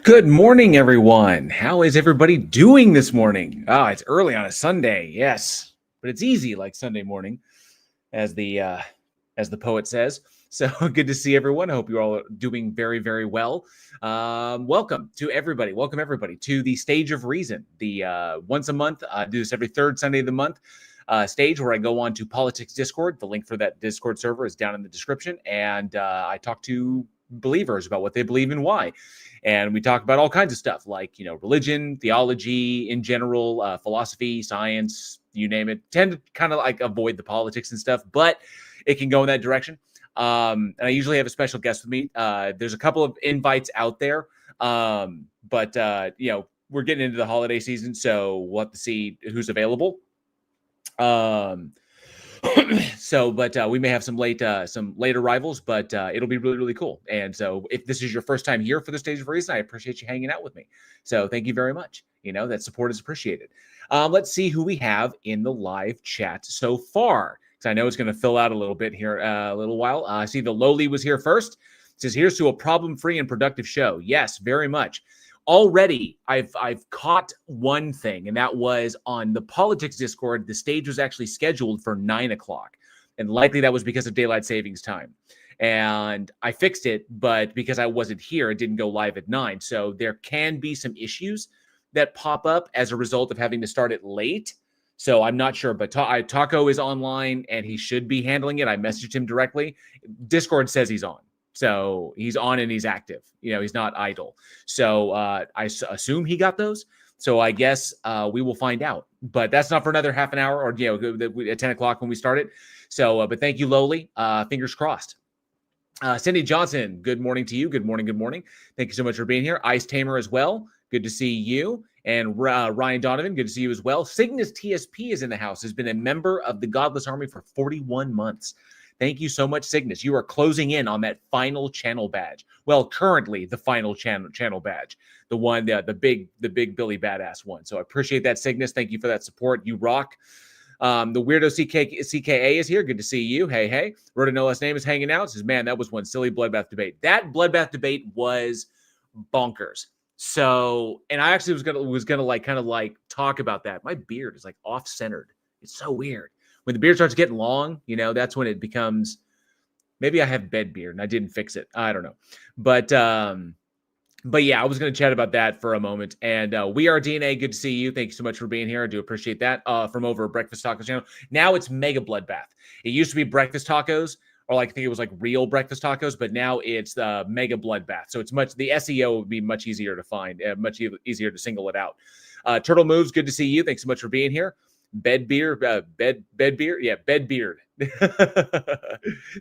Good morning, everyone. How is everybody doing this morning? It's early on a Sunday, yes, but it's easy like Sunday morning, as the poet says. So good to see everyone. I hope you're all doing very, very well. Welcome everybody to the Stage of Reason. The once a month, I do this every third Sunday of the month. Stage where I go on to Politics Discord. The link for that Discord server is down in the description, and I talk to believers about what they believe and why. And we talk about all kinds of stuff like, religion, theology in general, philosophy, science, you name it. Tend to kind of like avoid the politics and stuff, but it can go in that direction. And I usually have a special guest with me. There's a couple of invites out there, but we're getting into the holiday season, so we'll have to see who's available. But we may have some late arrivals, but it'll be really, really cool. And so if this is your first time here for the Stage of Reason, I appreciate you hanging out with me. So thank you very much. That support is appreciated. Let's see who we have in the live chat so far, because I know it's going to fill out a little bit here a little while. I see the lowly was here first. It says, here's to a problem-free and productive show. Yes, very much. Already, I've caught one thing, and that was on the Politics Discord. The stage was actually scheduled for 9 o'clock, and likely that was because of daylight savings time. And I fixed it, but because I wasn't here, it didn't go live at 9. So there can be some issues that pop up as a result of having to start it late. So I'm not sure, but Taco is online, and he should be handling it. I messaged him directly. Discord says he's on. So he's on and he's active. He's not idle. So I assume he got those. So I guess we will find out. But that's not for another half an hour or at 10 o'clock when we start it. So, but thank you, Lowly. Fingers crossed. Cindy Johnson, good morning to you. Good morning. Good morning. Thank you so much for being here. Ice Tamer as well. Good to see you. And Ryan Donovan, good to see you as well. Cygnus TSP is in the house. Has been a member of the Godless Army for 41 months. Thank you so much, Cygnus. You are closing in on that final channel badge. Well, currently the final channel badge, the one, the big Billy Badass one. So I appreciate that, Cygnus. Thank you for that support. You rock. The weirdo CKA is here. Good to see you. Hey. Wrote a no last name is hanging out. Says, man, that was one silly bloodbath debate. That bloodbath debate was bonkers. So, and I actually was gonna talk about that. My beard is like off centered. It's so weird. When the beard starts getting long, that's when it becomes, maybe I have bed beard and I didn't fix it. I don't know. But yeah, I was going to chat about that for a moment. And We Are DNA, good to see you. Thank you so much for being here. I do appreciate that. From over at Breakfast Tacos channel. Now it's Mega Bloodbath. It used to be Breakfast Tacos, or I think it was like Real Breakfast Tacos, but now it's Mega Bloodbath. So it's the SEO would be much easier to find, much easier to single it out. Turtle Moves, good to see you. Thanks so much for being here. Bed beard. Yeah, bed beard.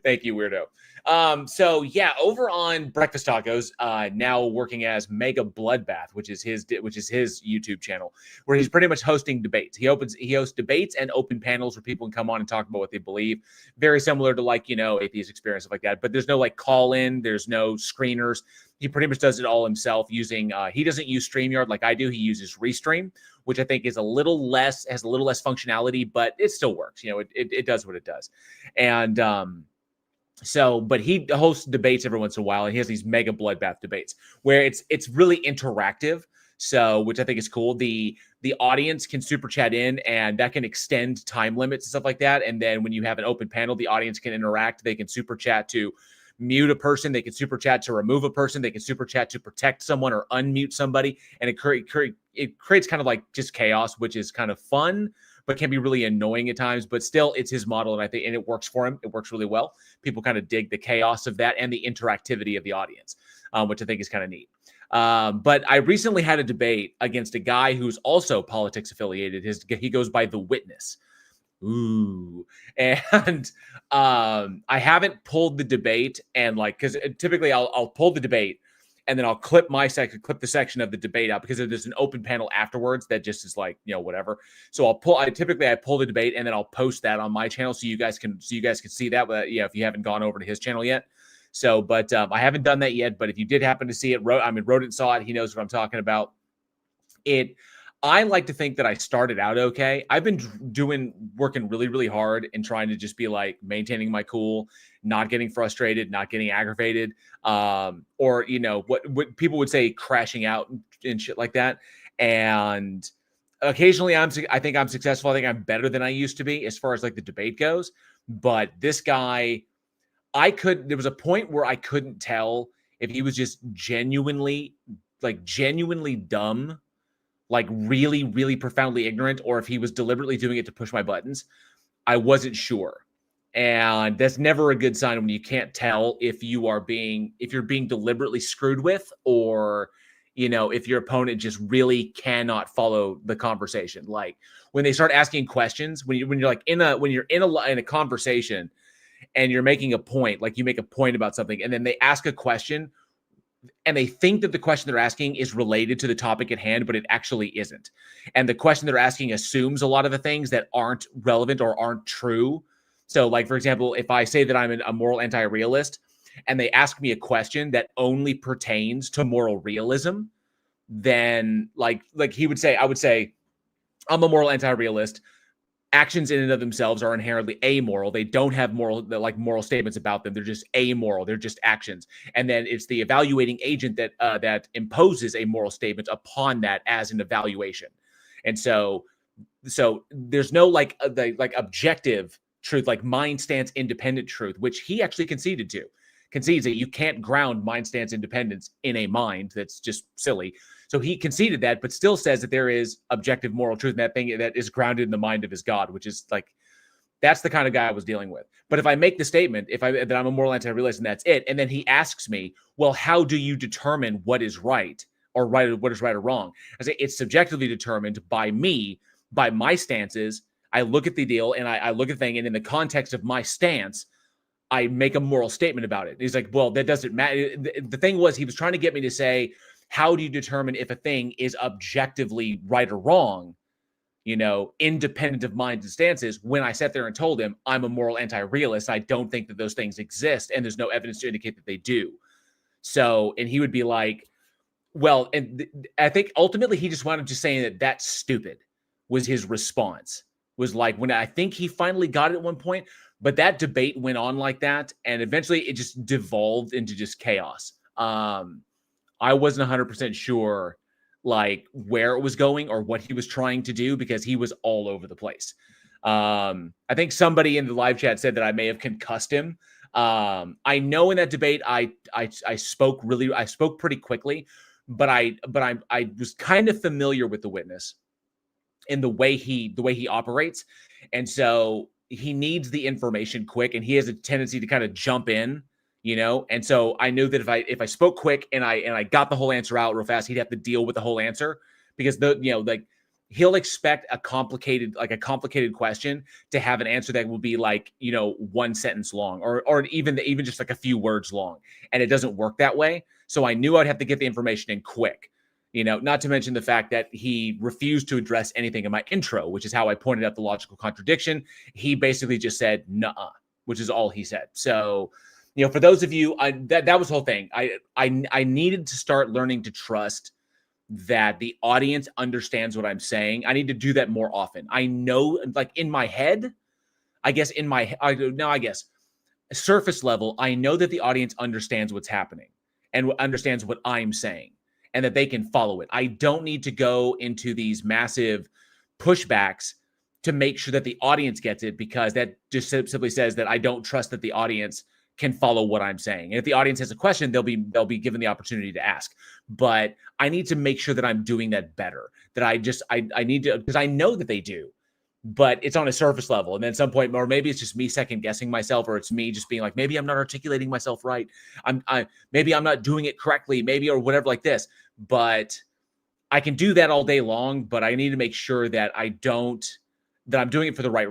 Thank you, weirdo. So yeah, over on Breakfast Tacos, now working as Mega Bloodbath, which is his YouTube channel, where he's pretty much hosting debates. He hosts debates and open panels where people can come on and talk about what they believe. Very similar to Atheist Experience, stuff like that. But there's no call in, there's no screeners. He pretty much does it all himself using, he doesn't use StreamYard like I do. He uses Restream, which I think has a little less functionality, but it still works. It does what it does. And but he hosts debates every once in a while, and he has these Mega Bloodbath debates where it's really interactive. So, which I think is cool. The audience can super chat in, and that can extend time limits and stuff like that. And then when you have an open panel, the audience can interact. They can super chat to mute a person. They can super chat to remove a person. They can super chat to protect someone or unmute somebody. And it creates kind of like just chaos, which is kind of fun, but can be really annoying at times. But still, it's his model, and I think it works for him. It works really well. People kind of dig the chaos of that and the interactivity of the audience, which I think is kind of neat. But I recently had a debate against a guy who's also politics affiliated. He goes by The Witness. Ooh. And I haven't pulled the debate, and because typically I'll pull the debate and then I'll clip the section of the debate out, because there's an open panel afterwards that just is whatever. So I pull the debate and then I'll post that on my channel so you guys can see that. But if you haven't gone over to his channel yet. So, but I haven't done that yet. But if you did happen to see it, Rodent saw it. He knows what I'm talking about. I like to think that I started out okay. I've been working really, really hard and trying to just be like maintaining my cool, not getting frustrated, not getting aggravated, or what people would say crashing out and shit like that. And occasionally, I think I'm successful. I think I'm better than I used to be as far as like the debate goes. But this guy, there was a point where I couldn't tell if he was just genuinely dumb, like really, really profoundly ignorant, or if he was deliberately doing it to push my buttons. I wasn't sure. And that's never a good sign when you can't tell if you're being deliberately screwed with, or if your opponent just really cannot follow the conversation. Like when they start asking questions, when you're like in a conversation and you're making a point, like you make a point about something, and then they ask a question and they think that the question they're asking is related to the topic at hand, but it actually isn't. And the question they're asking assumes a lot of the things that aren't relevant or aren't true. So, like, for example, if I say that I'm a moral anti-realist and they ask me a question that only pertains to moral realism, then like he would say, I would say, I'm a moral anti-realist. Actions in and of themselves are inherently amoral. They don't have moral statements about them. They're just amoral. They're just actions. And then it's the evaluating agent that imposes a moral statement upon that as an evaluation. And so there's no like objective truth, like mind stance independent truth, which he actually concedes that you can't ground mind stance independence in a mind. That's just silly. So he conceded that, but still says that there is objective moral truth in that thing that is grounded in the mind of his God, which is like, that's the kind of guy I was dealing with. But if I make the statement, that I'm a moral anti-realist and that's it, and then he asks me, well, how do you determine what is right or what is right or wrong? I say it's subjectively determined by me, by my stances. I look at the deal and I look at the thing, and in the context of my stance, I make a moral statement about it. He's like, well, that doesn't matter. The thing was, he was trying to get me to say, how do you determine if a thing is objectively right or wrong, independent of minds and stances? When I sat there and told him I'm a moral anti-realist, I don't think that those things exist, and there's no evidence to indicate that they do. So, and he would be like, well, and I think ultimately he just wound up just saying that that's stupid was his response. Was like, when I think he finally got it at one point, but that debate went on like that, and eventually it just devolved into just chaos. I wasn't 100% sure like where it was going or what he was trying to do, because he was all over the place. I think somebody in the live chat said that I may have concussed him. I know in that debate I spoke pretty quickly, but I was kind of familiar with the witness in the way he operates, and so he needs the information quick, and he has a tendency to kind of jump in, and so I knew that if I spoke quick and I got the whole answer out real fast, he'd have to deal with the whole answer, because he'll expect a complicated question to have an answer that will be like, one sentence long, or even just like a few words long, and it doesn't work that way. So I knew I'd have to get the information in quick. Not to mention the fact that he refused to address anything in my intro, which is how I pointed out the logical contradiction. He basically just said, nuh-uh, which is all he said. So, for those of you, that was the whole thing. I needed to start learning to trust that the audience understands what I'm saying. I need to do that more often. I know, like in my head, surface level, I know that the audience understands what's happening and understands what I'm saying, and that they can follow it. I don't need to go into these massive pushbacks to make sure that the audience gets it, because that just simply says that I don't trust that the audience can follow what I'm saying. And if the audience has a question, they'll be given the opportunity to ask. But I need to make sure that I'm doing that better. That I need to, because I know that they do, but it's on a surface level. And then at some point, or maybe it's just me second guessing myself, or it's me just being like, maybe I'm not articulating myself right. Maybe I'm not doing it correctly, maybe, or whatever like this. But I can do that all day long, but I need to make sure that I'm doing it for the right,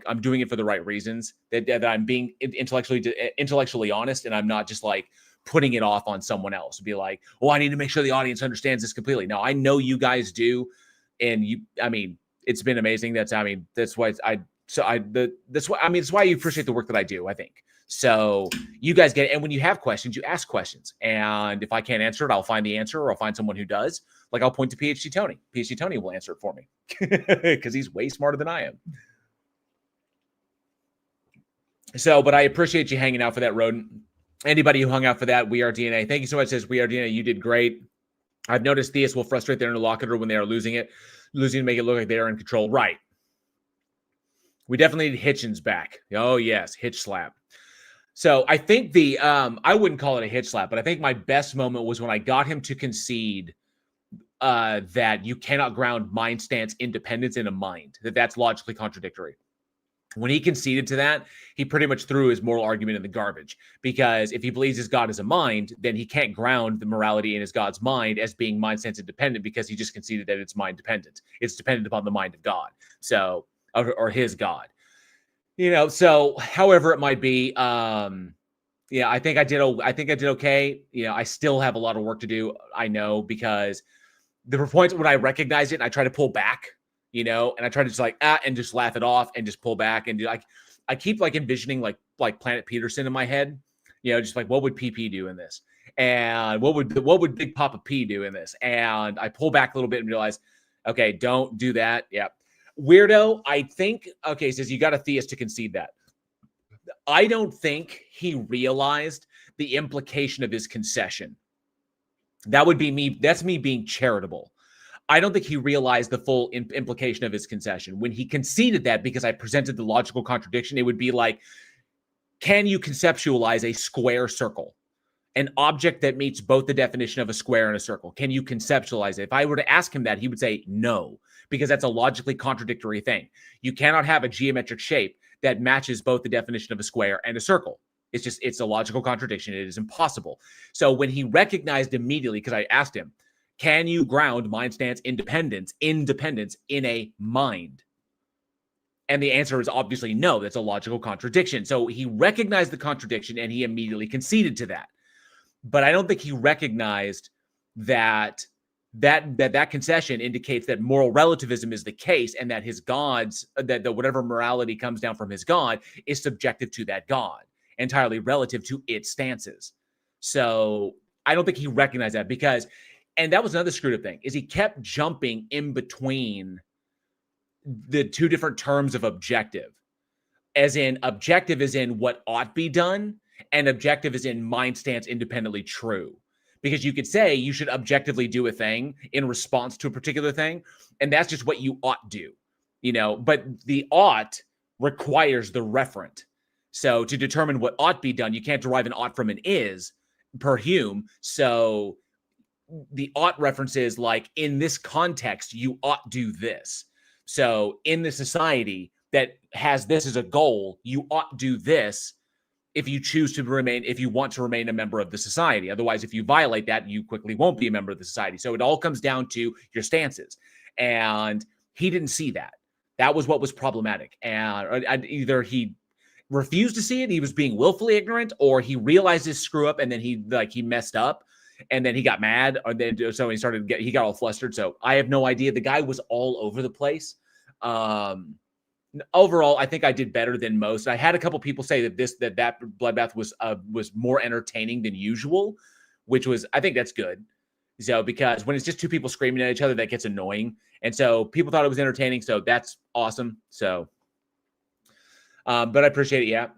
I'm doing it for the right reasons, that I'm being intellectually honest, and I'm not just like putting it off on someone else. Be like, oh, I need to make sure the audience understands this completely. No, I know you guys do. And it's been amazing. That's why So that's why you appreciate the work that I do, I think. So you guys get it. And when you have questions, you ask questions. And if I can't answer it, I'll find the answer or I'll find someone who does. Like I'll point to PhD Tony. PhD Tony will answer it for me because he's way smarter than I am. So, but I appreciate you hanging out for that, Rodent. Anybody who hung out for that, We Are DNA. Thank you so much, says We Are DNA. You did great. I've noticed theists will frustrate their interlocutor when they are losing to make it look like they are in control. Right. We definitely need Hitchens back. Oh, yes. Hitch slap. So I think I wouldn't call it a hitch slap, but I think my best moment was when I got him to concede that you cannot ground mind stance independence in a mind, that's logically contradictory. When he conceded to that, he pretty much threw his moral argument in the garbage, because if he believes his God is a mind, then he can't ground the morality in his God's mind as being mind stance independent, because he just conceded that it's mind dependent. It's dependent upon the mind of God. So, or his God. So however it might be, I think I did okay. I still have a lot of work to do. I know, because the points when I recognize it, and I try to pull back, and I try to just and just laugh it off and just pull back and do I keep envisioning like Planet Peterson in my head, just what would PP do in this? And what would Big Papa P do in this? And I pull back a little bit and realize, okay, don't do that. Yeah. Weirdo, I think, okay, says you got a theist to concede that. I don't think he realized the implication of his concession. That would be me. That's me being charitable. I don't think he realized the full implication of his concession. When he conceded that, because I presented the logical contradiction, it would be like, can you conceptualize a square circle? An object that meets both the definition of a square and a circle. Can you conceptualize it? If I were to ask him that, he would say no, because that's a logically contradictory thing. You cannot have a geometric shape that matches both the definition of a square and a circle. It's a logical contradiction. It is impossible. So when he recognized immediately, because I asked him, can you ground mind stance independence in a mind? And the answer is obviously no. That's a logical contradiction. So he recognized the contradiction and he immediately conceded to that. But I don't think he recognized that concession indicates that moral relativism is the case, and that his God's, that whatever morality comes down from his God is subjective to that God, entirely relative to its stances. So I don't think he recognized that, and that was another screwed up thing, is he kept jumping in between the two different terms of objective. As in, objective is in what ought be done, and objective is in mind stance independently true. Because you could say you should objectively do a thing in response to a particular thing, and that's just what you ought do, but the ought requires the referent. So to determine what ought be done, you can't derive an ought from an is per Hume. So the ought reference is like, in this context, you ought do this. So in the society that has this as a goal, you ought do this if you want to remain a member of the society. Otherwise, if you violate that, you quickly won't be a member of the society. So it all comes down to your stances. And he didn't see that. That was what was problematic. And either he refused to see it, he was being willfully ignorant, or he realized his screw up and then he messed up and then he got mad, or then so he got all flustered. So I have no idea. The guy was all over the place. Overall, I think I did better than most. I had a couple people say that that bloodbath was more entertaining than usual, which was, I think that's good. So, because when it's just two people screaming at each other, that gets annoying. And so people thought it was entertaining. So that's awesome. So, but I appreciate it. Yeah.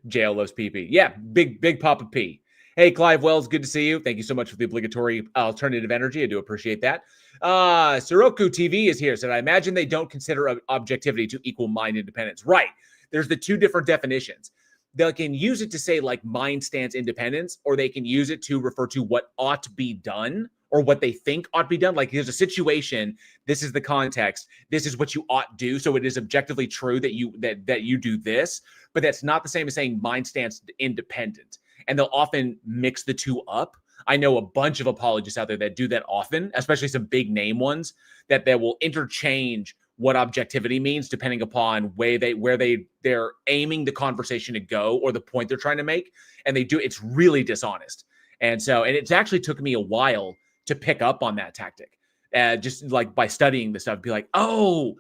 JL loves PP. Yeah. Big Papa P. Hey, Clive Wells, good to see you. Thank you so much for the obligatory alternative energy. I do appreciate that. Soroku TV is here. Said, I imagine they don't consider objectivity to equal mind independence. Right. There's the two different definitions. They can use it to say like mind stance independence, or they can use it to refer to what ought to be done or what they think ought to be done. Like, there's a situation. This is the context. This is what you ought do. So it is objectively true that you do this, but that's not the same as saying mind stance independent. And they'll often mix the two up. I know a bunch of apologists out there that do that often, especially some big name ones, that they will interchange what objectivity means depending upon where they're aiming the conversation to go or the point they're trying to make. And they do, it's really dishonest. And it's actually took me a while to pick up on that tactic. Just like by studying this stuff, be like, oh,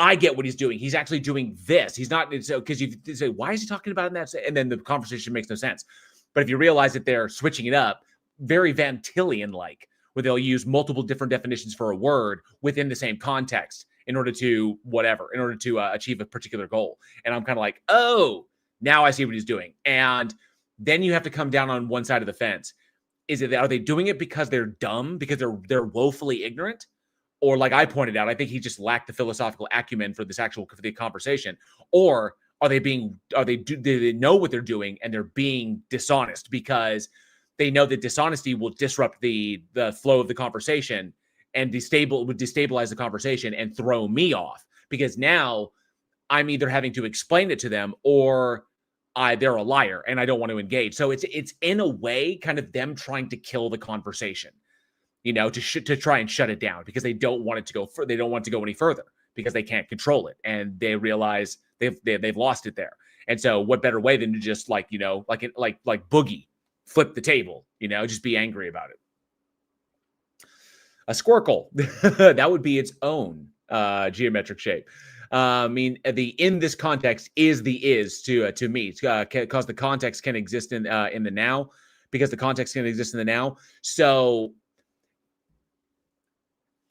I get what he's doing. He's actually doing this. He's not, so because you say, why is he talking about it in that? And then the conversation makes no sense. But if you realize that they're switching it up, very Van Tillian-like, where they'll use multiple different definitions for a word within the same context in order to achieve a particular goal. And I'm kind of like, oh, now I see what he's doing. And then you have to come down on one side of the fence. Are they doing it because they're dumb, because they're woefully ignorant? Or like I pointed out, I think he just lacked the philosophical acumen for the conversation. Or do they know what they're doing and they're being dishonest because they know that dishonesty will disrupt the flow of the conversation and would destabilize the conversation and throw me off, because now I'm either having to explain it to them or they're a liar and I don't want to engage. So it's in a way kind of them trying to kill the conversation, to try and shut it down, because they don't want it to go. They don't want to go any further because they can't control it, and they realize they've lost it there. And so, what better way than to just like Boogie, flip the table, just be angry about it. A squircle, that would be its own geometric shape. I mean, the in this context is the is to me, because the context can exist in the now, because the context can exist in the now. So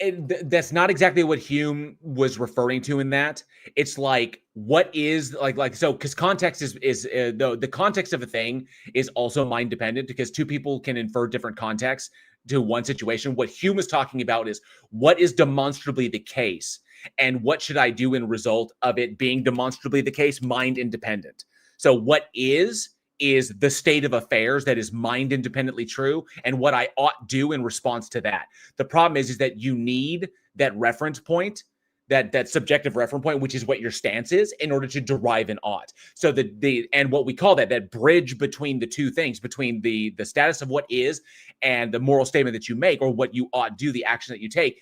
that's not exactly what Hume was referring to in that. It's like, what is so, because context is the context of a thing is also mind dependent, because two people can infer different contexts to one situation. What Hume is talking about is what is demonstrably the case, and what should I do in result of it being demonstrably the case, mind independent. So what is the state of affairs that is mind independently true, and what I ought do in response to that. The problem is that you need that reference point, that subjective reference point, which is what your stance is, in order to derive an ought. So and what we call that bridge between the two things, between the status of what is and the moral statement that you make, or what you ought do, the action that you take,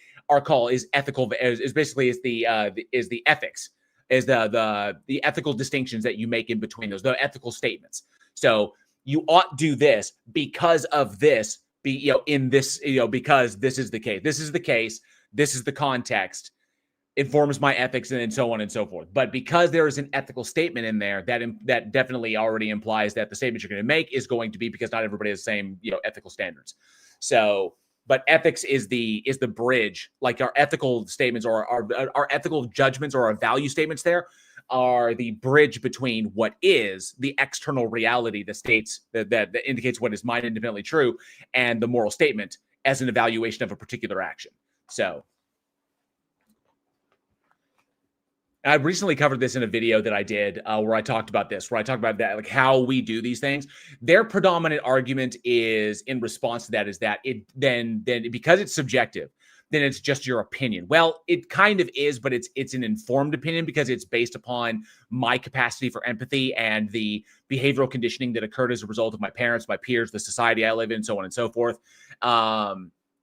is ethical, is basically the ethics, is the ethical distinctions that you make in between those, the ethical statements. So you ought do this because of this, in this, because this is the case. This is the case. This is the context. Informs my ethics, and so on and so forth. But because there is an ethical statement in there, that definitely already implies that the statement you're going to make is going to be, because not everybody has the same, ethical standards. So, but ethics is the bridge. Like our ethical statements, or our ethical judgments, or our value statements there, are the bridge between what is the external reality that states that indicates what is mind independently true, and the moral statement as an evaluation of a particular action. So I recently covered this in a video that I did where I talked about this, where I talked about that, like how we do these things. Their predominant argument is in response to that is that it then because it's subjective, then it's just your opinion. Well, it kind of is, but it's an informed opinion, because it's based upon my capacity for empathy and the behavioral conditioning that occurred as a result of my parents, my peers, the society I live in, so on and so forth.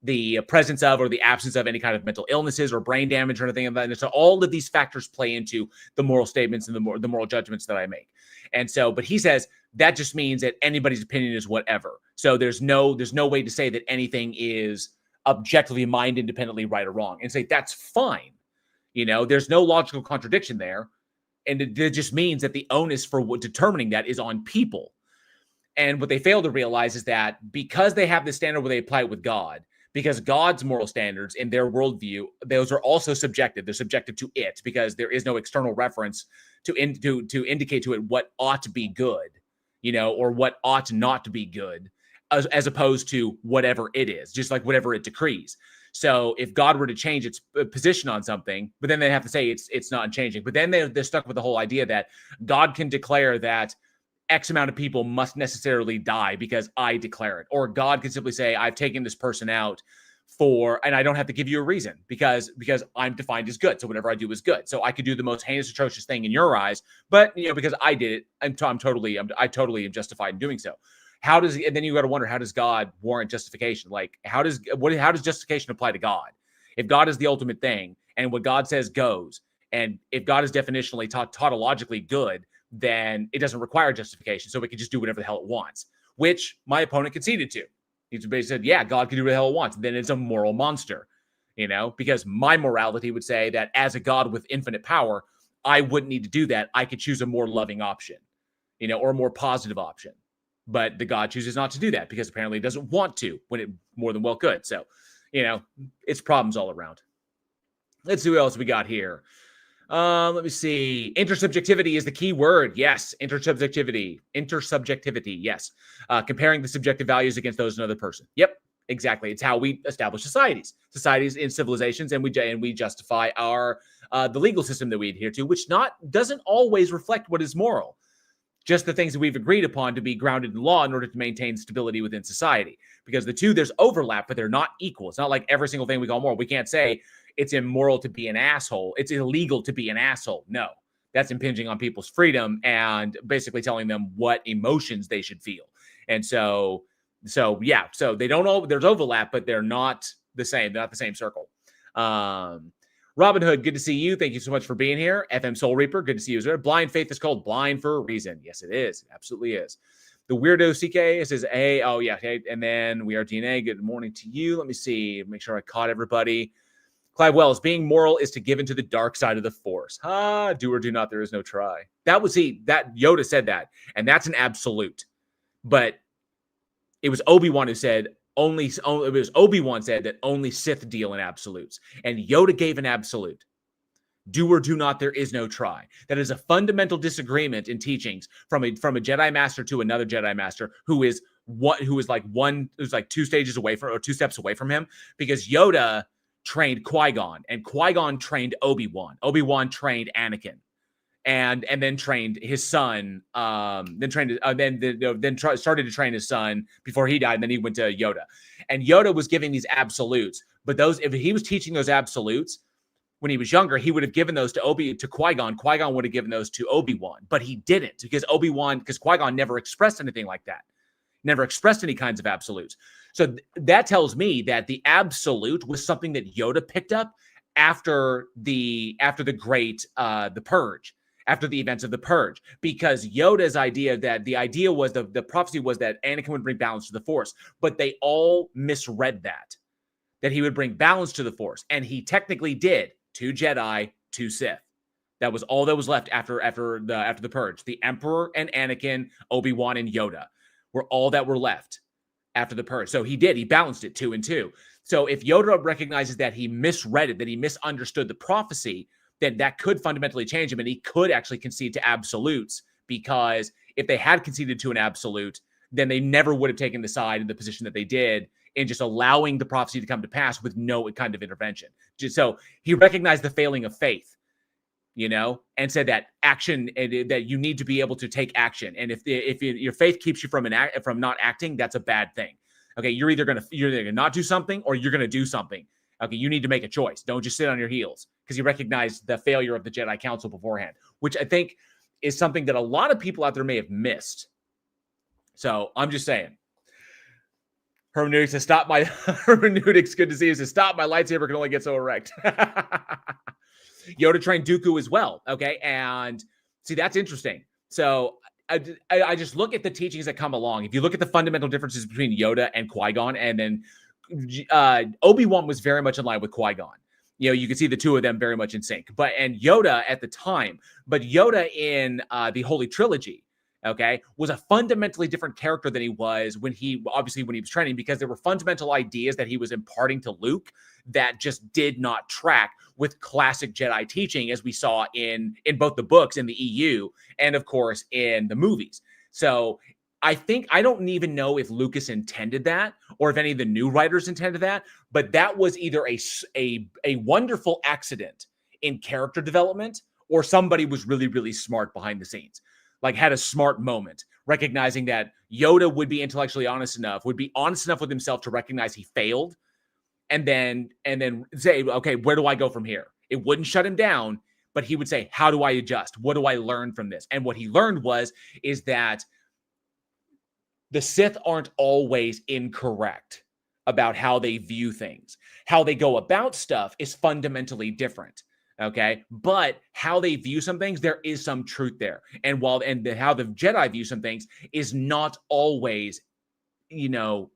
The presence of, or the absence of, any kind of mental illnesses or brain damage or anything like that. And so all of these factors play into the moral statements and the moral judgments that I make. And so, but he says that just means that anybody's opinion is whatever. So there's no way to say that anything is objectively mind independently right or wrong, and say that's fine. There's no logical contradiction there. And it just means that the onus for determining that is on people. And what they fail to realize is that because they have this standard where they apply it with God, because God's moral standards in their worldview, those are also subjective. They're subjective to it, because there is no external reference to indicate to it what ought to be good, or what ought not to be good, as opposed to whatever it is, just like whatever it decrees. So if God were to change its position on something, but then they have to say it's not changing. But then they're stuck with the whole idea that God can declare that X amount of people must necessarily die because I declare it. Or God can simply say, I've taken this person out and I don't have to give you a reason, because I'm defined as good. So whatever I do is good. So I could do the most heinous, atrocious thing in your eyes, but because I did it, I totally am justified in doing so. And then you got to wonder, how does God warrant justification? Like, how does justification apply to God? If God is the ultimate thing, and what God says goes, and if God is definitionally tautologically good, then it doesn't require justification. So it can just do whatever the hell it wants, which my opponent conceded to. He basically said, yeah, God can do whatever the hell it wants. Then it's a moral monster. because my morality would say that as a God with infinite power, I wouldn't need to do that. I could choose a more loving option, or a more positive option. But the God chooses not to do that because apparently he doesn't want to when it more than well could. So, it's problems all around. Let's see what else we got here. Let me see. Intersubjectivity is the key word. Yes. Intersubjectivity. Yes. Comparing the subjective values against those of another person. Yep. Exactly. It's how we establish societies in civilizations, and we justify our the legal system that we adhere to, which doesn't always reflect what is moral. Just the things that we've agreed upon to be grounded in law in order to maintain stability within society. Because the two, there's overlap, but they're not equal. It's not like every single thing we call moral. We can't say it's immoral to be an asshole. It's illegal to be an asshole. No, that's impinging on people's freedom and basically telling them what emotions they should feel. And so they don't all, there's overlap, but they're not the same. They're not the same circle. Robin Hood, good to see you. Thank you so much for being here. FM Soul Reaper, good to see you as well. Blind Faith is called blind for a reason. Yes, it is. It absolutely is. The Weirdo CK says, hey, oh yeah. Hey, and then we are DNA. Good morning to you. Let me see. Make sure I caught everybody. Clive Wells, being moral is to give into the dark side of the force. Do or do not, there is no try. That Yoda said that, and that's an absolute. But it was Obi-Wan who said, Obi-Wan said that only Sith deal in absolutes. And Yoda gave an absolute. Do or do not, there is no try. That is a fundamental disagreement in teachings from a Jedi Master to another Jedi Master who's like 2 stages away from, or 2 steps away from him, because Yoda trained Qui-Gon, and Qui-Gon trained Obi-Wan. Obi-Wan trained Anakin. And then trained his son. Started to train his son before he died. And then he went to Yoda, and Yoda was giving these absolutes. But if he was teaching those absolutes when he was younger, he would have given those to Qui-Gon. Qui-Gon would have given those to Obi-Wan, but he didn't because Qui-Gon never expressed anything like that. Never expressed any kinds of absolutes. So that tells me that the absolute was something that Yoda picked up after the Purge. After the events of the Purge, because Yoda's idea was the prophecy was that Anakin would bring balance to the Force, but they all misread that he would bring balance to the Force, and he technically did. 2 Jedi, 2 Sith. That was all that was left after the Purge. The Emperor and Anakin, Obi-Wan and Yoda were all that were left after the Purge. So he balanced it 2 and 2. So if Yoda recognizes that he misread it, that he misunderstood the prophecy, then that could fundamentally change him, and he could actually concede to absolutes, because if they had conceded to an absolute, then they never would have taken the side in the position that they did in just allowing the prophecy to come to pass with no kind of intervention. So he recognized the failing of faith, and said that action, that you need to be able to take action. And if your faith keeps you from not acting, that's a bad thing. Okay, you're either going to not do something or you're going to do something. Okay, you need to make a choice. Don't just sit on your heels, because he recognized the failure of the Jedi Council beforehand, which I think is something that a lot of people out there may have missed. So I'm just saying. Hermeneutics says, stop my hermeneutics. Good to see you. Says, stop, my lightsaber can only get so erect. Yoda trained Dooku as well. Okay, and see, that's interesting. So I just look at the teachings that come along. If you look at the fundamental differences between Yoda and Qui-Gon, and then Obi-Wan was very much in line with Qui-Gon. You can see the two of them very much in sync. And Yoda at the time, but Yoda in the Holy Trilogy, okay, was a fundamentally different character than he was when he was training, because there were fundamental ideas that he was imparting to Luke that just did not track with classic Jedi teaching, as we saw in both the books in the EU and of course in the movies. So I don't even know if Lucas intended that or if any of the new writers intended that, but that was either a wonderful accident in character development, or somebody was really, really smart behind the scenes, like had a smart moment, recognizing that Yoda would be intellectually honest enough with himself to recognize he failed, and then say, okay, where do I go from here? It wouldn't shut him down, but he would say, how do I adjust? What do I learn from this? And what he learned is that the Sith aren't always incorrect about how they view things. How they go about stuff is fundamentally different. Okay. But how they view some things, there is some truth there. And how the Jedi view some things is not always,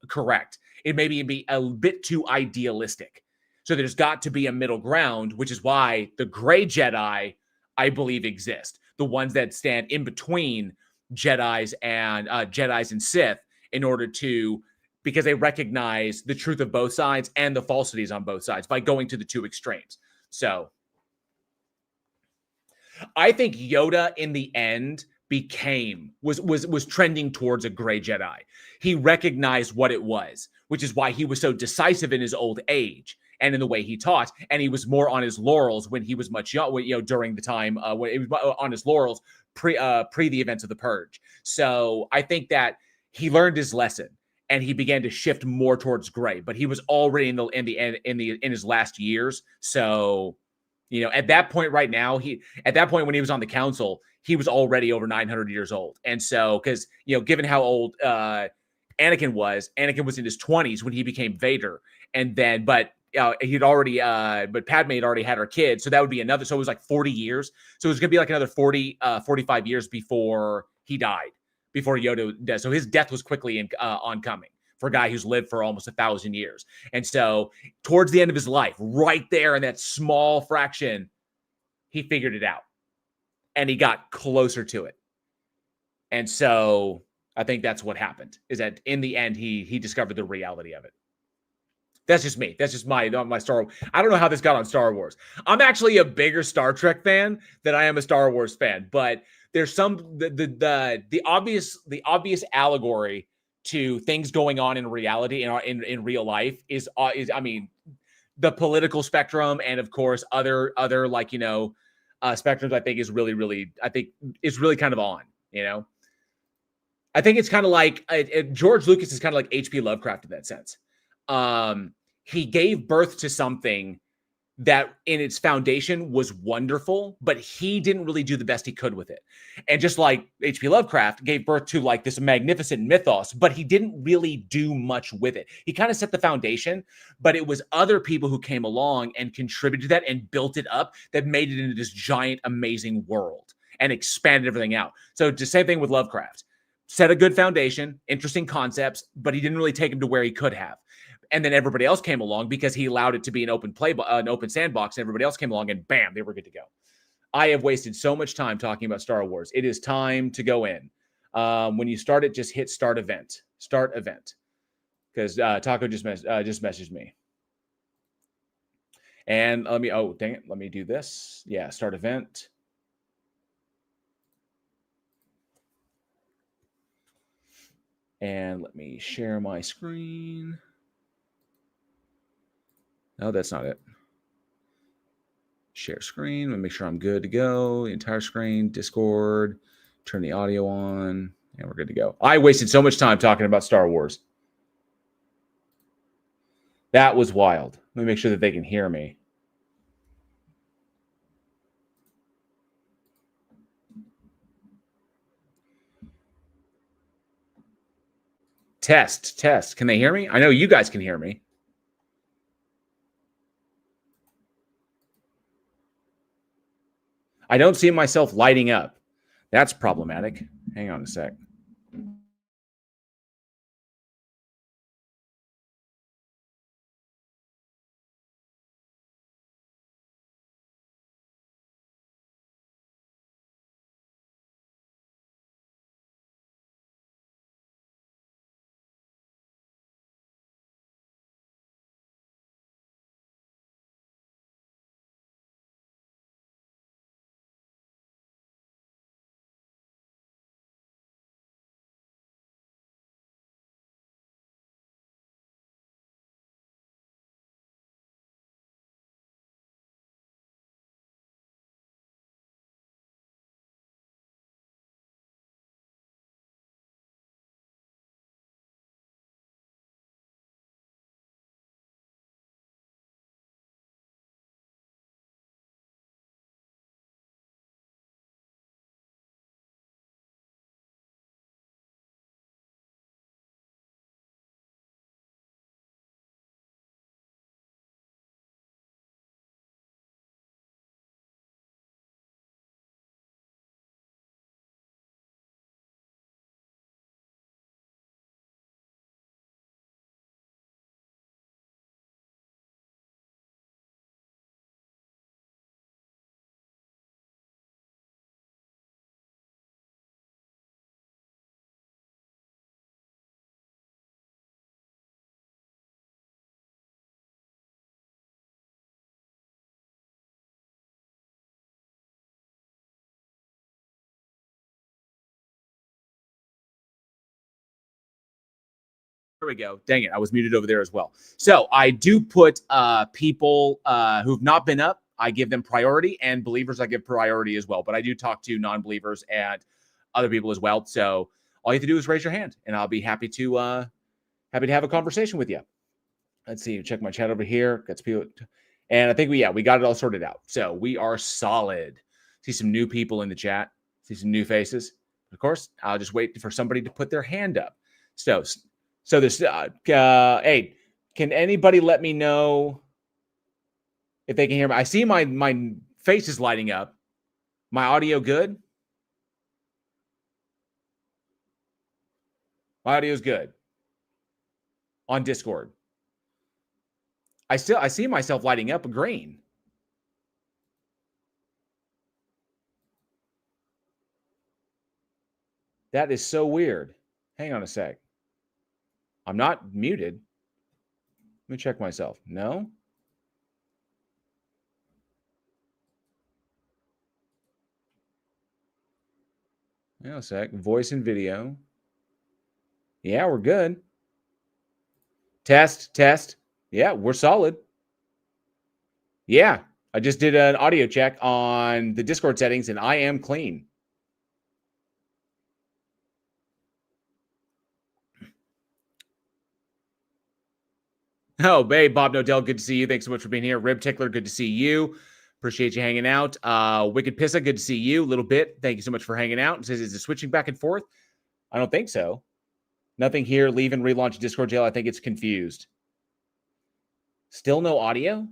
correct. It maybe be a bit too idealistic. So there's got to be a middle ground, which is why the gray Jedi, I believe, exist. The ones that stand in between Jedi's and Sith in order to, because they recognize the truth of both sides and the falsities on both sides by going to the two extremes. So I think Yoda in the end was trending towards a gray Jedi. He recognized what it was, which is why he was so decisive in his old age and in the way he taught. And he was more on his laurels when he was much young, during the time when he was on his laurels pre the events of the Purge. So I think that he learned his lesson and he began to shift more towards gray. But he was already in his last years. So at that point right now, at that point when he was on the council, he was already over 900 years old. And so, because, given how old Anakin was in his 20s when he became Vader. And then, but but Padme had already had her kid. So that would be another, so it was like 40 years. So it was going to be like another 45 years before he died, before Yoda does. So his death was quickly oncoming for a guy who's lived for almost 1,000 years. And so towards the end of his life, right there in that small fraction, he figured it out and he got closer to it. And so I think that's what happened, is that in the end, he discovered the reality of it. That's just me. That's just my Star Wars. I don't know how this got on Star Wars. I'm actually a bigger Star Trek fan than I am a Star Wars fan, but there's the obvious allegory to things going on in reality in real life is I mean, the political spectrum, and of course other spectrums. I think is really kind of on. I think it's kind of like George Lucas is kind of like H.P. Lovecraft in that sense. He gave birth to something that in its foundation was wonderful, but he didn't really do the best he could with it. And just like H.P. Lovecraft gave birth to like this magnificent mythos, but he didn't really do much with it. He kind of set the foundation, but it was other people who came along and contributed to that and built it up that made it into this giant, amazing world and expanded everything out. So the same thing with Lovecraft. Set a good foundation, interesting concepts, but he didn't really take them to where he could have. And then everybody else came along because he allowed it to be an open sandbox, and everybody else came along and bam, they were good to go. I have wasted so much time talking about Star Wars. It is time to go in. When you start it, just hit start event. Start event. Because Taco just messaged me. And let me do this. Yeah, start event. And let me share my screen. No, that's not it. Share screen. Let me make sure I'm good to go. The entire screen, Discord, turn the audio on, and we're good to go. I wasted so much time talking about Star Wars. That was wild. Let me make sure that they can hear me. Test. Can they hear me? I know you guys can hear me. I don't see myself lighting up. That's problematic. Hang on a sec. There we go. Dang it. I was muted over there as well. So I do put people who've not been up, I give them priority, and believers I give priority as well. But I do talk to non-believers and other people as well. So all you have to do is raise your hand, and I'll be happy to have a conversation with you. Let's see. Check my chat over here. Got some people, and I think we got it all sorted out. So we are solid. See some new people in the chat. See some new faces. Of course, I'll just wait for somebody to put their hand up. So this, hey, can anybody let me know if they can hear me? I see my face is lighting up. My audio good? My audio is good on Discord. I see myself lighting up green. That is so weird. Hang on a sec. I'm not muted. Let me check myself. No? Hang on a sec. Voice and video. Yeah, we're good. Test. Yeah, we're solid. Yeah, I just did an audio check on the Discord settings, and I am clean. Oh, babe, Bob Nodell, good to see you. Thanks so much for being here. Rib Tickler, good to see you. Appreciate you hanging out. Wicked Pissa, good to see you. A little bit. Thank you so much for hanging out. It says, is it switching back and forth? I don't think so. Nothing here. Leave and relaunch Discord jail. I think it's confused. Still no audio?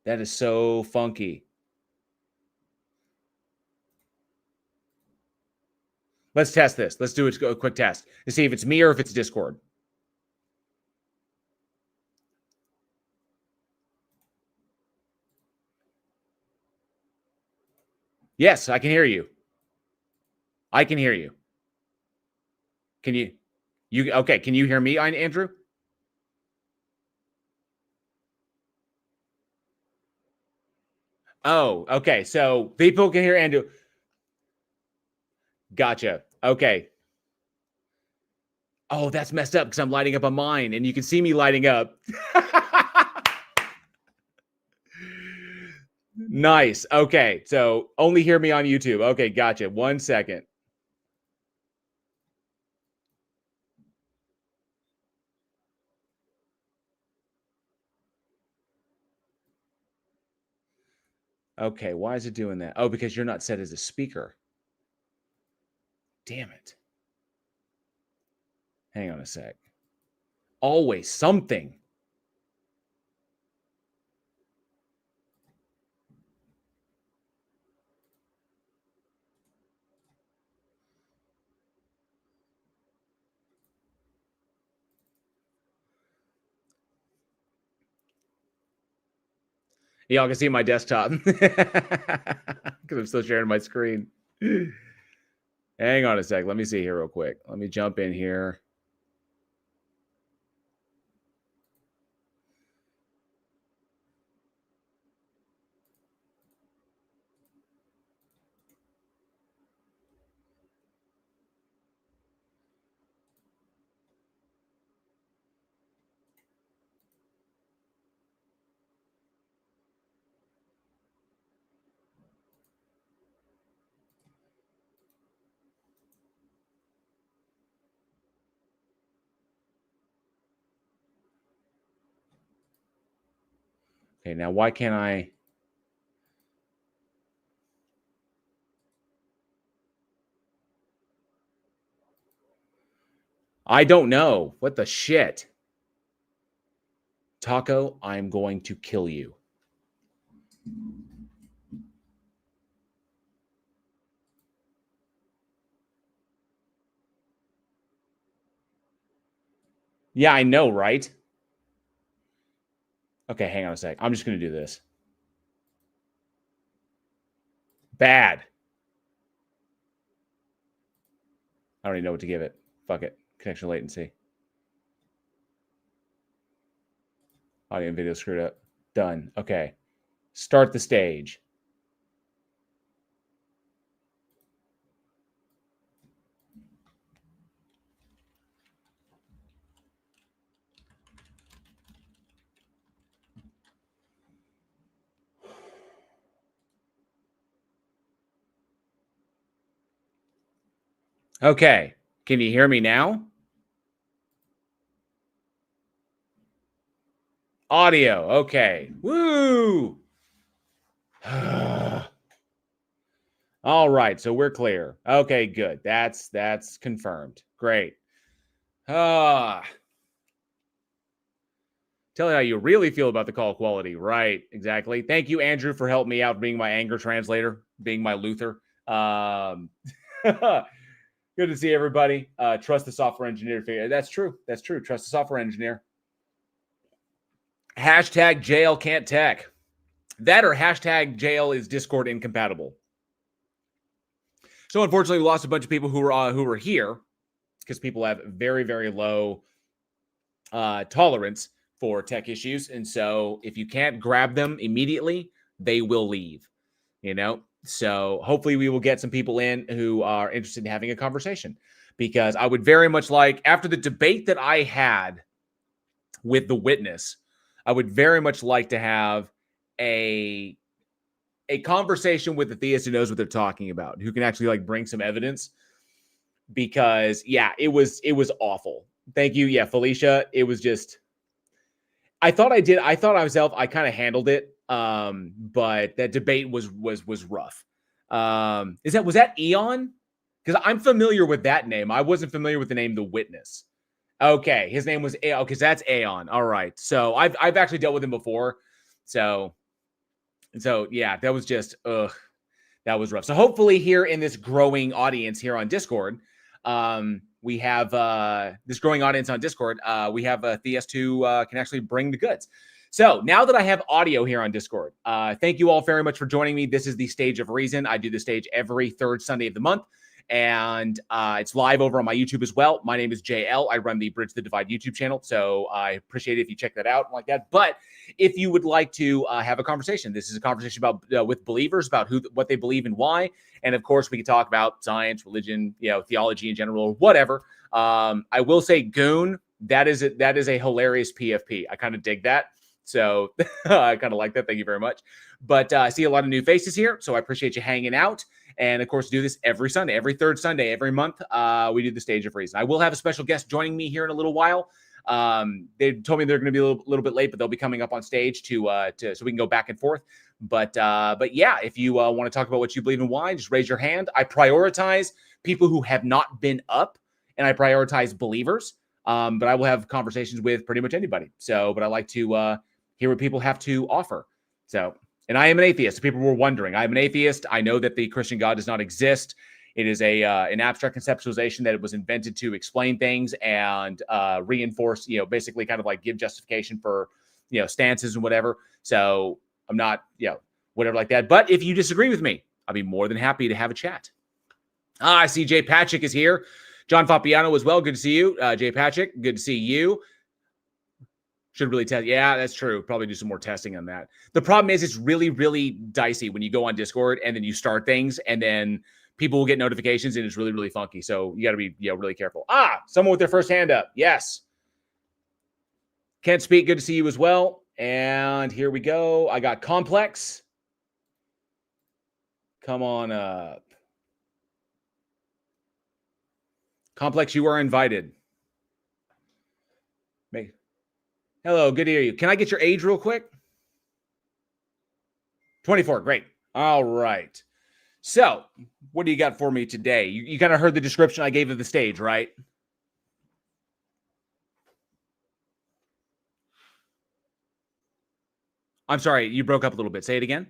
That is so funky. Let's test this. Let's do a quick test to see if it's me or if it's Discord. Yes, I can hear you. I can hear you. Can you okay, can you hear me, Andrew? Oh, okay. So people can hear Andrew. Gotcha. Okay. Oh, that's messed up because I'm lighting up on mine and you can see me lighting up. Nice. Okay. So only hear me on YouTube. Okay. Gotcha. 1 second. Okay. Why is it doing that? Oh, because you're not set as a speaker. Damn it. Hang on a sec. Always something. Y'all can see my desktop because I'm still sharing my screen. Hang on a sec. Let me see here real quick. Let me jump in here. Okay, now why can't I? I don't know. What the shit? Taco, I'm going to kill you. Yeah, I know, right? Okay, hang on a sec. I'm just going to do this. Bad. I don't even know what to give it. Fuck it. Connection latency. Audio and video screwed up. Done. Okay. Start the stage. Okay. Can you hear me now? Audio. Okay. Woo! All right. So we're clear. Okay, good. That's confirmed. Great. Ah, tell me how you really feel about the call quality. Right. Exactly. Thank you, Andrew, for helping me out being my anger translator, being my Luther. Good to see everybody. Trust the software engineer. That's true. That's true. Trust the software engineer. Hashtag jail can't tech. That or hashtag jail is Discord incompatible. So unfortunately, we lost a bunch of people who were here because people have very, very low tolerance for tech issues. And so if you can't grab them immediately, they will leave, you know? So hopefully we will get some people in who are interested in having a conversation, because I would very much like, after the debate that I had with the witness, I would very much like to have a conversation with the theist who knows what they're talking about, who can actually like bring some evidence, because yeah, it was awful. Thank you. Yeah, Felicia, it was just, I thought myself, I kind of handled it. But that debate was rough. Was that Eon? Because I'm familiar with that name. I wasn't familiar with the name The Witness. Okay, his name was Aeon, because that's Aeon. All right. So I've actually dealt with him before. So yeah, that was just that was rough. So hopefully here in this growing audience here on Discord, we have this growing audience on Discord. We have a theist who can actually bring the goods. So now that I have audio here on Discord, thank you all very much for joining me. This is the Stage of Reason. I do the stage every third Sunday of the month, and it's live over on my YouTube as well. My name is JL. I run the Bridge the Divide YouTube channel, so I appreciate it if you check that out like that. But if you would like to have a conversation, this is a conversation about with believers about what they believe and why. And of course, we can talk about science, religion, theology in general, or whatever. I will say, Goon, that is a hilarious PFP. I kind of dig that. So I kind of like that. Thank you very much. But I see a lot of new faces here, so I appreciate you hanging out. And of course, do this every Sunday, every third Sunday, every month. We do the Stage of Reason. I will have a special guest joining me here in a little while. They told me they're going to be a little bit late, but they'll be coming up on stage so we can go back and forth. But yeah, if you want to talk about what you believe and why, just raise your hand. I prioritize people who have not been up, and I prioritize believers. But I will have conversations with pretty much anybody. So, but I like to hear what people have to offer. So, and I am an atheist. People were wondering. I'm an atheist. I know that the Christian God does not exist. It is an abstract conceptualization that was invented to explain things and reinforce, basically kind of like give justification for, stances and whatever. So I'm not, whatever like that. But if you disagree with me, I'll be more than happy to have a chat. I see Jay Patrick is here. John Fapiano as well. Good to see you. Jay Patrick, good to see you. Should really test. Yeah, that's true. Probably do some more testing on that. The problem is it's really, really dicey when you go on Discord and then you start things and then people will get notifications and it's really, really funky. So you got to be really careful. Someone with their first hand up. Yes. Can't speak. Good to see you as well. And here we go. I got Complex. Come on up. Complex, you are invited. Hello, good to hear you. Can I get your age real quick? 24, great. All right. So, what do you got for me today? You kind of heard the description I gave of the stage, right? I'm sorry, you broke up a little bit. Say it again.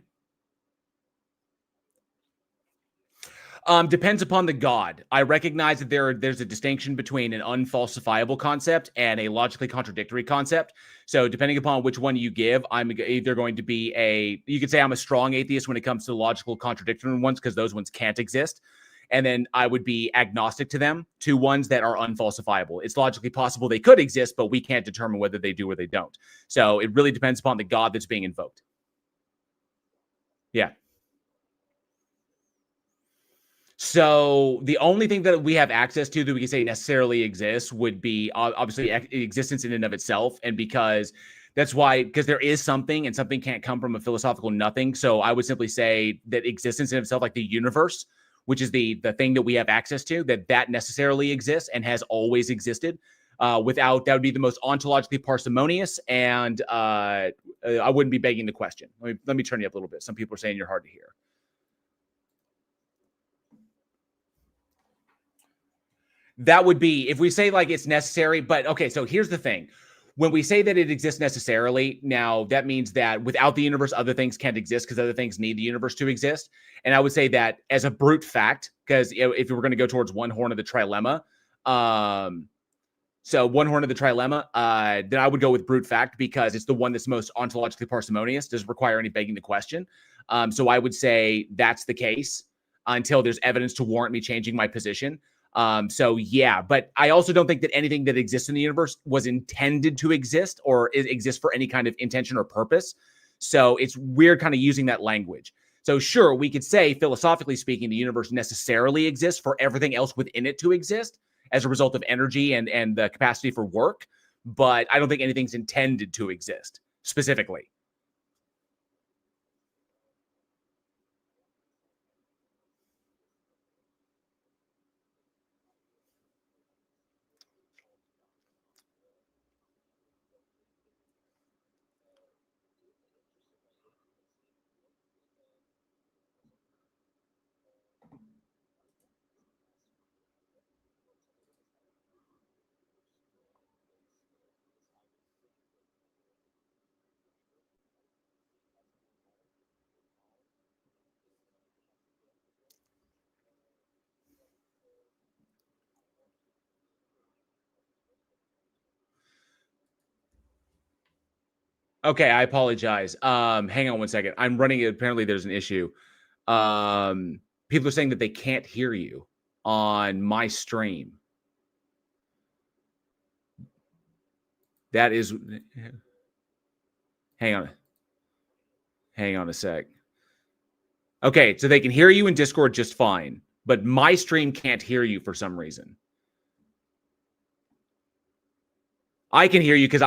Depends upon the God. I recognize that there's a distinction between an unfalsifiable concept and a logically contradictory concept. So depending upon which one you give, I'm either going to be you could say I'm a strong atheist when it comes to logical contradictory ones, because those ones can't exist. And then I would be agnostic to them, to ones that are unfalsifiable. It's logically possible they could exist, but we can't determine whether they do or they don't. So it really depends upon the God that's being invoked. Yeah. So the only thing that we have access to that we can say necessarily exists would be obviously existence in and of itself. And because there is something, and something can't come from a philosophical nothing. So I would simply say that existence in itself, like the universe, which is the thing that we have access to, that necessarily exists and has always existed. Without, that would be the most ontologically parsimonious, and I wouldn't be begging the question. Let me turn you up a little bit. Some people are saying you're hard to hear. That would be if we say like it's necessary, but okay, so here's the thing. When we say that it exists necessarily, now that means that without the universe, other things can't exist because other things need the universe to exist. And I would say that as a brute fact, because if we were going to go towards one horn of the trilemma, so one horn of the trilemma, then I would go with brute fact because it's the one that's most ontologically parsimonious, doesn't require any begging the question. So I would say that's the case until there's evidence to warrant me changing my position. So yeah, but I also don't think that anything that exists in the universe was intended to exist or exist for any kind of intention or purpose. So it's weird kind of using that language. So sure, we could say, philosophically speaking, the universe necessarily exists for everything else within it to exist as a result of energy and the capacity for work. But I don't think anything's intended to exist specifically. Okay, I apologize. Hang on one second. I'm running. Apparently, there's an issue. People are saying that they can't hear you on my stream. That is. Hang on. Hang on a sec. Okay, so they can hear you in Discord just fine, but my stream can't hear you for some reason. I can hear you because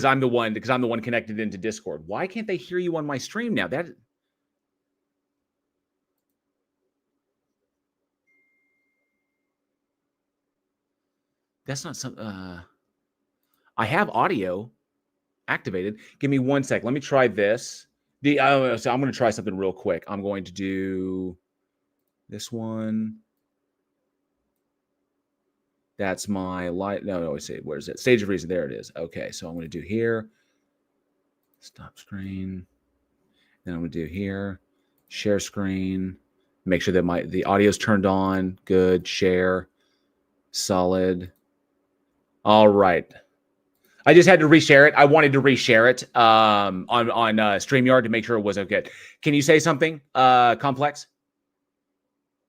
I'm the one connected into Discord. Why can't they hear you on my stream now? That's not some. I have audio activated. Give me 1 sec. Let me try this. So I'm going to try something real quick. I'm going to do this one. That's my light. No, where's it? Stage of Reason. There it is. Okay, so I'm going to do here. Stop screen. Then I'm going to do here. Share screen. Make sure that the audio's turned on. Good. Share. Solid. All right. I just had to reshare it. I wanted to reshare it on StreamYard to make sure it was okay. Can you say something, Complex?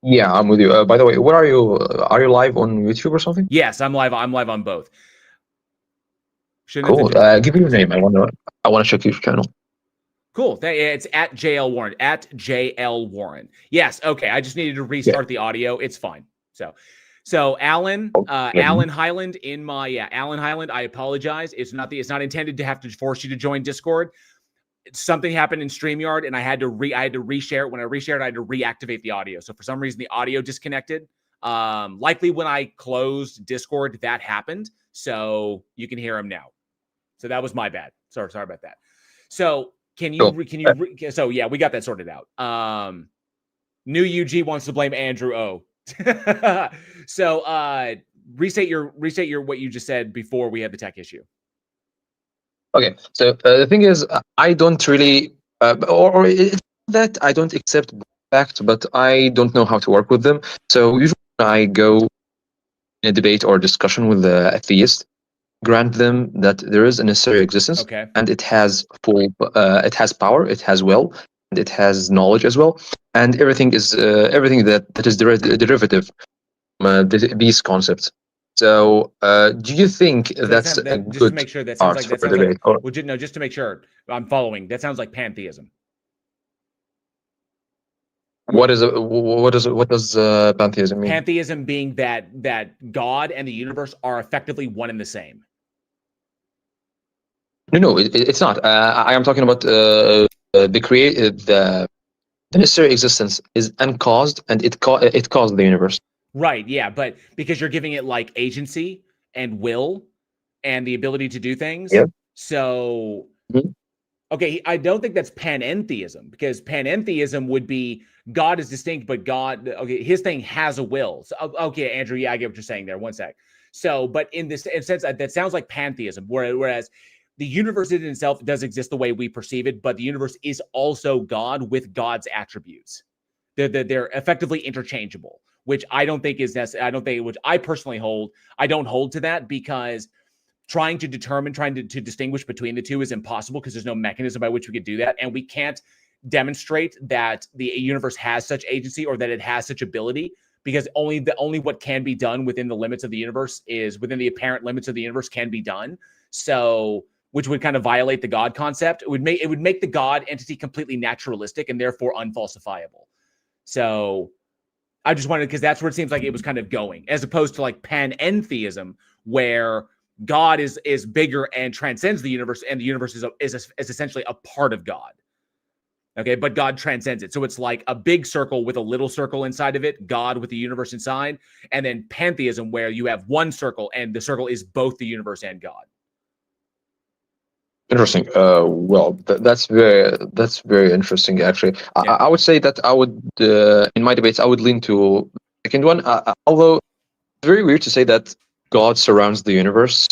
Yeah, I'm with you. By the way, where are you? Are you live on YouTube or something? Yes, I'm live. I'm live on both. Cool. Give me your name. I want to check your channel. Cool. It's at JL Warren. At JL Warren. Yes. Okay. I just needed to restart the audio. It's fine. So Alan, Alan Highland Alan Highland. I apologize. It's not intended to have to force you to join Discord. Something happened in StreamYard, and I had to reshare it. When I reshared, I had to reactivate the audio. So for some reason, the audio disconnected. Likely when I closed Discord, that happened. So you can hear him now. So that was my bad. Sorry about that. So so yeah, we got that sorted out. New UG wants to blame Andrew O. So restate your what you just said before we had the tech issue. Okay, so the thing is, I don't really, or it's that I don't accept facts, but I don't know how to work with them. So usually when I go in a debate or discussion with the atheist, grant them that there is a necessary existence, and it has it has power, it has will, and it has knowledge as well, and everything is that is derivative from these concepts. So, do you think that's a good just to make sure that sounds like for debate? Just to make sure I'm following. That sounds like pantheism. What does pantheism mean? Pantheism being that God and the universe are effectively one and the same. No, it's not. I am talking about the The necessary existence is uncaused, and it caused the universe. Right. Yeah. But because you're giving it like agency and will and the ability to do things. Yeah. So, Mhm. okay, I don't think that's panentheism, because panentheism would be God is distinct, but God, okay, his thing has a will. So, okay, Andrew, yeah, I get what you're saying there. One sec. So, but in this in sense, that sounds like pantheism, whereas the universe in itself does exist the way we perceive it, but the universe is also God with God's attributes. They're effectively interchangeable, which I don't think is necessary. I don't think, which I personally hold. I don't hold to that, because trying to distinguish between the two is impossible, because there's no mechanism by which we could do that. And we can't demonstrate that the universe has such agency or that it has such ability, because only what can be done within the limits of the universe is within the apparent limits of the universe can be done. So, which would kind of violate the God concept. It would make the God entity completely naturalistic and therefore unfalsifiable. So I just wanted, because that's where it seems like it was kind of going, as opposed to like panentheism, where God is bigger and transcends the universe, and the universe is essentially a part of God. Okay, but God transcends it. So it's like a big circle with a little circle inside of it, God with the universe inside, and then pantheism, where you have one circle and the circle is both the universe and God. Interesting. Well, that's very interesting. Actually, Yeah. I would say that I would in my debates I would lean to the second one. Although it's very weird to say that God surrounds the universe.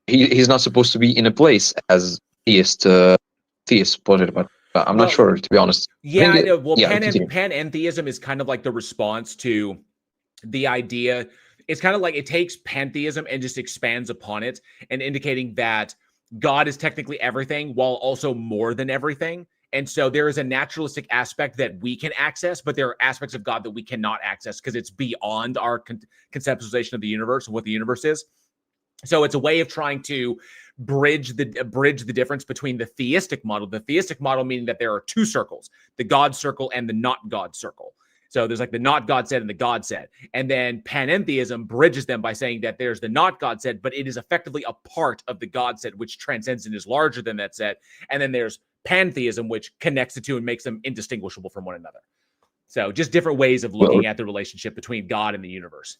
He's not supposed to be in a place, as theists put it. But I'm not Well, sure, to be honest. I yeah, think I know. Well, yeah. Continue. panentheism is kind of like the response to the idea. It's kind of like it takes pantheism and just expands upon it, and indicating that God is technically everything while also more than everything. And so there is a naturalistic aspect that we can access, but there are aspects of God that we cannot access, because it's beyond our conceptualization of the universe and what the universe is. So it's a way of trying to bridge the difference between the theistic model meaning that there are two circles, the God circle and the not God circle. So there's like the not God set and the God set. And then panentheism bridges them by saying that there's the not God set, but it is effectively a part of the God set, which transcends and is larger than that set. And then there's pantheism, which connects the two and makes them indistinguishable from one another. So just different ways of Well, looking at the relationship between God and the universe.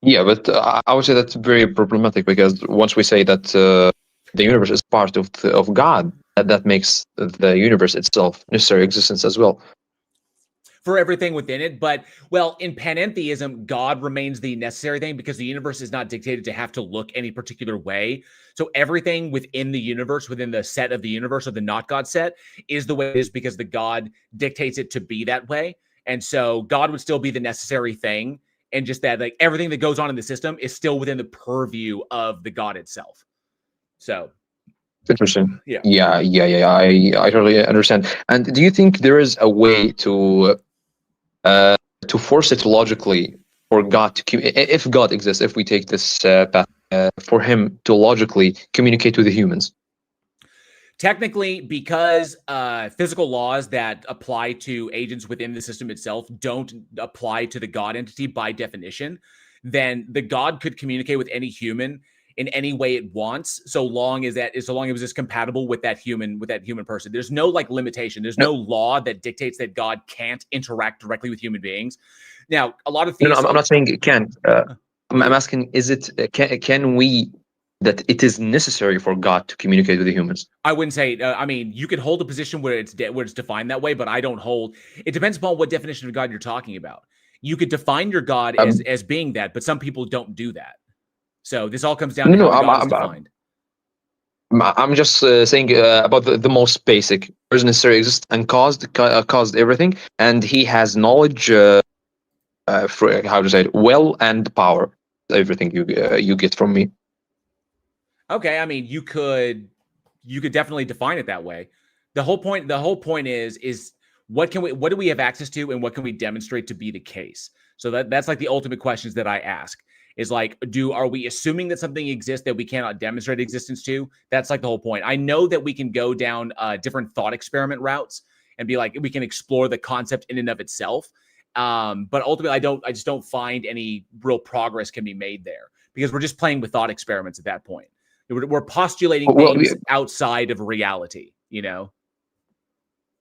yeah, but I would say that's very problematic, because once we say that the universe is part of God, that makes the universe itself necessary existence as well. For everything within it. But, well, in panentheism, God remains the necessary thing, because the universe is not dictated to have to look any particular way. So everything within the universe, within the set of the universe, or the not God set, is the way it is, because the God dictates it to be that way. And so God would still be the necessary thing. And just that, like, everything that goes on in the system is still within the purview of the God itself. So, Interesting. yeah. Yeah. I totally understand. And do you think there is a way to force it logically for God if God exists, if we take this path, for him to logically communicate with the humans? Technically, because physical laws that apply to agents within the system itself don't apply to the God entity by definition, then the God could communicate with any human in any way it wants, so long as it was just compatible with that human person. There's no like limitation. There's No, no law that dictates that God can't interact directly with human beings. Now, a lot of no, theists. I'm not saying it can. I'm asking, is it can we that it is necessary for God to communicate with the humans? I wouldn't say. I mean, you could hold a position where it's defined that way, but I don't hold. It depends upon what definition of God you're talking about. You could define your God as Um, being that, but some people don't do that. So this all comes down no, to how no, the God is defined. I'm just saying about the most basic. There is necessary exist and caused everything, and he has knowledge. For how to say it, will and power. Everything you get from me. Okay, I mean, you could definitely define it that way. The whole point is what do we have access to, and what can we demonstrate to be the case? So that's like the ultimate questions that I ask, is like, are we assuming that something exists that we cannot demonstrate existence to? That's like the whole point. I know that we can go down different thought experiment routes and be like, we can explore the concept in and of itself. But ultimately, I just don't find any real progress can be made there, because we're just playing with thought experiments at that point. We're postulating Well, things outside of reality, you know?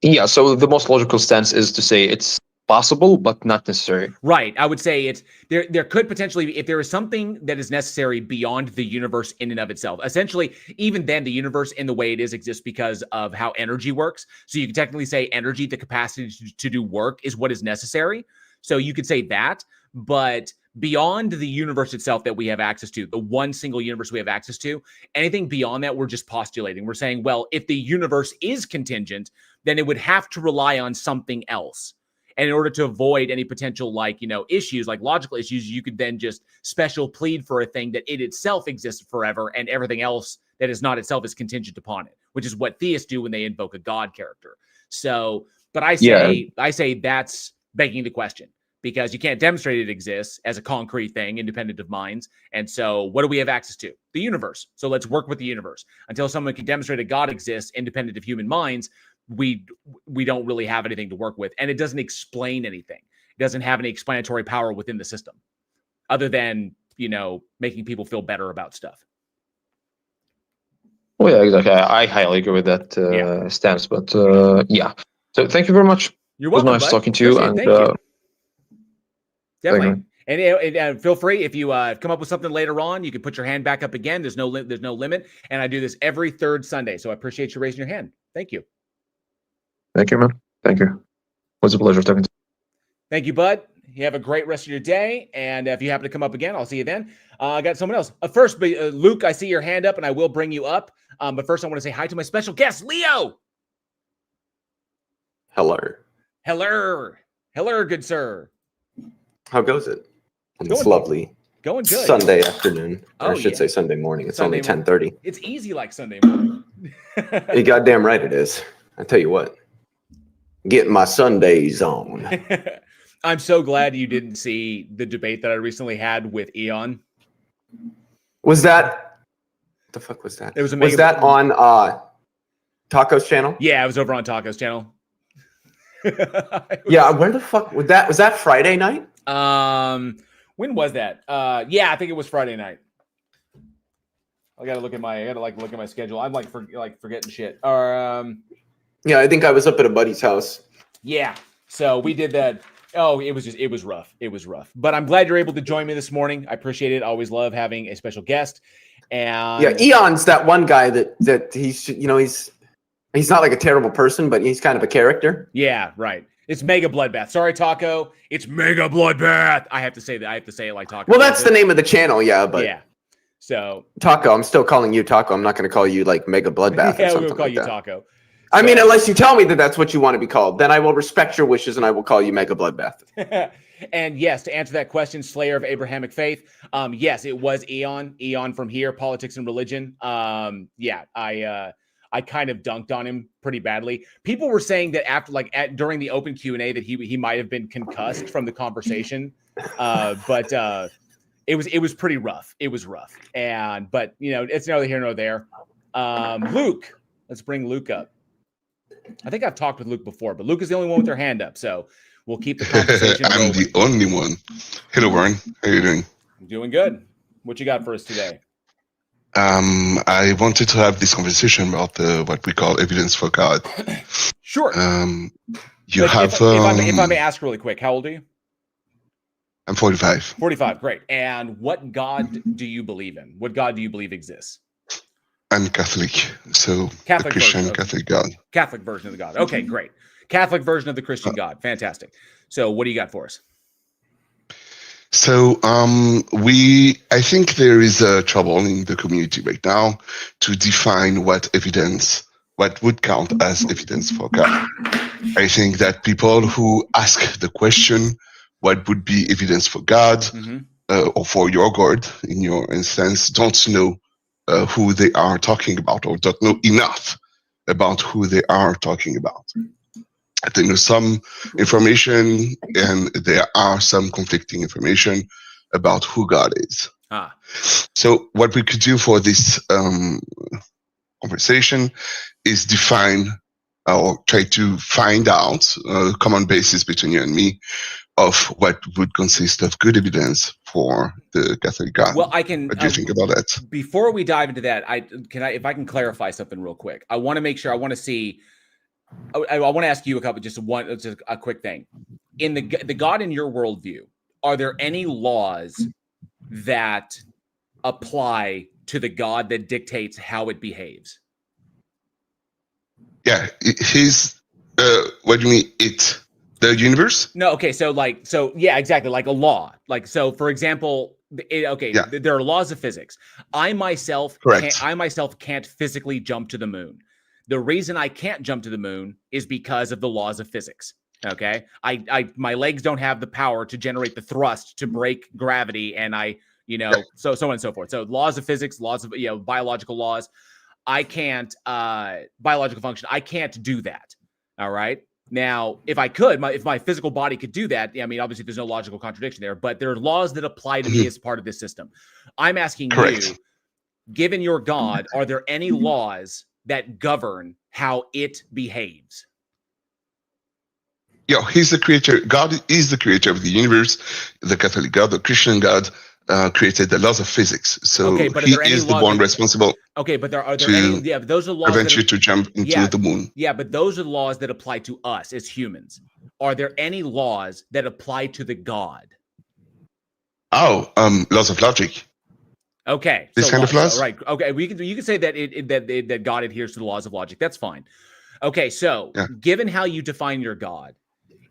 Yeah, so the most logical stance is to say it's possible, but not necessary. Right. I would say it's there could potentially be, if there is something that is necessary beyond the universe in and of itself. Essentially, even then the universe in the way it is exists because of how energy works. So you can technically say energy, the capacity to do work, is what is necessary. So you could say that, but beyond the universe itself that we have access to, the one single universe we have access to, anything beyond that, we're just postulating. We're saying, well, if the universe is contingent, then it would have to rely on something else. And in order to avoid any potential, like, issues, like logical issues, you could then just special plead for a thing that it itself exists forever, and everything else that is not itself is contingent upon it, which is what theists do when they invoke a god character. So, but I say that's begging the question, because you can't demonstrate it exists as a concrete thing, independent of minds. And so what do we have access to? The universe. So let's work with the universe. Until someone can demonstrate a God exists independent of human minds, we don't really have anything to work with. And it doesn't explain anything. It doesn't have any explanatory power within the system, other than, making people feel better about stuff. Well, yeah, exactly. I highly agree with that stance. But yeah. So thank you very much. You're welcome. It was nice talking to you. And thank you. Definitely. And feel free, if you come up with something later on, you can put your hand back up again. There's no limit. And I do this every third Sunday. So I appreciate you raising your hand. Thank you. Thank you, man. Thank you. It was a pleasure talking to you. Thank you, bud. You have a great rest of your day. And if you happen to come up again, I'll see you then. I got someone else. First, Luke, I see your hand up and I will bring you up. But first, I want to say hi to my special guest, Leo. Hello. Hello. Hello, good sir. How goes it? It's lovely. Going good. Sunday afternoon. Or I should say Sunday morning. It's only 10:30. It's easy like Sunday morning. You're goddamn right it is. I tell you what. Getting my Sundays on. I'm so glad you didn't see the debate that I recently had with Eon. Was that? What the fuck was that? It was that on Taco's channel? Yeah, it was over on Taco's channel. Yeah, where the fuck was that? Was that Friday night? When was that? Yeah, I think it was Friday night. I gotta look at my schedule. I'm forgetting shit. Yeah, I think I was up at a buddy's house. Yeah, so we did that. Oh, it was rough. It was rough. But I'm glad you're able to join me this morning. I appreciate it. I always love having a special guest. And yeah, Eon's that one guy that he's he's not like a terrible person, but he's kind of a character. Yeah, right. It's Mega Bloodbath. Sorry, Taco. It's Mega Bloodbath. I have to say that. I have to say it like Taco. Well, that's the name of the channel, yeah. But yeah. So Taco, I'm still calling you Taco. I'm not going to call you like Mega Bloodbath. Yeah, or something we'll call like you that. Taco. I mean, unless you tell me that that's what you want to be called, then I will respect your wishes and I will call you Mega Bloodbath. And yes, to answer that question, Slayer of Abrahamic Faith. Yes, it was Eon from here, Politics and Religion. Yeah, I kind of dunked on him pretty badly. People were saying that during the open Q&A that he might have been concussed from the conversation. But it was pretty rough. It was rough. But it's neither here nor there. Luke, let's bring Luke up. I think I've talked with Luke before, but Luke is the only one with their hand up, so we'll keep the conversation I'm rolling. the only one. Hello, Warren. How are you doing? I'm doing good. What you got for us today? I wanted to have this conversation about what we call evidence for God. Sure. If I may ask really quick, how old are you? I'm 45. 45, great. And what God do you believe in? What God do you believe exists? I'm Catholic, so Catholic the Christian version, okay. Catholic God. Catholic version of the God. Okay, great. Catholic version of the Christian God. Fantastic. So what do you got for us? So I think there is a trouble in the community right now to define what would count as evidence for God. I think that people who ask the question, what would be evidence for God, or for your God, in your instance, don't know who they are talking about, or don't know enough about who they are talking about. They know some information, and there are some conflicting information about who God is. So what we could do for this conversation is define or try to find out a common basis between you and me of what would consist of good evidence for the Catholic God. Well, I can. What do you think about that? Before we dive into that, if I can clarify something real quick. I want to make sure. I want to see. I want to ask you just a quick thing. In the God in your worldview, are there any laws that apply to the God that dictates how it behaves? Yeah, his what do you mean? It the universe? No, okay, so yeah, exactly, like a law. Like so, for example, Yeah. there are laws of physics. I myself Correct. can't physically jump to the moon. The reason I can't jump to the moon is because of the laws of physics. Okay, my legs don't have the power to generate the thrust to break gravity, and so on and so forth. So laws of physics, laws of biological laws. I can't biological function. I can't do that. All right. Now, if I could, if my physical body could do that, I mean, obviously there's no logical contradiction there, but there are laws that apply to me as part of this system. I'm asking Correct. you, given your God, are there any laws that govern how it behaves? Yeah, he's the creator. God is the creator of the universe. The Catholic God, the Christian God, created the laws of physics. So Okay, but are he there any is the laws one that- responsible Okay, but are there to any? Yeah, but those are laws prevent that you to jump into yeah. the moon. Yeah, but those are laws that apply to us as humans. Are there any laws that apply to the God? Oh, laws of logic. Okay, This kind of laws? right? Okay, you can say that that God adheres to the laws of logic. That's fine. Okay, so Yeah. given how you define your God,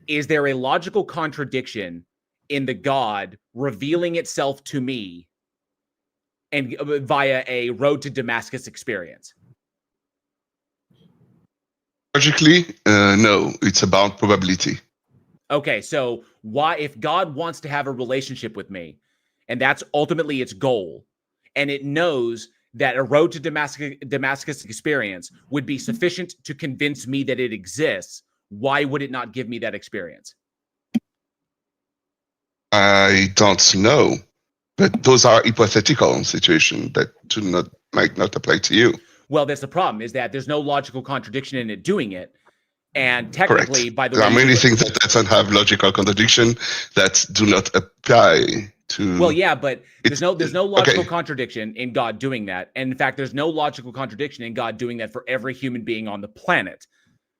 is there a logical contradiction in the God revealing itself to me and via a road to Damascus experience? Logically, no. It's about probability. Okay, so why, if God wants to have a relationship with me, and that's ultimately its goal, and it knows that a road to Damascus experience would be sufficient to convince me that it exists, why would it not give me that experience? I don't know, but those are hypothetical situations that might not apply to you. Well, that's the problem, is that there's no logical contradiction in it doing it. And Correct. technically, by the way, There are many things that doesn't have logical contradiction that do not apply to. well, yeah, but there's no logical okay. contradiction in God doing that. And in fact, there's no logical contradiction in God doing that for every human being on the planet.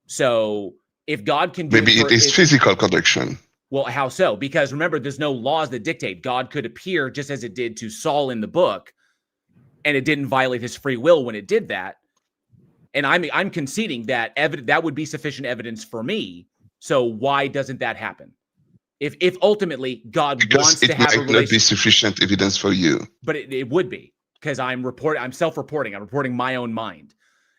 So if God can do Maybe it is physical contradiction. Well, how so? Because remember, there's no laws that dictate. God could appear just as it did to Saul in the book, and it didn't violate his free will when it did that. And I'm conceding that that would be sufficient evidence for me. So why doesn't that happen? If ultimately God wants to have a relationship, it might not be sufficient evidence for you. But it would be, because I'm self-reporting. I'm reporting my own mind.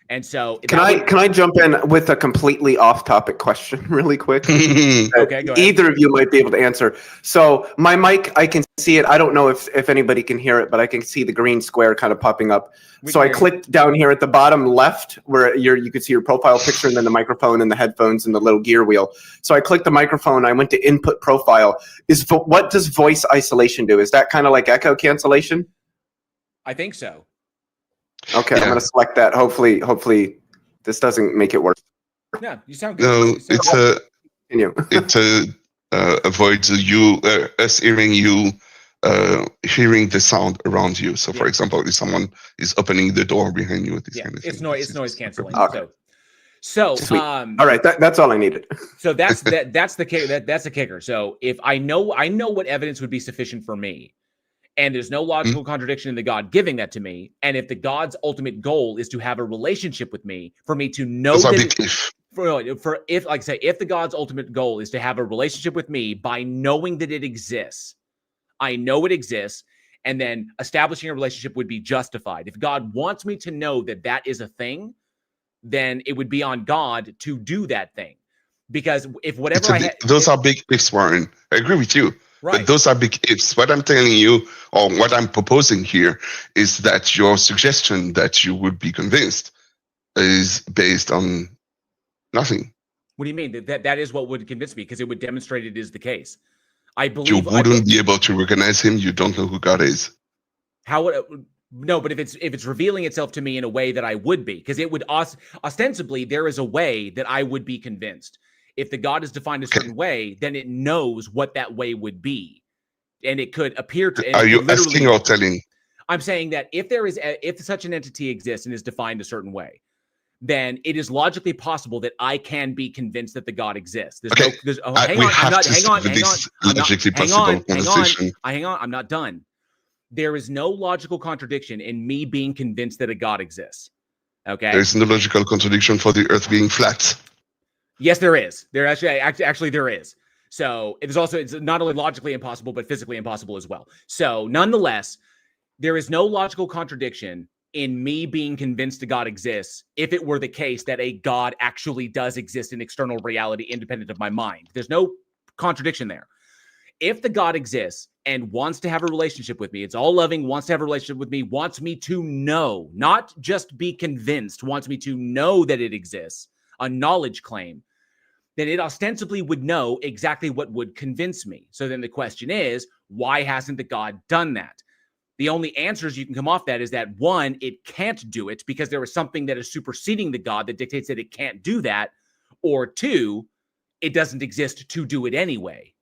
And so can I jump in with a completely off-topic question really quick? Okay, go ahead. Either of you might be able to answer. So my mic, I can see it. I don't know if anybody can hear it, but I can see the green square kind of popping up. So I clicked down here at the bottom left where you could see your profile picture and then the microphone and the headphones and the little gear wheel. So I clicked the microphone. I went to input profile. What does voice isolation do? Is that kind of like echo cancellation? I think so. Okay, Yeah. I'm going to select that. Hopefully this doesn't make it worse. Yeah, you sound good. No, it avoids us hearing you, hearing the sound around you. So, for example, if someone is opening the door behind you, this kind of thing. It's noise canceling. Okay. So Sweet. All right, that's all I needed. So that's the kicker. That's the kicker. So if I know what evidence would be sufficient for me, and there's no logical contradiction in the God giving that to me, and if the God's ultimate goal is to have a relationship with me, for me to know that if the God's ultimate goal is to have a relationship with me by knowing that it exists, I know it exists, and then establishing a relationship would be justified. If God wants me to know that that is a thing, then it would be on God to do that thing. Because if whatever those are big ifs, Warren. I agree with you. Right. But those are big ifs. What I'm telling you, or what I'm proposing here, is that your suggestion that you would be convinced is based on nothing. What do you mean? That is what would convince me, because it would demonstrate it is the case. I believe you wouldn't be able to recognize him. You don't know who God is. How would no? But if it's revealing itself to me in a way that I would be, because it would ostensibly there is a way that I would be convinced. If the God is defined a certain way, then it knows what that way would be, and it could appear to. Are you asking or telling? I'm saying that if such an entity exists and is defined a certain way, then it is logically possible that I can be convinced that the God exists. Okay. Hang We on, have to hang stick on, with hang on. this logically possible conversation. Hang on, I'm not done. There is no logical contradiction in me being convinced that a God exists. Okay. There is no logical contradiction for the Earth being flat. Yes, there is. There actually there is. So it's not only logically impossible, but physically impossible as well. So nonetheless, there is no logical contradiction in me being convinced a God exists if it were the case that a God actually does exist in external reality independent of my mind. There's no contradiction there. If the God exists and wants to have a relationship with me, it's all loving, wants to have a relationship with me, wants me to know, not just be convinced, wants me to know that it exists, a knowledge claim, then it ostensibly would know exactly what would convince me. So then the question is, why hasn't the God done that? The only answers you can come off that is that, one, it can't do it because there is something that is superseding the God that dictates that it can't do that, or two, it doesn't exist to do it anyway.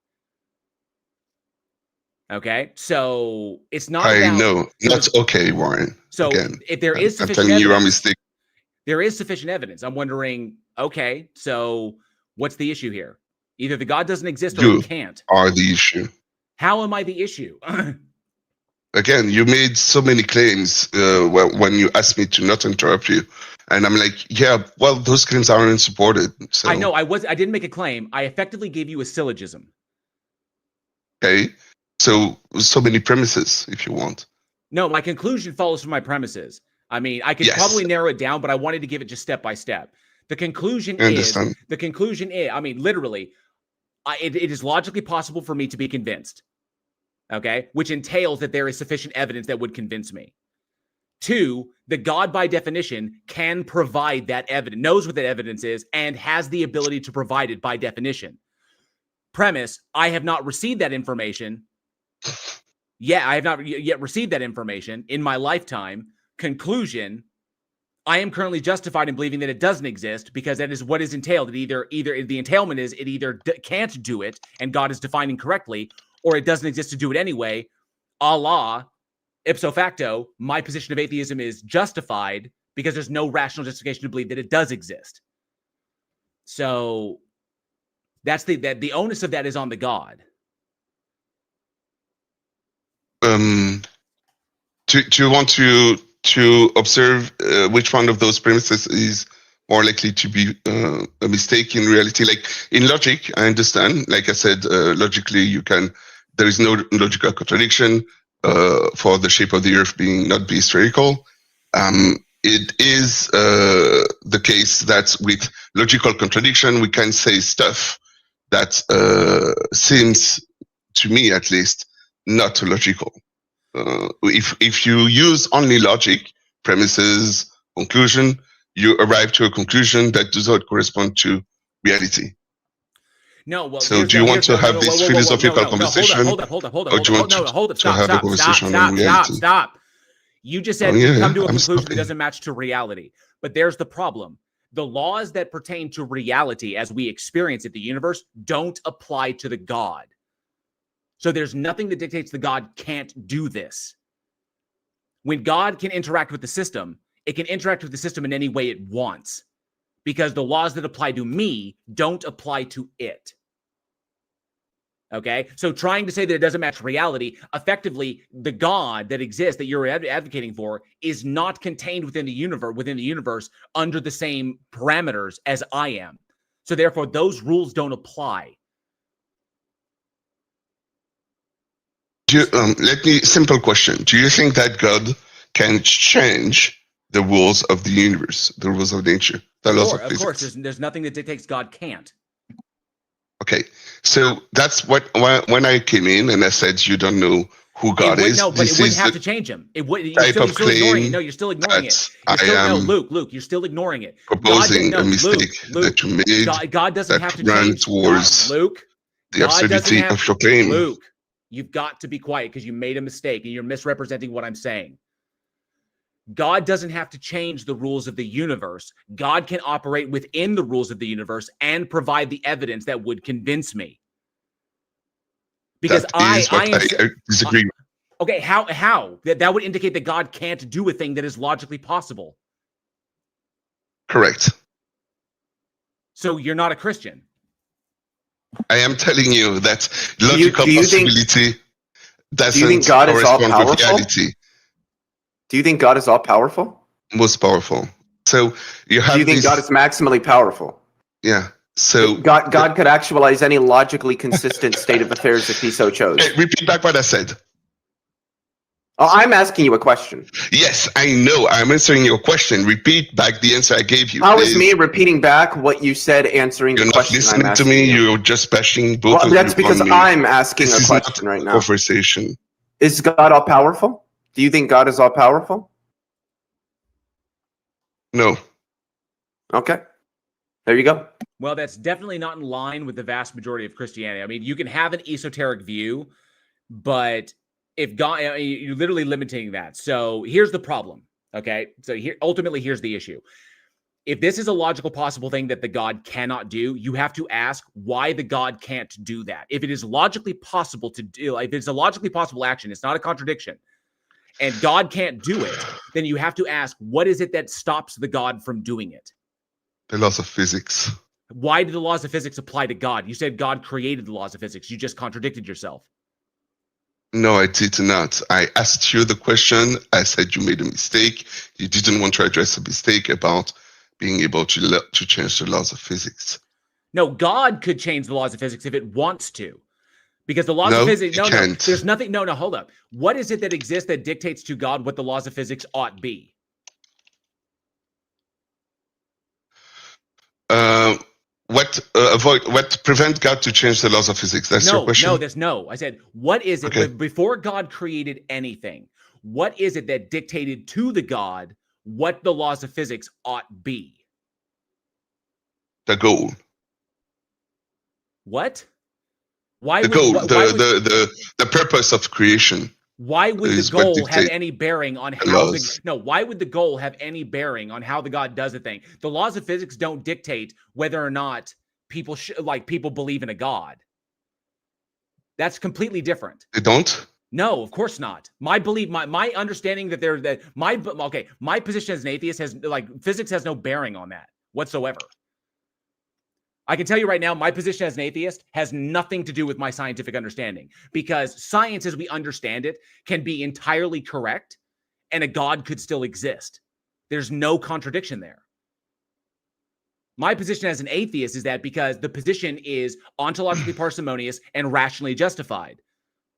Okay, so it's not. I know. That's okay, Warren. So again, if there is I'm sufficient telling you, you're a evidence, mistake. there is sufficient evidence. I'm wondering, okay, so what's the issue here? Either the God doesn't exist or You it can't. are the issue. How am I the issue? Again, you made so many claims when you asked me to not interrupt you, and I'm like, yeah, well, those claims aren't supported. So I know I didn't make a claim. I effectively gave you a syllogism. okay, so many premises, if you want. No, my conclusion follows from my premises. I mean, I could Yes. probably narrow it down, but I wanted to give it just step by step. The conclusion I is, understand. I mean, literally, it is logically possible for me to be convinced, okay, which entails that there is sufficient evidence that would convince me. Two, the God by definition can provide that evidence, knows what that evidence is, and has the ability to provide it by definition. Premise, I have not received that information. Yeah, I have not yet received that information in my lifetime. Conclusion, I am currently justified in believing that it doesn't exist because that is what is entailed. It either the entailment is it either can't do it and God is defining correctly, or it doesn't exist to do it anyway. Allah, ipso facto, my position of atheism is justified because there's no rational justification to believe that it does exist. So that's the onus of that is on the God. Do you want to observe which one of those premises is more likely to be a mistake in reality? Like in logic, I understand. Like I said, logically, there is no logical contradiction for the shape of the Earth not be spherical. It is the case that with logical contradiction, we can say stuff that seems, to me at least, not logical. If you use only logic, premises, conclusion, you arrive to a conclusion that does not correspond to reality. No, well, so do you want to have this philosophical conversation? Hold up, stop. You just said come to a conclusion that doesn't match to reality. But there's the problem. The laws that pertain to reality as we experience it, the universe, don't apply to the God. So there's nothing that dictates the God can't do this. When God can interact with the system, it can interact with the system in any way it wants because the laws that apply to me don't apply to it. Okay? So trying to say that it doesn't match reality, effectively, the God that exists that you're advocating for is not contained within the universe under the same parameters as I am. So therefore, those rules don't apply. Simple question. Do you think that God can change the rules of the universe, the rules of nature, the laws of physics? Of course, there's nothing that dictates God can't. Okay, so that's when I came in and I said you don't know who God is. No, but it wouldn't have to change him. You're still ignoring it. No, you're still ignoring it. Luke, you're still ignoring it. Proposing a mistake that you made. God doesn't have to change. Luke, the absurdity of your claim. Luke, you've got to be quiet because you made a mistake and you're misrepresenting what I'm saying. God doesn't have to change the rules of the universe. God can operate within the rules of the universe and provide the evidence that would convince me. Because I disagree. Okay, how? That would indicate that God can't do a thing that is logically possible. Correct. So you're not a Christian. I am telling you that Do logical you think possibility doesn't God is all correspond with powerful? reality. Do you think God is all powerful? Most powerful. So you have Do you think this. God is maximally powerful? Yeah. So God could actualize any logically consistent state of affairs if he so chose. Hey, repeat back what I said. Oh, I'm asking you a question. Yes, I know. I'm answering your question. Repeat back the answer I gave you. How is please. me repeating back what you said answering You're the not question I'm listening to asking me. you? You're just bashing both Well, of that's you because on me. I'm asking This a is question not right a now. conversation. Is God all powerful? Do you think God is all powerful? No. Okay. There you go. Well, that's definitely not in line with the vast majority of Christianity. I mean, you can have an esoteric view, but if God, you're literally limiting that. So here's the problem. Okay. So ultimately, here's the issue. If this is a logical possible thing that the God cannot do, you have to ask why the God can't do that. If it is logically possible to do, if it's a logically possible action, it's not a contradiction, and God can't do it, then you have to ask, what is it that stops the God from doing it? The laws of physics. Why do the laws of physics apply to God? You said God created the laws of physics. You just contradicted yourself. No, I did not. I asked you the question. I said you made a mistake. You didn't want to address a mistake about being able to change the laws of physics. No, God could change the laws of physics if it wants to. Because the laws No, of physics, it no, can't. there's nothing, no, hold up. What is it that exists that dictates to God what the laws of physics ought be? What prevent God to change the laws of physics? That's your question? No. I said, what is it, Okay. before God created anything, what is it that dictated to the God what the laws of physics ought be? The goal. What? Why The would goal. why would, The purpose of creation. why would the is what goal have dictate any bearing on the how laws. why would the goal have any bearing on how the God does a thing? The laws of physics don't dictate whether or not people people believe in a God. That's completely different. They don't? No, of course not. My belief, my understanding that my position as an atheist has physics has no bearing on that whatsoever. I can tell you right now, my position as an atheist has nothing to do with my scientific understanding, because science as we understand it can be entirely correct and a God could still exist. There's no contradiction there. My position as an atheist is that because the position is ontologically parsimonious and rationally justified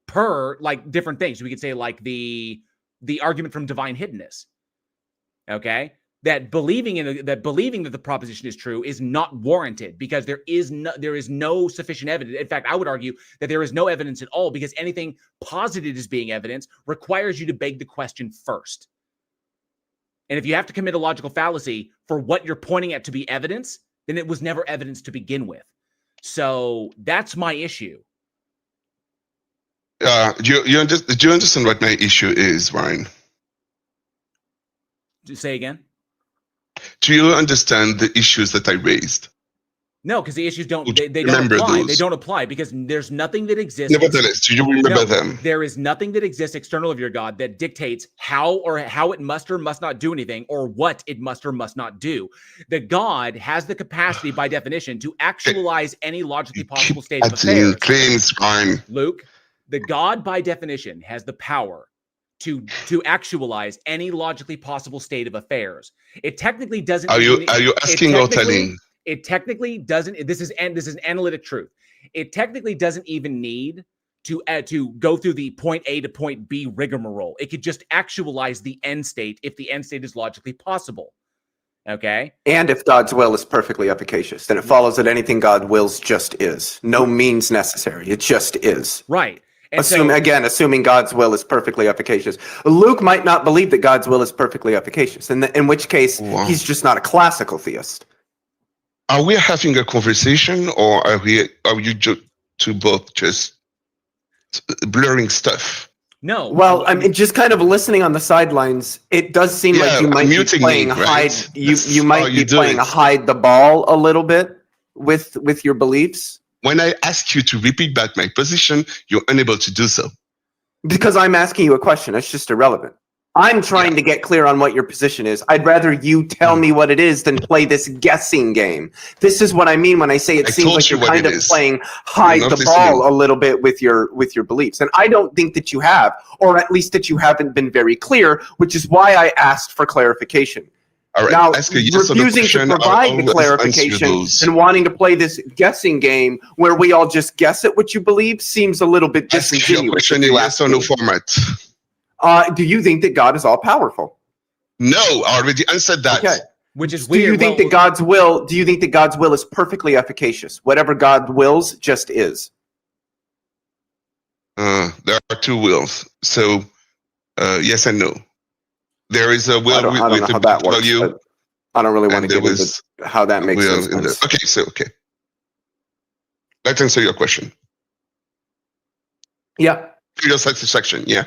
per different things. We could say the argument from divine hiddenness. Okay? That believing that the proposition is true is not warranted because there is no sufficient evidence. In fact, I would argue that there is no evidence at all, because anything posited as being evidence requires you to beg the question first. And if you have to commit a logical fallacy for what you're pointing at to be evidence, then it was never evidence to begin with. So that's my issue. Do you understand what my issue is, Ryan? Say again. Do you understand the issues that I raised? No, because the issues don't Remember apply. those? They don't apply because there's nothing that exists. Nevertheless, do you remember them? There is nothing that exists external of your God that dictates how it must or must not do anything, or what it must or must not do. The God has the capacity, by definition, to actualize any logically possible state of affairs. Claims, Ryan. Luke, the God, by definition, has the power to actualize any logically possible state of affairs. It technically doesn't. Are you asking or telling? It technically doesn't. This is analytic truth. It technically doesn't even need to go through the point A to point B rigmarole. It could just actualize the end state if the end state is logically possible. Okay. And if God's will is perfectly efficacious, then it follows that anything God wills just is. No means necessary. It just is. Right. And assuming God's will is perfectly efficacious. Luke might not believe that God's will is perfectly efficacious, in which case he's just not a classical theist. Are we having a conversation, or are you two both just blurring stuff? No. Well, I mean, just kind of listening on the sidelines, it does seem like you might be playing hide. You might be playing hide the ball a little bit with your beliefs. When I ask you to repeat back my position, you're unable to do so. Because I'm asking you a question. That's just irrelevant. I'm trying to get clear on what your position is. I'd rather you tell me what it is than play this guessing game. This is what I mean when I say it seems like you're kind of playing hide the ball a little bit with your beliefs. And I don't think that you have, or at least that you haven't been very clear, which is why I asked for clarification. All right. Now, Yes refusing to provide the clarification and wanting to play this guessing game where we all just guess at what you believe seems a little bit disingenuous. Your question is yes or no format. Do you think that God is all powerful? No, I already answered that. Okay. Which is Do weird. you think that God's will? Do you think that God's will is perfectly efficacious? Whatever God wills, just is. There are two wills. So yes and no. There is a will I don't know how that works. value. I don't really want to get into how that makes sense. Okay. Let's answer your question. Yeah. For your satisfaction, yeah.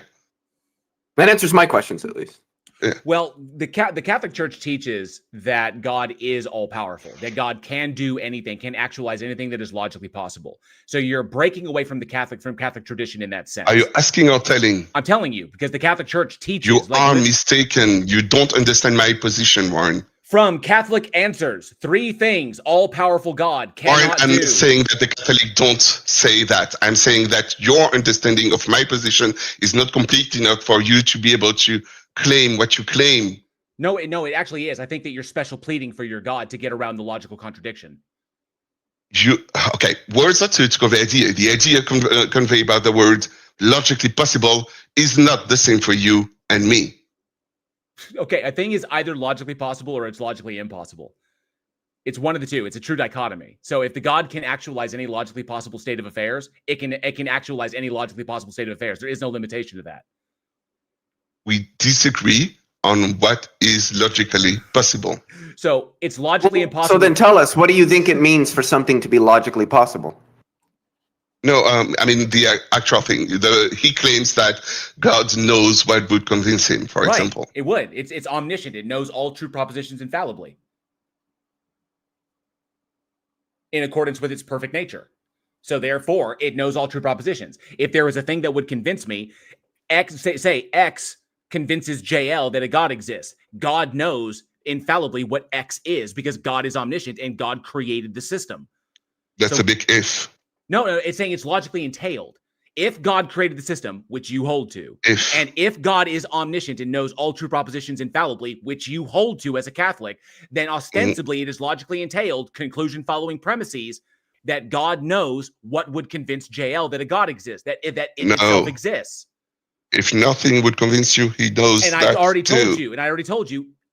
That answers my questions, at least. Yeah. Well, the Catholic Church teaches that God is all-powerful, that God can do anything, can actualize anything that is logically possible. So you're breaking away from Catholic tradition in that sense. Are you asking or telling? I'm telling you, because the Catholic Church teaches. You are mistaken. You don't understand my position, Warren. From Catholic Answers, 3 things all-powerful God cannot Warren, I'm do. not saying that the Catholic don't say that. I'm saying that your understanding of my position is not complete enough for you to be able to claim what you claim. No, it actually is. I think that you're special pleading for your God to get around the logical contradiction. Words are to convey idea. The idea conveyed by the word logically possible is not the same for you and me. Okay, a thing is either logically possible or it's logically impossible. It's one of the two. It's a true dichotomy. So if the God can actualize any logically possible state of affairs, it can actualize any logically possible state of affairs. There is no limitation to that. We disagree on what is logically possible. So it's logically impossible. So then tell us, what do you think it means for something to be logically possible? No, I mean the actual thing. He claims that God knows what would convince him, for example. It would. It's omniscient. It knows all true propositions infallibly, in accordance with its perfect nature. So therefore, it knows all true propositions. If there was a thing that would convince me, say X convinces JL that a God exists. God knows infallibly what X is because God is omniscient and God created the system. That's a big if. No, it's saying it's logically entailed. If God created the system, which you hold to, and if God is omniscient and knows all true propositions infallibly, which you hold to as a Catholic, then ostensibly it is logically entailed, conclusion following premises, that God knows what would convince JL that a God exists, that it itself exists. If nothing would convince you, he knows and that I already too.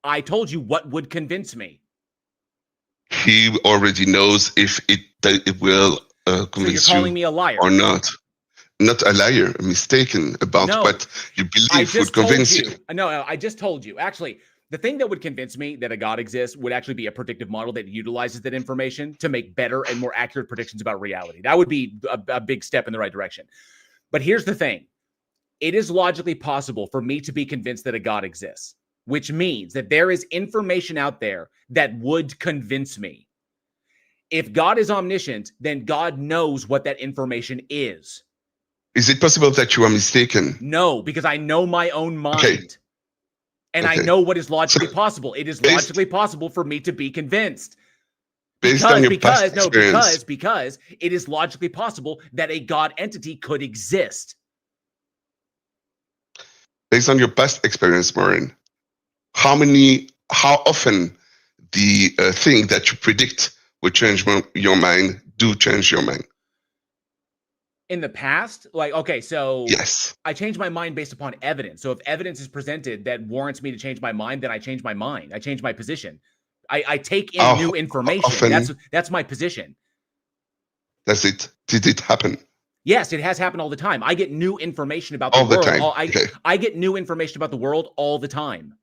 I told you what would convince me. He already knows if it will convince so you're calling me a liar or not. Not a liar, mistaken about what you believe would convince you. No, I just told you. Actually, the thing that would convince me that a God exists would actually be a predictive model that utilizes that information to make better and more accurate predictions about reality. That would be a big step in the right direction. But here's the thing. It is logically possible for me to be convinced that a God exists, which means that there is information out there that would convince me. If God is omniscient, then God knows what that information is. Is it possible that you are mistaken? No, because I know my own mind. And I know what is logically possible. It is logically possible for me to be convinced. Because it is logically possible that a God entity could exist. Based on your past experience, Maureen, how often the thing that you predict would change your mind do change your mind? In the past, so yes, I change my mind based upon evidence. So if evidence is presented that warrants me to change my mind, then I change my mind. I change my position. I take in new information. That's my position. That's it. Did it happen? Yes, it has happened all the time. I get new information about the world. I get new information about the world all the time.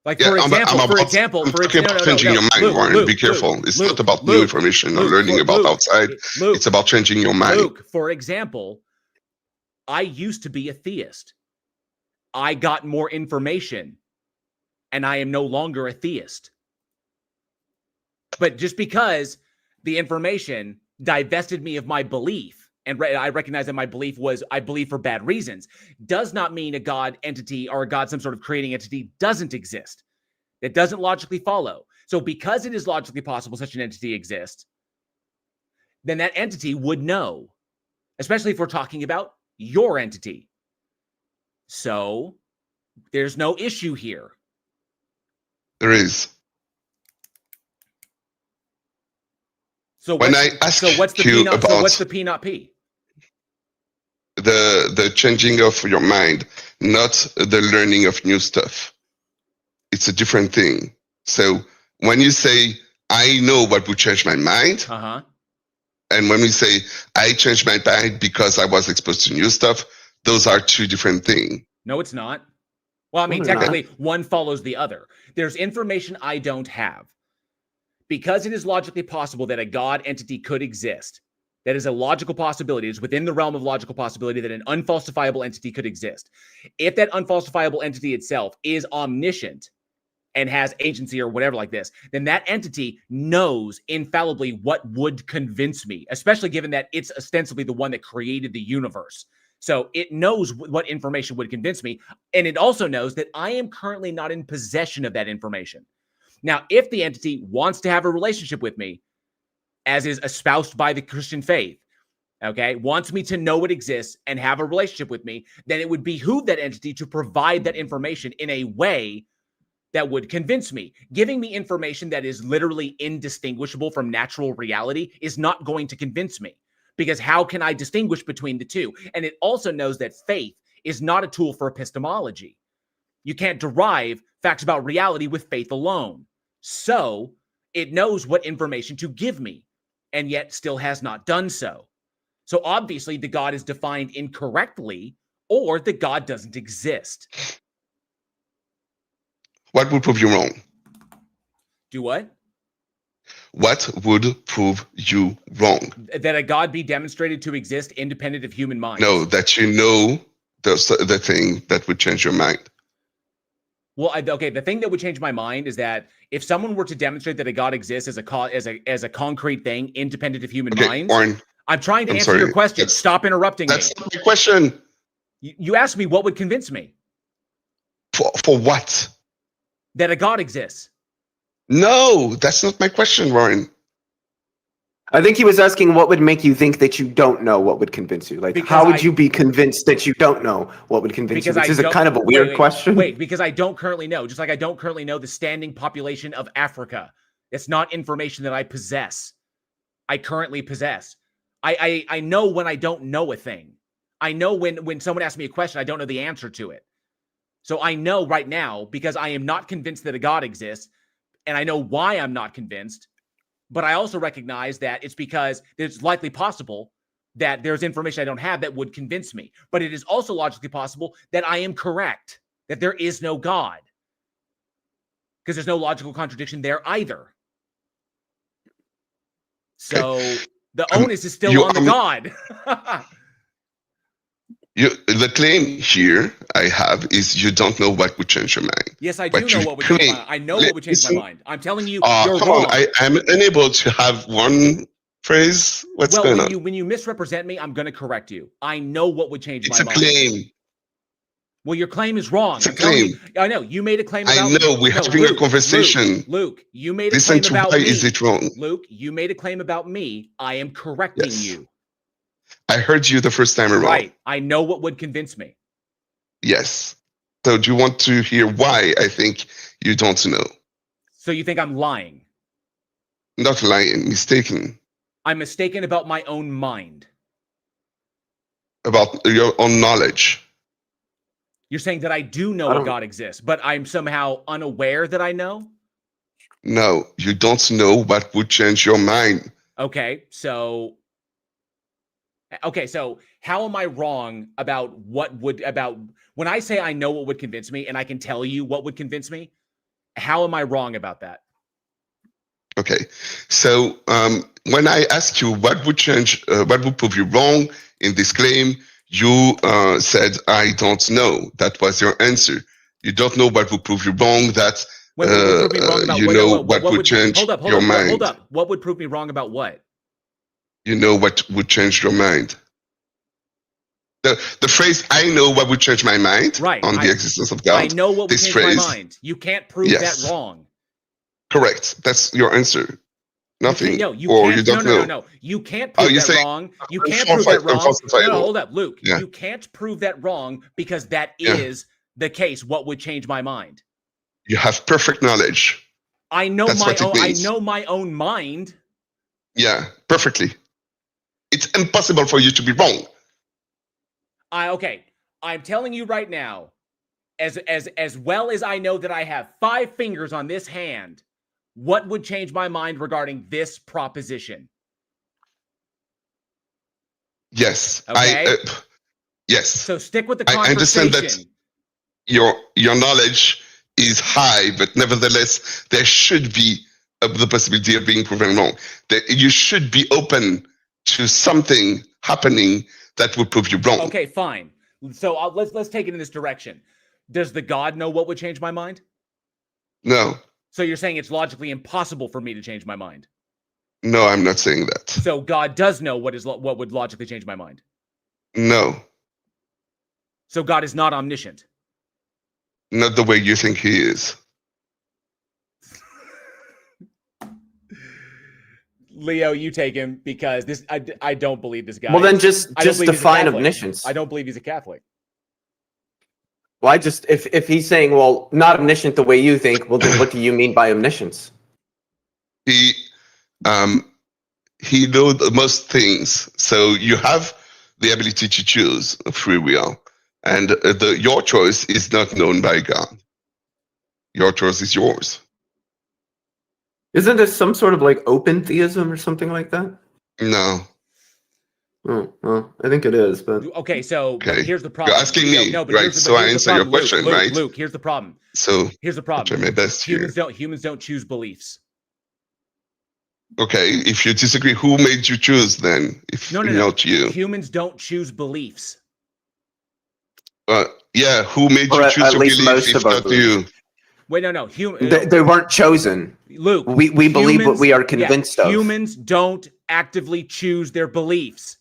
Like for example, changing your mind, Warren. Be careful. It's not about new information or learning about outside. It's about changing your mind. Luke, for example, I used to be a theist. I got more information, and I am no longer a theist. But just because the information divested me of my belief and I recognize that my belief was, I believe for bad reasons, does not mean a God entity or a God, some sort of creating entity, doesn't exist. That doesn't logically follow. So because it is logically possible such an entity exists, then that entity would know, especially if we're talking about your entity. So there's no issue here. There is. So When I ask what's the you P not, about so what's the P not P? the changing of your mind, not the learning of new stuff. It's a different thing. So when you say, I know what would change my mind, and when we say, I changed my mind because I was exposed to new stuff, those are two different things. No, it's not. Well, I mean, technically, one follows the other. There's information I don't have. Because it is logically possible that a God entity could exist, that is a logical possibility. It's within the realm of logical possibility that an unfalsifiable entity could exist. If that unfalsifiable entity itself is omniscient and has agency or whatever like this, then that entity knows infallibly what would convince me, especially given that it's ostensibly the one that created the universe. So it knows what information would convince me. And it also knows that I am currently not in possession of that information. Now, if the entity wants to have a relationship with me, as is espoused by the Christian faith, okay, wants me to know it exists and have a relationship with me, then it would behoove that entity to provide that information in a way that would convince me. Giving me information that is literally indistinguishable from natural reality is not going to convince me, because how can I distinguish between the two? And it also knows that faith is not a tool for epistemology. You can't derive facts about reality with faith alone. So it knows what information to give me, and yet still has not done so. So obviously the God is defined incorrectly, or the God doesn't exist. What would prove you wrong? Do what? What would prove you wrong? That a God be demonstrated to exist independent of human minds. No, that you know the thing that would change your mind. Well, okay, the thing that would change my mind is that if someone were to demonstrate that a God exists as a concrete thing, independent of human minds, Warren, I'm trying to answer your question. Stop interrupting me. That's not my question. You asked me what would convince me. For what? That a God exists. No, that's not my question, Warren. I think he was asking what would make you think that you don't know what would convince you. Like, Because how would you be convinced that you don't know what would convince you? Which is a kind of a weird question. Wait, because I don't currently know. Just like I don't currently know the standing population of Africa. It's not information that I possess. I currently possess. I know when I don't know a thing. I know when someone asks me a question, I don't know the answer to it. So I know right now, because I am not convinced that a God exists, and I know why I'm not convinced. But I also recognize that it's because it's likely possible that there's information I don't have that would convince me. But it is also logically possible that I am correct, that there is no God. Because there's no logical contradiction there either. So the onus is still on the God. The claim here I have is you don't know what would change your mind. Yes, I do know what would change my mind. I know what would change my mind. I'm telling you, you're come wrong. on, I'm unable to have one phrase. What's going on? When you misrepresent me, I'm going to correct you. I know what would change my mind. It's a claim. Well, your claim is wrong. It's a claim. I know. You made a claim about I know. We're having a conversation. Luke, you made a claim about me. Why is it wrong? Luke, you made a claim about me. I am correcting you. I heard you the first time around. Right. I know what would convince me. Yes. So do you want to hear why I think you don't know? So you think I'm lying? Not lying, mistaken. I'm mistaken about my own mind. About your own knowledge. You're saying that I do know a God exists, but I'm somehow unaware that I know? No, you don't know what would change your mind. Okay, so how am I wrong about when I say I know what would convince me and I can tell you what would convince me? How am I wrong about that? Okay, so when I ask you what would prove you wrong in this claim, you said, I don't know. That was your answer. You don't know what would prove you wrong. That what would change your mind. Hold up. What would prove me wrong about what? You know what would change your mind. The phrase "I know what would change my mind" Right. on the existence of God. I know what would This change phrase, my mind. You can't prove yes. that wrong. Correct. That's your answer. Nothing. You or can't. you don't know. No. You can't prove you that say wrong. You can't prove that wrong. No, hold up, Luke. Yeah. You can't prove that wrong because that Yeah. is the case. What would change my mind? You have perfect knowledge. I know That's my what it own. I means. know my own mind. Yeah, perfectly. It's impossible for you to be wrong. Okay. I'm telling you right now, as well as I know that I have 5 fingers on this hand, what would change my mind regarding this proposition? Yes. Okay. Yes. So stick with the I conversation. understand that your knowledge is high, but nevertheless, there should be the possibility of being proven wrong. That you should be open to something happening that would prove you wrong. Okay, fine. So let's take it in this direction. Does the God know what would change my mind? No. So you're saying it's logically impossible for me to change my mind? No, I'm not saying that. So God does know what would logically change my mind? No. So God is not omniscient? Not the way you think he is. Leo, you take him because this I don't believe this guy. Well, then just I don't believe he's a define Catholic. omniscience. I don't believe he's a Catholic. Well, if he's saying, well, not omniscient the way you think, well, then what do you mean by omniscience? He knows most things. So you have the ability to choose free will. And your choice is not known by God. Your choice is yours. Isn't this some sort of like open theism or something like that? No. Oh, well, I think it is, but Okay, so but here's the problem. You're asking me, no, but right? here's the, So I here's the answer your problem. question, Luke, right? Luke, here's the problem. So here's the problem. I try my best here. Humans don't choose beliefs. Okay, if you disagree, who made you choose then? If not you. Humans don't choose beliefs. Yeah, who made Or you at choose to least believe most if of our not beliefs. you? Wait, no. They weren't chosen. Luke, we believe what we are convinced of. Humans don't actively choose their beliefs.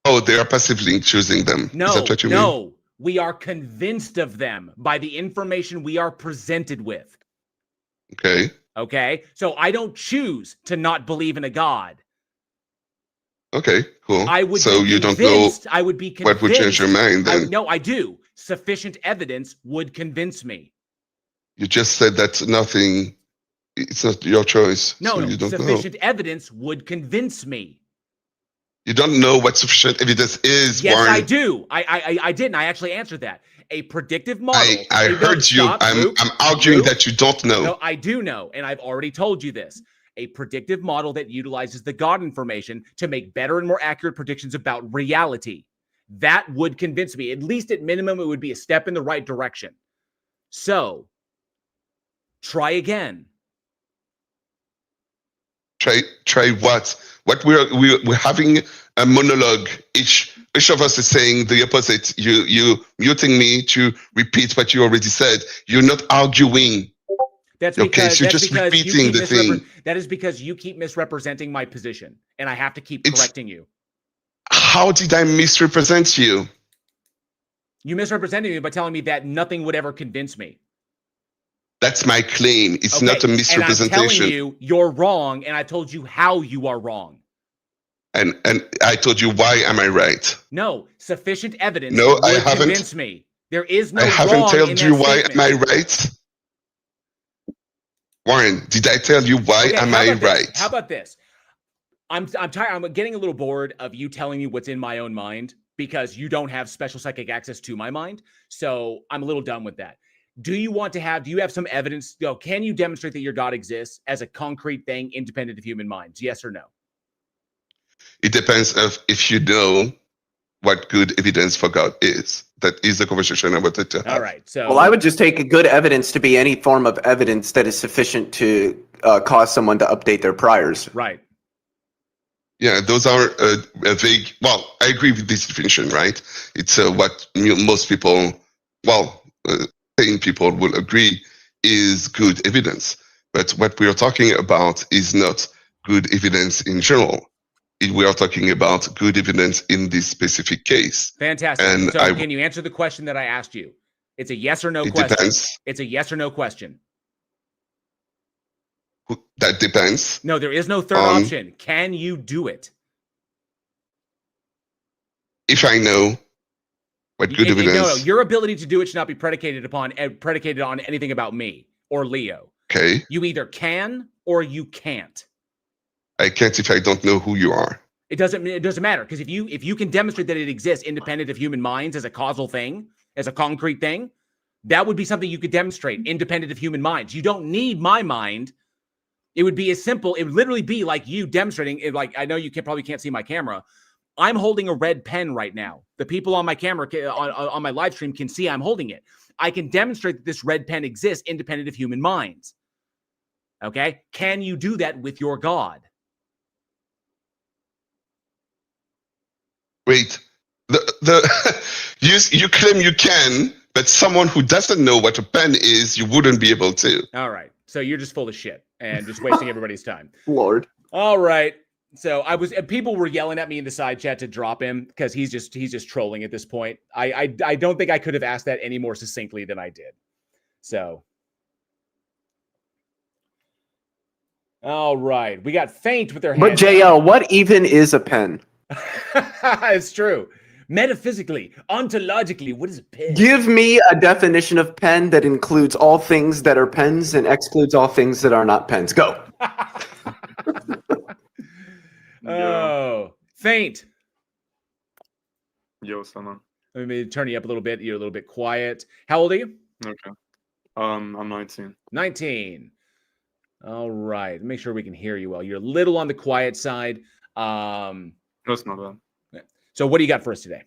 Oh, they are passively choosing them. No, Is that what you mean? no. We are convinced of them by the information we are presented with. Okay. Okay? So I don't choose to not believe in a God. Okay, cool. I would so be you don't know convinced. I would be convinced. what would change your mind then? No, I do. Sufficient evidence would convince me. You just said that nothing, it's not your choice. No, so no. you don't Sufficient know. evidence would convince me. You don't know what sufficient evidence is, Yes, Warren. I do. I didn't. I actually answered that. A predictive model. I heard you. Stop, I'm Luke, arguing Luke. that you don't know. No, I do know, and I've already told you this. A predictive model that utilizes the God information to make better and more accurate predictions about reality. That would convince me. At least at minimum, it would be a step in the right direction. So, try again. Try what? What we're having a monologue. Each of us is saying the opposite. You muting me to repeat what you already said. You're not arguing. That's okay, because, so you're that's just because repeating the thing. That is because you keep misrepresenting my position, and I have to keep correcting you. How did I misrepresent you? You misrepresented me by telling me that nothing would ever convince me. That's my claim. It's not a misrepresentation. And I'm telling you, you're wrong, and I told you how you are wrong. And I told you why am I right? No, sufficient evidence would convince me. There is no I haven't wrong told in you that why statement. am I right? Warren, did I tell you why am I right? How about this? I'm tired. I'm getting a little bored of you telling me what's in my own mind because you don't have special psychic access to my mind. So I'm a little done with that. Do you have some evidence? Can you demonstrate that your God exists as a concrete thing independent of human minds? Yes or no? It depends if you know what good evidence for God is. That is the conversation I wanted to have. All right. So, well, I would just take a good evidence to be any form of evidence that is sufficient to cause someone to update their priors. Right. Yeah, those are vague. Well, I agree with this definition, right? It's what most people, sane people will agree is good evidence. But what we are talking about is not good evidence in general. we are talking about good evidence in this specific case. Fantastic. And So can you answer the question that I asked you? It's a yes or no it question. depends. It's a yes or no question. That depends. No, there is no third option. Can you do it? If I know what good evidence. No, your ability to do it should not be predicated on anything about me or Leo. Okay. You either can or you can't. I can't if I don't know who you are. It doesn't matter, because if you can demonstrate that it exists independent of human minds as a causal thing, as a concrete thing, that would be something you could demonstrate independent of human minds. You don't need my mind. It would be as simple. It would literally be like you demonstrating it. Like, I know you probably can't see my camera. I'm holding a red pen right now. The people on my camera, on my live stream, can see I'm holding it. I can demonstrate that this red pen exists independent of human minds. Okay? Can you do that with your God? Wait, you claim you can, but someone who doesn't know what a pen is, you wouldn't be able to. All right. So you're just full of shit and just wasting everybody's time. Lord. All right. So people were yelling at me in the side chat to drop him because he's just trolling at this point. I don't think I could have asked that any more succinctly than I did. So. All right. We got Faint with their hand. But JL, what even is a pen? It's true. Metaphysically, ontologically, what is a pen? Give me a definition of pen that includes all things that are pens and excludes all things that are not pens. Go. Oh, Faint. Yo, someone. Let me turn you up a little bit. You're a little bit quiet. How old are you? Okay. I'm 19. 19. All right. Make sure we can hear you well. You're a little on the quiet side. That's not bad. So what do you got for us today?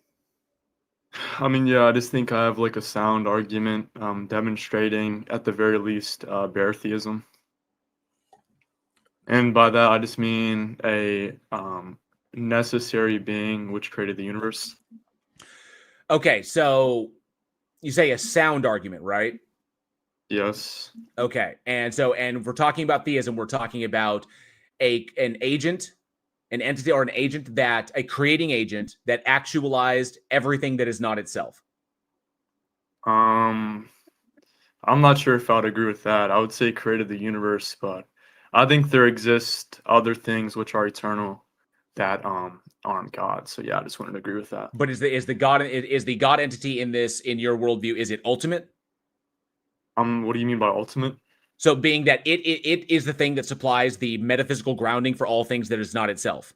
I mean, yeah, I just think I have like a sound argument demonstrating at the very least bare theism. And by that, I just mean a necessary being which created the universe. Okay, so you say a sound argument, right? Yes. Okay, and if we're talking about theism, we're talking about an agent, an entity, or an agent a creating agent that actualized everything that is not itself. I'm not sure if I'd agree with that. I would say created the universe, but I think there exist other things which are eternal that aren't God. So yeah, I just wanted to agree with that. But is the God entity in your worldview, is it ultimate? What do you mean by ultimate? So being that it is the thing that supplies the metaphysical grounding for all things that is not itself.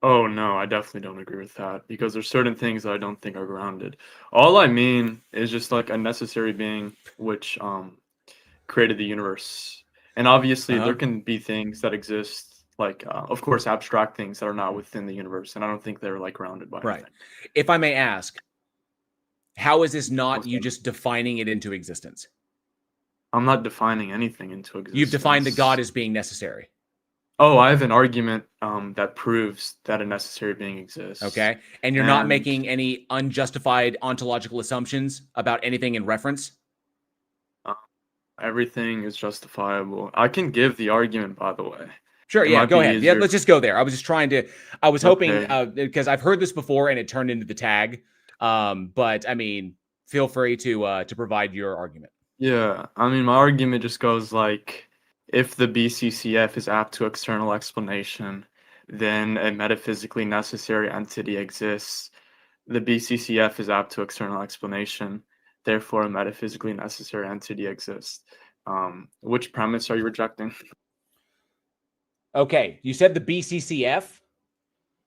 Oh no, I definitely don't agree with that, because there's certain things that I don't think are grounded. All I mean is just like a necessary being which created the universe. And obviously there can be things that exist, like of course abstract things that are not within the universe, and I don't think they're like grounded by anything. If I may ask, how is this not you just defining it into existence? I'm not defining anything into existence. You've defined the God as being necessary. Oh, I have an argument that proves that a necessary being exists. Okay. And you're not making any unjustified ontological assumptions about anything in reference? Everything is justifiable. I can give the argument, by the way. Sure, yeah, go ahead. Yeah, let's just go there. I was just hoping, because I've heard this before and it turned into the tag. But I mean, feel free to provide your argument. Yeah, I mean, my argument just goes like, if the BCCF is apt to external explanation, then a metaphysically necessary entity exists. The BCCF is apt to external explanation, therefore a metaphysically necessary entity exists. Which premise are you rejecting? Okay, you said the BCCF.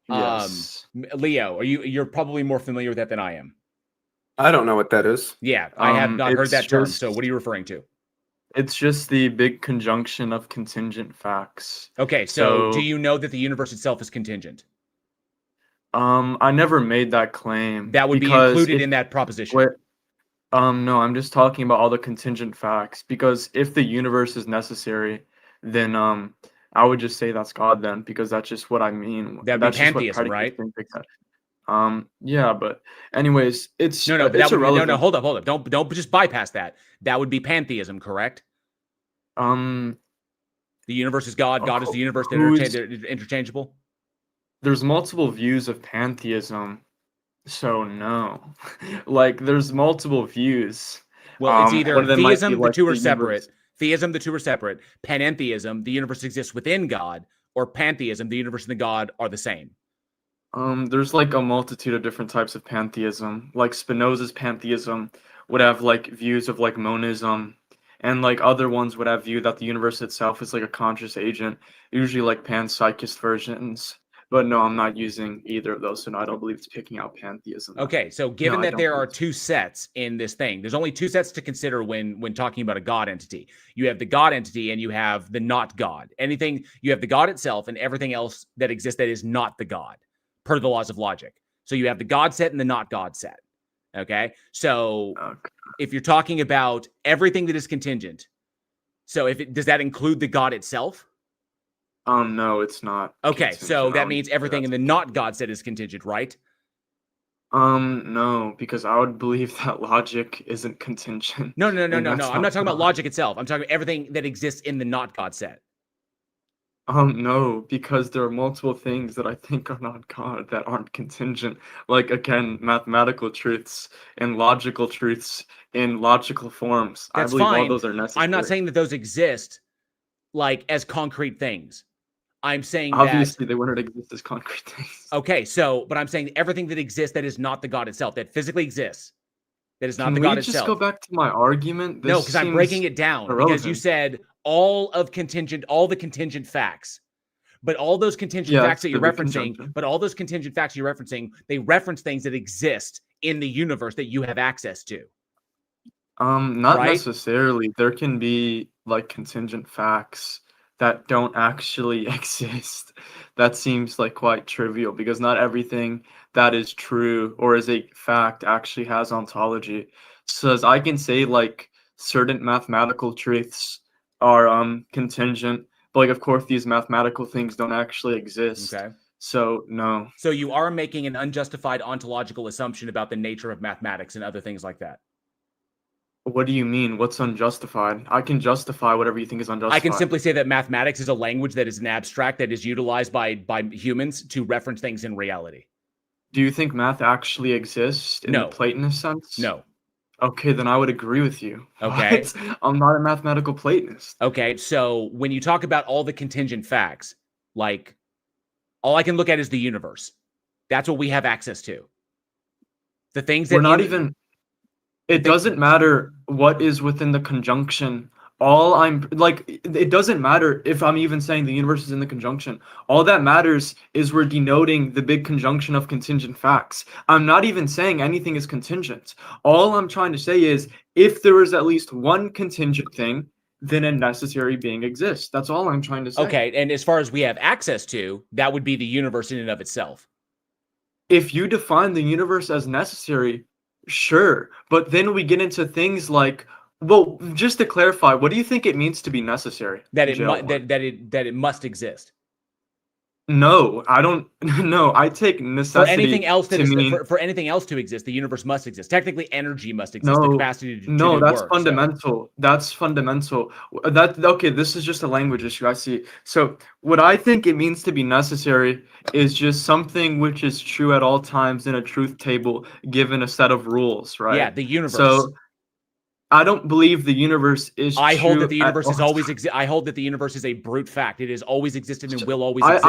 Yes. Leo, you're probably more familiar with that than I am. I don't know what that is. Yeah, I have not heard that term. So what are you referring to? It's just the big conjunction of contingent facts. Okay, so do you know that the universe itself is contingent? I never made that claim. That would be included in that proposition. No, I'm just talking about all the contingent facts, because if the universe is necessary, then I would just say that's God then, because that's just what I mean. That'd be pantheism, right? Yeah, but anyways, it's no, it's irrelevant. No, hold up. Don't just bypass that. That would be pantheism, correct? The universe is God. God is the universe. They're interchangeable. there's multiple views of pantheism, so no. Like there's multiple views. Well, it's One either of them might be theism, the like two are the universe. separate. Theism, the two are separate. Panentheism, the universe exists within God, or pantheism, the universe and the God are the same. There's like a multitude of different types of pantheism. Like Spinoza's pantheism would have like views of like monism, and like other ones would have view that the universe itself is like a conscious agent, usually like panpsychist versions. But no, I'm not using either of those, so no, I don't believe it's picking out pantheism. Okay, so No, given I that don't there are believe two sets in this thing, there's only two sets to consider when talking about a God entity. You have the God entity and you have the not God. Anything, you have the God itself and everything else that exists that is not the God, per the laws of logic. So you have the God set and the not God set. Okay, so Okay. if you're talking about everything that is contingent, so if it does that include the God itself? No, it's not Okay, so contingent. I that would means say everything that's in the not God set is contingent, right? No, because I would believe that logic isn't contingent, No, no, no, and no, no. that's I'm not not talking about God. logic itself. I'm talking about everything that exists in the not God set. No, because there are multiple things that I think are not God that aren't contingent. Like again, mathematical truths and logical truths in logical forms. I That's believe all fine. those are I'm not necessary. saying that those exist like as concrete things. I'm saying that, Obviously, they wouldn't exist as concrete things. okay, so, but I'm saying everything that exists that is not the God itself, that physically exists, that is not Can the we God just go itself. back to my argument? No, This because I'm breaking seems it down because you irrelevant. said all the contingent facts. But all those contingent facts Yes, that the you're big referencing, conjunction. they reference things that exist in the universe that you have access to, Not right? necessarily. There can be like contingent facts that don't actually exist. That seems like quite trivial because not everything that is true or is a fact actually has ontology. So as I can say like certain mathematical truths are contingent, but like of course these mathematical things don't actually exist. Okay. So no. So you are making an unjustified ontological assumption about the nature of mathematics and other things like that. What do you mean? What's unjustified? I can justify whatever you think is I can unjustified. simply say that mathematics is a language that is an abstract that is utilized by humans to reference things in reality. Do you think math actually exists in the No. Platonist sense? No. Okay, then I would agree with you. Okay. What? I'm not a mathematical Platonist. Okay. So when you talk about all the contingent facts, like all I can look at is the universe. That's what we have access to. The things that We're not even. It doesn't matter what is within the conjunction. All I'm like, it doesn't matter if I'm even saying the universe is in the conjunction. All that matters is we're denoting the big conjunction of contingent facts. I'm not even saying anything is contingent. All I'm trying to say is if there is at least one contingent thing, then a necessary being exists. That's all I'm trying to say. Okay. And as far as we have access to, that would be the universe in and of itself. If you define the universe as necessary, sure. But then we get into things like, well, just to clarify, what do you think it means to be necessary? That it Jail one? that it must exist. No, I don't. No, I take For necessity anything else that to is mean for anything else to exist, the universe must exist. Technically, energy must exist. The no, capacity to no. do That's work. fundamental. That's fundamental. That okay? This is just a language issue. I see. So what I think it means to be necessary is just something which is true at all times in a truth table, given a set of rules, right? Yeah, the universe. So I don't believe the universe is I hold that true the at universe all has always times. I hold that the universe is a brute fact. It has always existed and will always exist.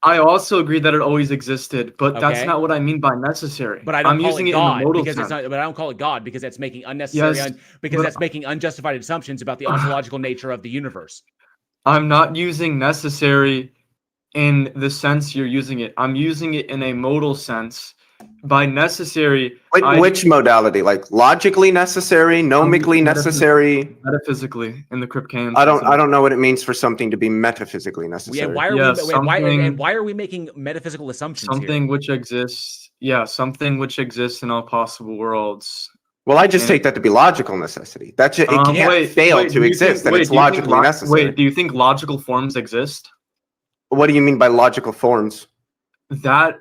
I also agree that it always existed, but that's Okay. not what I mean by necessary. But I don't I'm call using it it in a God modal because it's sense. not. But I don't call it God because that's making unnecessary. Yes, Because but that's making unjustified assumptions about the ontological nature of the universe. I'm not using necessary in the sense you're using it. I'm using it in a modal sense. By necessary, Which modality? Like logically necessary, nomically necessary? metaphysically in the Kripkean I sense. don't know what it means for something to be metaphysically Yeah. necessary. Why are Yeah, we? something- Why are we making metaphysical assumptions Something here? which exists. Yeah, something which exists in all possible worlds. Well, I just And- take that to be logical necessity. It can't fail to do you exist. think- That it's do you think logically necessary. Wait, do you think logical forms exist? What do you mean by logical forms? That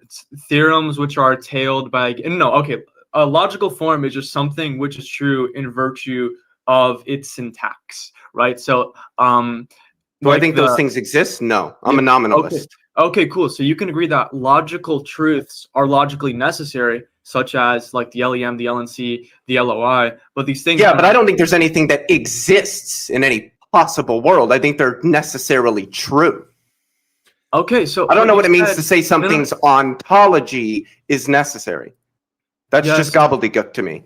theorems which are tailed by no, okay. A logical form is just something which is true in virtue of its syntax, right? So, Do I think those things exist? No, I'm a nominalist. Okay, cool. So you can agree that logical truths are logically necessary, such as like the LEM, the LNC, the LOI, but these things. Yeah, but I don't think there's anything that exists in any possible world. I think they're necessarily true. Okay, so I don't know what it means said- to say something's ontology is necessary. That's Yes. just gobbledygook to me.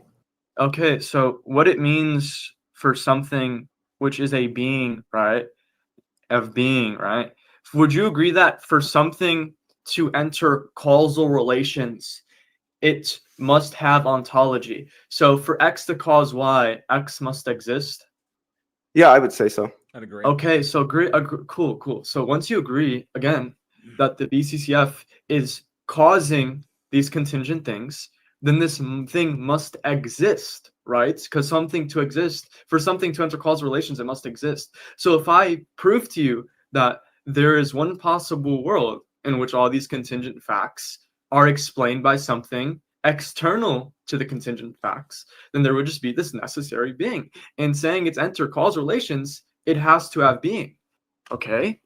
Okay, so what it means for something which is a being, right? Of being, right? Would you agree that for something to enter causal relations, it must have ontology? So for X to cause Y, X must exist? Yeah, I would say so. I'd agree. Okay, so cool. So once you agree, again, that the BCCF is causing these contingent things, then this thing must exist, right? Because something to exist, for something to enter causal relations, it must exist. So if I prove to you that there is one possible world in which all these contingent facts are explained by something external to the contingent facts, then there would just be this necessary being. And saying it's enter causal relations, it has to have being. Okay?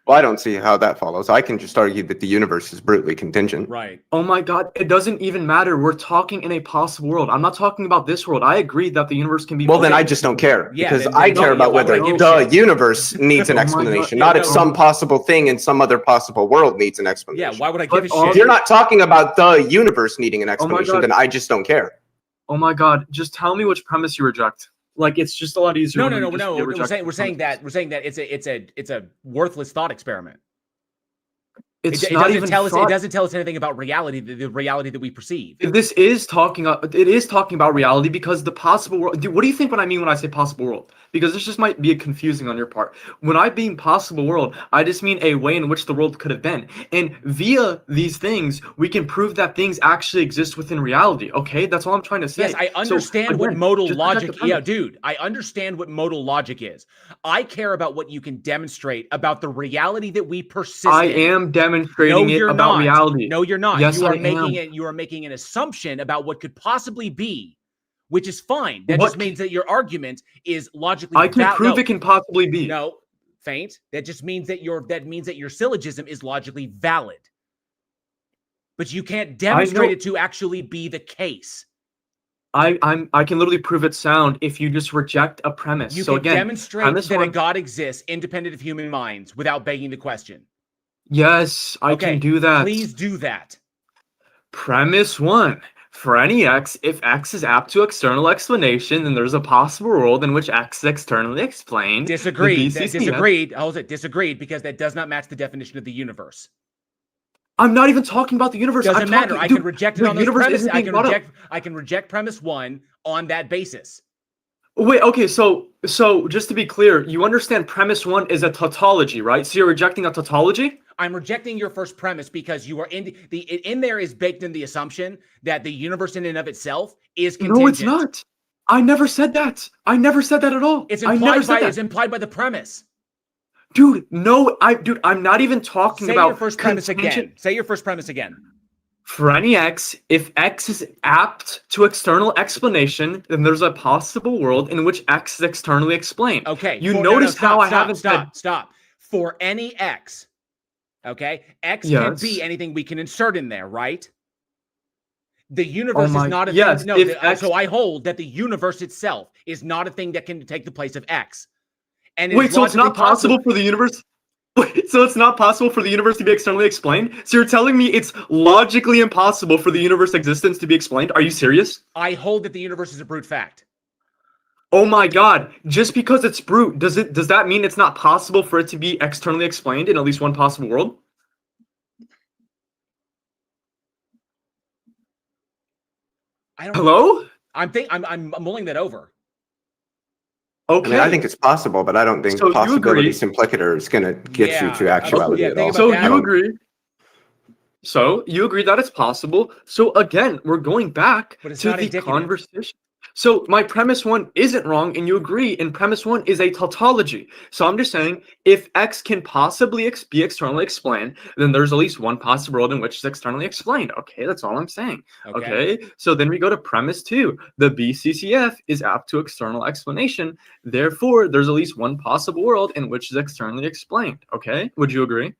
Well, I don't see how that follows. I can just argue that the universe is brutally contingent. Right. Oh my God, it doesn't even matter. We're talking in a possible world. I'm not talking about this world. I agree that the universe can be. Well, then I just don't care. Yeah, because then- I then care no, about yeah, why would whether I give a the shit? universe needs an Oh my God, explanation, yeah, not if no. some possible thing in some other possible world needs an Yeah, explanation. why would I But give a all shit? If you're not talking about the universe needing an explanation, God. then I just don't care. Oh my God, just tell me which premise you reject. Like it's just a lot easier. No, when we just no. reject We're saying that it's a worthless thought experiment. It's It not doesn't even tell us. It thought. doesn't tell us anything about reality. The reality that we perceive. This is talking. It is talking about reality because the possible world. What do you think when I mean when I say possible world? Because this just might be confusing on your part. When I mean possible world, I just mean a way in which the world could have been. And via these things, we can prove that things actually exist within reality. Okay, that's all I'm trying to say. Yes, I understand So, what again, modal just reject logic. the premise. Yeah, dude, I understand what modal logic is. I care about what you can demonstrate about the reality that we persist I in. am demonstrating No, it you're about not. reality. No, you're not. Yes, you are I making am. it. You are making an assumption about what could possibly be, which is fine. That What just means that your argument is logically. I can prove it can possibly be. No, faint. That just means that your syllogism is logically valid. But you can't demonstrate it to actually be the case. I can literally prove it sound if you just reject a premise. You so can again, demonstrate that a God exists independent of human minds without begging the question. Yes, I can do that. Please do that. Premise 1. For any x, if x is apt to external explanation, then there's a possible world in which x is externally explained. Disagreed. The BCCF Disagreed. How is it? Disagreed because that does not match the definition of the universe. I'm not even talking about the universe. Doesn't matter. I can reject it on those premises. I can reject premise 1 on that basis. Wait, okay, so just to be clear, you understand premise 1 is a tautology, right? So you're rejecting a tautology? I'm rejecting your first premise because you are in there is baked in the assumption that the universe in and of itself is contingent. No, it's not. I never said that. I never said that at all. It's implied by the premise. Dude, no, I'm not even talking about your first premise again. Say your first premise again. For any x, if x is apt to external explanation, then there's a possible world in which x is externally explained. Okay. Stop. For any x, okay, x can be anything we can insert in there, right? The universe is not a thing. No, so I hold that the universe itself is not a thing that can take the place of x. And wait, so it's not possible for the universe? Wait, so it's not possible for the universe to be externally explained? So you're telling me it's logically impossible for the universe existence to be explained? Are you serious? I hold that the universe is a brute fact. Oh my God. Just because it's brute, does that mean it's not possible for it to be externally explained in at least one possible world? Hello? I'm mulling that over. Okay. I mean, I think it's possible, but I don't think possibility simplicator is going to get you to actuality at all. So you agree? So you agree that it's possible. So again, we're going back to the conversation. So my premise 1 isn't wrong, and you agree, and premise 1 is a tautology. So I'm just saying, if x can possibly be externally explained, then there's at least one possible world in which it's externally explained. Okay, that's all I'm saying. Okay, so then we go to premise 2. The BCCF is apt to external explanation. Therefore, there's at least one possible world in which it's externally explained. Okay, would you agree?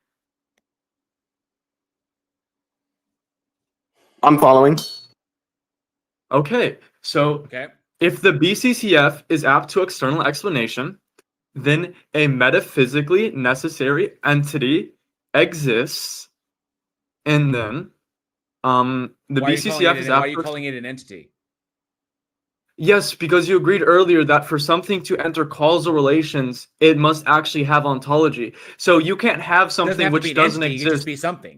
I'm following. Okay, so Okay. if the BCCF is apt to external explanation, then a metaphysically necessary entity exists, and then the Why are you calling BCCF it is why are apt you to calling it an entity? Yes, because you agreed earlier that for something to enter causal relations, it must actually have ontology. So you can't have It doesn't something have to be which an doesn't entity. It can just exist. be something.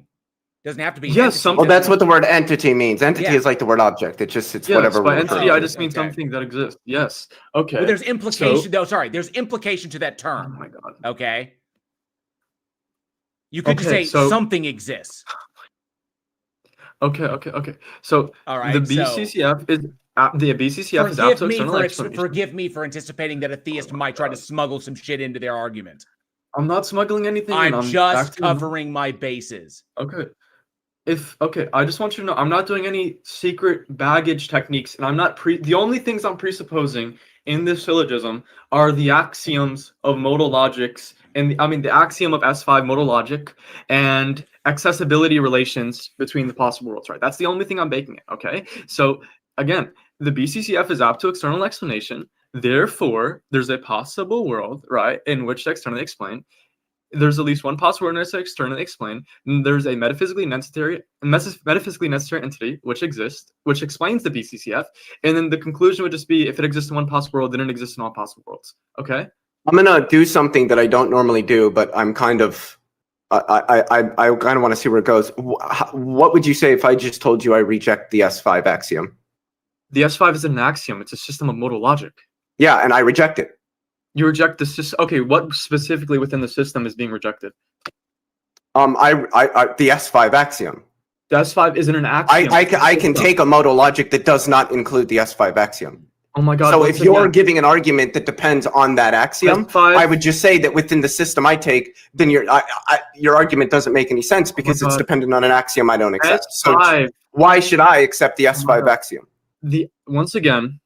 It doesn't have to be an Yes, entity. some- Well, It that's doesn't- what the word entity means. Entity Yeah. is like the word object. It's Yes, whatever by we're entity, referring I to. just mean Okay. something that exists. Yes. Okay. Well, there's implication So, though. Sorry, there's implication to that oh term. my God. Okay. You could just Okay, say so something exists. okay. So All the right. So BCCF is apt to external explanation. forgive me for anticipating that a theist might try to smuggle some shit into their argument. I'm not smuggling anything in. I'm just actually covering my bases. Okay. I just want you to know I'm not doing any secret baggage techniques, and I'm not the only things I'm presupposing in this syllogism are the axioms of modal logics, and the axiom of S5 modal logic and accessibility relations between the possible worlds, right? That's the only thing I'm baking it, okay? So again, the BCCF is apt to external explanation. Therefore, there's a possible world, right, in which to externally explain. There's at least one possible world necessary to externally explain. And there's a metaphysically necessary entity which exists, which explains the BCCF. And then the conclusion would just be if it exists in one possible world, then it exists in all possible worlds. Okay. I'm gonna do something that I don't normally do, but I'm kind of, I kind of want to see where it goes. What would you say if I just told you I reject the S5 axiom? The S5 is an axiom. It's a system of modal logic. Yeah, and I reject it. You reject the system. Okay, what specifically within the system is being rejected? The S5 axiom. The S5 isn't an axiom. I can take a modal logic that does not include the S5 axiom. Oh my God. So if you're giving an argument that depends on that axiom, S5, I would just say that within the system I take, then your argument doesn't make any sense because it's dependent on an axiom I don't accept. S5, So why should I accept the S5 axiom? Once again,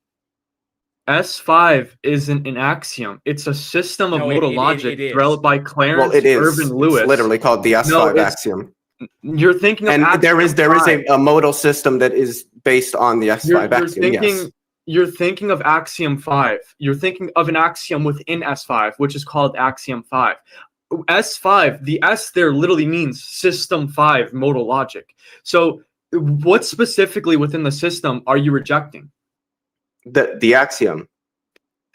S5 isn't an axiom. It's a system of modal logic developed by Clarence Irvin Lewis. It's literally called the S5 axiom. You're thinking of and there is a modal system that is based on the S5 axiom. Yes. You're thinking of axiom 5. You're thinking of an axiom within S5, which is called axiom 5. S5, the S there literally means system 5 modal logic. So what specifically within the system are you rejecting? The axiom.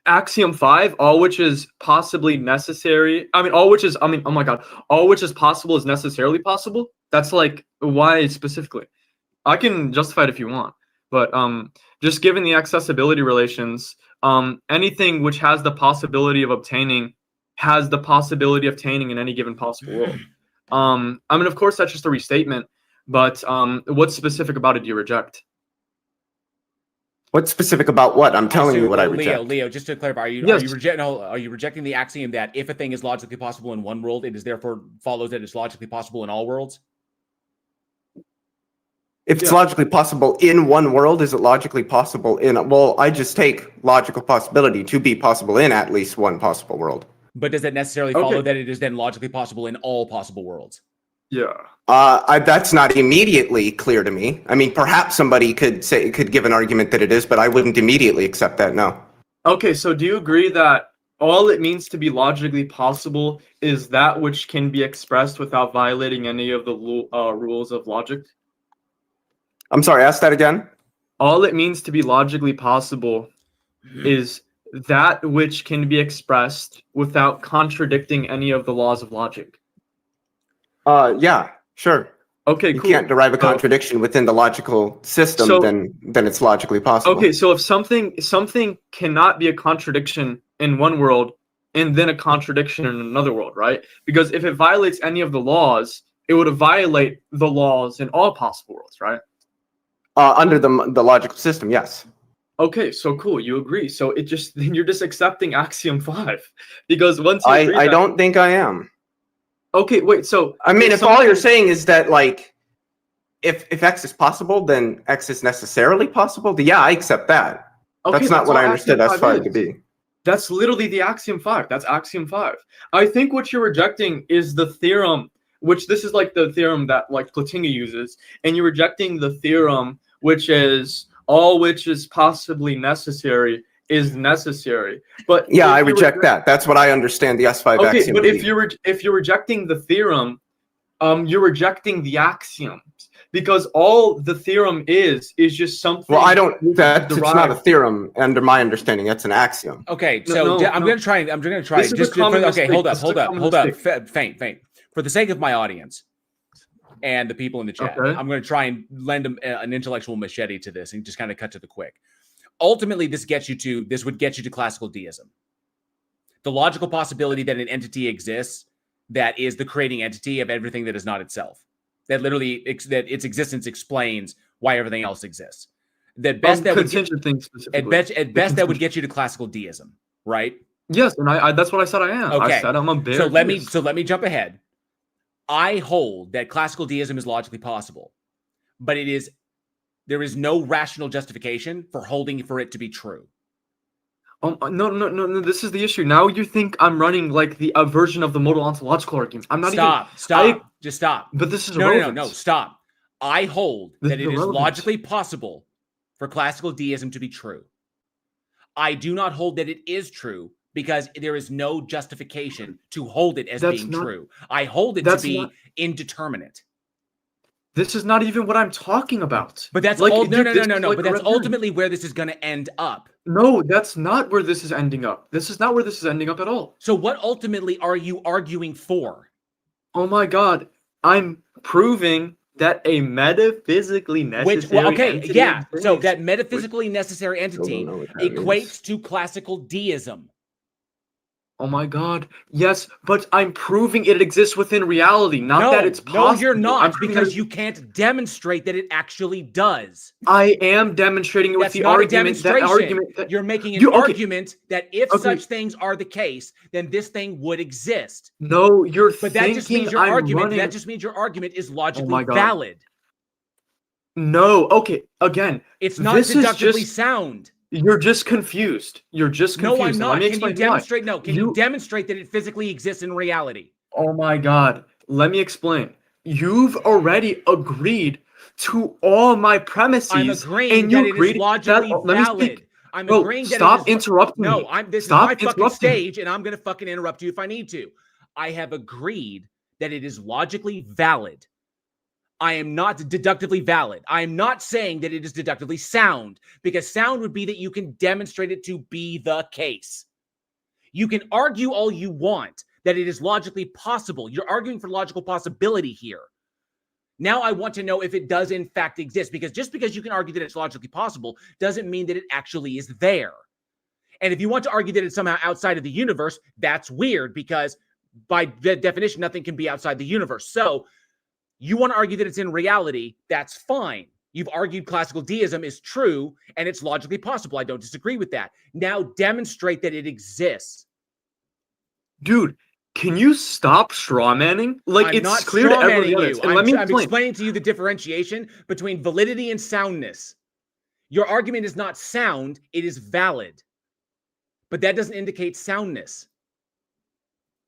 Axiom 5, all which is possibly necessary. All which is possible is necessarily possible. That's like, why specifically? I can justify it if you want, but just given the accessibility relations, anything which has the possibility of obtaining has the possibility of obtaining in any given possible world. Of course, that's just a restatement, but what's specific about it do you reject? What's specific about what? I'm telling you what I reject. Leo, just to clarify, are you rejecting the axiom that if a thing is logically possible in one world, it is therefore follows that it's logically possible in all worlds? If it's logically possible in one world, is it logically possible in? Well, I just take logical possibility to be possible in at least one possible world. But does that necessarily follow that it is then logically possible in all possible worlds? Yeah. That's not immediately clear to me. Perhaps somebody could give an argument that it is, but I wouldn't immediately accept that. No. Okay, so do you agree that all it means to be logically possible is that which can be expressed without violating any of the rules of logic? I'm sorry, ask that again. All it means to be logically possible is that which can be expressed without contradicting any of the laws of logic. Yeah, sure. Okay, you cool. can't derive a contradiction within the logical system, then it's logically possible. Okay, so if something cannot be a contradiction in one world and then a contradiction in another world, right? Because if it violates any of the laws, it would violate the laws in all possible worlds, right? Under the logical system, yes. Okay, so cool, you agree. So you're just accepting axiom 5 because once you I don't think I am. Okay, wait. So if all you're saying is that like, if X is possible, then X is necessarily possible. Yeah, I accept that. Okay, that's not what I understood S5 to be. That's literally the axiom 5. That's axiom 5. I think what you're rejecting is the theorem which this is like the theorem that like Plantinga uses, and you're rejecting the theorem which is all which is possibly necessary is necessary. But Yeah, I reject that. That's what I understand the S5 okay, axiom but to if you're rejecting the theorem, you're rejecting the axioms, because all the theorem is just something. Well, I don't. It's not a derived. theorem under my understanding. That's an axiom. Okay, No, so no, I'm no. going to try. I'm going to try. This is Just a common okay, hold up, mistake. This is hold a up, common hold up. mistake. Faint. For the sake of my audience and the people in the chat, Okay. I'm going to try and lend an intellectual machete to this and just kind of cut to the quick. Ultimately, this would get you to classical deism. The logical possibility that an entity exists that is the creating entity of everything that is not itself. That literally that its existence explains why everything else exists. At best that would get you to classical deism, right? Yes, and I that's what I said I am. Okay. I said I'm a bear. So let me jump ahead. I hold that classical deism is logically possible, but there is no rational justification for holding for it to be true. No. This is the issue. Now you think I'm running like a version of the modal ontological argument. I'm not Just stop. But this is no. Stop. I hold This that is it is irrelevant. logically possible for classical deism to be true. I do not hold that it is true because there is no justification to hold it as being true. I hold it to be indeterminate. This is not even what I'm talking about. But that's like, all. No. Like but that's ultimately where this is going to end up. No, that's not where this is ending up. This is not where this is ending up at all. So what ultimately are you arguing for? Oh my God. I'm proving that a metaphysically necessary entity exists. So that metaphysically necessary entity equates to classical deism. Oh my God. Yes, but I'm proving it exists within reality, not that it's possible. No, you're not, because you can't demonstrate that it actually does. I am demonstrating it with the argument. You're making an argument that if such things are the case, then this thing would exist. No, but that just means your argument. That just means your argument is logically valid. No, okay. Again, it's not deductively sound. You're just confused. You're just confused. No, I'm not. Can you demonstrate? Why. No, can you demonstrate that it physically exists in reality? Oh my God. Let me explain. You've already agreed to all my premises. I'm agreeing that it is logically valid. I'm agreeing that stop interrupting me. No, this is my fucking stage, and I'm going to fucking interrupt you if I need to. I have agreed that it is logically valid. I am not deductively valid. I am not saying that it is deductively sound, because sound would be that you can demonstrate it to be the case. You can argue all you want that it is logically possible. You're arguing for logical possibility here. Now I want to know if it does in fact exist, because just because you can argue that it's logically possible doesn't mean that it actually is there. And if you want to argue that it's somehow outside of the universe, that's weird, because by definition, nothing can be outside the universe. So you want to argue that it's in reality, that's fine. You've argued classical deism is true and it's logically possible. I don't disagree with that. Now demonstrate that it exists. Dude, can you stop strawmanning? Like, it's clear to everyone. I'm explaining to you the differentiation between validity and soundness. Your argument is not sound, it is valid. But that doesn't indicate soundness.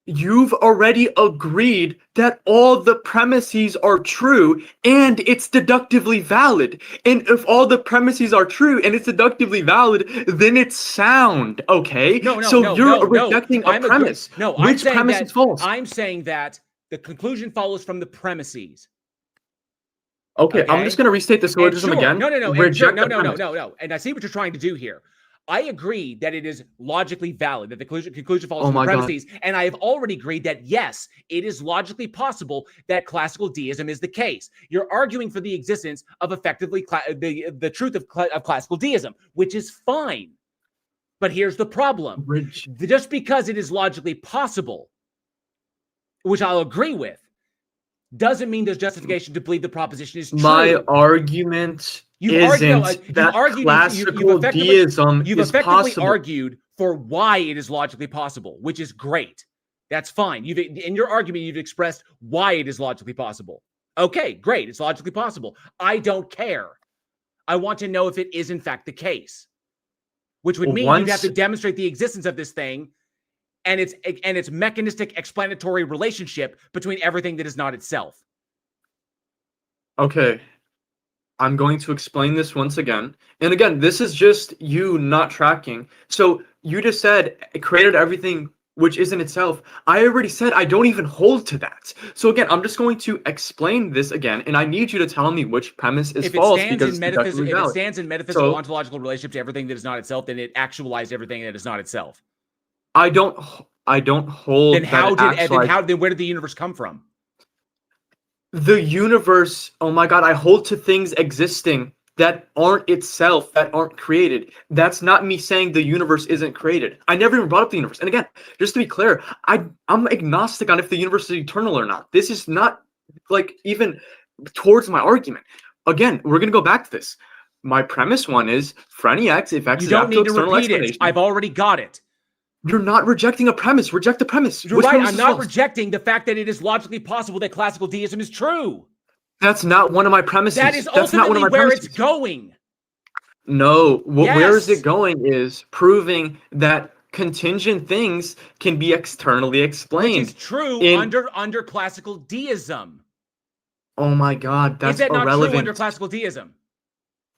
You've already agreed that all the premises are true and it's deductively valid. And if all the premises are true and it's deductively valid, then it's sound, okay? You're rejecting a premise. Which premise is false? I'm saying that the conclusion follows from the premises. Okay, I'm just going to restate the syllogism again. No. And I see what you're trying to do here. I agree that it is logically valid, that the conclusion follows from the premises. And I have already agreed that, yes, it is logically possible that classical deism is the case. You're arguing for the existence of effectively the truth of classical deism, which is fine. But here's the problem. Just because it is logically possible, which I'll agree with, doesn't mean there's justification to believe the proposition is true. My argument isn't that classical deism You've effectively argued for why it is logically possible, which is great. That's fine. In your argument, you've expressed why it is logically possible. Okay, great. It's logically possible. I don't care. I want to know if it is in fact the case, which would mean you'd have to demonstrate the existence of this thing and its mechanistic explanatory relationship between everything that is not itself. Okay. I'm going to explain this once again. And again, this is just you not tracking. So you just said it created everything which isn't itself. I already said I don't even hold to that. So again, I'm just going to explain this again, and I need you to tell me which premise is false because if it stands in metaphysical ontological relationship to everything that is not itself, then it actualized everything that is not itself. I don't hold. Then where did the universe come from? The universe, oh my God, I hold to things existing that aren't itself, that aren't created. That's not me saying the universe isn't created. I never even brought up the universe. And again, just to be clear, I'm agnostic on if the universe is eternal or not. This is not like even towards my argument. Again, we're going to go back to this. My premise one is for any x, if x you is don't after need to external repeat it. explanation. I've already got it. You're not rejecting a premise. Reject the premise. You're right. I'm not rejecting the fact that it is logically possible that classical deism is true. That's not one of my premises. That is That's ultimately not one of my where premises. it's going. No. Where is Yes. it going is proving that contingent things can be externally explained. Which is true under classical deism. Oh my God, that's is that not irrelevant. true under classical deism?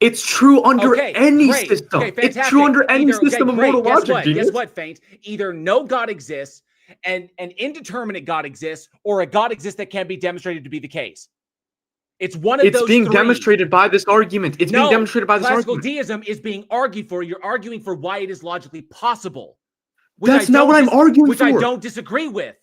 It's true under any system. Okay, it's true under any system of moral logic. Guess what, Faint? Either no God exists and an indeterminate God exists, or a God exists that can be demonstrated to be the case. It's one of those It's being three. Demonstrated by this argument. It's being demonstrated by this classical argument. deism is being argued for. You're arguing for why it is logically possible. That's not what I'm arguing which for. I don't disagree with.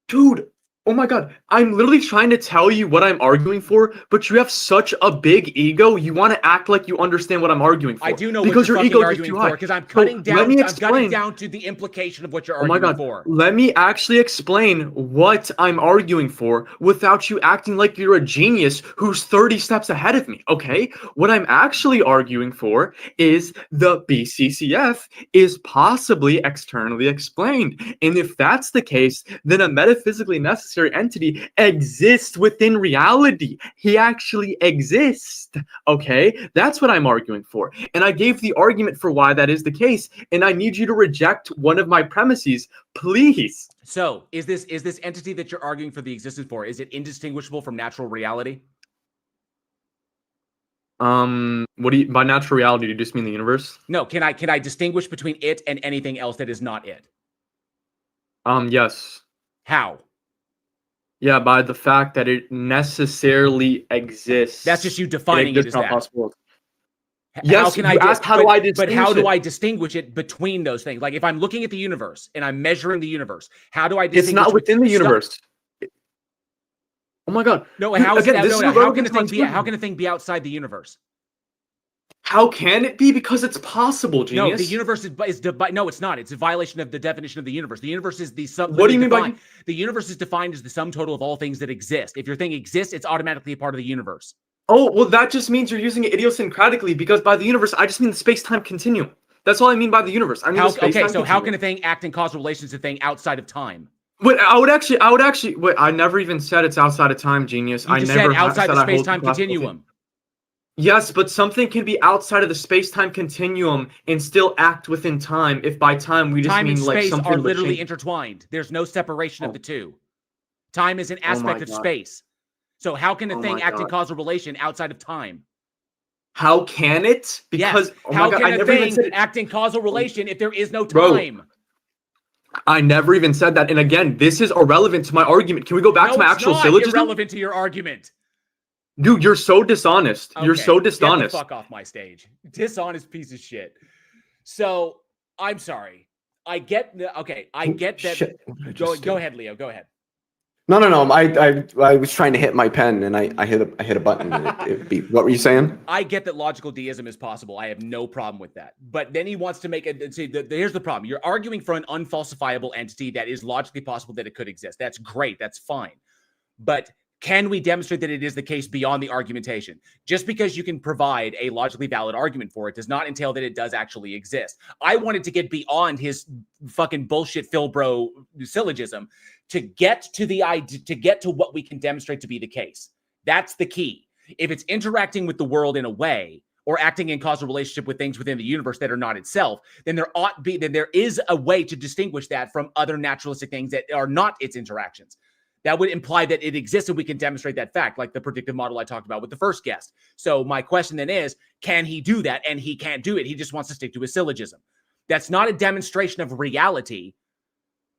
Dude, oh my God. I'm literally trying to tell you what I'm arguing for, but you have such a big ego. You want to act like you understand what I'm arguing for. I do know because what your you're ego is arguing too for, high. because I'm cutting down. Let me I'm explain. cutting down to the implication of what you're Oh my arguing God. for. Let me actually explain what I'm arguing for without you acting like you're a genius who's 30 steps ahead of me, okay? What I'm actually arguing for is the BCCF is possibly externally explained. And if that's the case, then a metaphysically necessary entity exists within reality. He actually exists, okay? That's what I'm arguing for. And I gave the argument for why that is the case, and I need you to reject one of my premises, please. So, is this entity that you're arguing for the existence for, is it indistinguishable from natural reality? What do you by natural reality? Do you just mean the universe? No, can I distinguish between it and anything else that is not it? Yes. How? Yeah, by the fact that it necessarily exists. That's just you defining it as that. Possible. Yes, How do I distinguish but how do it? I distinguish it between those things? Like if I'm looking at the universe and I'm measuring the universe, how do I distinguish? It's not within the universe. Oh my God. No, Dude, how again, how can a thing be outside the universe? How can it be? Because it's possible, genius. No, the universe is no, it's not. It's a violation of the definition of the universe. The universe is the sum. What do you mean by the universe is defined as the sum total of all things that exist? If your thing exists, it's automatically a part of the universe. Oh, well, that just means you're using it idiosyncratically, because by the universe, I just mean the space-time continuum. That's all I mean by the universe. I mean the space-time continuum. How can a thing act in causal relations to a thing outside of time? Wait, I would actually. Wait, I never even said it's outside of time, genius. You just said outside the space-time continuum. Yes, but something can be outside of the space-time continuum and still act within time. If by time we just time mean and like space something are literally intertwined. There's no separation of the two. Time is an aspect of space. So how can a thing act in causal relation outside of time? How can it? Because how can a thing act in causal relation if there is no time? Bro, I never even said that. And again, this is irrelevant to my argument. Can we go back to my actual syllogism? Irrelevant to your argument. Dude, you're so dishonest. Okay, you're so dishonest. Get the fuck off my stage. Dishonest piece of shit. So, I'm sorry. I get that. Shit. Go ahead, Leo. Go ahead. No. I was trying to hit my pen and I hit a button and it beeped. What were you saying? I get that logical deism is possible. I have no problem with that. But then he wants to make it. See, here's the problem. You're arguing for an unfalsifiable entity that is logically possible that it could exist. That's great. That's fine. But can we demonstrate that it is the case beyond the argumentation? Just because you can provide a logically valid argument for it does not entail that it does actually exist. I wanted to get beyond his fucking bullshit Philbro syllogism to get to the idea, to get to what we can demonstrate to be the case. That's the key. If it's interacting with the world in a way or acting in causal relationship with things within the universe that are not itself, then there is a way to distinguish that from other naturalistic things that are not its interactions. That would imply that it exists and we can demonstrate that fact, like the predictive model I talked about with the first guest. So my question then is, can he do that? And he can't do it. He just wants to stick to his syllogism. That's not a demonstration of reality.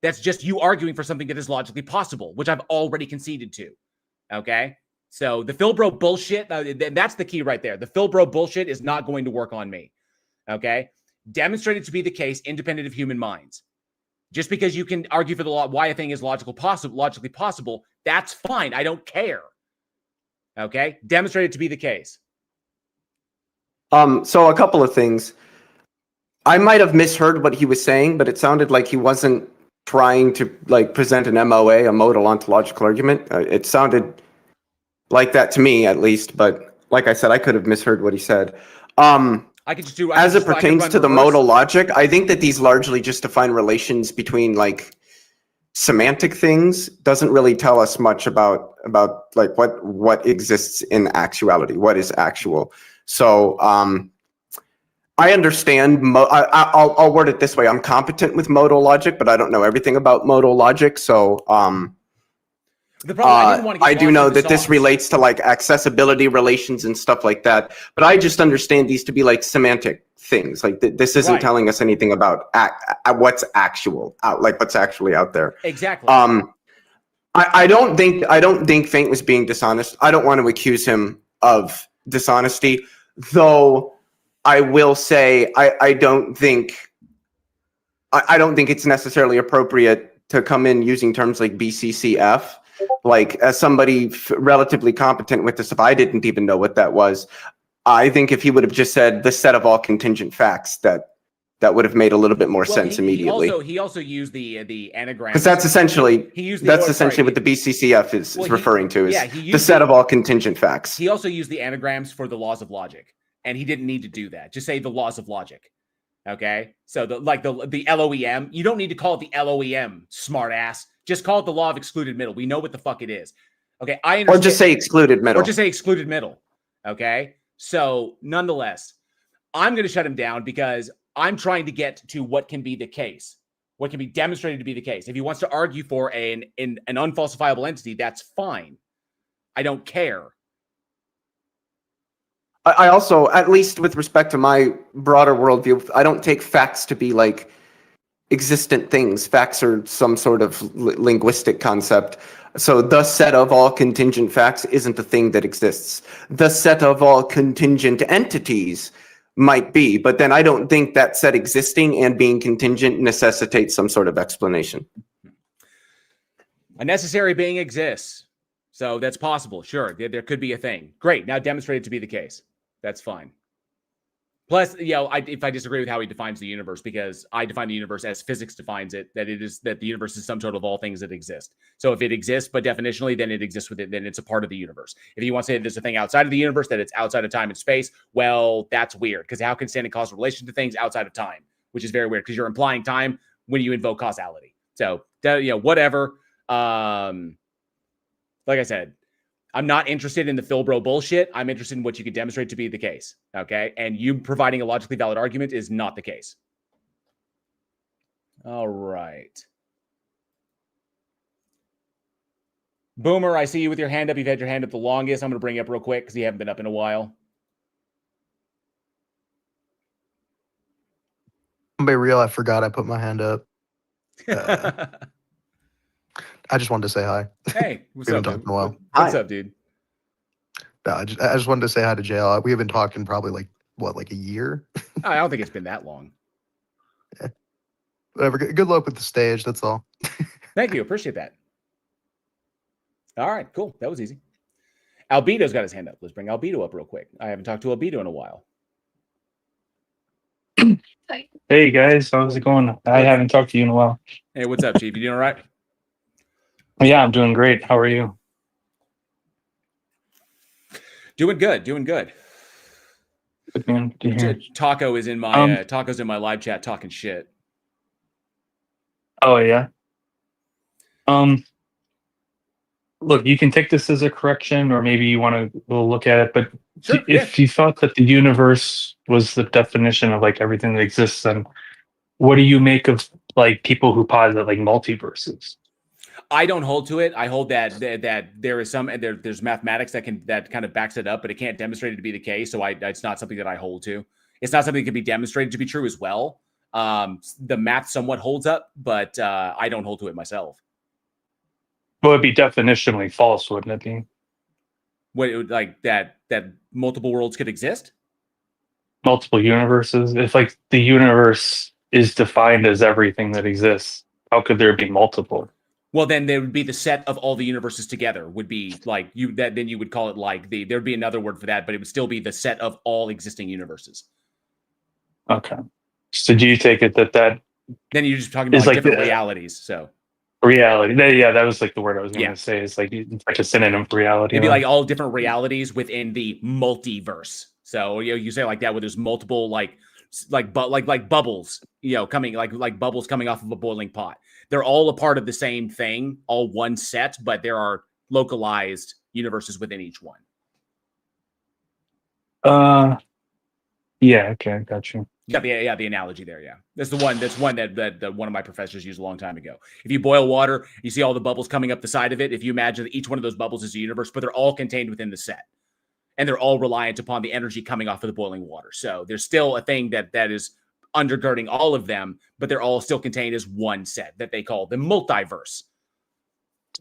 That's just you arguing for something that is logically possible, which I've already conceded to. Okay? So the Philbro bullshit, that's the key right there. The Philbro bullshit is not going to work on me. Okay? Demonstrated to be the case independent of human minds. Just because you can argue for the law, why a thing is logically possible, that's fine. I don't care. Okay? Demonstrated to be the case. So a couple of things. I might have misheard what he was saying, but it sounded like he wasn't trying to like present an MOA, a modal ontological argument. It sounded like that to me, at least. But like I said, I could have misheard what he said. I could just do as it pertains to the modal logic. I think that these largely just define relations between like semantic things. Doesn't really tell us much about like what exists in actuality, what is actual. So I understand. I'll word it this way: I'm competent with modal logic, but I don't know everything about modal logic. So the problem, I do know that this relates to like accessibility relations and stuff like that. But I just understand these to be like semantic things. Like this isn't telling us anything about what's actual like what's actually out there. Exactly. I don't think Faint was being dishonest. I don't want to accuse him of dishonesty, though. I will say I don't think it's necessarily appropriate to come in using terms like BCCF. Like, as somebody relatively competent with this, if I didn't even know what that was, I think if he would have just said the set of all contingent facts, that would have made a little bit more sense immediately. He also used the anagram, because that's essentially what the BCCF is referring to, is the set of all contingent facts. He also used the anagrams for the laws of logic, and he didn't need to do that. Just say the laws of logic. Okay, so the LOEM, you don't need to call it the LOEM, smart ass. Just call it the law of excluded middle. We know what the fuck it is. Okay, I understand. Or just say excluded middle. Or just say excluded middle. Okay, so nonetheless, I'm going to shut him down because I'm trying to get to what can be the case, what can be demonstrated to be the case. If he wants to argue for an unfalsifiable entity, that's fine. I don't care. I also, at least with respect to my broader worldview, I don't take facts to be like existent things. Facts are some sort of linguistic concept. So the set of all contingent facts isn't the thing that exists. The set of all contingent entities might be, but then I don't think that set existing and being contingent necessitates some sort of explanation. A necessary being exists. So that's possible. Sure, there could be a thing. Great. Now demonstrate it to be the case. That's fine. Plus, if I disagree with how he defines the universe, because I define the universe as physics defines it, that the universe is sum total of all things that exist. So if it exists, but definitionally, then it exists with it, then it's a part of the universe. If you want to say that there's a thing outside of the universe, that it's outside of time and space, well, that's weird, because how can standing causal relation to things outside of time? Which is very weird, because you're implying time when you invoke causality. So, whatever. Like I said, I'm not interested in the Philbro bullshit. I'm interested in what you can demonstrate to be the case. Okay. And you providing a logically valid argument is not the case. All right. Boomer, I see you with your hand up. You've had your hand up the longest. I'm going to bring you up real quick because you haven't been up in a while. I'm be real. I forgot I put my hand up. I just wanted to say hi. Hey, what's up, dude? In a while. What's up, dude? No, I just wanted to say hi to JL. We have been talking probably like a year? I don't think it's been that long. Yeah. Whatever. Good luck with the stage. That's all. Thank you. Appreciate that. All right, cool. That was easy. Albedo's got his hand up. Let's bring Albedo up real quick. I haven't talked to Albedo in a while. Hey guys, how's it going? I haven't talked to you in a while. Hey, what's up, Chief? You doing all right? Yeah, I'm doing great. How are you? Doing good. Doing good. Good man. Good to hear. Taco is in my Taco's in my live chat talking shit. Oh yeah. Look, you can take this as a correction, or maybe you want to look at it, but Sure. If you thought that the universe was the definition of like everything that exists, then what do you make of like people who posit like multiverses? I don't hold to it. I hold that there is some and there's mathematics that kind of backs it up, but it can't demonstrate it to be the case. So it's not something that I hold to. It's not something that can be demonstrated to be true as well. The math somewhat holds up, but I don't hold to it myself. Well, it'd be definitionally false, wouldn't it be? What it would, like that multiple worlds could exist? Multiple universes. If like the universe is defined as everything that exists, how could there be multiple? Well, then there would be the set of all the universes together would be like then you would call it like there'd be another word for that, but it would still be the set of all existing universes. Okay. So do you take it that then you're just talking about like different realities? So reality. Yeah, that was like the word I was going to say. It's like a synonym for reality. It'd be like all different realities within the multiverse. So you say like that where there's multiple like bubbles, coming like bubbles coming off of a boiling pot. They're all a part of the same thing, all one set, but there are localized universes within each one. Yeah, okay, I got you. Yeah, the analogy there. Yeah, that's one that one of my professors used a long time ago. If you boil water, you see all the bubbles coming up the side of it. If you imagine that each one of those bubbles is a universe, but they're all contained within the set, and they're all reliant upon the energy coming off of the boiling water. So there's still a thing that is undergirding all of them, but they're all still contained as one set that they call the multiverse.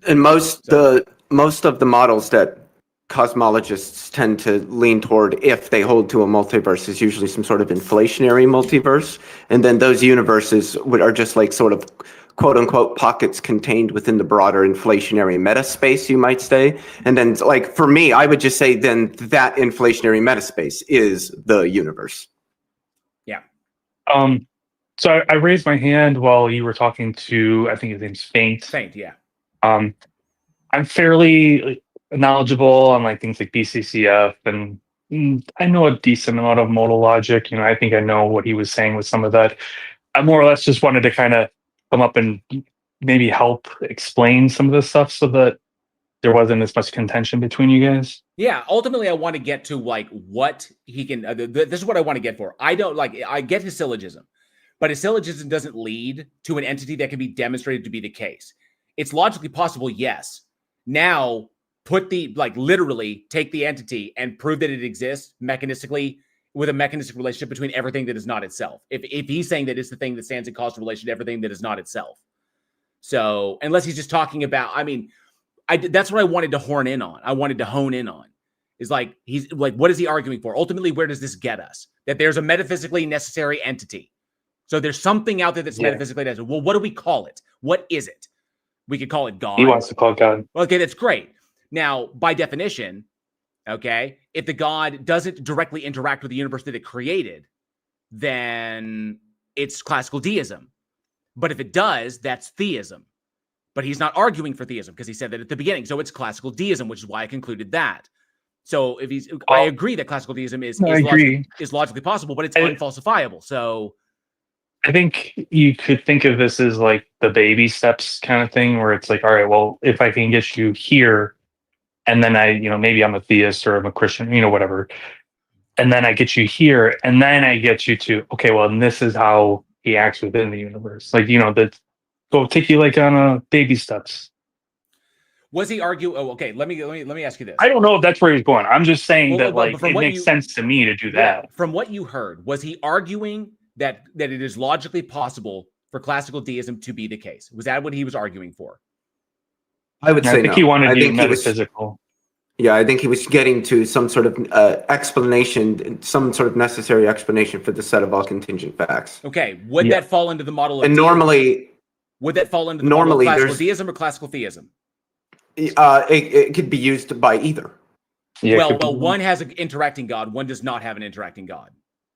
And most of the models that cosmologists tend to lean toward, if they hold to a multiverse, is usually some sort of inflationary multiverse, and then those universes are just like sort of quote unquote pockets contained within the broader inflationary meta space, you might say. And then like for me, I would just say then that inflationary meta space is the universe. Yeah. So I raised my hand while you were talking to, I think his name's Faint. Faint, yeah. I'm fairly knowledgeable on like things like BCCF, and I know a decent amount of modal logic. I think I know what he was saying with some of that. I more or less just wanted to kind of come up and maybe help explain some of this stuff so that there wasn't as much contention between you guys. Yeah, ultimately, I want to get to like what he can. This is what I want to get for. I get his syllogism, but his syllogism doesn't lead to an entity that can be demonstrated to be the case. It's logically possible, yes. Now, literally take the entity and prove that it exists mechanistically with a mechanistic relationship between everything that is not itself. If he's saying that it's the thing that stands in causal relation to everything that is not itself. So unless he's just talking about, that's what I wanted to hone in on. Is like, he's like, what is he arguing for? Ultimately, where does this get us? That there's a metaphysically necessary entity. So there's something out there that's metaphysically necessary. Well, what do we call it? What is it? We could call it God. He wants to call it God. Okay, that's great. Now, by definition, okay, if the God doesn't directly interact with the universe that it created, then it's classical deism. But if it does, that's theism. But he's not arguing for theism because he said that at the beginning. So it's classical deism, which is why I concluded that. So I agree that classical deism is logically possible, but it's unfalsifiable. So I think you could think of this as like the baby steps kind of thing, where it's like, all right, well, if I can get you here, and then maybe I'm a theist or I'm a Christian, whatever, and then I get you here, and then I get you to, okay, well, and this is how he acts within the universe. Like, that go take you like on baby steps. Was he argue? Oh, okay. Let me ask you this. I don't know if that's where he's going. I'm just saying that it makes sense to me to do that. From what you heard, was he arguing that it is logically possible for classical deism to be the case? Was that what he was arguing for? I would say I think he wanted to be metaphysical. I think he was getting to some sort of explanation, some sort of necessary explanation for the set of all contingent facts. Okay, would that fall into the model of and deism? Normally, would that fall into the model of classical deism or classical theism? It could be used by either. Yeah, well, one has an interacting God, one does not have an interacting God.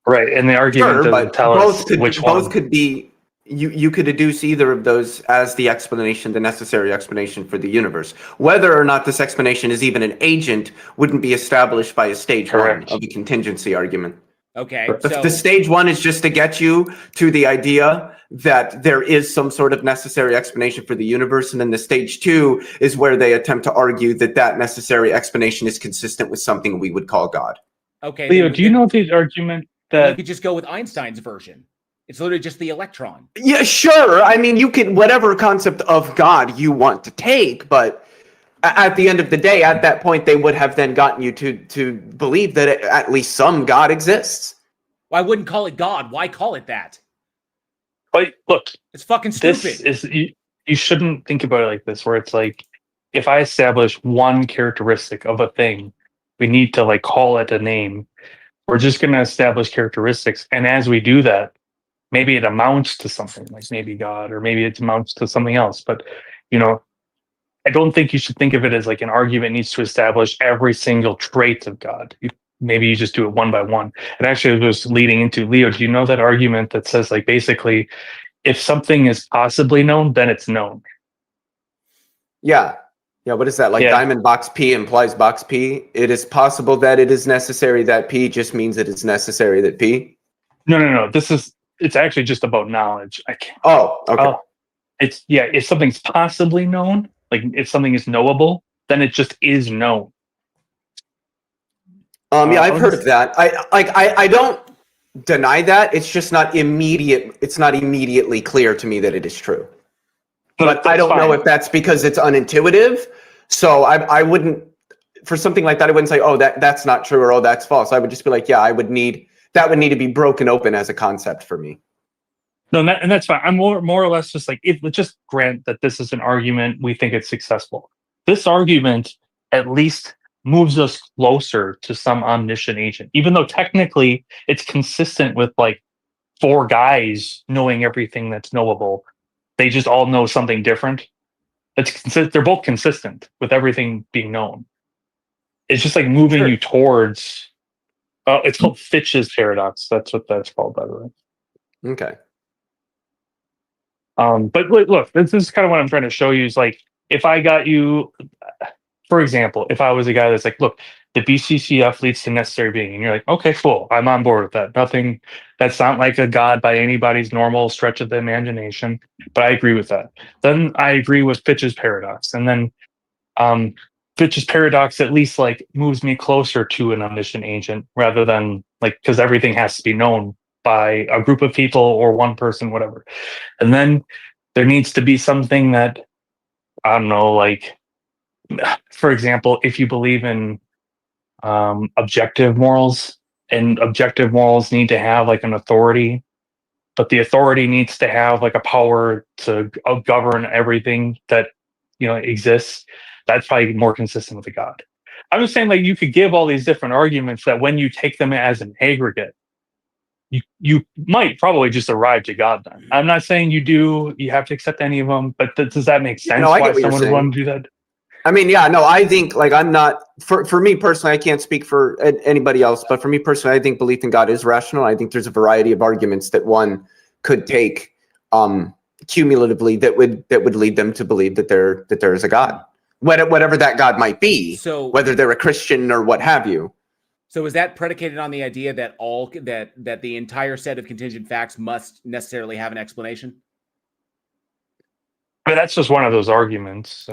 Right, and the argument doesn't tell us which one. Both could be. You could deduce either of those as the explanation, the necessary explanation for the universe. Whether or not this explanation is even an agent wouldn't be established by a stage one of the contingency argument. Okay. The stage one is just to get you to the idea that there is some sort of necessary explanation for the universe. And then the stage two is where they attempt to argue that necessary explanation is consistent with something we would call God. Okay, Leo, then, do you know the argument then you that could just go with Einstein's version. It's literally just the electron. Yeah, sure. I mean, you can whatever concept of God you want to take, but at the end of the day, at that point, they would have then gotten you to believe that at least some God exists. Well, I wouldn't call it God. Why call it that? but look, It's fucking this stupid. is you shouldn't think about it like this, where it's like if I establish one characteristic of a thing, we need to like call it a name. We're just going to establish characteristics, and as we do that, maybe it amounts to something, like maybe God, or maybe it amounts to something else. But you know, I don't think you should think of it as like an argument needs to establish every single trait of God. Maybe you just do it one by one. And actually, it was leading into Leo. Do you know that argument that says like basically, if something is possibly known, then it's known? Yeah. Yeah, what is that? Like Yeah. diamond box P implies box P. It is possible that it is necessary that P just means it is necessary that P. No. It's actually just about knowledge. I can't. Oh, okay. Oh, it's yeah. If something's possibly known, like if something is knowable, then it just is known. Yeah, I've I'll heard just- of that. I don't deny that. It's just not immediate. It's not immediately clear to me that it is true. No, But I that's don't know fine. if that's because it's unintuitive. So I wouldn't, for something like that, I wouldn't say, oh, that's not true, or oh, that's false. I would just be like, yeah, that would need to be broken open as a concept for me. No, and that's fine. I'm more or less just like, let's just grant that this is an argument. We think it's successful. This argument at least moves us closer to some omniscient agent, even though technically it's consistent with like four guys knowing everything that's knowable. They just all know something different. They're both consistent with everything being known. It's just like moving Sure. you towards. It's called Fitch's paradox. That's what that's called, by the way. Okay. But look, this is kind of what I'm trying to show you is like, if I got you, for example, if I was a guy that's like, look, the BCCF leads to necessary being, and you're like, okay, cool, I'm on board with that. Nothing, that's not like a God by anybody's normal stretch of the imagination, but I agree with that. Then I agree with Fitch's paradox. And then Fitch's paradox at least like moves me closer to an omniscient agent rather than like, because everything has to be known by a group of people or one person, whatever. And then there needs to be something that, I don't know, like, for example, if you believe in objective morals, and objective morals need to have like an authority, but the authority needs to have like a power to govern everything that exists. That's probably more consistent with a God. I'm just saying, like, you could give all these different arguments that when you take them as an aggregate, you might probably just arrive to God. Then I'm not saying you have to accept any of them, but does that make sense? No, I get Why what you're someone would saying. want to do that? I mean, yeah, no, I think like I'm not for me personally, I can't speak for anybody else, but for me personally, I think belief in God is rational. I think there's a variety of arguments that one could take cumulatively that would lead them to believe that there is a God, whatever that God might be, So whether they're a Christian or what have you. So is that predicated on the idea that that the entire set of contingent facts must necessarily have an explanation? I mean, that's just one of those arguments.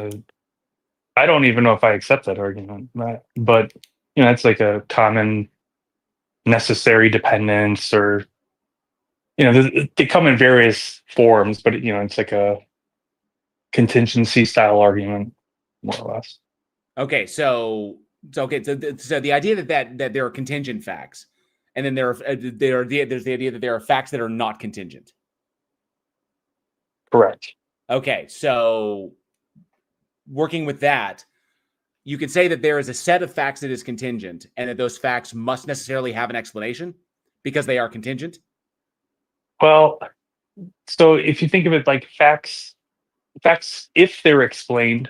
I don't even know if I accept that argument, but it's like a common necessary dependence, or they come in various forms, but it's like a contingency style argument, more or less. Okay, so the idea that there are contingent facts, and then there's the idea that there are facts that are not contingent. Correct. Okay, so working with that, you could say that there is a set of facts that is contingent, and that those facts must necessarily have an explanation because they are contingent. Well, so if you think of it like facts, if they're explained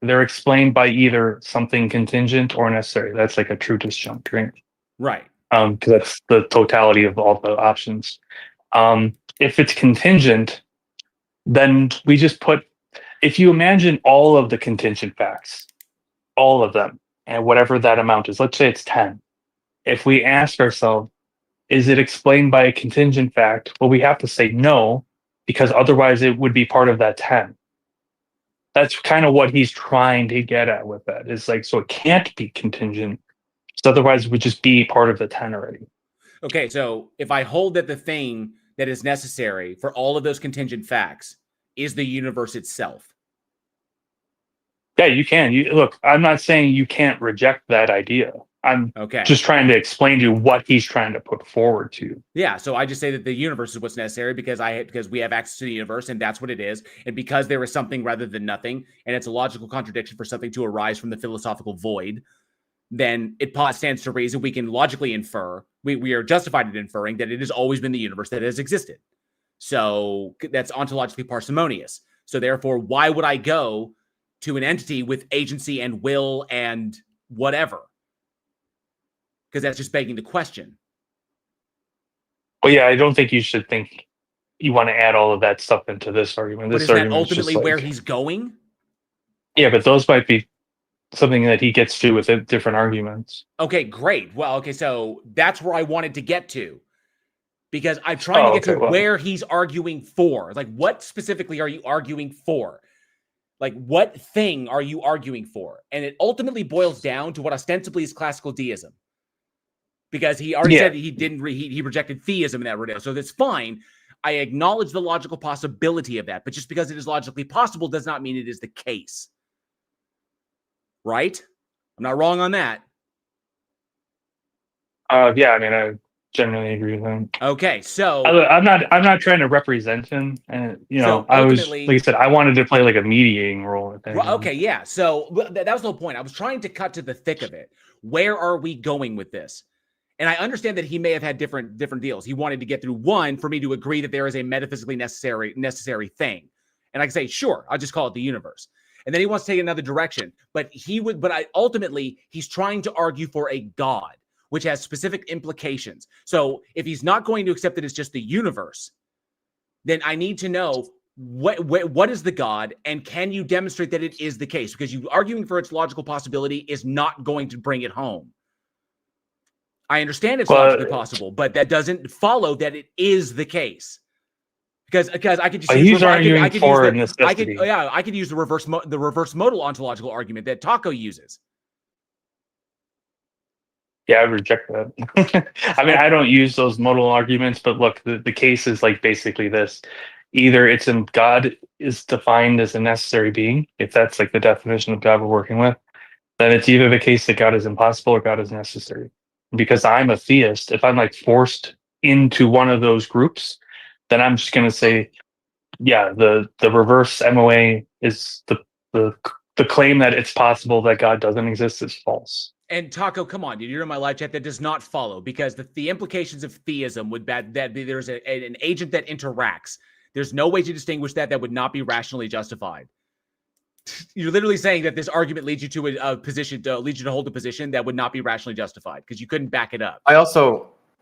by either something contingent or necessary. That's like a true disjunct, right? Right. Because that's the totality of all the options. If it's contingent, then we just if you imagine all of the contingent facts, all of them, and whatever that amount is, let's say it's 10. If we ask ourselves, is it explained by a contingent fact? Well, we have to say no, because otherwise it would be part of that 10. That's kind of what he's trying to get at with that. It's like, so it can't be contingent. So otherwise, it would just be part of the 10 already. Okay, so if I hold that the thing that is necessary for all of those contingent facts is the universe itself. Yeah, you can. You look, I'm not saying you can't reject that idea. I'm Okay. just trying to explain to you what he's trying to put forward to you. Yeah, so I just say that the universe is what's necessary because we have access to the universe and that's what it is. And because there is something rather than nothing, and it's a logical contradiction for something to arise from the philosophical void, then it stands to reason we can logically infer, we are justified in inferring that it has always been the universe that has existed. So that's ontologically parsimonious. So therefore, why would I go to an entity with agency and will and whatever? Because that's just begging the question. Well, yeah, I don't think you should think you want to add all of that stuff into this argument. But This is that argument is ultimately just where like, he's going? yeah, but those might be something that he gets to with different arguments. Okay, great. Well, okay, so that's where I wanted to get to. Because I'm trying to get to where he's arguing for. Like, what specifically are you arguing for? Like, what thing are you arguing for? And it ultimately boils down to what ostensibly is classical deism. Because he already said he didn't, he rejected theism in that regard. So that's fine. I acknowledge the logical possibility of that. But just because it is logically possible does not mean it is the case. Right? I'm not wrong on that. Yeah, I mean, I generally agree with him. Okay, so I'm not trying to represent him, and so I was, like I said, I wanted to play like a mediating role with him. Well, okay, yeah. So that was the whole point. I was trying to cut to the thick of it. Where are we going with this? And I understand that he may have had different deals. He wanted to get through one for me to agree that there is a metaphysically necessary thing. And I can say, sure, I'll just call it the universe. And then he wants to take another direction. But ultimately, he's trying to argue for a God, which has specific implications. So if he's not going to accept that it's just the universe, then I need to know what is the God, and can you demonstrate that it is the case? Because you arguing for its logical possibility is not going to bring it home. I understand it's logically possible, but that doesn't follow that it is the case. Because I could just use I could use the reverse modal ontological argument that Taco uses. Yeah, I reject that. I mean, I don't use those modal arguments, but look, the case is like basically this. Either it's in God is defined as a necessary being, if that's like the definition of God we're working with, then it's either the case that God is impossible or God is necessary. Because I'm a theist, if I'm like forced into one of those groups, then I'm just going to say, yeah, the reverse MOA is the claim that it's possible that God doesn't exist is false. And Taco, come on, dude, you're in my live chat. That does not follow, because the implications of theism would that there's an agent that interacts. There's no way to distinguish that would not be rationally justified. You're literally saying that this argument leads you to a position, leads you to hold a position that would not be rationally justified because you couldn't back it up.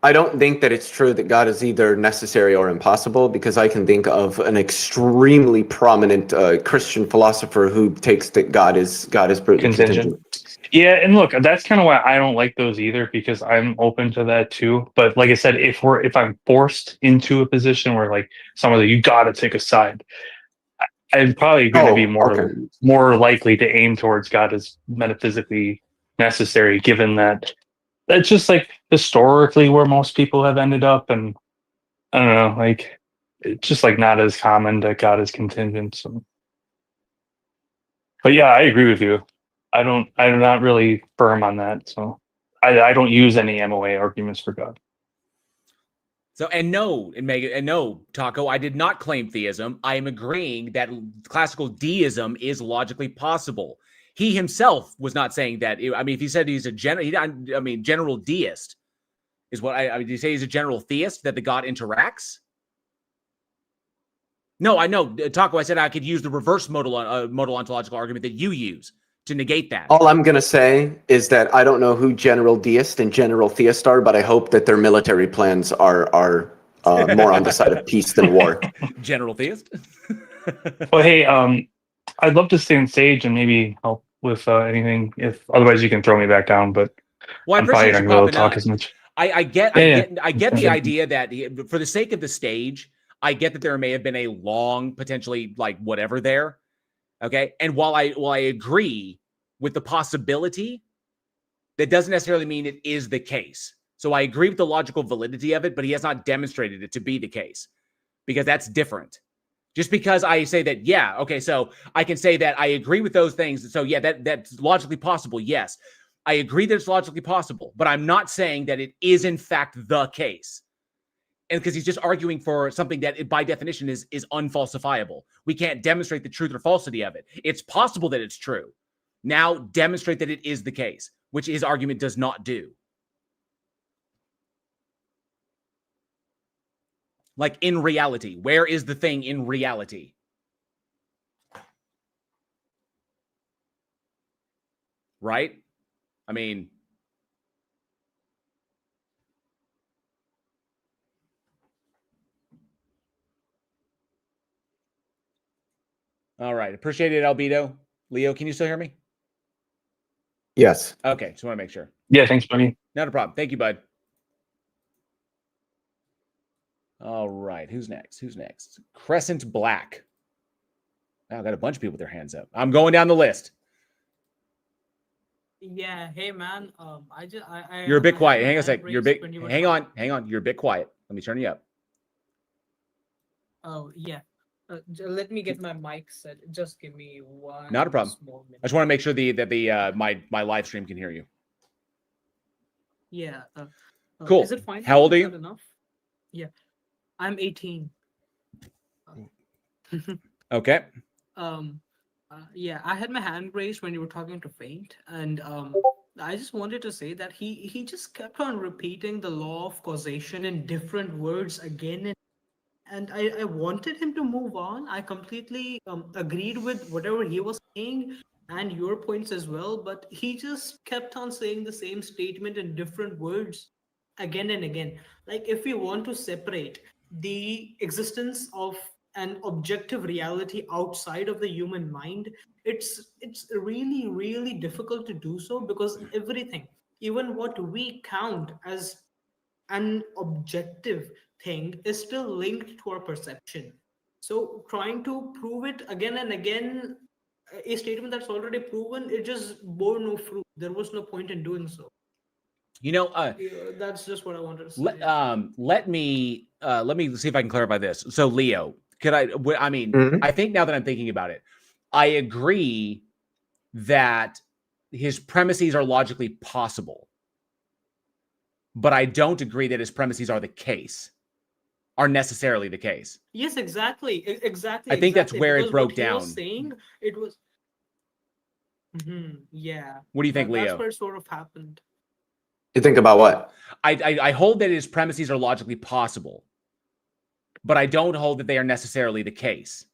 I don't think that it's true that God is either necessary or impossible, because I can think of an extremely prominent Christian philosopher who takes that God is contingent. Yeah, and look, that's kind of why I don't like those either, because I'm open to that too. But like I said, if I'm forced into a position where like someone that you got to take a side, I'm probably going to be more likely to aim towards God as metaphysically necessary, given that that's just like historically where most people have ended up, and I don't know, like it's just like not as common that God is contingent. So. But yeah, I agree with you. I'm not really firm on that. So I don't use any MOA arguments for God. So, and no, Taco, I did not claim theism. I am agreeing that classical deism is logically possible. He himself was not saying that. I mean, if he said he's a general deist is what I mean. Did he say he's a general theist, that the God interacts? No, I know, Taco. I said I could use the reverse modal ontological argument that you use to negate that. All I'm going to say is that I don't know who general deist and general theist are, but I hope that their military plans are more on the side of peace than war. General theist. Well, hey, I'd love to stay on stage and maybe help with anything. If otherwise, you can throw me back down. But well, I appreciate you popping up. As much. I get the idea that for the sake of the stage, I get that there may have been a long, potentially like whatever there. Okay. And while I agree with the possibility that doesn't necessarily mean it is the case. So I agree with the logical validity of it, but he has not demonstrated it to be the case, because that's different. Just because I say that, yeah, okay, so I can say that I agree with those things. So yeah, that's logically possible. Yes, I agree that it's logically possible, but I'm not saying that it is in fact the case. And because he's just arguing for something that by definition is unfalsifiable. We can't demonstrate the truth or falsity of it. It's possible that it's true. Now demonstrate that it is the case, which his argument does not do. Like in reality, where is the thing in reality? Right? I mean, all right. Appreciate it, Albedo. Leo, can you still hear me? Yes. Okay, just want to make sure. Yeah, thanks, buddy. Not a problem. Thank you, bud. All right. Who's next? Crescent Black. Wow, I got a bunch of people with their hands up. I'm going down the list. Yeah, hey man. You're a bit I quiet. had my Hang on a hand sec. You're a raised bit. when you were Hang talking. on. You're a bit quiet. Let me turn you up. Oh yeah. Let me get my mic set. Just give me one Not a problem. small minute. I just want to make sure that my live stream can hear you. Yeah. Cool. Is it fine? How old are Is you? that enough? Yeah. I'm 18. Okay. Yeah, I had my hand raised when you were talking to Faint, and I just wanted to say that he just kept on repeating the law of causation in different words again, and I wanted him to move on. I completely agreed with whatever he was saying and your points as well, but he just kept on saying the same statement in different words again and again. Like, if we want to separate the existence of an objective reality outside of the human mind, it's really difficult to do so, because everything, even what we count as an objective thing, is still linked to our perception. So trying to prove it again and again, a statement that's already proven, it just bore no fruit. There was no point in doing so. You know, Yeah, that's just what I wanted to say. let me see if I can clarify this. So, Leo, I mean, Mhm. I think now that I'm thinking about it, I agree that his premises are logically possible, but I don't agree that his premises are necessarily the case. Yes, exactly. Exactly. I think that's Exactly. where it Because broke what he was down. saying, it was. Yeah. What do you think, That's Leo? where it sort of happened. You think about what? I hold that his premises are logically possible, but I don't hold that they are necessarily the case.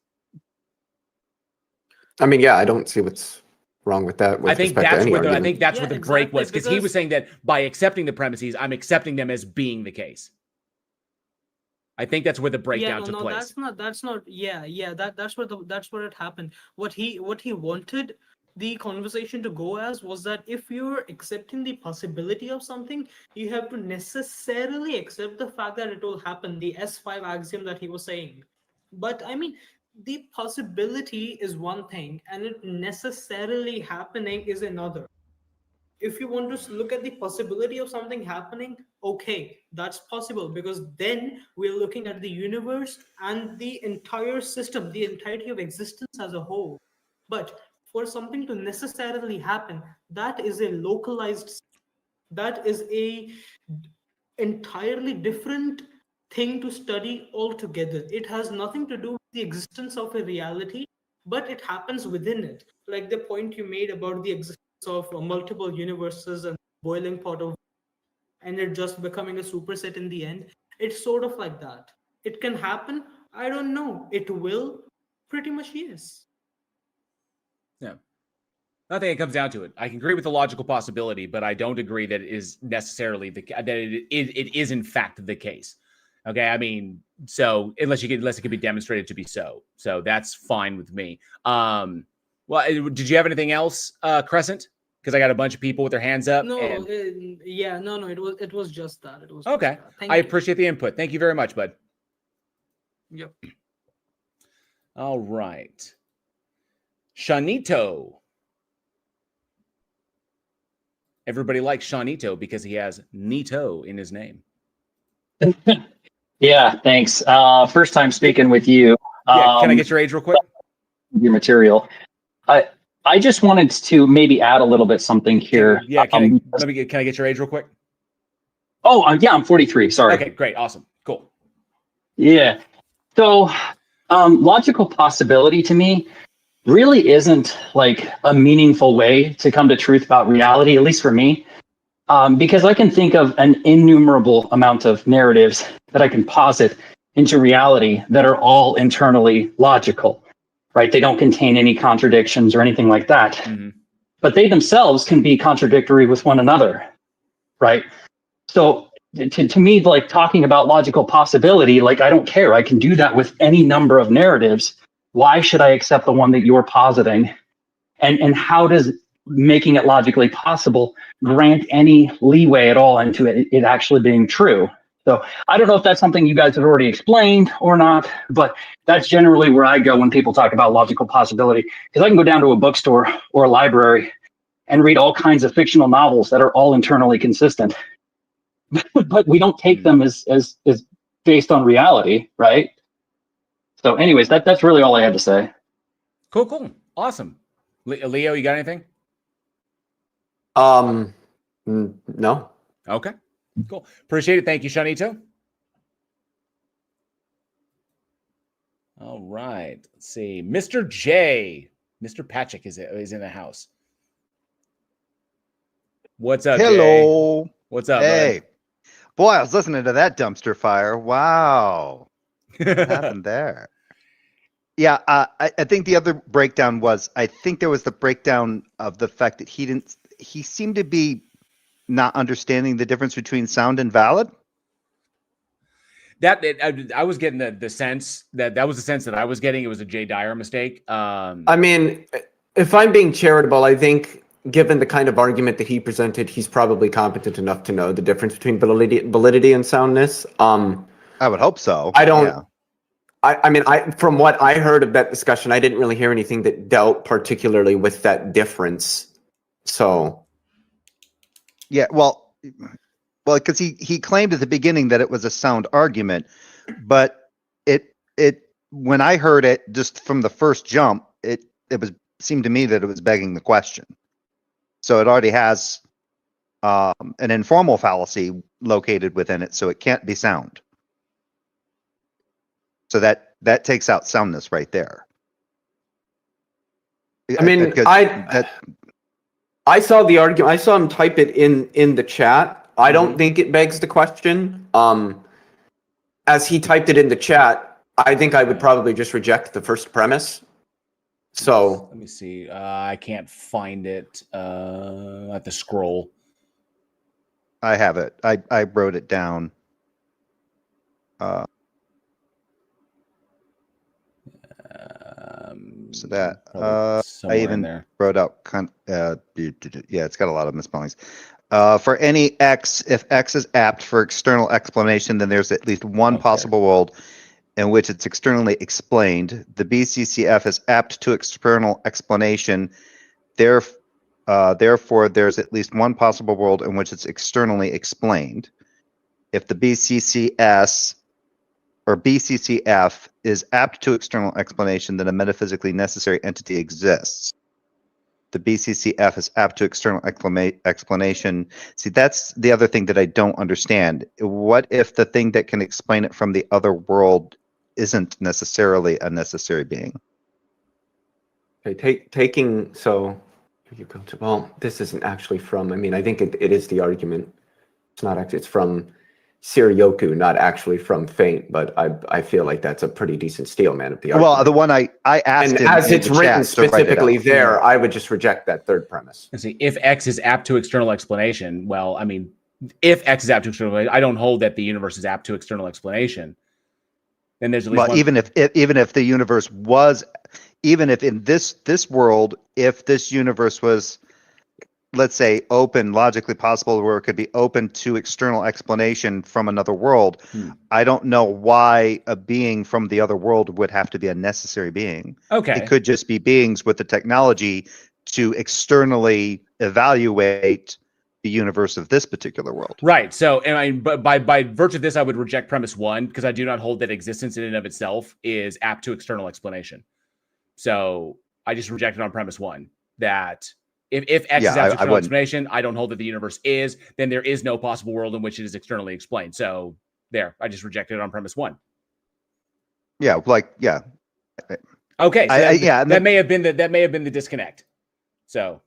I mean, yeah, I don't see what's wrong with that with I think respect to that's any where the argument. break was, because he was because saying that by accepting the premises, I'm accepting them as being the case. I think that's where the breakdown took place. that's not that's where it happened. What he wanted the conversation to go as was that if you're accepting the possibility of something, you have to necessarily accept the fact that it will happen, the S5 axiom that he was saying. But I mean, the possibility is one thing and it necessarily happening is another. If you want to look at the possibility of something happening, okay, that's possible, because then we're looking at the universe and the entire system, the entirety of existence as a whole. But for something to necessarily happen, that is a localized, that is a entirely different thing to study altogether. It has nothing to do with the existence of a reality, but it happens within it. Like the point you made about the existence of multiple universes and boiling pot of, and it just becoming a superset in the end. It's sort of like that. It can happen. I don't know. It will. Pretty much yes. Yeah. I think it comes down to it. I can agree with the logical possibility, but I don't agree that it is necessarily that it is in fact the case. Okay, I mean, so unless it can be demonstrated to be so, so that's fine with me. Well, did you have anything else, Crescent? Because I got a bunch of people with their hands up. No, And... yeah, no, it was just that. It was okay. Just that. Thank I you. appreciate the input. Thank you very much, bud. Yep. All right, Shanito. Everybody likes Seanito because he has Nito in his name. Yeah, thanks. First time speaking with you. Yeah, can I get your age real quick? Your material. I just wanted to maybe add a little bit something here. Can I get your age real quick? Oh, yeah, I'm 43. Sorry. Okay, great, awesome, cool. Yeah. So, logical possibility to me really isn't like a meaningful way to come to truth about reality, at least for me, because I can think of an innumerable amount of narratives that I can posit into reality that are all internally logical, right? They don't contain any contradictions or anything like that, Mm-hmm. but they themselves can be contradictory with one another, right? So to me, like talking about logical possibility, like I don't care. I can do that with any number of narratives. Why should I accept the one that you're positing? And how does making it logically possible grant any leeway at all into it actually being true? So I don't know if that's something you guys have already explained or not, but that's generally where I go when people talk about logical possibility. Because I can go down to a bookstore or a library and read all kinds of fictional novels that are all internally consistent. But we don't take them as based on reality, right? So anyways, that's really all I had to say. Cool. Awesome. Leo, you got anything? No. Okay, cool. Appreciate it. Thank you, Seanito. All right. Let's see. Mr. J. Mr. Patrick is in the house. What's up, Hello. Jay? What's up, Hey. Boy, I was listening to that dumpster fire. Wow. What happened there? Yeah, I think the other breakdown was, I think there was the breakdown of the fact that he seemed to be not understanding the difference between sound and valid. I was getting the sense that was the sense that I was getting. It was a Jay Dyer mistake. I mean, if I'm being charitable, I think given the kind of argument that he presented, he's probably competent enough to know the difference between validity and soundness. I would hope so. I don't. Yeah. I mean, from what I heard of that discussion, I didn't really hear anything that dealt particularly with that difference. So, Yeah, well, because he claimed at the beginning that it was a sound argument, but it when I heard it just from the first jump, it seemed to me that it was begging the question. So it already has an informal fallacy located within it, so it can't be sound. So that takes out soundness right there. I mean, I saw the argument. I saw him type it in the chat. I don't think it begs the question. As he typed it in the chat, I think I would probably just reject the first premise. So let me see. I can't find it. I have to scroll. I have it. I wrote it down. So that I even wrote out. Yeah, it's got a lot of misspellings. For any x, if x is apt for external explanation, then there's at least one possible world in which it's externally explained. The BCCF is apt to external explanation. Therefore, there's at least one possible world in which it's externally explained. If the BCCS or BCCF is apt to external explanation, then a metaphysically necessary entity exists. The BCCF is apt to external explanation. See, that's the other thing that I don't understand. What if the thing that can explain it from the other world isn't necessarily a necessary being? Okay, so here you go to, well, this isn't actually from, I mean, I think it is the argument. It's not actually, it's from Siryoku, not actually from Faint, but I feel like that's a pretty decent steal, man, of the argument. Well, the one I asked and him as it's written specifically there, Yeah. I would just reject that third premise. And see, if X is apt to external explanation, well, I mean, if X is apt to external, I don't hold that the universe is apt to external explanation. Then there's at least one. Even if the universe was, even if in this world, if this universe was, let's say, open, logically possible, where it could be open to external explanation from another world, I don't know why a being from the other world would have to be a necessary being. Okay. It could just be beings with the technology to externally evaluate the universe of this particular world. Right. So, and I, but by virtue of this, I would reject premise 1 because I do not hold that existence in and of itself is apt to external explanation. So I just reject it on premise 1 that if X is apt to external explanation, I don't hold that the universe is, then there is no possible world in which it is externally explained. So there, I just rejected it on premise 1. Yeah. Okay. So that may have been the disconnect. So.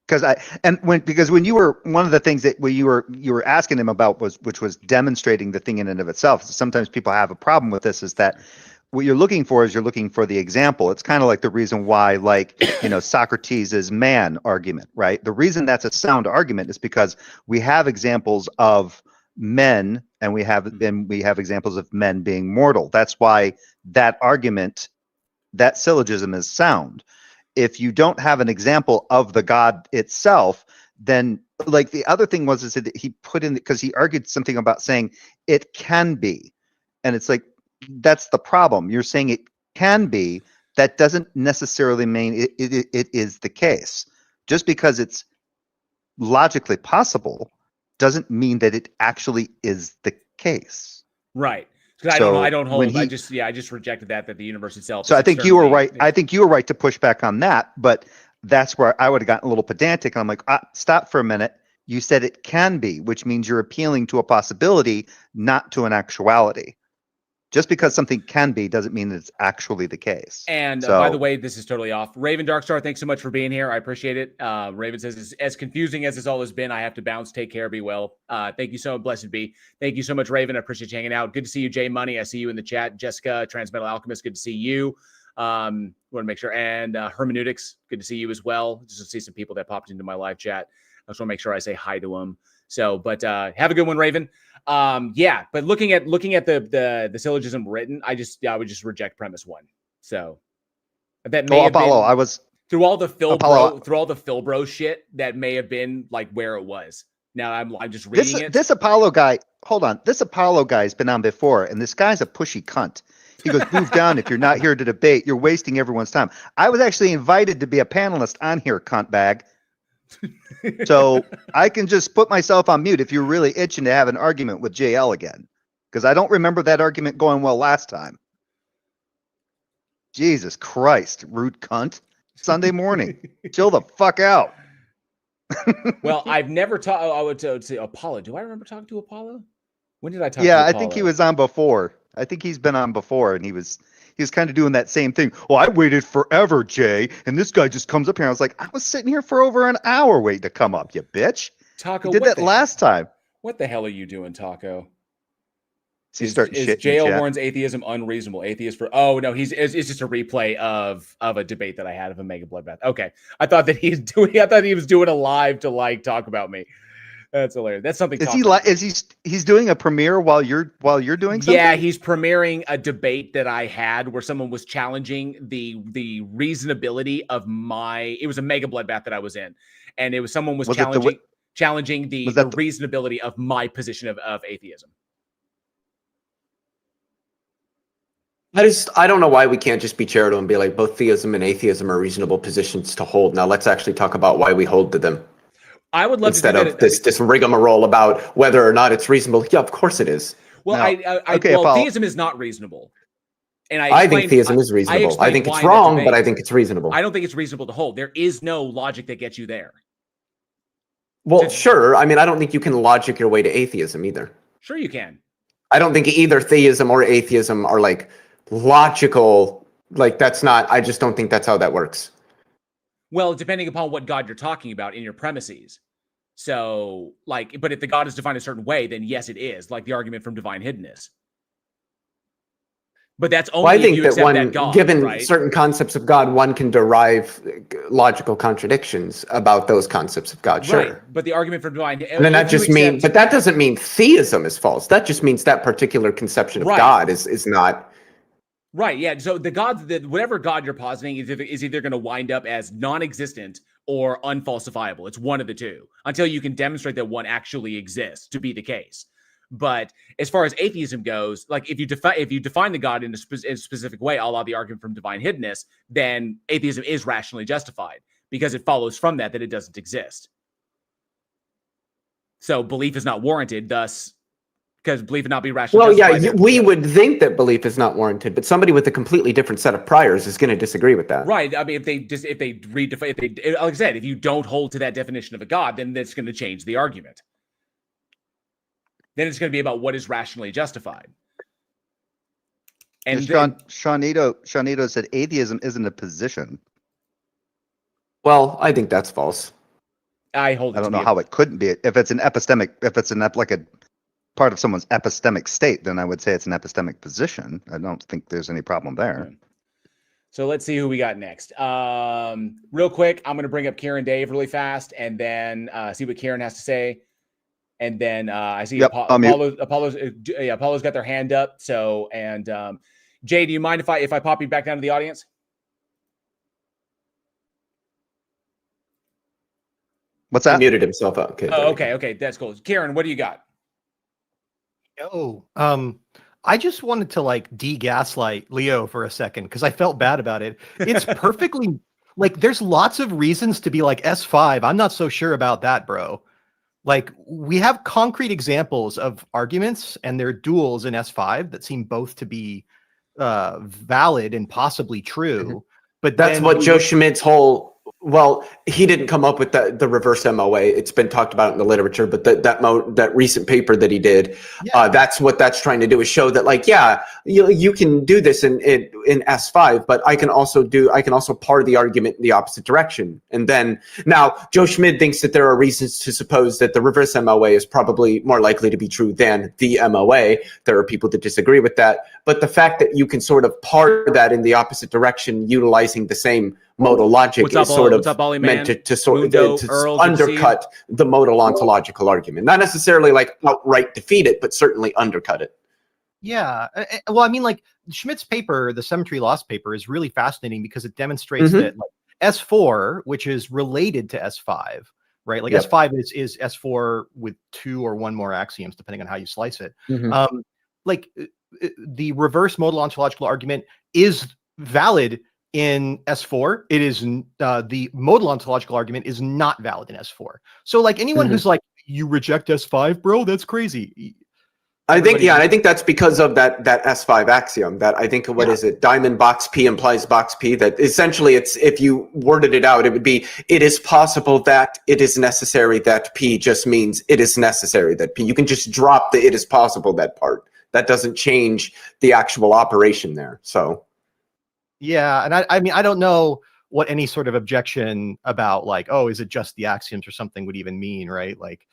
Because when you were, one of the things that you were asking him about which was demonstrating the thing in and of itself. Sometimes people have a problem with this, is that what you're looking for the example. It's kind of like the reason why, like, Socrates' man argument, right? The reason that's a sound argument is because we have examples of men, and we have examples of men being mortal. That's why that argument, that syllogism, is sound. If you don't have an example of the God itself, then, like, the other thing is that he put in, because he argued something about saying it can be, and it's like, that's the problem. You're saying it can be, that doesn't necessarily mean it is the case. Just because it's logically possible doesn't mean that it actually is the case. Right. Because I don't hold. I just rejected that the universe itself. So I think you were right. I think you were right to push back on that, but that's where I would have gotten a little pedantic. And I'm like, stop for a minute. You said it can be, which means you're appealing to a possibility, not to an actuality. Just because something can be doesn't mean that it's actually the case. And by the way, this is totally off. Raven Darkstar, thanks so much for being here. I appreciate it. Raven says, as confusing as this all has been, I have to bounce. Take care. Be well. Thank you so much. Blessed be. Thank you so much, Raven. I appreciate you hanging out. Good to see you, Jay Money. I see you in the chat. Jessica, Transmetal Alchemist, good to see you. Want to make sure. And Hermeneutics, good to see you as well. Just to see some people that popped into my live chat. I just want to make sure I say hi to them. So, but have a good one, Raven. But looking at the syllogism written, I would just reject premise 1. So that may have Apollo, been, I was through all the Philbro shit, that may have been like where it was. Now I'm just reading it. This Apollo guy, hold on. This Apollo guy's been on before, and this guy's a pushy cunt. He goes, move down if you're not here to debate. You're wasting everyone's time. I was actually invited to be a panelist on here, cunt bag. So I can just put myself on mute if you're really itching to have an argument with JL again, because I don't remember that argument going well last time. Jesus Christ, rude cunt. Sunday morning. Chill the fuck out. Well, I've never talked. I would say Apollo. Do I remember talking to Apollo? When did I talk to Yeah, Apollo? I think he was on before. I think he's been on before, and he was kind of doing that same thing. Well, I waited forever, Jay, and this guy just comes up here. I was like, I was sitting here for over an hour waiting to come up, you bitch. Taco, you did that last time. What the hell are you doing, Taco? Is JL Warren's atheism unreasonable? Atheist for it's just a replay of a debate that I had of a mega bloodbath. Okay, I thought he was doing a live to talk about me. That's hilarious. That's something. He's doing a premiere while you're doing something? Yeah, he's premiering a debate that I had where someone was challenging the reasonability of it was a mega bloodbath that I was in, and it was someone was challenging the reasonability of my position of atheism. I don't know why we can't just be charitable and be like, both theism and atheism are reasonable positions to hold. Now let's actually talk about why we hold to them. I would love instead of this rigmarole about whether or not it's reasonable. Yeah, of course it is. Well, theism is not reasonable, and I think theism is reasonable. I think it's wrong, but I think it's reasonable. I don't think it's reasonable to hold. There is no logic that gets you there. Well, sure. I mean, I don't think you can logic your way to atheism either. Sure, you can. I don't think either theism or atheism are like logical. Like that's not. I just don't think that's how that works. Well, depending upon what God you're talking about in your premises. So, but if the God is defined a certain way, then yes, it is, like the argument from divine hiddenness. But that's only if you accept that God, given right? certain concepts of God, one can derive logical contradictions about those concepts of God. Sure. Right. But the argument from divine and then but that doesn't mean theism is false. That just means that particular conception of God is not. Right, yeah. So whatever God you're positing is either going to wind up as non-existent or unfalsifiable. It's one of the two until you can demonstrate that one actually exists to be the case. But as far as atheism goes, like if you define the God in a specific way, a la the argument from divine hiddenness, then atheism is rationally justified. because it follows from that it doesn't exist. So belief is not warranted, thus, because belief would not be rational. Well, yeah, we would think that belief is not warranted, but somebody with a completely different set of priors is going to disagree with that. Right. I mean, like I said, if you don't hold to that definition of a God, then that's going to change the argument. Then it's going to be about what is rationally justified. And Shawnito said atheism isn't a position. Well, I think that's false. I don't know how it couldn't be. If it's an like a part of someone's epistemic state, then I would say it's an epistemic position. I don't think there's any problem there. So let's see who we got next. Real quick, I'm going to bring up Kieran Dave really fast, and then see what Kieran has to say. And then I see Apollo's got their hand up. So, and Jay, do you mind if I pop you back down to the audience? What's that? He muted himself up. Okay. Okay, that's cool. Kieran, what do you got? I just wanted to like de-gaslight Leo for a second because I felt bad about it. It's perfectly like there's lots of reasons to be like S5. I'm not so sure about that, bro. Like we have concrete examples of arguments and their duals in S5 that seem both to be valid and possibly true. But that's what Joe Schmidt's whole. Well, he didn't come up with the reverse MOA. It's been talked about in the literature, but that recent paper that he did, that's what that's trying to do, is show that like, yeah, you can do this in S5, but I can also part the argument in the opposite direction. And then now Joe Schmidt thinks that there are reasons to suppose that the reverse MOA is probably more likely to be true than the MOA. There are people that disagree with that, but the fact that you can sort of part that in the opposite direction utilizing the same modal logic is sort of meant to undercut the modal ontological argument. Not necessarily like outright defeat it, but certainly undercut it. Yeah. Well, I mean, like Schmidt's paper, the symmetry loss paper, is really fascinating because it demonstrates that like, S4, which is related to S5, right? Like S5 is S4 with 2 or 1 more axioms, depending on how you slice it. Like the reverse modal ontological argument is valid in S4. It is the modal ontological argument is not valid in S4. So like anyone who's like, you reject S5, bro, that's crazy. I think that's because of that S5 axiom that I think, what is it? Diamond box P implies box P, that essentially it's, if you worded it out, it would be, it is possible that it is necessary that P just means it is necessary that P. You can just drop the it is possible that part. That doesn't change the actual operation there. So yeah, and I mean, I don't know what any sort of objection about like, oh, is it just the axioms or something would even mean, right? Like,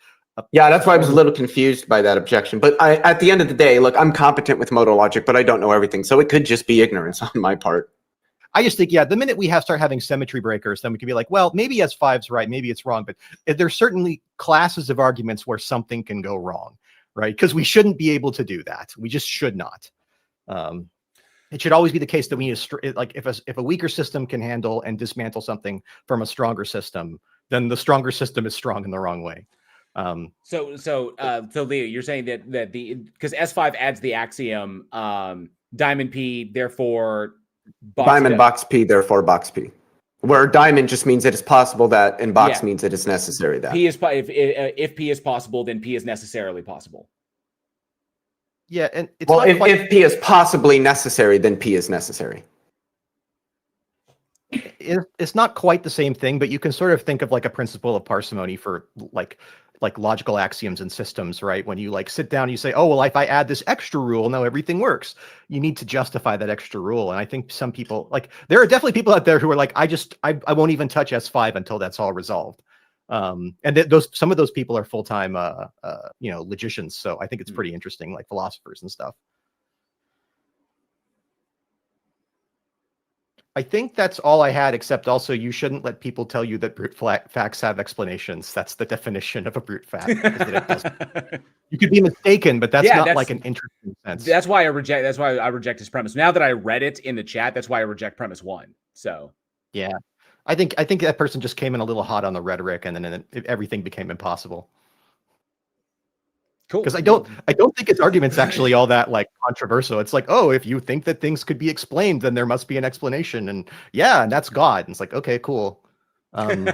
yeah, that's why I was a little confused by that objection. But at the end of the day, look, I'm competent with modal logic, but I don't know everything. So it could just be ignorance on my part. I just think, the minute we start having symmetry breakers, then we can be like, well, maybe S5's right, maybe it's wrong. But there's certainly classes of arguments where something can go wrong, right? Because we shouldn't be able to do that. We just should not. It should always be the case that we need to, like, if a weaker system can handle and dismantle something from a stronger system, then the stronger system is strong in the wrong way. So Leo, you're saying that because S5 adds the axiom diamond P, therefore diamond box P, therefore box P, where diamond just means it is possible that, and box means it is necessary that. P is if P is possible, then P is necessarily possible. Yeah, and it's if P is possibly necessary, then P is necessary. It's not quite the same thing, but you can sort of think of like a principle of parsimony for like logical axioms and systems, right? When you like sit down and you say, oh, well, if I add this extra rule, now everything works. You need to justify that extra rule. And I think some people, like, there are definitely people out there who are like, I won't even touch S5 until that's all resolved. And some of those people are full-time logicians. So I think it's pretty interesting, like philosophers and stuff. I think that's all I had, except also you shouldn't let people tell you that brute facts have explanations. That's the definition of a brute fact. You could be mistaken, but that's not like an interesting sense. That's why I reject his premise. Now that I read it in the chat, that's why I reject premise 1. So yeah, I think that person just came in a little hot on the rhetoric, and then everything became impossible. Cool. Because I don't think his argument's actually all that like controversial. It's like, oh, if you think that things could be explained, then there must be an explanation, and that's God. And it's like, okay, cool. Can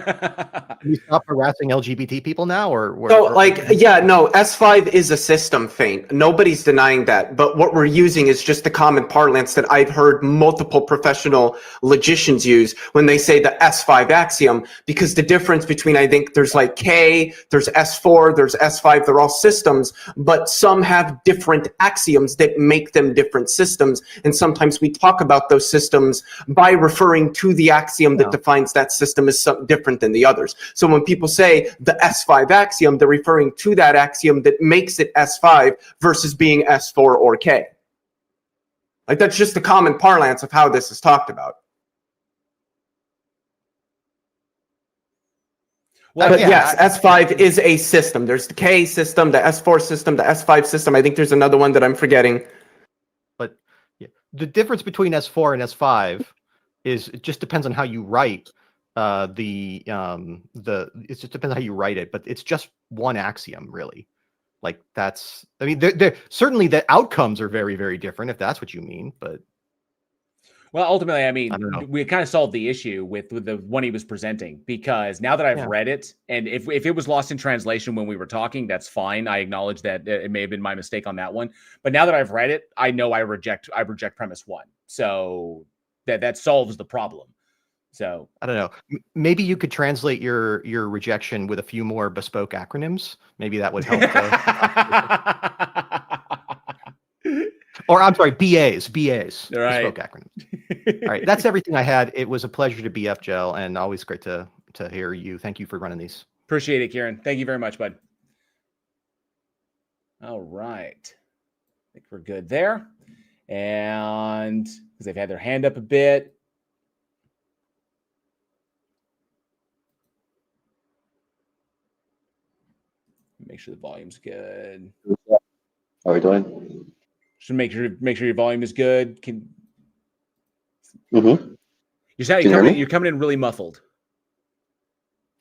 we stop harassing LGBT people now, or So, like, yeah, no, S5 is a system thing. Nobody's denying that. But what we're using is just the common parlance that I've heard multiple professional logicians use when they say the S5 axiom, because the difference between, I think there's like K, there's S4, there's S5, they're all systems, but some have different axioms that make them different systems. And sometimes we talk about those systems by referring to the axiom that defines that system as something different than the others. So when people say the S5 axiom, they're referring to that axiom that makes it S5 versus being S4 or K. Like, that's just the common parlance of how this is talked about. Well, but yes, S5 is a system. There's the K system, the S4 system, the S5 system. I think there's another one that I'm forgetting. But yeah, the difference between S4 and S5 is it just depends on how you write it just depends on how you write it, but it's just one axiom, really. Like, that's, I mean, they're certainly the outcomes are very, very different, if that's what you mean. But well, ultimately, I mean, we kind of solved the issue with the one he was presenting, because now that I've read it, and if it was lost in translation when we were talking, that's fine. I acknowledge that it may have been my mistake on that one. But now that I've read it, I know I reject premise one. So that solves the problem. So I don't know. Maybe you could translate your rejection with a few more bespoke acronyms. Maybe that would help. Or I'm sorry, BAs. Right. Bespoke acronyms. All right, that's everything I had. It was a pleasure to be FGel, and always great to hear you. Thank you for running these. Appreciate it, Kieran. Thank you very much, bud. All right, I think we're good there. And because they've had their hand up a bit. Make sure the volume's good. How are we doing? Should make sure your volume is good. You're coming in really muffled.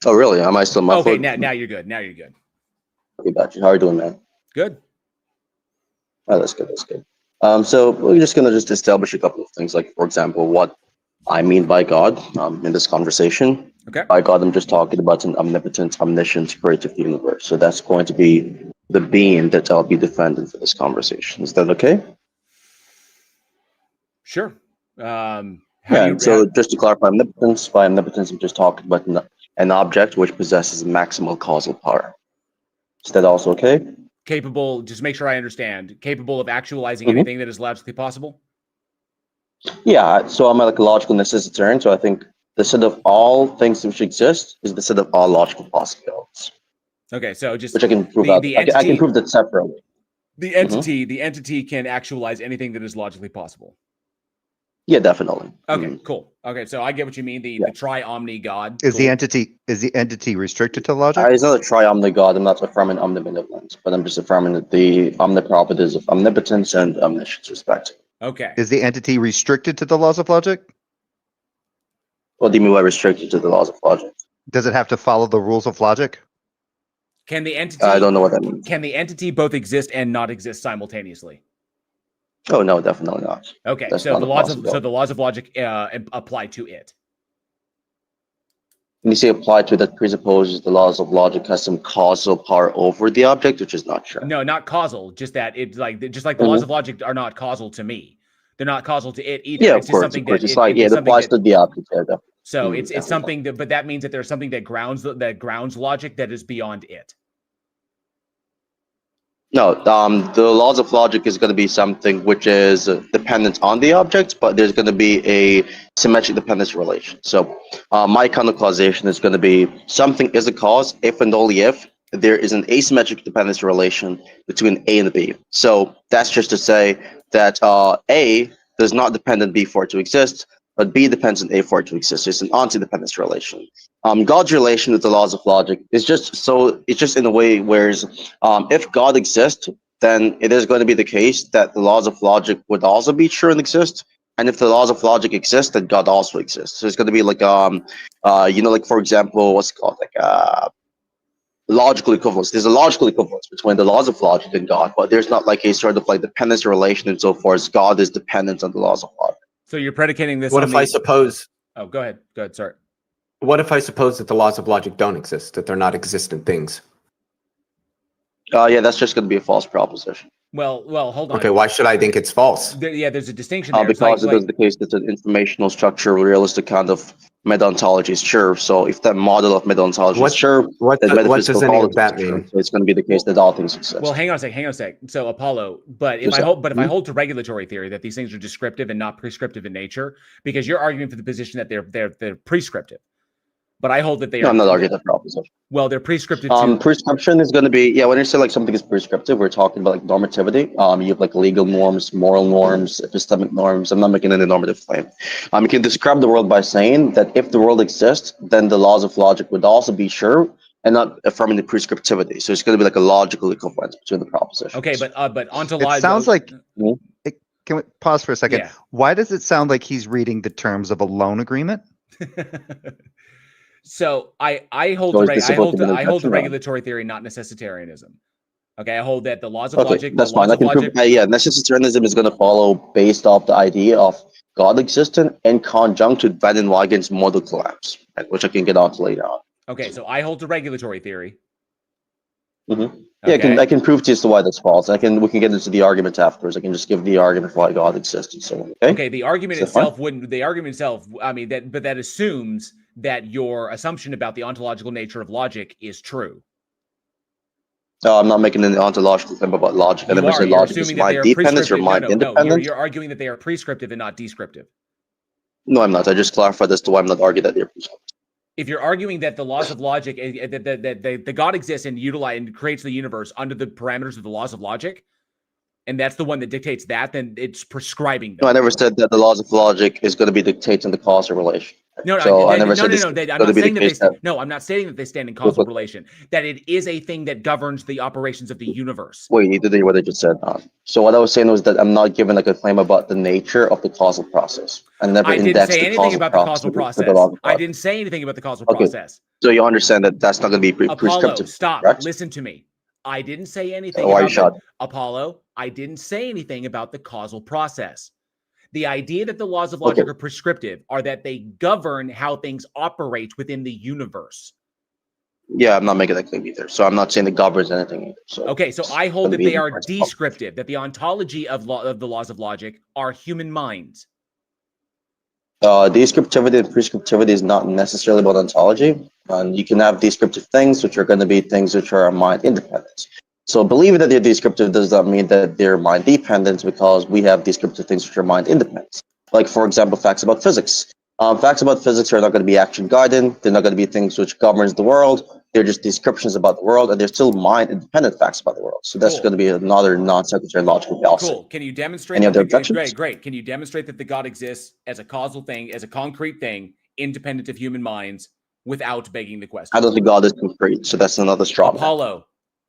Oh, really? Am I still muffled? Okay, now you're good. Now you're good. Okay, got you. How are you doing, man? Good. Oh, that's good. That's good. So we're just gonna establish a couple of things, like, for example, what I mean by God in this conversation. Okay. By God, I'm just talking about an omnipotent, omniscient, creative universe. So that's going to be the being that I'll be defending for this conversation. Is that okay? Sure. So just to clarify, omnipotence, by omnipotence, I'm just talking about an object which possesses maximal causal power. Is that also okay? Capable, just make sure I understand, capable of actualizing anything that is logically possible? Yeah, so I'm like a logical necessitarian, so I think the set of all things which exist is the set of all logical possibilities. Okay, so just which I can prove out. I can prove that separately. The entity can actualize anything that is logically possible. Yeah, definitely. Okay, cool. Okay, so I get what you mean. The tri-omni God. Is the entity restricted to logic? It's not a tri-omni God. I'm not affirming omnibenevolence, but I'm just affirming that the omniproperties of omnipotence and omniscience, respectively. Okay. Is the entity restricted to the laws of logic? What do you mean by restricted to the laws of logic? Does it have to follow the rules of logic? Can the entity? I don't know what that means. Can the entity both exist and not exist simultaneously? Oh no, definitely not. Okay, That's so not the a laws of logic apply to it. When you say apply to, that presupposes the laws of logic has some causal power over the object, which is not true. No, not causal. Just that it's like the laws of logic are not causal to me. They're not causal to it either. Yeah, it's of course. It's like it applies to the object. Yeah, so it's something that, but that means that there's something that grounds logic that is beyond it. No, the laws of logic is going to be something which is dependent on the object, but there's going to be a symmetric dependence relation. So my kind of causation is going to be something is a cause if and only if there is an asymmetric dependence relation between A and B. So that's just to say that A does not depend on B for it to exist, but B depends on A for it to exist. So it's an anti-dependence relation. God's relation with the laws of logic is just in a way whereas if God exists, then it is going to be the case that the laws of logic would also be true and exist. And if the laws of logic exist, then God also exists. So it's going to be like like for example, what's it called, like logical equivalence. There's a logical equivalence between the laws of logic and God, but there's not like a sort of like dependency relation and so forth. God is dependent on the laws of logic. So you're predicating this. What if I suppose? Oh, go ahead. Sorry. What if I suppose that the laws of logic don't exist, that they're not existent things? Yeah, that's just going to be a false proposition. Well, hold on. Okay, why should I think it's false? There's a distinction there. Because it is the case that an informational structure, realistic kind of meta-ontology is sure. So if that model of meta-ontology is sure, what does any of that mean? So it's going to be the case that all things exist. Well, hang on a sec. So Apollo, but if I hold to regulatory theory that these things are descriptive and not prescriptive in nature, because you're arguing for the position that they're prescriptive. But I hold that they are. I'm not arguing that proposition. Well, they're prescriptive. Prescription is going to be when you say like something is prescriptive, we're talking about like normativity. You have like legal norms, moral norms, epistemic norms. I'm not making any normative claim. You can describe the world by saying that if the world exists, then the laws of logic would also be sure and not affirming the prescriptivity. So it's going to be like a logical equivalence between the propositions. Okay, but ontological. It sounds like. Can we pause for a second? Yeah. Why does it sound like he's reading the terms of a loan agreement? So I hold the regulatory theory, not necessitarianism. Okay, I hold that the laws of logic. That's fine. Necessitarianism is going to follow based off the idea of God existent in conjunct with Van den Wegen's modal collapse, right, which I can get onto later on. Okay, so I hold to regulatory theory. Mm-hmm. Yeah, Okay. I can prove to you as to why that's false. We can get into the argument afterwards. I can just give the argument for why God exists and so on. Okay. The argument itself wouldn't. The argument itself. I mean but that assumes that your assumption about the ontological nature of logic is true. No, I'm not making an ontological claim about logic. I never said logic is mind dependent or mind independent. You're arguing that they are prescriptive and not descriptive. No, I'm not. I just clarified as to why I'm not arguing that they're prescriptive. If you're arguing that the laws of logic, that the God exists and creates the universe under the parameters of the laws of logic, and that's the one that dictates that, then it's prescribing them. No, I never said that the laws of logic is going to be dictating the causal relation. No, I'm not saying that they stand in causal relation. That it is a thing that governs the operations of the universe. Wait, you did hear what I just said. So what I was saying was that I'm not giving like a claim about the nature of the causal process. I didn't say anything about the causal process. I didn't say anything about the causal process. So you understand that that's not going to be prescriptive. Apollo, stop. Correct? Listen to me. I didn't say anything about Apollo. I didn't say anything about the causal process. The idea that the laws of logic are prescriptive are that they govern how things operate within the universe. Yeah, I'm not making that claim either. So I'm not saying it governs anything either. So so I hold that they are descriptive, that the ontology of the laws of logic are human minds. Descriptivity and prescriptivity is not necessarily about ontology. And you can have descriptive things, which are going to be things which are mind independent. So believing that they're descriptive does not mean that they're mind dependent, because we have descriptive things which are mind independent. Like, for example, facts about physics. Facts about physics are not going to be action guided. They're not going to be things which governs the world. They're just descriptions about the world, and they're still mind independent facts about the world. So that's going to be another non-sequitur logical fallacy. Cool. Can you demonstrate? Great. Can you demonstrate that the God exists as a causal thing, as a concrete thing, independent of human minds, without begging the question? I don't think God is concrete, so that's another straw man. Apollo,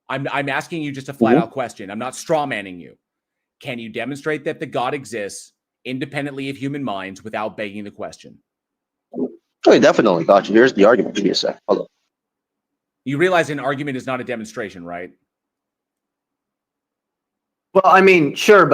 I'm asking you just a flat out question. I'm not straw manning you. Can you demonstrate that the God exists independently of human minds without begging the question? Oh, definitely. Got you. Here's the argument. Give me a sec. Hold on. You realize an argument is not a demonstration, right? Well, I mean, sure,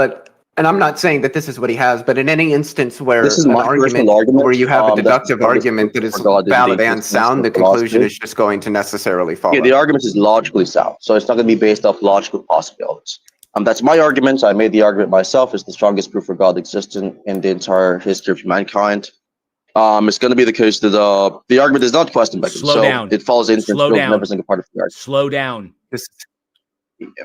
and I'm not saying that this is what he has, but in any instance where this is an my argument where you have a deductive argument that is valid and sound, the conclusion is just going to necessarily follow. Yeah, the argument is logically sound, so it's not going to be based off logical possibilities. That's my argument. I made the argument myself. It's the strongest proof for God existing in the entire history of mankind. It's going to be the case that the argument is not question begging. Slow down. It follows in every single part of the argument. Slow down.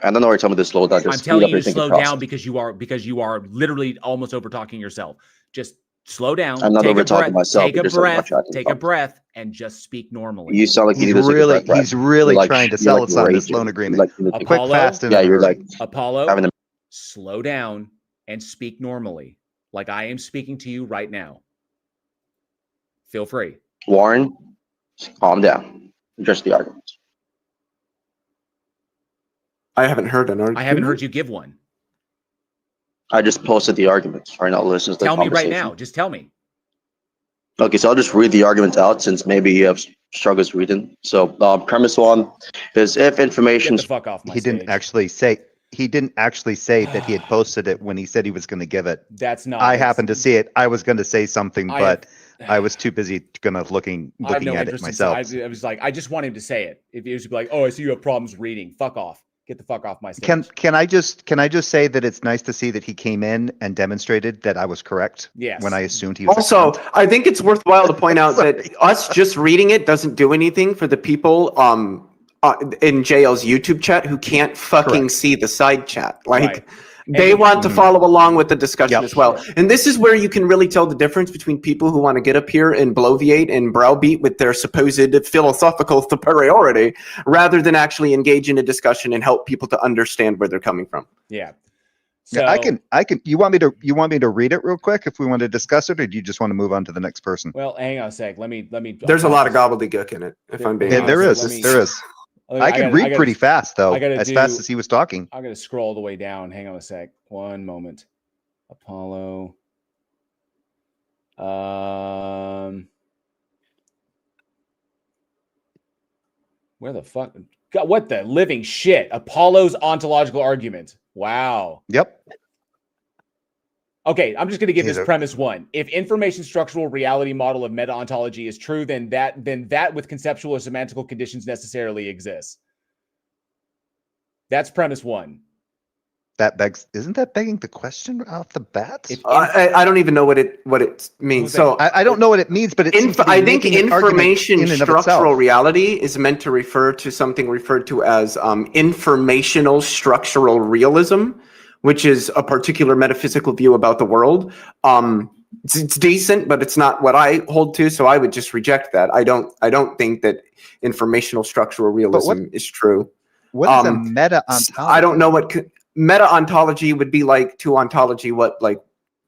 I don't know why you're telling me to slow down. I'm telling you to slow down because you are literally almost over talking yourself. Just slow down. I'm not over talking myself. Take a breath and just speak normally. You sound like he's really trying to sell us on this loan agreement. Apollo, quick, fast, and you're like Apollo. Slow down and speak normally, like I am speaking to you right now. Feel free. Warren, calm down. Address the argument. I haven't heard an argument. I haven't heard you give one. I just posted the argument. Right now, listen to the conversation. Tell me right now. Just tell me. Okay, so I'll just read the argument out since maybe you have struggles reading. So premise one is if information. Get the fuck off my He stage. didn't actually say that he had posted it when he said he was going to give it. That's not. I happened to see it. I was going to say something, but I was too busy looking I have no at it interest myself. I was like, I just want him to say it. If he was like, oh, I see you have problems reading. Fuck off. Get the fuck off my stage. Can I just say that it's nice to see that he came in and demonstrated that I was correct Yes. when I assumed he was. Also, I think it's worthwhile to point out that us just reading it doesn't do anything for the people in JL's YouTube chat who can't fucking Correct. see the side chat. Like, Right. they And- want to follow along with the discussion Yep. as well. And this is where you can really tell the difference between people who want to get up here and bloviate and browbeat with their supposed philosophical superiority rather than actually engage in a discussion and help people to understand where they're coming from. Yeah. Yeah, I can. You want me to read it real quick if we want to discuss it, or do you just want to move on to the next person? Well, hang on a sec. Let me. There's a lot of gobbledygook in it, if I'm being Yeah, honest. there honest, is. let me- There is. I can gotta- read gotta- pretty fast though, I gotta as do- fast as he was talking. I'm going to scroll all the way down. Hang on a sec. One moment. Apollo. Where the fuck? God, what the living shit? Apollo's ontological argument. Wow. Yep. Okay, I'm just going to give He's this a- premise one. If information structural reality model of meta-ontology is true, then that with conceptual or semantical conditions necessarily exists. That's premise one. Isn't that begging the question off the bat? I don't even know what it means. So I don't know what it means, but it seems to be I think making an argument information in and of structural itself. reality is meant to refer to something referred to as informational structural realism, which is a particular metaphysical view about the world. It's decent, but it's not what I hold to, so I would just reject that. I don't think that informational structural realism is true. What is a meta-ontology? I don't know what meta-ontology would be like to ontology, what like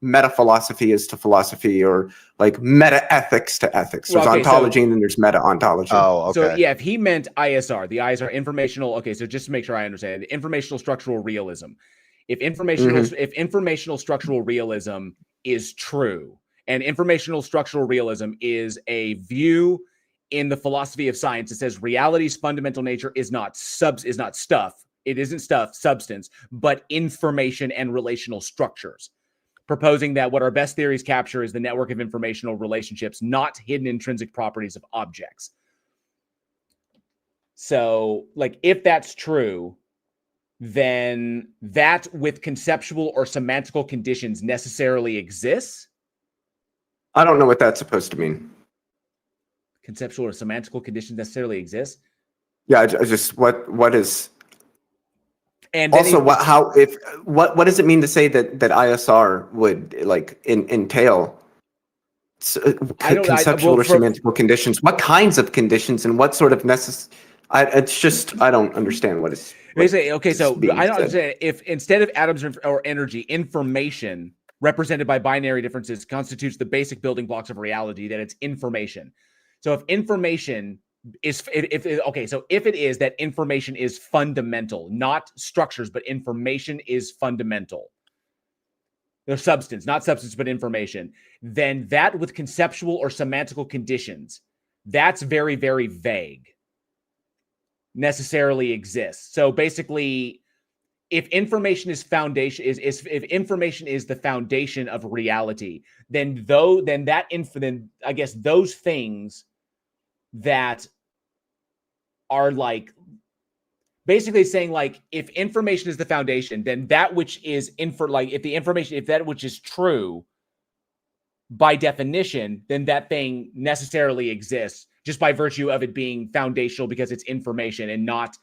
meta-philosophy is to philosophy, or like meta-ethics to ethics. There's Well, okay, ontology and then there's meta-ontology. Oh, okay. So yeah, if he meant ISR, the ISR informational. Okay, so just to make sure I understand, informational structural realism. If informational structural realism is true, and informational structural realism is a view in the philosophy of science that says reality's fundamental nature is not stuff. It isn't stuff, substance, but information and relational structures. Proposing that what our best theories capture is the network of informational relationships, not hidden intrinsic properties of objects. So, like, if that's true, then that with conceptual or semantical conditions necessarily exists. I don't know what that's supposed to mean. Conceptual or semantical conditions necessarily exist. Yeah, I just what is. And then also, what does it mean to say that ISR would like entail conceptual or semantical conditions? What kinds of conditions and what sort of it's just I don't understand what is. Basically, okay, so I don't understand if instead of atoms or energy, information represented by binary differences constitutes the basic building blocks of reality, that it's information. So if information is if it is that information is fundamental, not structures, but information is fundamental. There's substance, not substance, but information. Then that with conceptual or semantical conditions, that's very, very vague. Necessarily exists. So basically, if information is if information is the foundation of reality, then I guess those things that are like basically saying like if information is the foundation, then that which is if that which is true by definition, then that thing necessarily exists just by virtue of it being foundational because it's information and not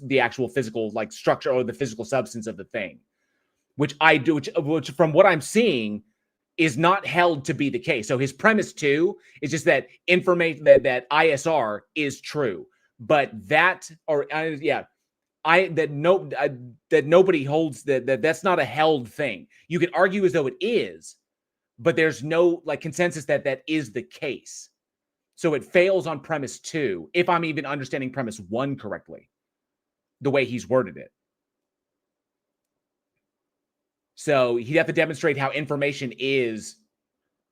the actual physical like structure or the physical substance of the thing, which from what I'm seeing is not held to be the case. So his premise too is just that information that ISR is true, but that nobody holds that's not a held thing. You could argue as though it is, but there's no like consensus that is the case. So it fails on premise 2, if I'm even understanding premise 1 correctly, the way he's worded it. So he'd have to demonstrate how information is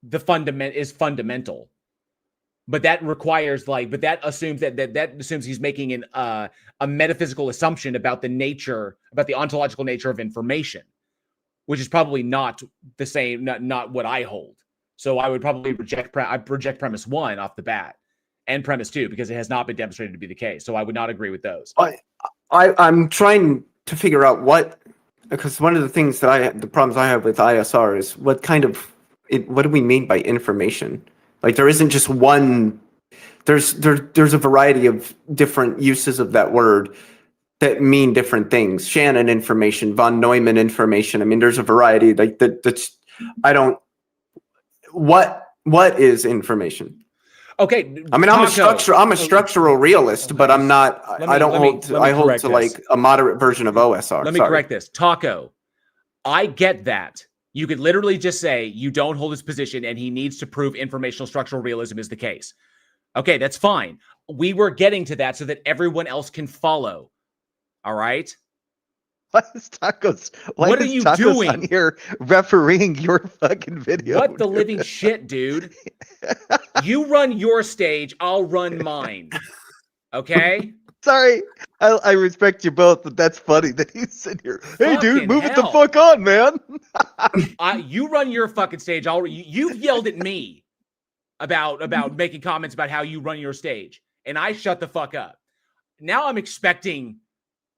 fundamental. But that requires that assumes that assumes he's making a metaphysical assumption about the ontological nature of information, which is probably not the same, not what I hold. So I would probably reject premise 1 off the bat and premise 2 because it has not been demonstrated to be the case. So I would not agree with those. I'm trying to figure out because one of the things that the problems I have with ISR is what do we mean by information? Like there isn't just one. There's a variety of different uses of that word that mean different things. Shannon information, von Neumann information. I mean, there's a variety like that. I don't. What is information? Okay. I mean, I'm a structural realist, but I'm not. I hold to like a moderate version of OSR. Let me correct this. Taco, I get that. You could literally just say you don't hold his position and he needs to prove informational structural realism is the case. Okay, that's fine. We were getting to that so that everyone else can follow. All right? What is Tacos on here refereeing your fucking video? What the living shit, dude? You run your stage, I'll run mine. Okay? Sorry. I respect you both, but that's funny that he's sitting here. Hey, dude, move it the hell. fuck on, man. You run your fucking stage. You've yelled at me about making comments about how you run your stage, and I shut the fuck up. Now I'm expecting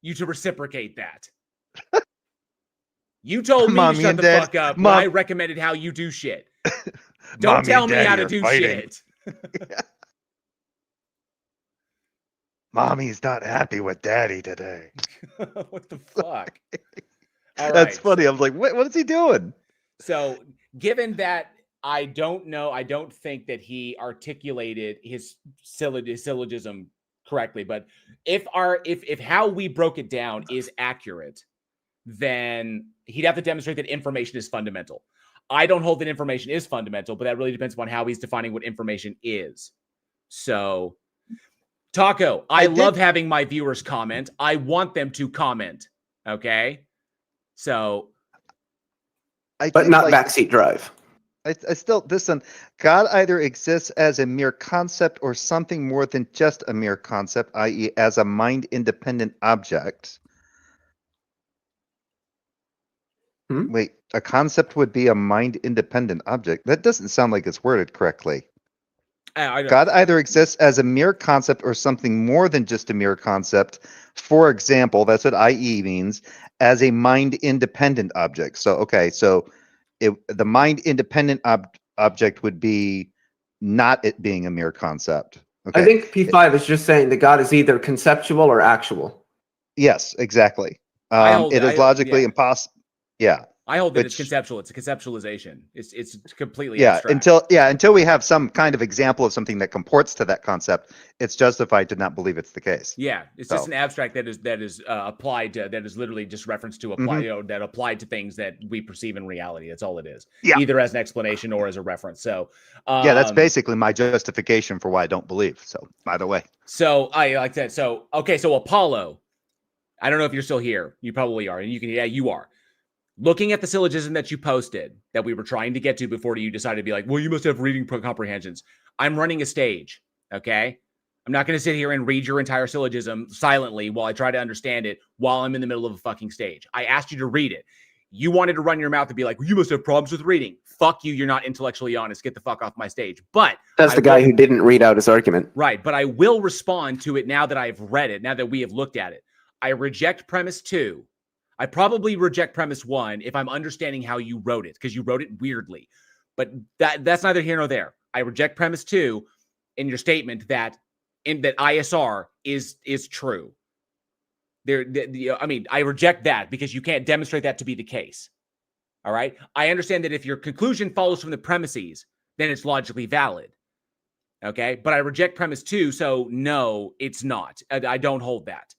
you to reciprocate that. You told me to shut the fuck up when I recommended how you do shit. Don't tell me how to do shit. Mommy's not happy with daddy today. What the fuck? That's funny. I was like, what is he doing? So given that I don't think that he articulated his syllogism correctly, but if how we broke it down is accurate, then he'd have to demonstrate that information is fundamental. I don't hold that information is fundamental, but that really depends upon how he's defining what information is. So, Taco, I love having my viewers comment. I want them to comment. Okay? So. But not backseat drive. I still, listen, God either exists as a mere concept or something more than just a mere concept, i.e., as a mind-independent object. Wait, a concept would be a mind-independent object? That doesn't sound like it's worded correctly. God either exists as a mere concept or something more than just a mere concept. For example, that's what IE means, as a mind-independent object. So, okay, so the mind-independent object would be not it being a mere concept. Okay. I think P5 is just saying that God is either conceptual or actual. Yes, exactly. It is logically impossible. Yeah. I hold that it's conceptual. It's a conceptualization. It's completely abstract. Until we have some kind of example of something that comports to that concept, it's justified to not believe it's the case. Yeah, it's just an abstract that is applied to, that is literally just reference to apply, that applied to things that we perceive in reality. That's all it is. Yeah. Either as an explanation or as a reference. So that's basically my justification for why I don't believe. So by the way. So I like that. So okay, so Apollo, I don't know if you're still here. You probably are, and you are. Looking at the syllogism that you posted that we were trying to get to before you decided to be like, well, you must have reading comprehensions. I'm running a stage, okay? I'm not going to sit here and read your entire syllogism silently while I try to understand it while I'm in the middle of a fucking stage. I asked you to read it. You wanted to run your mouth and be like, well, you must have problems with reading. Fuck you. You're not intellectually honest. Get the fuck off my stage. But that's the guy who didn't read out his argument. Right. But I will respond to it now that I've read it, now that we have looked at it. I reject premise 2. I probably reject premise 1 if I'm understanding how you wrote it, because you wrote it weirdly. But that's neither here nor there. I reject premise 2 in your statement that ISR is true. I reject that because you can't demonstrate that to be the case. All right. I understand that if your conclusion follows from the premises, then it's logically valid. Okay. But I reject premise 2. So no, it's not. I don't hold that.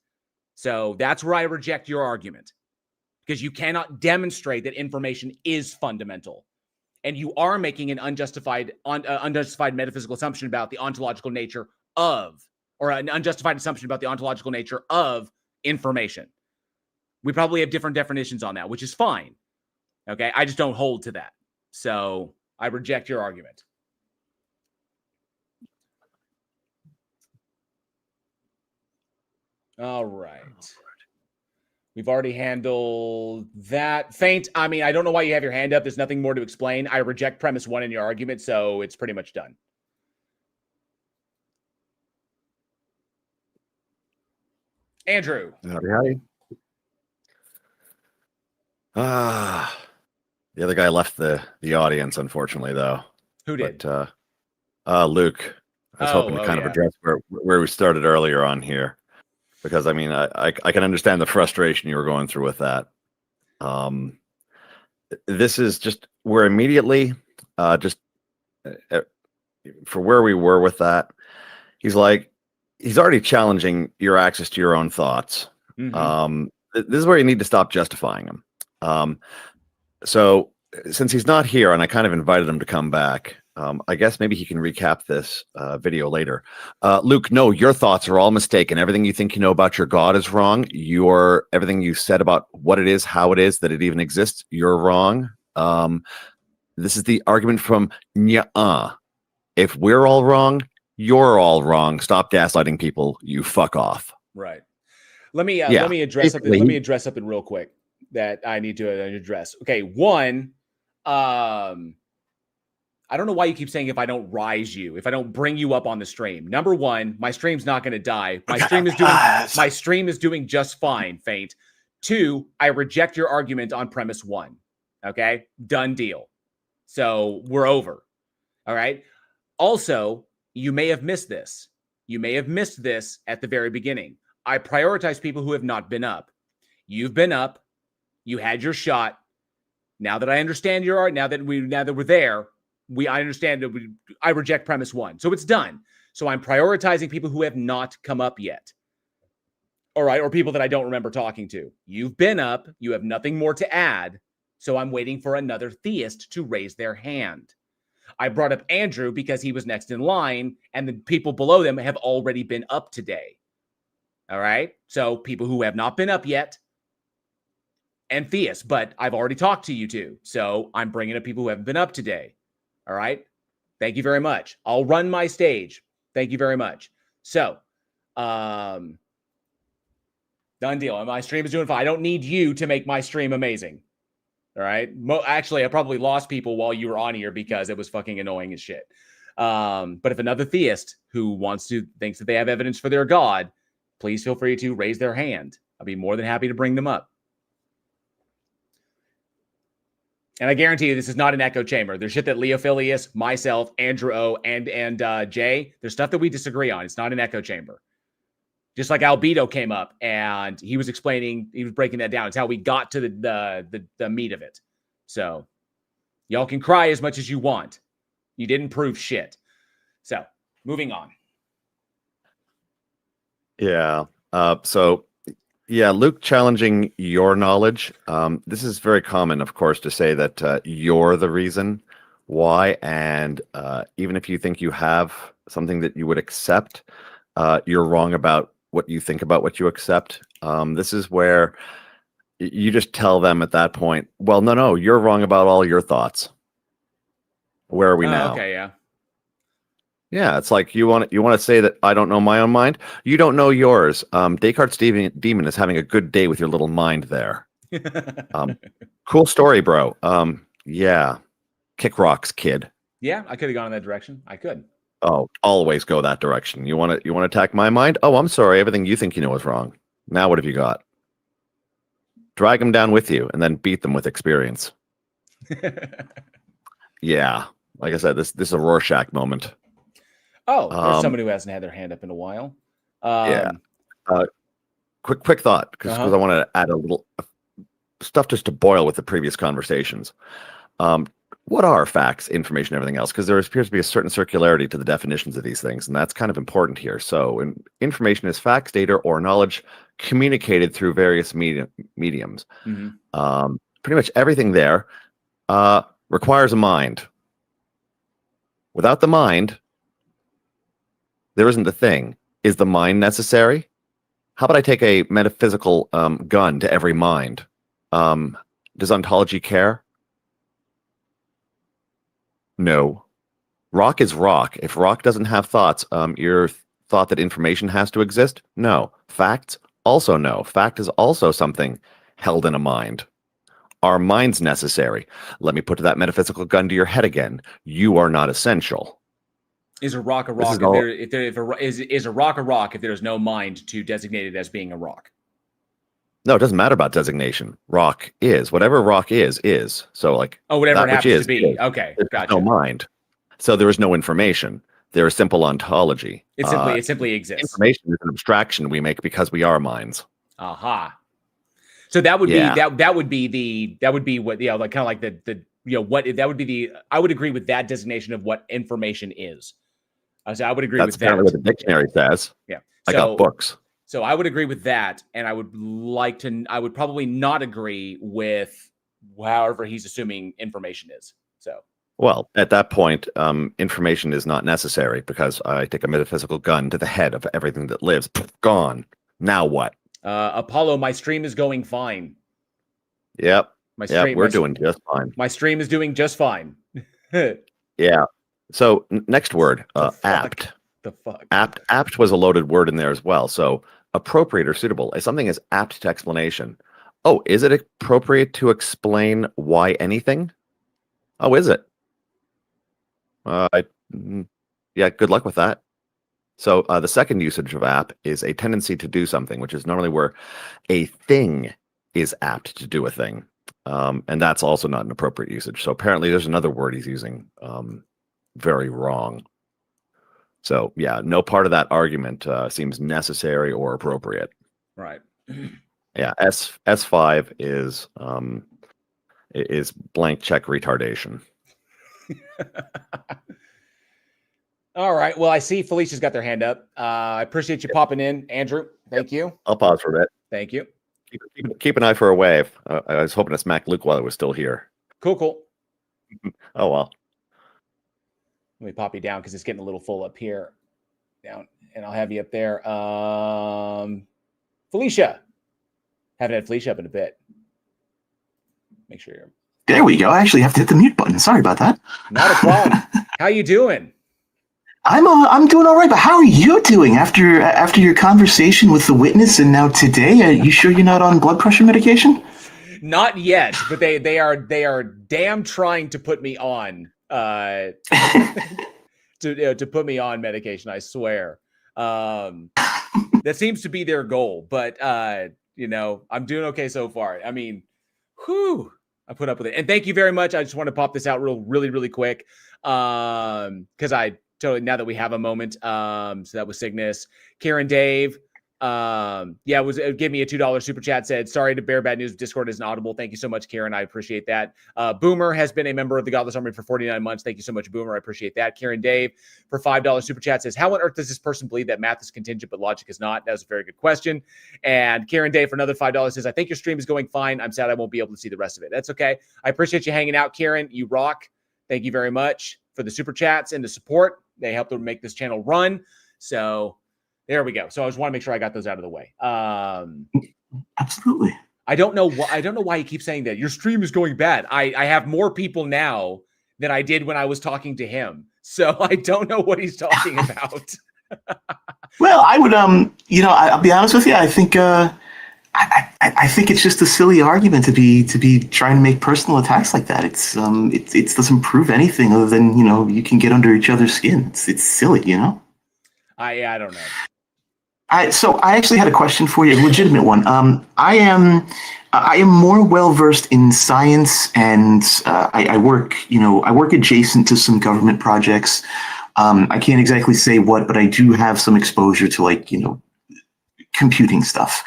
So that's where I reject your argument. Because you cannot demonstrate that information is fundamental. And you are making an unjustified metaphysical assumption about the ontological nature of, or an unjustified assumption about the ontological nature of information. We probably have different definitions on that, which is fine. Okay, I just don't hold to that. So I reject your argument. All right. We've already handled that. Faint, I mean, I don't know why you have your hand up. There's nothing more to explain. I reject premise 1 in your argument, so it's pretty much done. Andrew. Howdy. The other guy left the audience, unfortunately, though. Who did? But Luke. I was hoping to kind of address where we started earlier on here, because I mean, I can understand the frustration you were going through with that. This is just we're immediately for where we were with that. He's already challenging your access to your own thoughts. Mm-hmm. This is where you need to stop justifying him. So since he's not here, and I kind of invited him to come back, I guess maybe he can recap this video later. Luke, no, your thoughts are all mistaken. Everything you think you know about your God is wrong. Everything you said about what it is, how it is, that it even exists, you're wrong. This is the argument from Nya. If we're all wrong, you're all wrong. Stop gaslighting people. You fuck off. Right. Let me address something. Let me address something real quick that I need to address. Okay, one, I don't know why you keep saying if I don't rise you, if I don't bring you up on the stream. Number one, my stream's not going to die. My stream is doing just fine, Faint. Two, I reject your argument on premise 1. Okay, done deal. So we're over. All right. Also, you may have missed this. You may have missed this at the very beginning. I prioritize people who have not been up. You've been up. You had your shot. Now that I understand your art, now that we're there, I understand that I reject premise 1. So it's done. So I'm prioritizing people who have not come up yet. All right. Or people that I don't remember talking to. You've been up. You have nothing more to add. So I'm waiting for another theist to raise their hand. I brought up Andrew because he was next in line, and the people below them have already been up today. All right. So people who have not been up yet, and theists, but I've already talked to you two. So I'm bringing up people who haven't been up today. All right. Thank you very much. I'll run my stage. Thank you very much. So, done deal. My stream is doing fine. I don't need you to make my stream amazing. All right. Actually, I probably lost people while you were on here because it was fucking annoying as shit. But if another theist who thinks that they have evidence for their God, please feel free to raise their hand. I'll be more than happy to bring them up. And I guarantee you, this is not an echo chamber. There's shit that Leophilius, myself, Andrew O, and Jay, there's stuff that we disagree on. It's not an echo chamber. Just like Albedo came up and he was breaking that down. It's how we got to the meat of it. So y'all can cry as much as you want. You didn't prove shit. So moving on. Yeah. Luke challenging your knowledge. This is very common, of course, to say that you're the reason why. And even if you think you have something that you would accept, you're wrong about what you think about what you accept. This is where you just tell them at that point, well, no, you're wrong about all your thoughts. Where are we now? Okay, yeah. Yeah, it's like you want to say that I don't know my own mind. You don't know yours. Descartes' demon is having a good day with your little mind there. Cool story, bro. Yeah, kick rocks, kid. Yeah, I could have gone in that direction. I could. Oh, always go that direction. You want to attack my mind? Oh, I'm sorry. Everything you think you know is wrong. Now what have you got? Drag them down with you and then beat them with experience. Yeah, like I said, this is a Rorschach moment. Oh, there's somebody who hasn't had their hand up in a while. Quick thought, because I want to add a little stuff just to boil with the previous conversations. What are facts, information, everything else? Because there appears to be a certain circularity to the definitions of these things, and that's kind of important here. So information is facts, data, or knowledge communicated through various mediums. Mm-hmm. Pretty much everything there requires a mind. Without the mind, there isn't a thing. Is the mind necessary? How about I take a metaphysical gun to every mind? Does ontology care? No. Rock is rock. If rock doesn't have thoughts, your thought that information has to exist? No. Facts Also, no. Fact is also something held in a mind. Are minds necessary? Let me put that metaphysical gun to your head again. You are not essential. Is a rock a This rock is all- is a rock a rock if there's no mind to designate it as being a rock? No, it doesn't matter about designation. Rock is. Whatever rock is. So like Whatever that it which happens is, to be. is. Okay, There's gotcha. no mind. So there is no information. There is simple ontology. It simply exists. Information is an abstraction we make because we are minds. Aha. So that would Yeah. be that would be what like kind of like the what that would be the I would agree with that designation of what information is. So I would agree That's with that. apparently what the dictionary says. Yeah. I got books. So I would agree with that, and I would probably not agree with however he's assuming information is. So Well, at that point, information is not necessary because I take a metaphysical gun to the head of everything that lives. Gone. Now what? Apollo, my stream is going fine. Yep. We're my doing just fine. My stream is doing just fine. Yeah. So next word, apt. The fuck. Apt was a loaded word in there as well. So appropriate or suitable. If something is apt to explanation. Oh, is it appropriate to explain why anything? Oh, is it? Yeah, good luck with that. So the second usage of apt is a tendency to do something, which is normally where a thing is apt to do a thing. And that's also not an appropriate usage. So apparently there's another word he's using very wrong. So yeah, no part of that argument seems necessary or appropriate. Right. Yeah, S5 is blank check retardation. All right. Well, I see Felicia's got their hand up. I appreciate you popping in, Andrew. Thank you. I'll pause for a bit. Thank you. Keep an eye for a wave. I was hoping to smack Luke while I was still here. Cool. Oh, well. Let me pop you down because it's getting a little full up here. Down, and I'll have you up there. Felicia. Haven't had Felicia up in a bit. Make sure you're... There we go. I actually have to hit the mute button. Sorry about that. Not a problem. How you doing? I'm doing all right, but how are you doing after your conversation with the witness and now today? Are you sure you're not on blood pressure medication? Not yet, but they are damn trying to put me on to put me on medication. I swear. That seems to be their goal, but I'm doing okay so far. I mean, I put up with it, and thank you very much. I just want to pop this out really quick because I totally, now that we have a moment. So that was Cygnus, Karen, Dave. Gave me a $2 super chat, said, sorry to bear bad news. Discord isn't audible. Thank you so much, Karen. I appreciate that. Boomer has been a member of the Godless Army for 49 months. Thank you so much, Boomer. I appreciate that. Karen Dave for $5 super chat says, how on earth does this person believe that math is contingent, but logic is not? That was a very good question. And Karen Dave for another $5 says, I think your stream is going fine. I'm sad I won't be able to see the rest of it. That's okay. I appreciate you hanging out, Karen. You rock. Thank you very much for the super chats and the support. They helped to make this channel run. So there we go. So I just want to make sure I got those out of the way. Absolutely. I don't know why you keep saying that. Your stream is going bad. I have more people now than I did when I was talking to him. So I don't know what he's talking about. Well, I would I'll be honest with you. I think I think it's just a silly argument to be trying to make personal attacks like that. It doesn't prove anything other than, you can get under each other's skin. It's silly, I don't know. So I actually had a question for you, a legitimate one. I am more well versed in science, and I work adjacent to some government projects. I can't exactly say what, but I do have some exposure to computing stuff.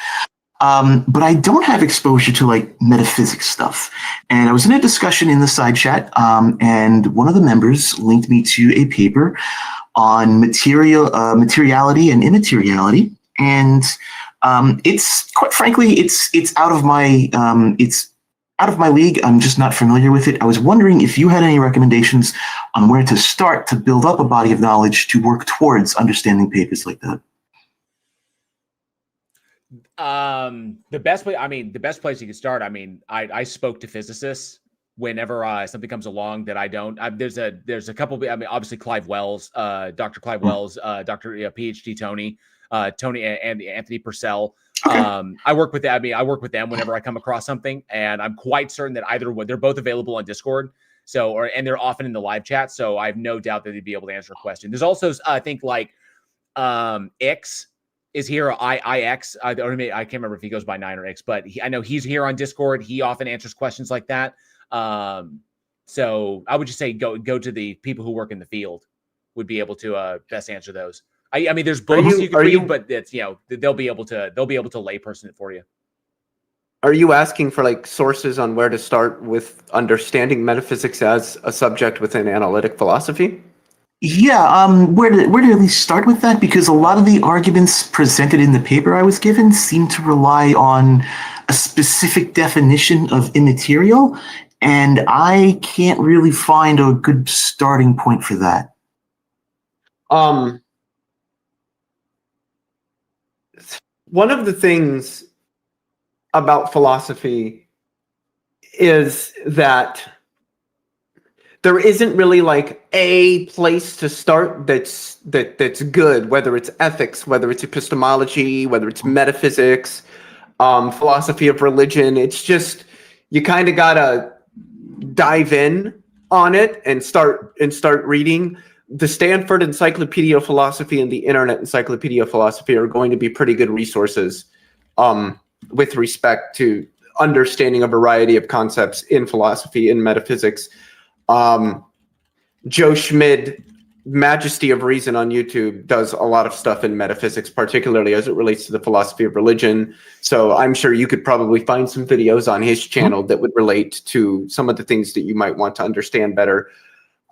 But I don't have exposure to metaphysics stuff. And I was in a discussion in the side chat, and one of the members linked me to a paper on materiality and immateriality, and it's quite frankly it's out of my league. I'm just not familiar with it. I was wondering if you had any recommendations on where to start to build up a body of knowledge to work towards understanding papers like that. The best place you can start. I spoke to physicists whenever something comes along that I don't. There's a couple. Obviously Clive Wells, Dr. Clive Wells, Dr. PhD Tony and Anthony Purcell Okay. I work with them. I work with them whenever I come across something, and I'm quite certain that either one, they're both available on Discord. So, and they're often in the live chat. So I have no doubt that they'd be able to answer a question. There's also, I think, like X is here. IX. I can't remember if he goes by 9 or X, but I know he's here on Discord. He often answers questions like that. So I would just say go to the people who work in the field would be able to best answer those. I mean, there's books you can read, but it's they'll be able to layperson it for you. Are you asking for like sources on where to start with understanding metaphysics as a subject within analytic philosophy? Yeah, where to at least start with that? Because a lot of the arguments presented in the paper I was given seem to rely on a specific definition of immaterial, and I can't really find a good starting point for that. One of the things about philosophy is that there isn't really like a place to start that's good, whether it's ethics, whether it's epistemology, whether it's metaphysics, philosophy of religion. It's just you kind of gotta dive in on it and start reading. The Stanford Encyclopedia of Philosophy and the Internet Encyclopedia of Philosophy are going to be pretty good resources with respect to understanding a variety of concepts in philosophy, in metaphysics. Joe Schmid, Majesty of Reason on YouTube, does a lot of stuff in metaphysics, particularly as it relates to the philosophy of religion. So I'm sure you could probably find some videos on his channel that would relate to some of the things that you might want to understand better.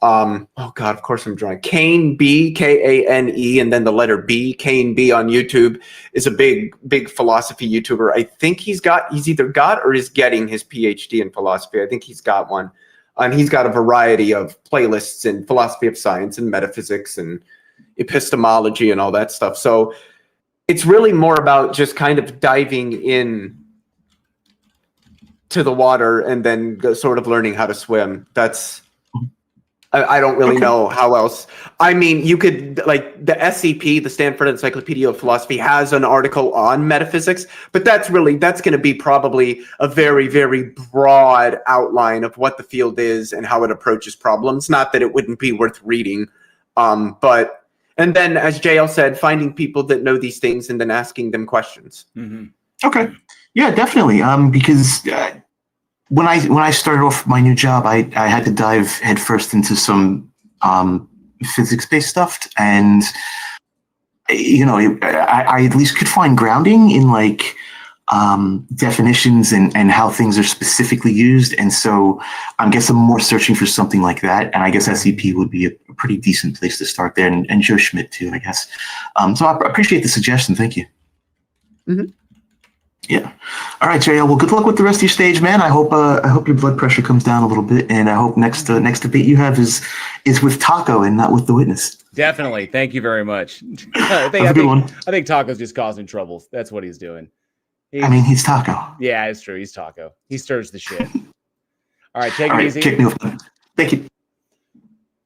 Oh God, of course I'm drawing. Kane B, Kane, and then the letter B. Kane B on YouTube is a big philosophy YouTuber. I think he's either got or is getting his PhD in philosophy. I think he's got one. And he's got a variety of playlists in philosophy of science and metaphysics and epistemology and all that stuff. So it's really more about just kind of diving in to the water and then sort of learning how to swim. I don't really know how else. I mean, you could, like, the SCP, the Stanford Encyclopedia of Philosophy, has an article on metaphysics, but that's going to be probably a very, very broad outline of what the field is and how it approaches problems. Not that it wouldn't be worth reading, and then, as JL said, finding people that know these things and then asking them questions. Mm-hmm. Okay. Yeah, definitely. Because when I started off my new job, I had to dive headfirst into some physics-based stuff, and I at least could find grounding in like definitions and how things are specifically used. And so I guess I'm more searching for something like that. And I guess SCP would be a pretty decent place to start there, and Joe Schmidt too, I guess. So I appreciate the suggestion. Thank you. Mm-hmm. Yeah. All right, JL. Well, good luck with the rest of your stage, man. I hope your blood pressure comes down a little bit, and I hope next debate you have is with Taco and not with the witness. Definitely. Thank you very much. I think Taco's just causing trouble. That's what he's doing. He's Taco. Yeah, it's true. He's Taco. He stirs the shit. All right, take it easy. Kick me off. Thank you.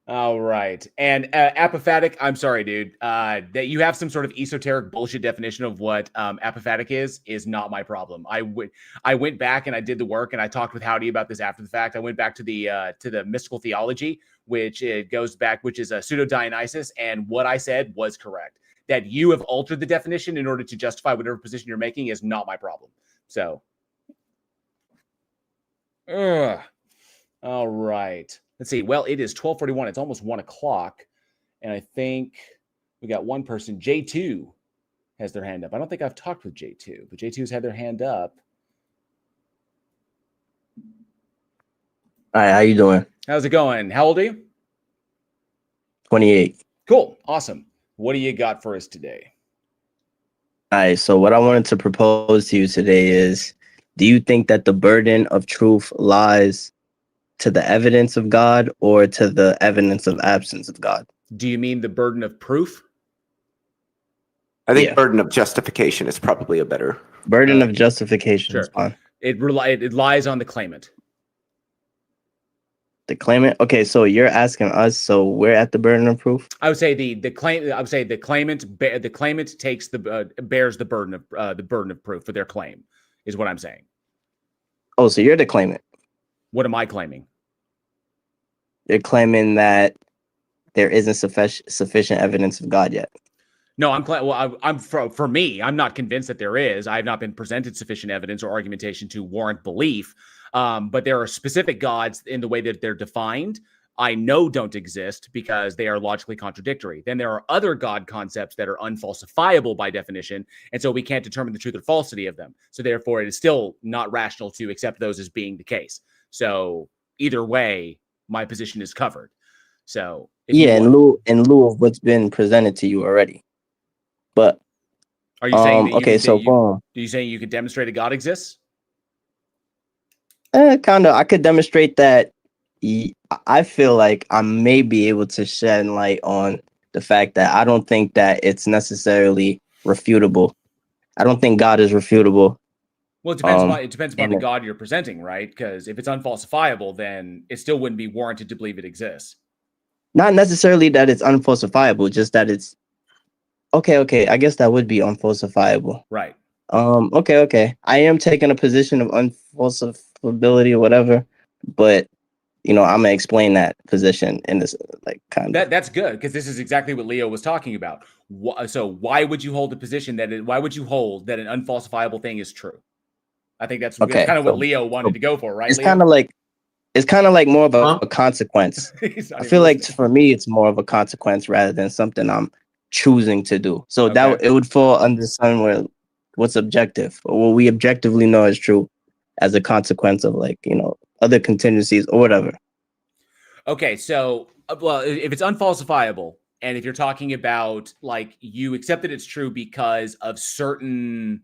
All right. And apophatic, I'm sorry, dude. That you have some sort of esoteric bullshit definition of what apophatic is not my problem. I went back and I did the work, and I talked with Howdy about this after the fact. I went back to the mystical theology, which it goes back, which is a pseudo-Dionysus, and what I said was correct. That you have altered the definition in order to justify whatever position you're making is not my problem. So, all right. Let's see. Well, it is 12:41. It's almost 1 o'clock. And I think we got one person. J2 has their hand up. I don't think I've talked with J2, but J2's had their hand up. Hi, how you doing? How's it going? How old are you? 28. Cool. Awesome. What do you got for us today? All right, so what I wanted to propose to you today is, do you think that the burden of truth lies to the evidence of God or to the evidence of absence of God? Do you mean the burden of proof? I think burden of justification is probably a better burden of justification. Sure. Is fine. It lies on the claimant. The claimant. Okay, so you're asking us. So we're at the burden of proof. I would say the claim. I would say the claimant takes bears the burden of proof for their claim. Is what I'm saying. Oh, so you're the claimant. What am I claiming? You're claiming that there isn't sufficient evidence of God yet. No, I'm for me. I'm not convinced that there is. I have not been presented sufficient evidence or argumentation to warrant belief. But there are specific gods in the way that they're defined. I know don't exist because they are logically contradictory. Then there are other God concepts that are unfalsifiable by definition, and so we can't determine the truth or falsity of them. So therefore, it is still not rational to accept those as being the case. So either way, my position is covered. So yeah, in lieu of what's been presented to you already. But are you saying that okay? Are you saying you could demonstrate a God exists? Kind of. I could demonstrate that. I feel like I may be able to shed light on the fact that I don't think that it's necessarily refutable. I don't think God is refutable. Well, it depends upon the God you're presenting, right? Because if it's unfalsifiable, then it still wouldn't be warranted to believe it exists. Not necessarily that it's unfalsifiable, just that it's okay. I guess that would be unfalsifiable. Right. Okay. I am taking a position of unfalsifiability or whatever, but I'm gonna explain that position in this kind of. That's good because this is exactly what Leo was talking about. So why would you hold the position why would you hold that an unfalsifiable thing is true? I think that's kind of what Leo wanted to go for, right? It's kind of like more of a consequence. I feel like for me, it's more of a consequence rather than something I'm choosing to do. So that it would fall under somewhere what's objective or what we objectively know is true as a consequence of other contingencies or whatever. Okay, so if it's unfalsifiable and if you're talking about you accept that it's true because of certain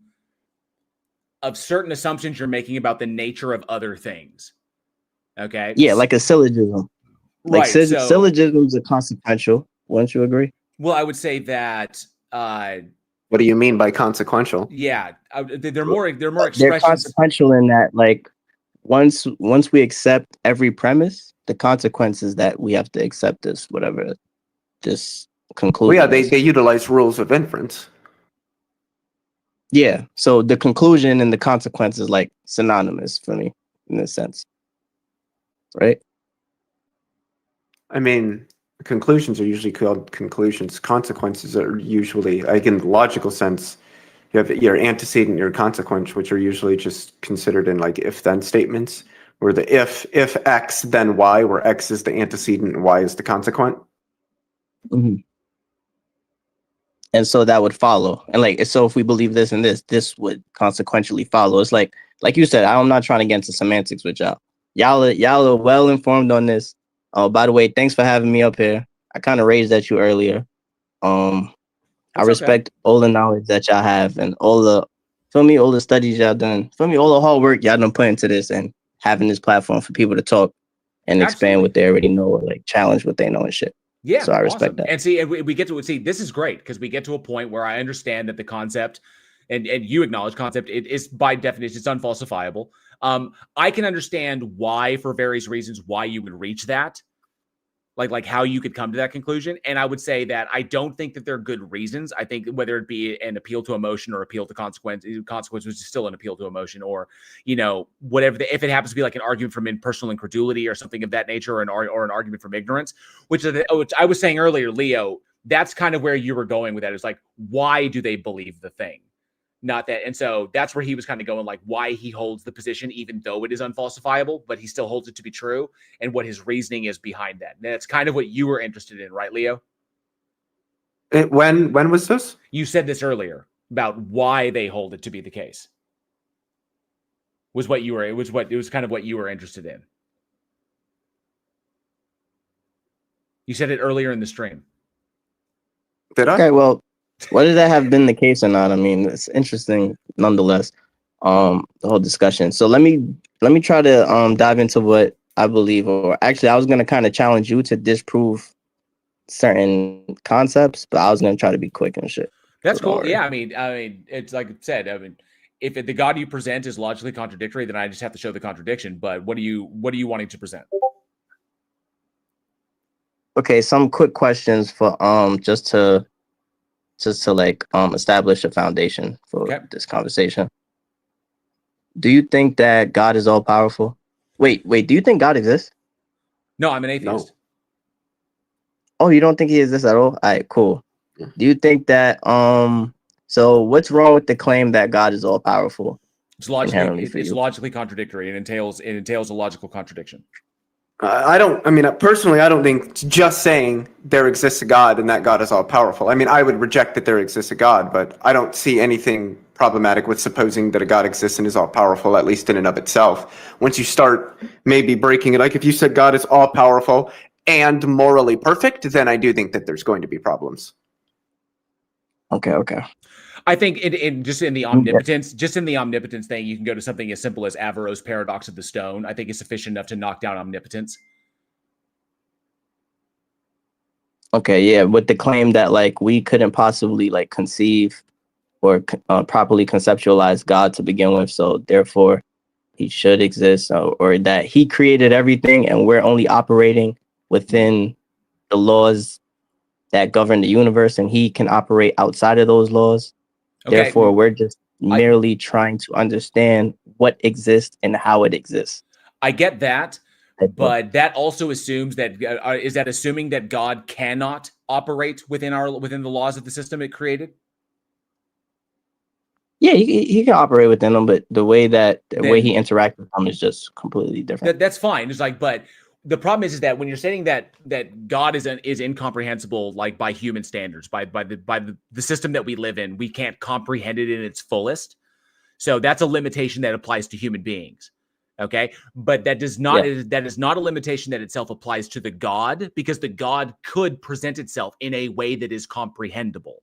assumptions you're making about the nature of other things. Okay. Yeah, like a syllogism. Right. Syllogisms are consequential. Wouldn't you agree? Well, I would say that. What do you mean by consequential? Yeah, they're more expressions. They're consequential in that, once we accept every premise, the consequences that we have to accept this conclusion. Well, yeah, they utilize rules of inference. Yeah, so the conclusion and the consequence is synonymous for me in this sense, right? I mean, conclusions are usually called conclusions. Consequences are usually, in the logical sense, you have your antecedent and your consequence, which are usually just considered in if-then statements, where the if X, then Y, where X is the antecedent and Y is the consequent. Mm-hmm. And so that would follow. And so if we believe this and this would consequentially follow. It's like you said, I'm not trying to get into semantics with y'all. Y'all are well informed on this. Oh, by the way, thanks for having me up here. I kind of raised at you earlier. I respect all the knowledge that y'all have and all the studies y'all done. All the hard work y'all done put into this and having this platform for people to talk and expand what they already know or challenge what they know and shit. Yeah, so I respect that. And see, we get to see this is great because we get to a point where I understand that the concept, and you acknowledge concept, it is by definition it's unfalsifiable. I can understand why, for various reasons, why you would reach that, like how you could come to that conclusion. And I would say that I don't think that they're good reasons. I think whether it be an appeal to emotion or appeal to consequence, which is still an appeal to emotion, or whatever. If it happens to be an argument from impersonal incredulity or something of that nature, or an argument from ignorance, which I was saying earlier, Leo, that's kind of where you were going with that. Is why do they believe the thing? Not that. And so that's where he was kind of going, why he holds the position, even though it is unfalsifiable, but he still holds it to be true, and what his reasoning is behind that. And that's kind of what you were interested in, right, Leo? When was this? You said this earlier about why they hold it to be the case. It was kind of what you were interested in. You said it earlier in the stream. Did I? Okay, well, whether that have been the case or not, I mean, it's interesting nonetheless, the whole discussion. So let me try to dive into what I believe, or actually I was going to kind of challenge you to disprove certain concepts, but I was going to try to be quick and shit. That's cool. Yeah, I mean, it's like I said, if the God you present is logically contradictory, then I just have to show the contradiction. But what are you wanting to present? Okay, some quick questions for just to like establish a foundation for this conversation. Do you think that God is all powerful? Wait, do you think God exists? No, I'm an atheist. Oh, you don't think he exists at all? All right, cool. Do you think that so what's wrong with the claim that God is all powerful? It's logically contradictory and entails a logical contradiction. Personally, I don't think just saying there exists a God and that God is all powerful. I mean, I would reject that there exists a God, but I don't see anything problematic with supposing that a God exists and is all powerful, at least in and of itself. Once you start maybe breaking it, like if you said God is all powerful and morally perfect, then I do think that there's going to be problems. Okay. I think just in the omnipotence thing, you can go to something as simple as Averroes' paradox of the stone. I think it's sufficient enough to knock down omnipotence. Okay, yeah, with the claim that like we couldn't possibly like conceive or properly conceptualize God to begin with, so therefore he should exist, or that he created everything and we're only operating within the laws that govern the universe, and he can operate outside of those laws. Okay. Therefore, we're just merely trying to understand what exists and how it exists. I get that, but that also assumes that is that assuming that God cannot operate within the laws of the system it created? Yeah, he can operate within them, but the way he interacts with them is just completely different. That's fine. It's like, but the problem is that when you're saying that God is incomprehensible, like by human standards, by the system that we live in, we can't comprehend it in its fullest. So that's a limitation that applies to human beings. Okay, but that is not a limitation that itself applies to the God, because the God could present itself in a way that is comprehensible.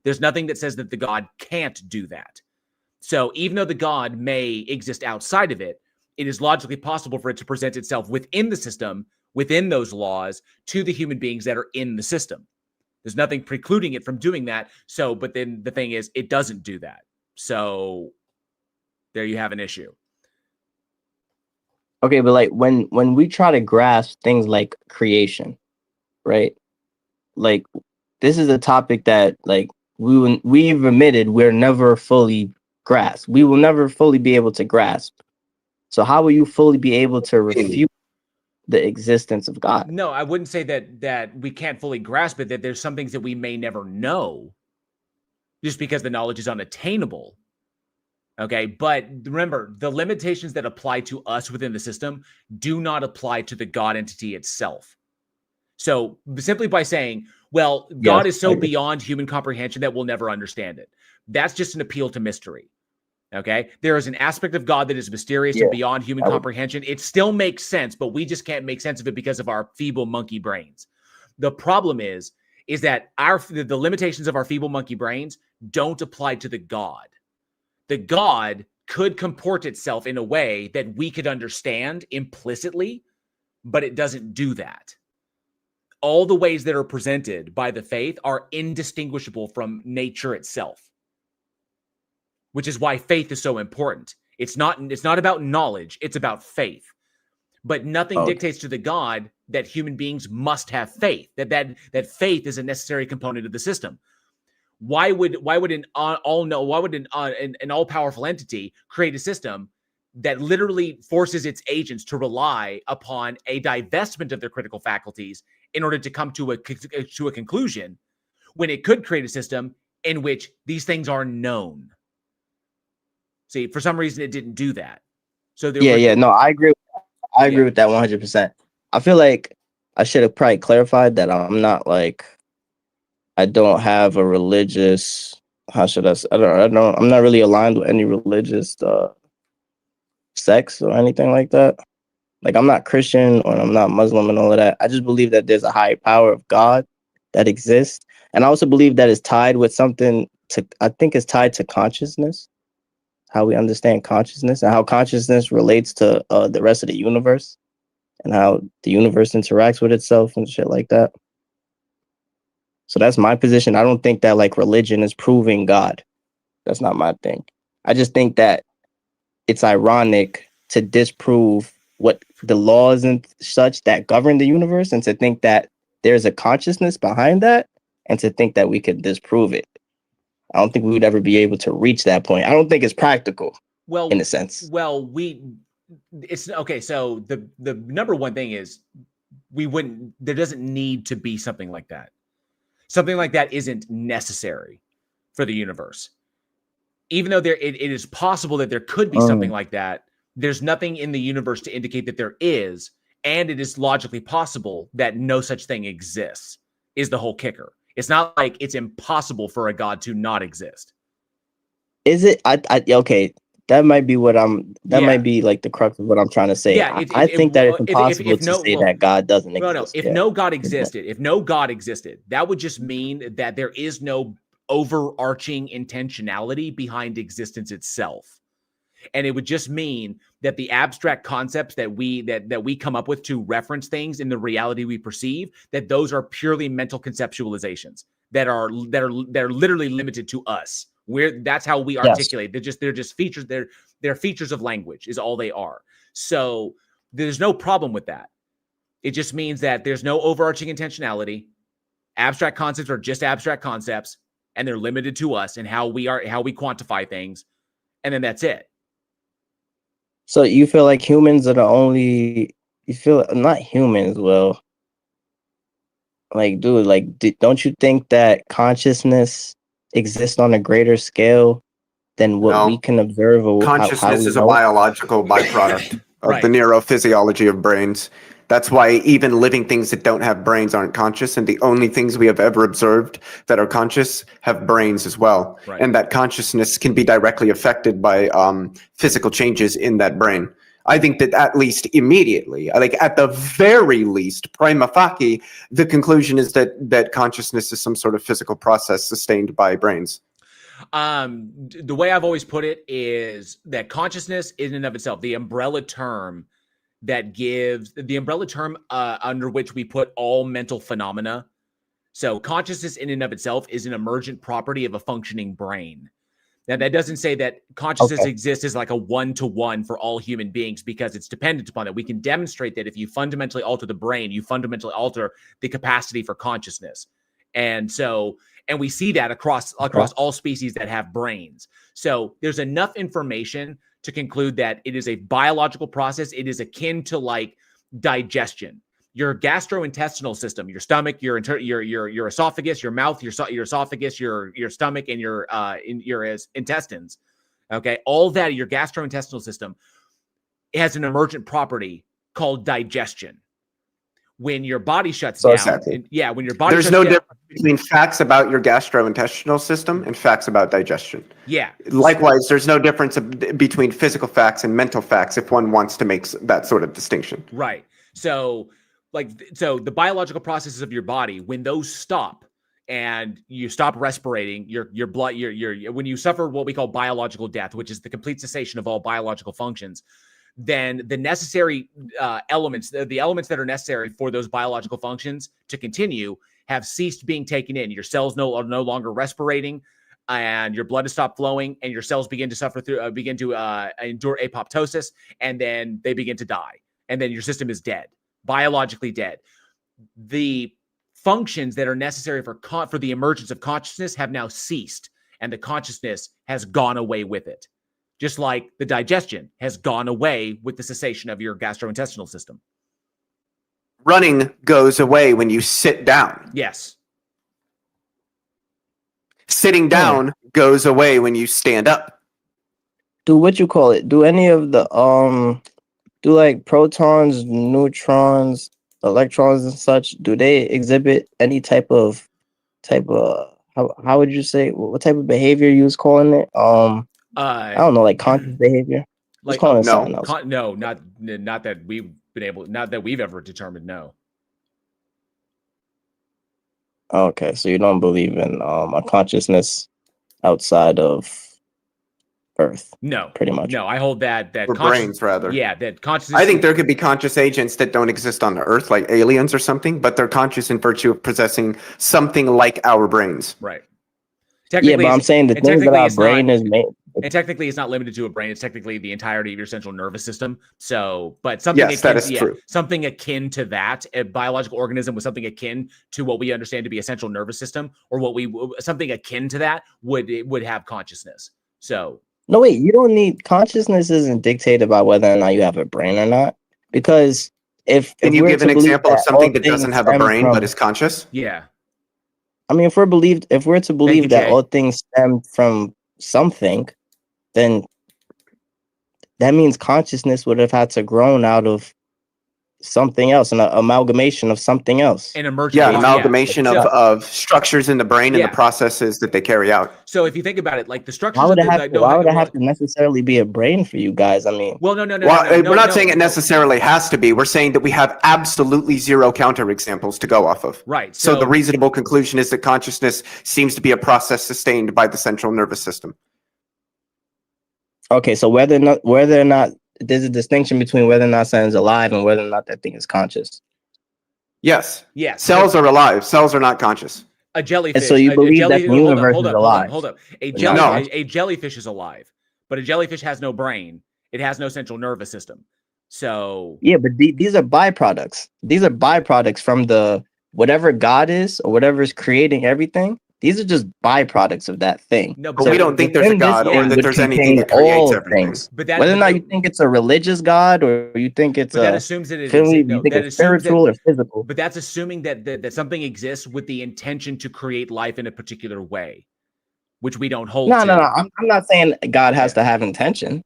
There's nothing that says that the God can't do that. So even though the God may exist outside of it, it is logically possible for it to present itself within the system, within those laws, to the human beings that are in the system. There's nothing precluding it from doing that. So, but then the thing is, it doesn't do that. So there you have an issue. Okay, but like when we try to grasp things like creation, right? Like this is a topic that like we've admitted we're never fully grasp. We will never fully be able to grasp. So how will you fully be able to refute the existence of God? No, I wouldn't say that we can't fully grasp it, that there's some things that we may never know just because the knowledge is unattainable. Okay, but remember, the limitations that apply to us within the system do not apply to the God entity itself. So simply by saying, well, God is so beyond human comprehension that we'll never understand it, that's just an appeal to mystery. Okay, there is an aspect of God that is mysterious and beyond human comprehension. It still makes sense, but we just can't make sense of it because of our feeble monkey brains. The problem is that the limitations of our feeble monkey brains don't apply to the God. The God could comport itself in a way that we could understand implicitly, but it doesn't do that. All the ways that are presented by the faith are indistinguishable from nature itself, which is why faith is so important. It's not about knowledge, it's about faith. But nothing dictates to the God that human beings must have faith, that faith is a necessary component of the system. Why would an all-powerful entity create a system that literally forces its agents to rely upon a divestment of their critical faculties in order to come to a conclusion, when it could create a system in which these things are known? See, for some reason, it didn't do that. So no, I agree. I agree with that 100%. I feel like I should have probably clarified that I'm not like, I don't have a religious, how should I say, I'm not really aligned with any religious sects or anything like that. Like I'm not Christian or I'm not Muslim and all of that. I just believe that there's a higher power of God that exists. And I also believe that it's tied with something I think it's tied to consciousness, how we understand consciousness and how consciousness relates to the rest of the universe and how the universe interacts with itself and shit like that. So that's my position. I don't think that like religion is proving God. That's not my thing. I just think that it's ironic to disprove what the laws and such that govern the universe, and to think that there's a consciousness behind that, and to think that we could disprove it. I don't think we would ever be able to reach that point. I don't think it's practical. Well, in a sense. Well, it's okay. So the number one thing is there doesn't need to be something like that. Something like that isn't necessary for the universe. Even though it is possible that there could be something like that, there's nothing in the universe to indicate that there is, and it is logically possible that no such thing exists, is the whole kicker. It's not like it's impossible for a God to not exist. Is it? Okay, that might be what might be like the crux of what I'm trying to say. Yeah, I think that it's impossible to say that God doesn't exist. If no God existed, that would just mean that there is no overarching intentionality behind existence itself. And it would just mean that the abstract concepts that we come up with to reference things in the reality we perceive, that those are purely mental conceptualizations that are literally limited to us. That's how we articulate. Yes. They're just features. They're features of language is all they are. So there's no problem with that. It just means that there's no overarching intentionality. Abstract concepts are just abstract concepts, and they're limited to us and how we quantify things, and then that's it. So you feel like humans are the only? You feel not humans? Well, like, dude, like, don't you think that consciousness exists on a greater scale than what we can observe? Or consciousness is a biological byproduct of the neurophysiology of brains. That's why even living things that don't have brains aren't conscious, and the only things we have ever observed that are conscious have brains as well. Right. And that consciousness can be directly affected by physical changes in that brain. I think that at least immediately, like at the very least, prima facie, the conclusion is that consciousness is some sort of physical process sustained by brains. The way I've always put it is that consciousness in and of itself, the umbrella term under which we put all mental phenomena. So consciousness in and of itself is an emergent property of a functioning brain. Now, that doesn't say that consciousness exists as like a one-to-one for all human beings, because it's dependent upon that. We can demonstrate that if you fundamentally alter the brain, you fundamentally alter the capacity for consciousness. And we see that across all species that have brains. So there's enough information to conclude that it is a biological process. It is akin to like digestion. Your gastrointestinal system, your stomach, your esophagus, your mouth, your esophagus, your stomach, and your intestines. Okay, all that, your gastrointestinal system, has an emergent property called digestion. When your body shuts down, when your body there's shuts no down, difference between facts about your gastrointestinal system and facts about digestion. Yeah. Likewise, there's no difference between physical facts and mental facts if one wants to make that sort of distinction. Right. So the biological processes of your body, when those stop and you stop respirating, your blood, when you suffer what we call biological death, which is the complete cessation of all biological functions, then the necessary elements, the elements that are necessary for those biological functions to continue, have ceased being taken in. Your cells are no longer respirating, and your blood has stopped flowing, and your cells begin to endure apoptosis, and then they begin to die, and then your system is dead, biologically dead. The functions that are necessary for the emergence of consciousness have now ceased, and the consciousness has gone away with it. Just like the digestion has gone away with the cessation of your gastrointestinal system. Running goes away when you sit down. Yes. Sitting down goes away when you stand up. Do any of the do like protons, neutrons, electrons and such, do they exhibit any type of how would you say, what type of behavior you was calling it? I don't know, like conscious behavior. Like not that we've ever determined. No. Okay, so you don't believe in a consciousness outside of Earth? No, pretty much. No, I hold that or brains rather. Yeah, that consciousness. I think there could be conscious agents that don't exist on the Earth, like aliens or something, but they're conscious in virtue of possessing something like our brains. Right. Yeah, but I'm saying the thing that our brain is made. And technically, it's not limited to a brain. It's technically the entirety of your central nervous system. So, but something Yes, akin, that is true. something akin to that, a biological organism with something akin to what we understand to be a central nervous system, or something akin to that would have consciousness. So, no, wait, you don't need consciousness isn't dictated by whether or not you have a brain or not, because Can you give an example of something that doesn't have a brain but is conscious? Yeah. I mean, if we're to believe that all things stem from something, then that means consciousness would have had to grown out of something else, an amalgamation of something else. An emergent. Yeah, an amalgamation of structures in the brain and the processes that they carry out. So if you think about it, like the structures. Why would it have to necessarily be a brain for you guys? I mean, well, no. We're not saying it necessarily has to be. We're saying that we have absolutely zero counterexamples to go off of. Right. So the reasonable conclusion is that consciousness seems to be a process sustained by the central nervous system. Okay, so whether or not there's a distinction between whether or not something's alive and whether or not that thing is conscious. Yes. Yes. Cells are alive. Cells are not conscious. A jellyfish. And so you believe that the universe is alive? Hold up. A jellyfish is alive, but a jellyfish has no brain. It has no central nervous system. So yeah, but these are byproducts. These are byproducts from the whatever God is or whatever is creating everything. These are just byproducts of that thing. No, but we don't think there's a God or that there's anything that creates everything. But that, whether or not you think it's a religious God or you think it's that assumes that it is spiritual or physical. But that's assuming that something exists with the intention to create life in a particular way, which we don't hold. No. I'm not saying God has to have intention.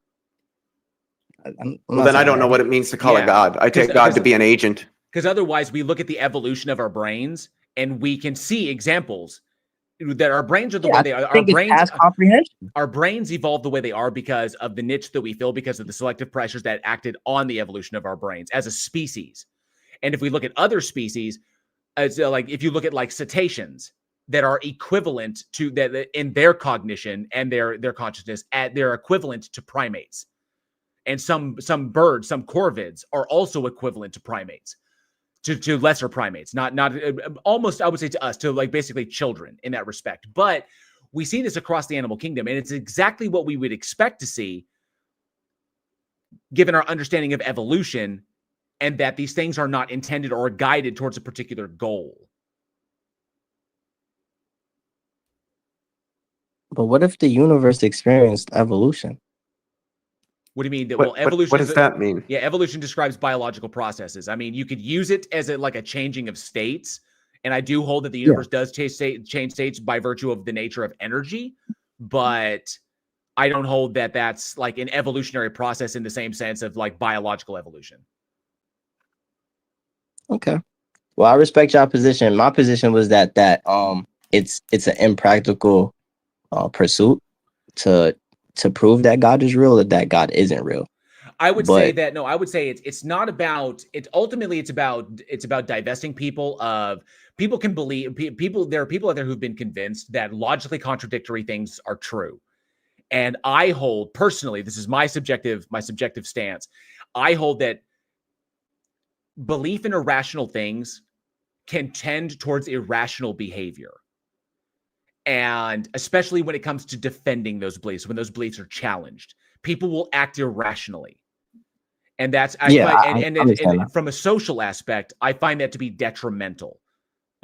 Well, then I don't know what it means to call it God. I take God to be an agent. Because otherwise, we look at the evolution of our brains and we can see examples that our brains are the way they are. Our brains evolved the way they are because of the niche that we fill, because of the selective pressures that acted on the evolution of our brains as a species. And if we look at other species, like if you look at like cetaceans that are equivalent to that in their cognition and their consciousness, they're equivalent to primates. And some birds, some corvids are also equivalent to primates. To lesser primates, not almost, I would say to us, to like basically children in that respect. But we see this across the animal kingdom, and it's exactly what we would expect to see given our understanding of evolution, and that these things are not intended or guided towards a particular goal. But what if the universe experienced evolution? What do you mean? Evolution. What does that mean? Yeah, evolution describes biological processes. I mean, you could use it as like a changing of states, and I do hold that the universe does change states by virtue of the nature of energy, but I don't hold that that's like an evolutionary process in the same sense of like biological evolution. Okay. Well, I respect your position. My position was that it's an impractical pursuit to prove that God is real or that God isn't real. I would say that I would say it's not about it. Ultimately, it's about divesting people of people can believe people. There are people out there who've been convinced that logically contradictory things are true, and I hold personally. This is my subjective stance. I hold that belief in irrational things can tend towards irrational behavior. And especially when it comes to defending those beliefs, when those beliefs are challenged, people will act irrationally. And that's, and from a social aspect, I find that to be detrimental.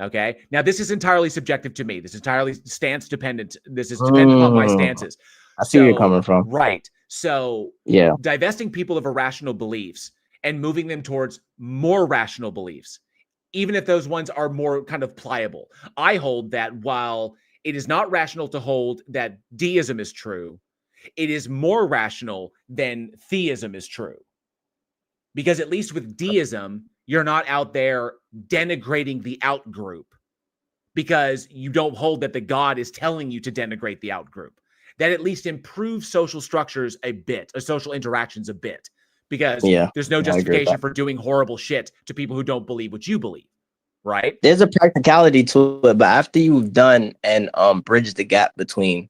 Okay. Now, this is entirely subjective to me. This is entirely stance dependent. This is dependent on my stances. I see where you're coming from. Right. So divesting people of irrational beliefs and moving them towards more rational beliefs, even if those ones are more kind of pliable. I hold that while it is not rational to hold that deism is true, it is more rational than theism is true. Because at least with deism, you're not out there denigrating the out group because you don't hold that the God is telling you to denigrate the out group. That at least improves social structures a bit, or social interactions a bit, because there's no justification for doing horrible shit to people who don't believe what you believe. Right. There's a practicality to it, but after you've done and bridged the gap between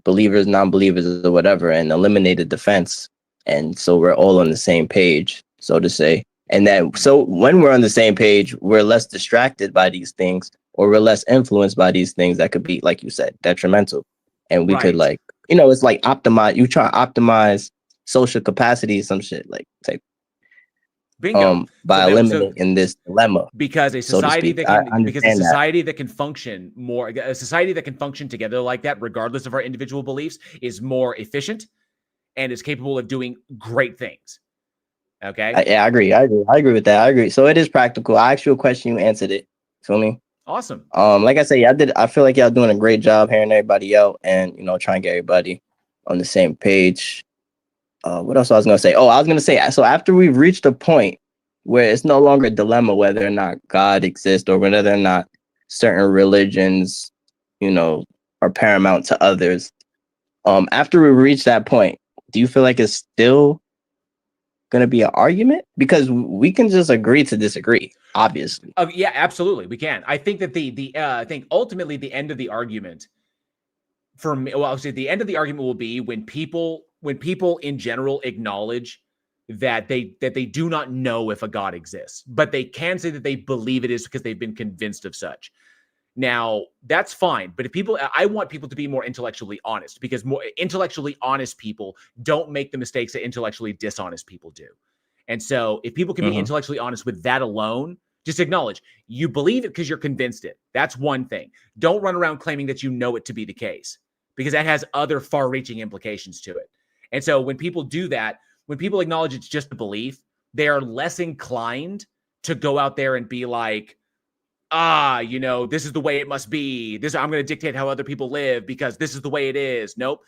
believers, non-believers, or whatever, and eliminated the fence, and so we're all on the same page, so to say. And then, so when we're on the same page, we're less distracted by these things, or we're less influenced by these things that could be, like you said, detrimental. And we could like it's like optimize. You try to optimize social capacity, some shit like type. Bingo. By eliminating this dilemma, because a so to society speak. that can, I because a understand that. society that can function more, a society that can function together like that, regardless of our individual beliefs, is more efficient and is capable of doing great things. Okay. Yeah, I agree with that. I agree. So it is practical. I asked you a question, you answered it. Feel me? Awesome. Like I said, I feel like y'all doing a great job hearing everybody out and trying to get everybody on the same page. What else I was gonna say? Oh, I was gonna say, so after we've reached a point where it's no longer a dilemma whether or not God exists or whether or not certain religions, are paramount to others. After we reach that point, do you feel like it's still going to be an argument? Because we can just agree to disagree, obviously. Yeah, absolutely, we can. I think that I think ultimately the end of the argument for me, well, I'll say the end of the argument will be when people in general acknowledge that they do not know if a God exists, but they can say that they believe it is because they've been convinced of such. Now, that's fine, but I want people to be more intellectually honest, because more intellectually honest people don't make the mistakes that intellectually dishonest people do. And so if people can be intellectually honest with that alone, just acknowledge you believe it because you're convinced it. That's one thing. Don't run around claiming that you know it to be the case, because that has other far-reaching implications to it. And so when people do that, when people acknowledge it's just a belief, they are less inclined to go out there and be like, this is the way it must be. I'm going to dictate how other people live because this is the way it is. Nope.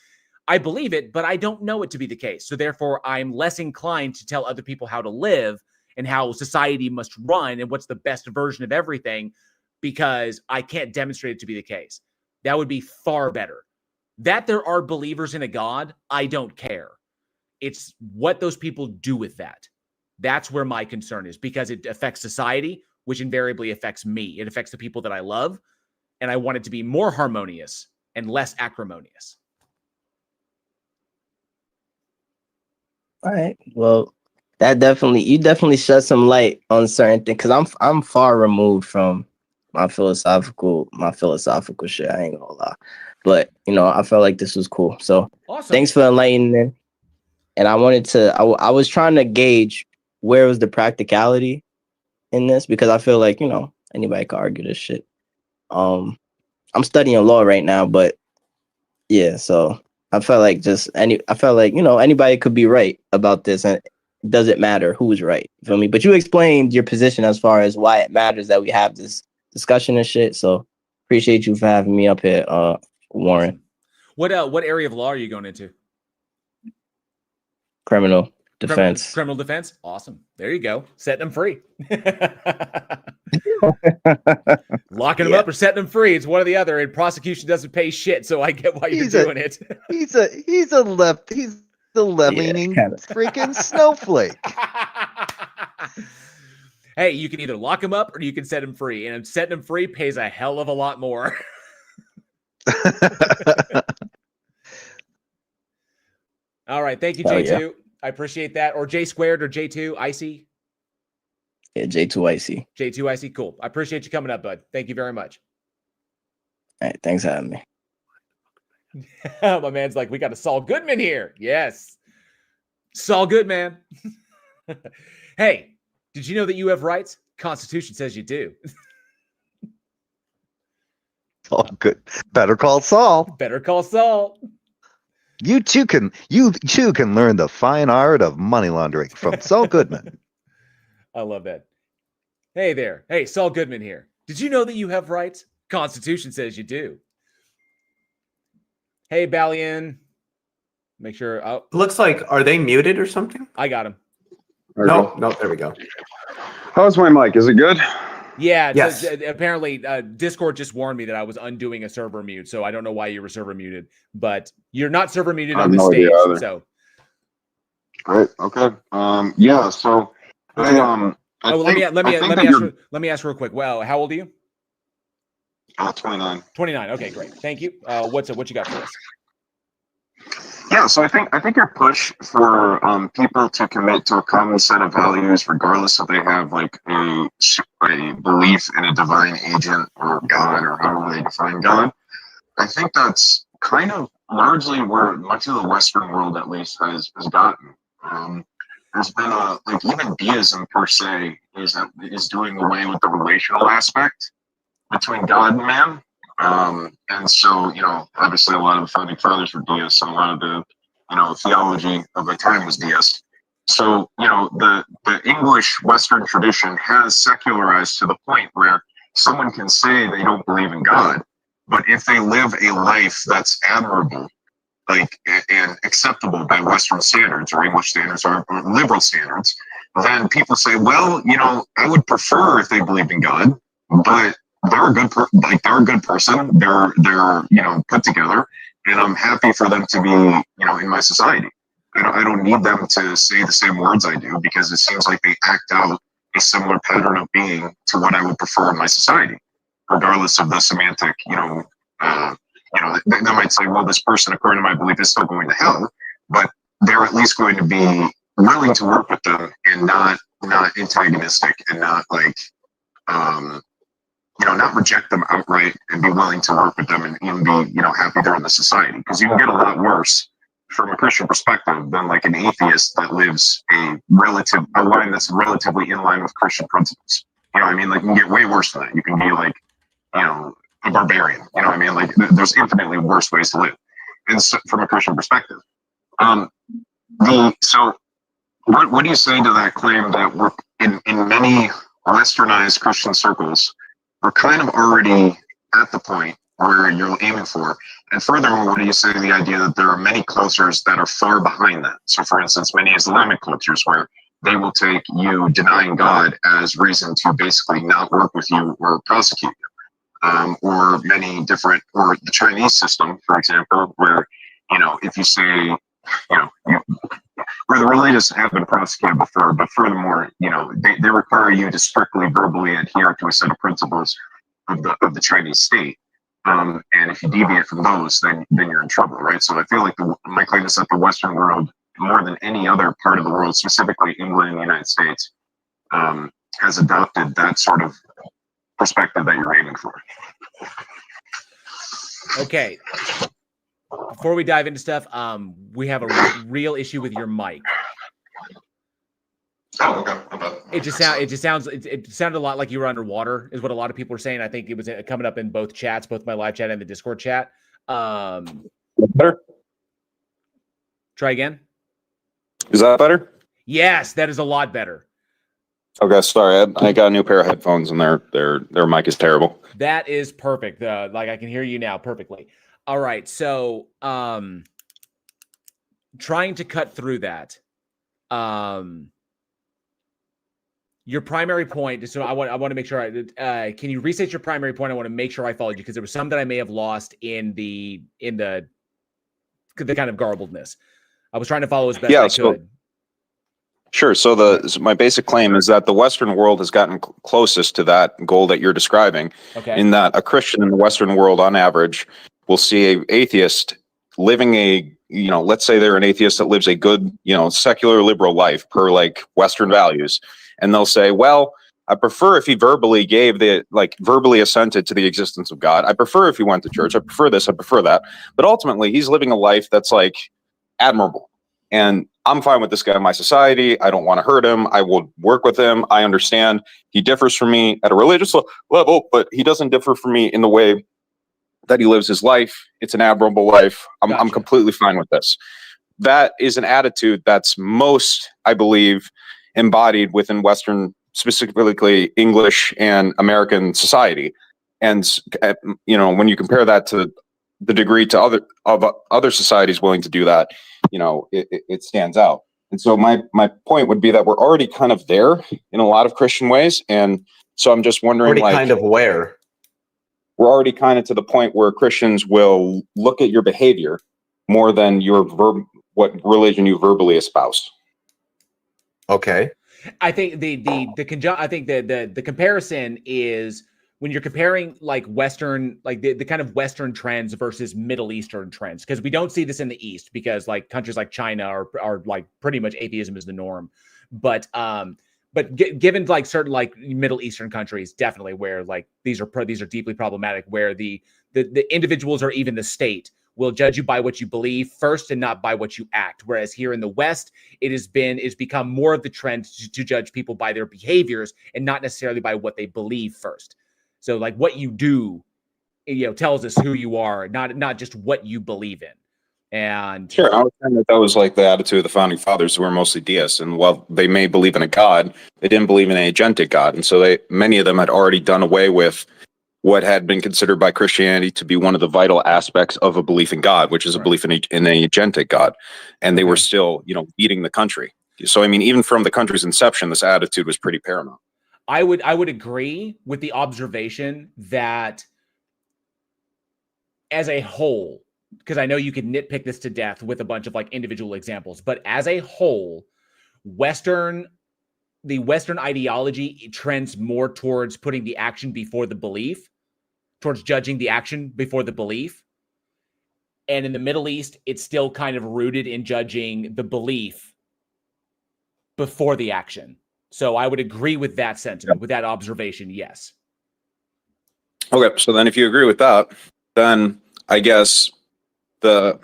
I believe it, but I don't know it to be the case. So therefore, I'm less inclined to tell other people how to live and how society must run and what's the best version of everything, because I can't demonstrate it to be the case. That would be far better. That there are believers in a God, I don't care. It's what those people do with that. That's where my concern is, because it affects society, which invariably affects me. It affects the people that I love, and I want it to be more harmonious and less acrimonious. All right. Well, you definitely shed some light on certain things, because I'm far removed from my philosophical shit. I ain't gonna lie, but I felt like this was cool. So awesome. Thanks for enlightening. And I wanted to. I was trying to gauge where was the practicality in this, because I feel like anybody could argue this shit. I'm studying law right now, but yeah, so I felt like anybody could be right about this, and it doesn't matter who's right. You feel me? But you explained your position as far as why it matters that we have this discussion and shit. So appreciate you for having me up here, Warren. What area of law are you going into? Criminal defense. Criminal defense. Awesome. There you go. Setting them free. Locking them up or setting them free. It's one or the other. And prosecution doesn't pay shit, so I get why you're doing it. He's a left-leaning freaking snowflake. Hey, you can either lock them up or you can set them free, and setting them free pays a hell of a lot more. All right, thank you, J2. Yeah. I appreciate that. Or J squared or J2 Icy. Yeah, J2 Icy. J2 Icy, cool. I appreciate you coming up, bud. Thank you very much. All right, thanks for having me. My man's like, we got a Saul Goodman here. Yes. Saul Goodman. Hey, did you know that you have rights? Constitution says you do. Oh, good. Better call Saul. Better call Saul. You too can learn the fine art of money laundering from Saul Goodman. I love that. Hey there. Hey, Saul Goodman here. Did you know that you have rights? Constitution says you do. Hey, Balian. Make sure. Oh, looks like, are they muted or something? I got him. No, there we go. How's my mic? Is it good? Yeah. Yes. Apparently, Discord just warned me that I was undoing a server mute, so I don't know why you were server muted, but you're not server muted on this stage. So. Great. Okay. Yeah. So. Let me ask real quick. Wow, how old are you? 29. 29. Okay, great. Thank you. What you got for us? Yeah, so I think your push for people to commit to a common set of values, regardless if they have like a belief in a divine agent or God or however they define God, I think that's kind of largely where much of the Western world, at least, has gotten. There's been like even deism per se is doing away with the relational aspect between God and man. And so, obviously a lot of the founding fathers were deists, and a lot of the, theology of the time was deist. So, the English Western tradition has secularized to the point where someone can say they don't believe in God, but if they live a life that's admirable, like, and acceptable by Western standards or English standards or liberal standards, then people say, well, I would prefer if they believed in God, but they're a good they're a good person. They're put together, and I'm happy for them to be in my society. I don't need them to say the same words I do, because it seems like they act out a similar pattern of being to what I would prefer in my society, regardless of the semantic. They might say, well, this person, according to my belief, is still going to hell, but they're at least going to be willing to work with them and not antagonistic, and not like not reject them outright, and be willing to work with them, and even be happy they're in the society. Because you can get a lot worse from a Christian perspective than like an atheist that lives a line that's relatively in line with Christian principles. Like you can get way worse than that. You can be like a barbarian. Like there's infinitely worse ways to live, and so, from a Christian perspective. So what do you say to that claim that we're in many westernized Christian circles, we're kind of already at the point where you're aiming for? And furthermore, what do you say to the idea that there are many cultures that are far behind that? So for instance, many Islamic cultures where they will take you denying God as reason to basically not work with you or prosecute you. Or many different, or the Chinese system, for example, where, if you say, where the religious have been prosecuted before, but furthermore, they require you to strictly verbally adhere to a set of principles of the Chinese state. And if you deviate from those, then you're in trouble, right? So I feel like my claim is that the Western world, more than any other part of the world, specifically England and the United States, has adopted that sort of perspective that you're aiming for. Okay. Before we dive into stuff, we have a real issue with your mic. Oh, okay. It sounded a lot like you were underwater, is what a lot of people are saying. I think it was coming up in both chats, both my live chat and the Discord chat. Better? Try again. Is that better? Yes, that is a lot better. Okay, sorry. I got a new pair of headphones, and their mic is terrible. That is perfect. Like I can hear you now perfectly. All right, so trying to cut through that. Your primary point. So I want to make sure. Can you restate your primary point? I want to make sure I followed you, because there was some that I may have lost in the kind of garbledness. I was trying to follow as best I could. Sure. So my basic claim is that the Western world has gotten closest to that goal that you're describing. Okay. In that a Christian in the Western world, on average, will see an atheist living let's say they're an atheist that lives a good, secular liberal life per like Western values. And they'll say, well, I prefer if he verbally verbally assented to the existence of God. I prefer if he went to church. I prefer this. I prefer that. But ultimately, he's living a life that's like admirable. And I'm fine with this guy in my society. I don't want to hurt him. I will work with him. I understand he differs from me at a religious level, but he doesn't differ from me in the way that he lives his life. It's an admirable life. I'm completely fine with this. That is an attitude that's most, I believe, embodied within Western, specifically English and American society. And when you compare that to the degree to other societies willing to do that, it stands out. And so my point would be that we're already kind of there in a lot of Christian ways. And so I'm just wondering, kind of where? We're already kind of to the point where Christians will look at your behavior more than what religion you verbally espouse. Okay. I think the comparison is when you're comparing like Western, like the kind of Western trends versus Middle Eastern trends, because we don't see this in the East, because like countries like China are like pretty much atheism is the norm. But given like certain like Middle Eastern countries, definitely where like these are deeply problematic, where the individuals or even the state will judge you by what you believe first and not by what you act. Whereas here in the West, it's become more of the trend to judge people by their behaviors and not necessarily by what they believe first. So like what you do, tells us who you are, not just what you believe in. And sure, I was saying that was like the attitude of the founding fathers, who were mostly deists, and while they may believe in a god, they didn't believe in an agentic god, and so many of them had already done away with what had been considered by Christianity to be one of the vital aspects of a belief in God, which is a belief in an agentic God, and they were still, leading the country. So I mean, even from the country's inception, this attitude was pretty paramount. I would agree with the observation that as a whole, because I know you could nitpick this to death with a bunch of like individual examples, but as a whole, the Western ideology trends more towards putting the action before the belief, towards judging the action before the belief. And in the Middle East, it's still kind of rooted in judging the belief before the action. So I would agree with that sentiment, with that observation, yes. Okay, so then if you agree with that, then I guess the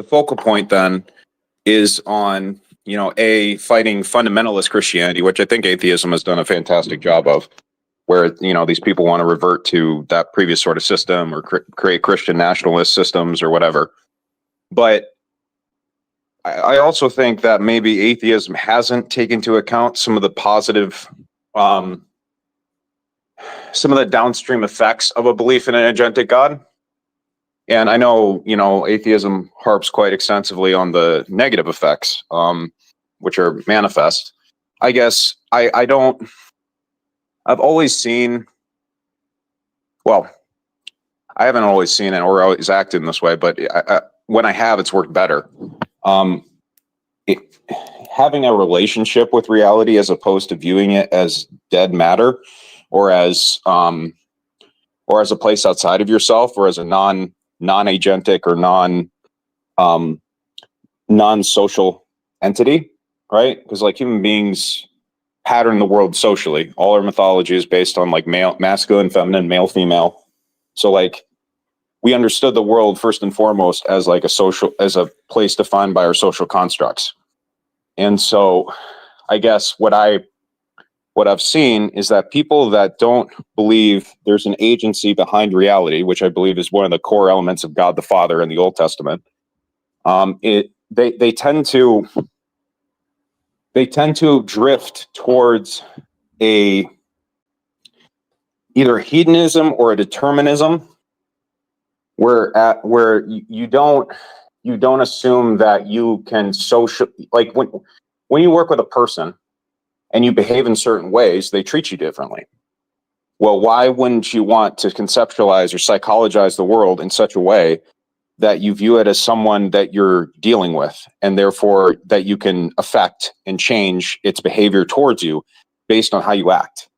focal point then is on, fighting fundamentalist Christianity, which I think atheism has done a fantastic job of, where, these people want to revert to that previous sort of system or create Christian nationalist systems or whatever. But I also think that maybe atheism hasn't taken into account some of the positive, some of the downstream effects of a belief in an agentic God. And I know, atheism harps quite extensively on the negative effects, which are manifest. I guess I've always seen, well, I haven't always seen it or always acted in this way, but when I have, it's worked better. Having a relationship with reality as opposed to viewing it as dead matter or as a place outside of yourself or as a non-agentic or non-social entity, right? Because like human beings pattern the world socially. All our mythology is based on like masculine, feminine, male, female. So like we understood the world first and foremost as like as a place defined by our social constructs. And so I guess what I've seen is that people that don't believe there's an agency behind reality, which I believe is one of the core elements of God the Father in the Old Testament, they tend to drift towards either hedonism or a determinism, where you don't assume that you can like when you work with a person and you behave in certain ways, they treat you differently. Well, why wouldn't you want to conceptualize or psychologize the world in such a way that you view it as someone that you're dealing with, and therefore that you can affect and change its behavior towards you based on how you act?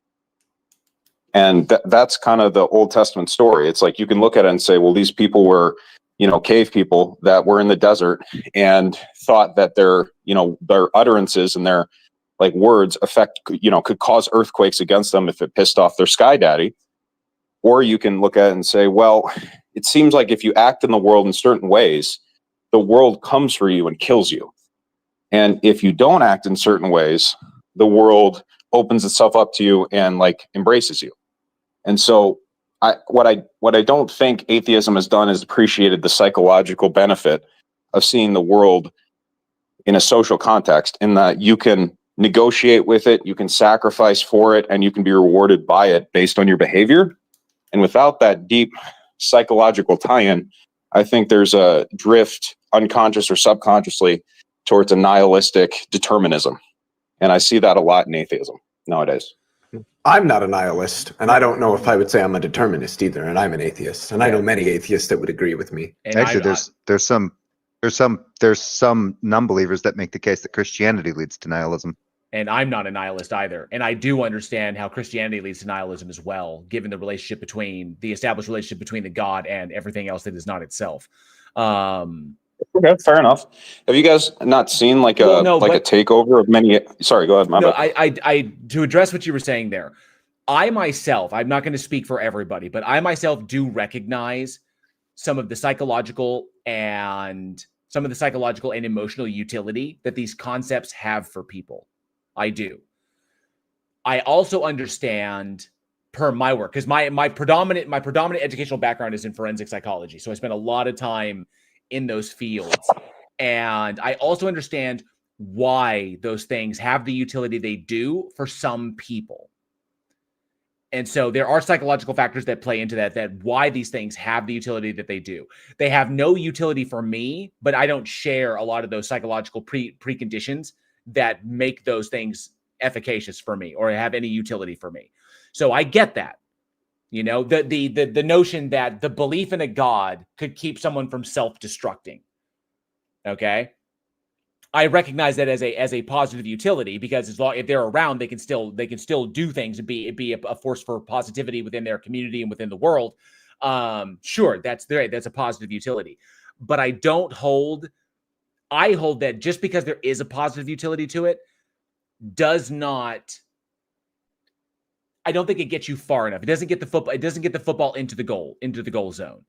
And that's kind of the Old Testament story. It's like you can look at it and say, well, these people were, cave people that were in the desert and thought that their utterances and their like words could cause earthquakes against them if it pissed off their sky daddy. Or you can look at it and say, well, it seems like if you act in the world in certain ways, the world comes for you and kills you. And if you don't act in certain ways, the world opens itself up to you and like embraces you. And so what I don't think atheism has done is appreciated the psychological benefit of seeing the world in a social context, in that you can negotiate with it, you can sacrifice for it, and you can be rewarded by it based on your behavior. And without that deep psychological tie-in, I think there's a drift, unconscious or subconsciously, towards a nihilistic determinism. And I see that a lot in atheism nowadays. I'm not a nihilist, and I don't know if I would say I'm a determinist either, and I'm an atheist, and I know many atheists that would agree with me. And actually, there's some non-believers that make the case that Christianity leads to nihilism. And I'm not a nihilist either. And I do understand how Christianity leads to nihilism as well, given the established relationship between the God and everything else that is not itself. Okay, fair enough. Have you guys not seen a takeover of many? Sorry, go ahead. No, I to address what you were saying there, I myself, I'm not going to speak for everybody, but I myself do recognize some of the psychological and emotional utility that these concepts have for people. I do. I also understand, per my work, because my predominant educational background is in forensic psychology. So I spent a lot of time in those fields. And I also understand why those things have the utility they do for some people. And so there are psychological factors that play into that why these things have the utility that they do. They have no utility for me, but I don't share a lot of those psychological preconditions that make those things efficacious for me or have any utility for me. So I get that. You know, the notion that the belief in a God could keep someone from self-destructing. Okay? I recognize that as a positive utility, because as long if they're around, they can still do things and be a force for positivity within their community and within the world. Sure, that's a positive utility. But I hold that just because there is a positive utility to it does not. I don't think it gets you far enough. It doesn't get the football into the goal zone.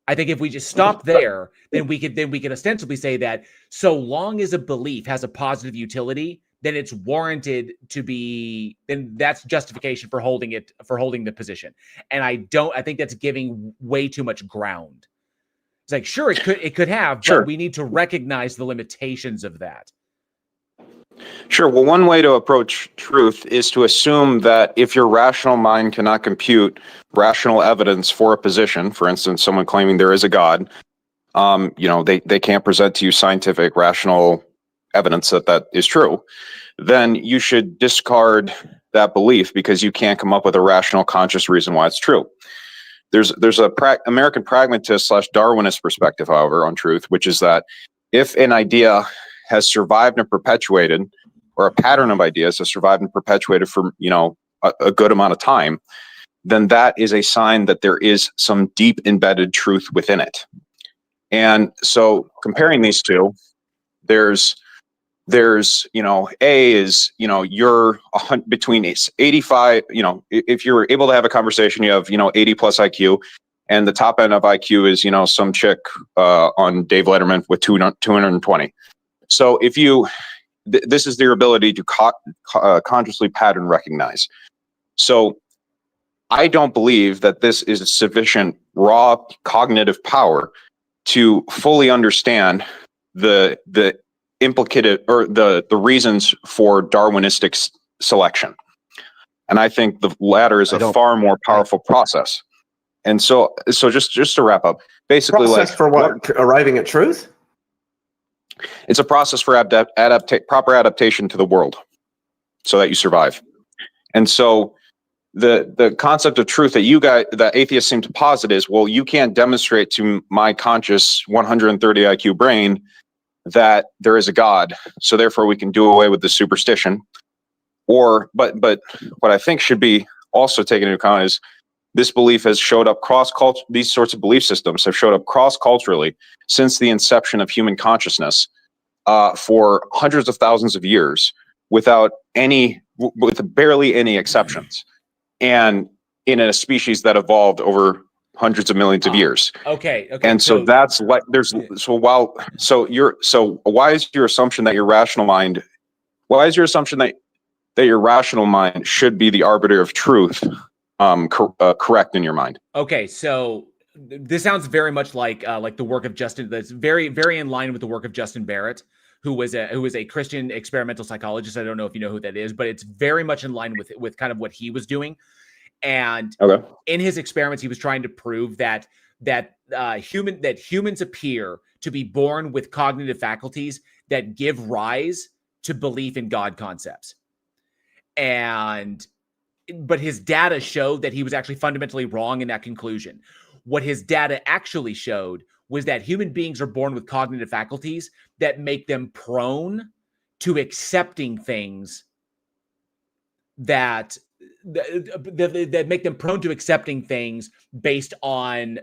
I think if we just stop there, then we could ostensibly say that so long as a belief has a positive utility, then it's warranted to be, then that's justification for holding the position. And I think that's giving way too much ground. It's like, sure, it could have, but we need to recognize the limitations of that. Sure. Well, one way to approach truth is to assume that if your rational mind cannot compute rational evidence for a position, for instance, someone claiming there is a God, they can't present to you scientific, rational evidence that is true, then you should discard that belief because you can't come up with a rational, conscious reason why it's true. There's a American pragmatist / Darwinist perspective, however, on truth, which is that if an idea has survived and perpetuated, or a pattern of ideas has survived and perpetuated for, a good amount of time, then that is a sign that there is some deep embedded truth within it. And so comparing these two, there's A is, you're between 85, if you're able to have a conversation, you have, 80 plus IQ, and the top end of IQ is, some chick on Dave Letterman with 220. So if this is their ability to consciously pattern recognize. So I don't believe that this is sufficient raw cognitive power to fully understand the implicated or the reasons for Darwinistic selection. And I think the latter is a far more powerful process. And so just to wrap up, basically, process for what? Arriving at truth? It's a process for proper adaptation to the world so that you survive. And so the concept of truth that atheists seem to posit is, well, you can't demonstrate to my conscious 130 IQ brain that there is a God, so therefore we can do away with the superstition. But what I think should be also taken into account is this belief has showed up these sorts of belief systems have showed up cross-culturally since the inception of human consciousness for hundreds of thousands of years with barely any exceptions, and in a species that evolved over hundreds of millions of years. Okay. And so that's like why is your assumption that your rational mind should be the arbiter of truth correct in your mind? Okay, so this sounds very much like the work of Justin. That's very, very in line with the work of Justin Barrett, who was a Christian experimental psychologist. I don't know if you know who that is, but it's very much in line with kind of what he was doing. And in his experiments, he was trying to prove that humans appear to be born with cognitive faculties that give rise to belief in God concepts. But his data showed that he was actually fundamentally wrong in that conclusion. What his data actually showed was that human beings are born with cognitive faculties that make them prone to accepting things that make them prone to accepting things based on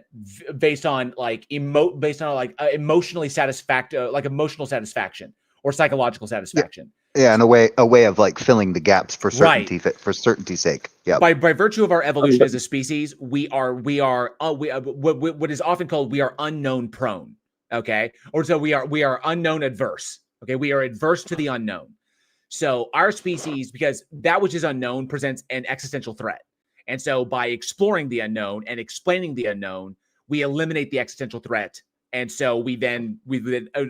emotional satisfaction or psychological satisfaction. Yeah, and a way of like filling the gaps for certainty for certainty's sake. Yeah. By virtue of our evolution as a species, we are what is often called we are unknown prone. Okay, or so we are unknown adverse. Okay, we are adverse to the unknown. So our species, because that which is unknown presents an existential threat, and so by exploring the unknown and explaining the unknown, we eliminate the existential threat, and so we then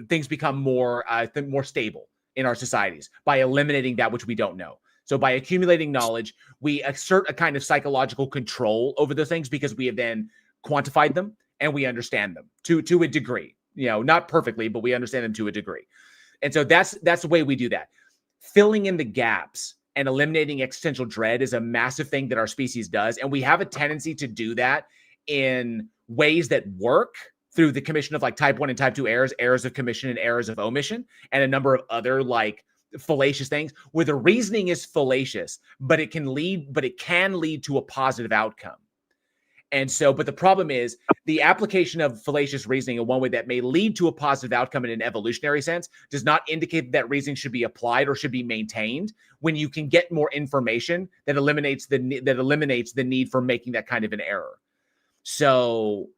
things become more stable in our societies by eliminating that which we don't know. So by accumulating knowledge, we assert a kind of psychological control over the things because we have then quantified them and we understand them to a degree. You know, not perfectly, but we understand them to a degree. And so that's the way we do that. Filling in the gaps and eliminating existential dread is a massive thing that our species does. And we have a tendency to do that in ways that work through the commission of like type 1 and type 2 errors of commission and errors of omission, and a number of other like fallacious things where the reasoning is fallacious, but it can lead to a positive outcome. And so, but the problem is the application of fallacious reasoning in one way that may lead to a positive outcome in an evolutionary sense does not indicate that reasoning should be applied or should be maintained when you can get more information that eliminates the need for making that kind of an error. So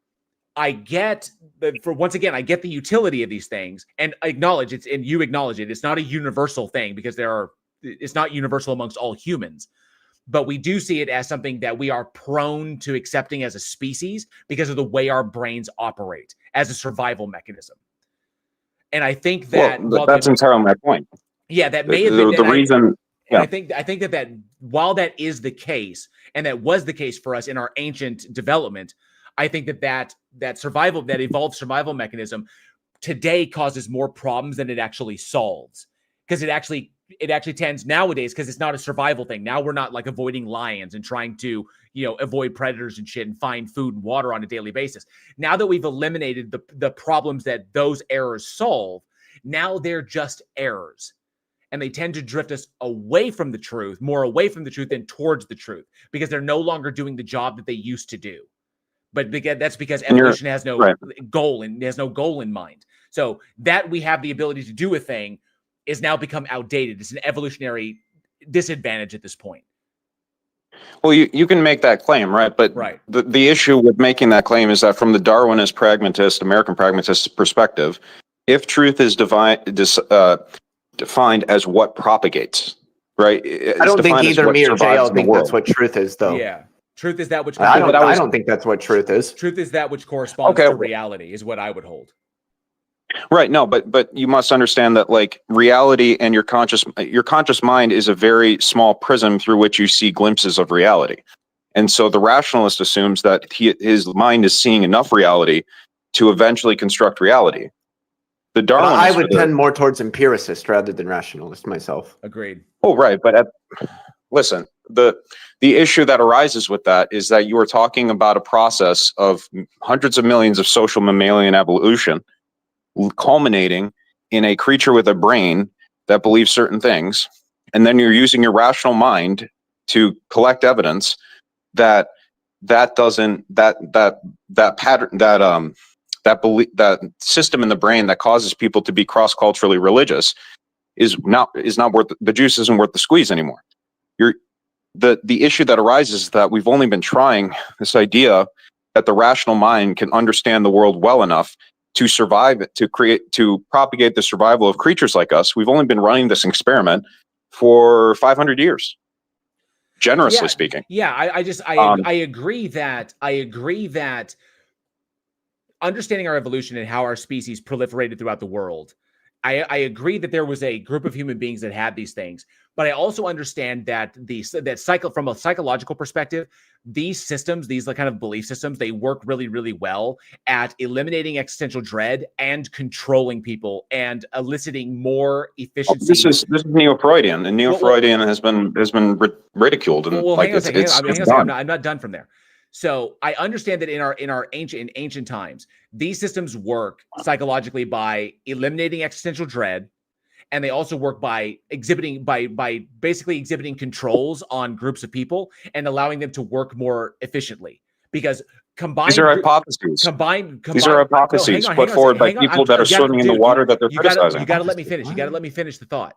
I get I get the utility of these things and acknowledge you acknowledge it. It's not a universal thing because it's not universal amongst all humans, but we do see it as something that we are prone to accepting as a species because of the way our brains operate as a survival mechanism. And I think that that's entirely my point. Yeah, that may have been the reason. Yeah. I think that while that is the case, and that was the case for us in our ancient development, I think that evolved survival mechanism today causes more problems than it actually solves, because it actually tends nowadays, because it's not a survival thing. Now we're not like avoiding lions and trying to, avoid predators and shit and find food and water on a daily basis. Now that we've eliminated the problems that those errors solve, now they're just errors. And they tend to drift us more away from the truth than towards the truth, because they're no longer doing the job that they used to do. But that's because evolution has no goal and has no goal in mind. So that we have the ability to do a thing is now become outdated. It's an evolutionary disadvantage at this point. Well, you can make that claim, right? But the issue with making that claim is that from the Darwinist, pragmatist, American pragmatist perspective, if truth is defined as what propagates, right? I don't think either me or JL think that's what truth is, though. Yeah. Truth is that which... I don't think that's what truth is. Truth is that which corresponds to reality, is what I would hold. Right. No, but you must understand that like reality and your conscious mind is a very small prism through which you see glimpses of reality. And so the rationalist assumes that his mind is seeing enough reality to eventually construct reality. The Darwinist, I would tend more towards empiricist rather than rationalist myself. Agreed. Oh, right. But listen, the issue that arises with that is that you are talking about a process of hundreds of millions of social mammalian evolution culminating in a creature with a brain that believes certain things, and then you're using your rational mind to collect evidence that pattern, that system in the brain that causes people to be cross-culturally religious is not worth the juice isn't worth the squeeze anymore. The issue that arises is that we've only been trying this idea that the rational mind can understand the world well enough to survive, to propagate the survival of creatures like us. We've only been running this experiment for 500 years, generously speaking. Yeah, I agree that understanding our evolution and how our species proliferated throughout the world, I agree that there was a group of human beings that had these things, but I also understand that from a psychological perspective, these systems, these kind of belief systems, they work really, really well at eliminating existential dread and controlling people and eliciting more efficiency. This is Neo-Freudian, and Neo-Freudian has been ridiculed. And hang on a second. I'm not done from there. So I understand that in our ancient times, these systems work psychologically by eliminating existential dread, and they also work by basically exhibiting controls on groups of people and allowing them to work more efficiently. Because these are hypotheses. These are hypotheses put forward by people that are swimming in the water that they're criticizing. You got to let me finish. You got to let me finish the thought.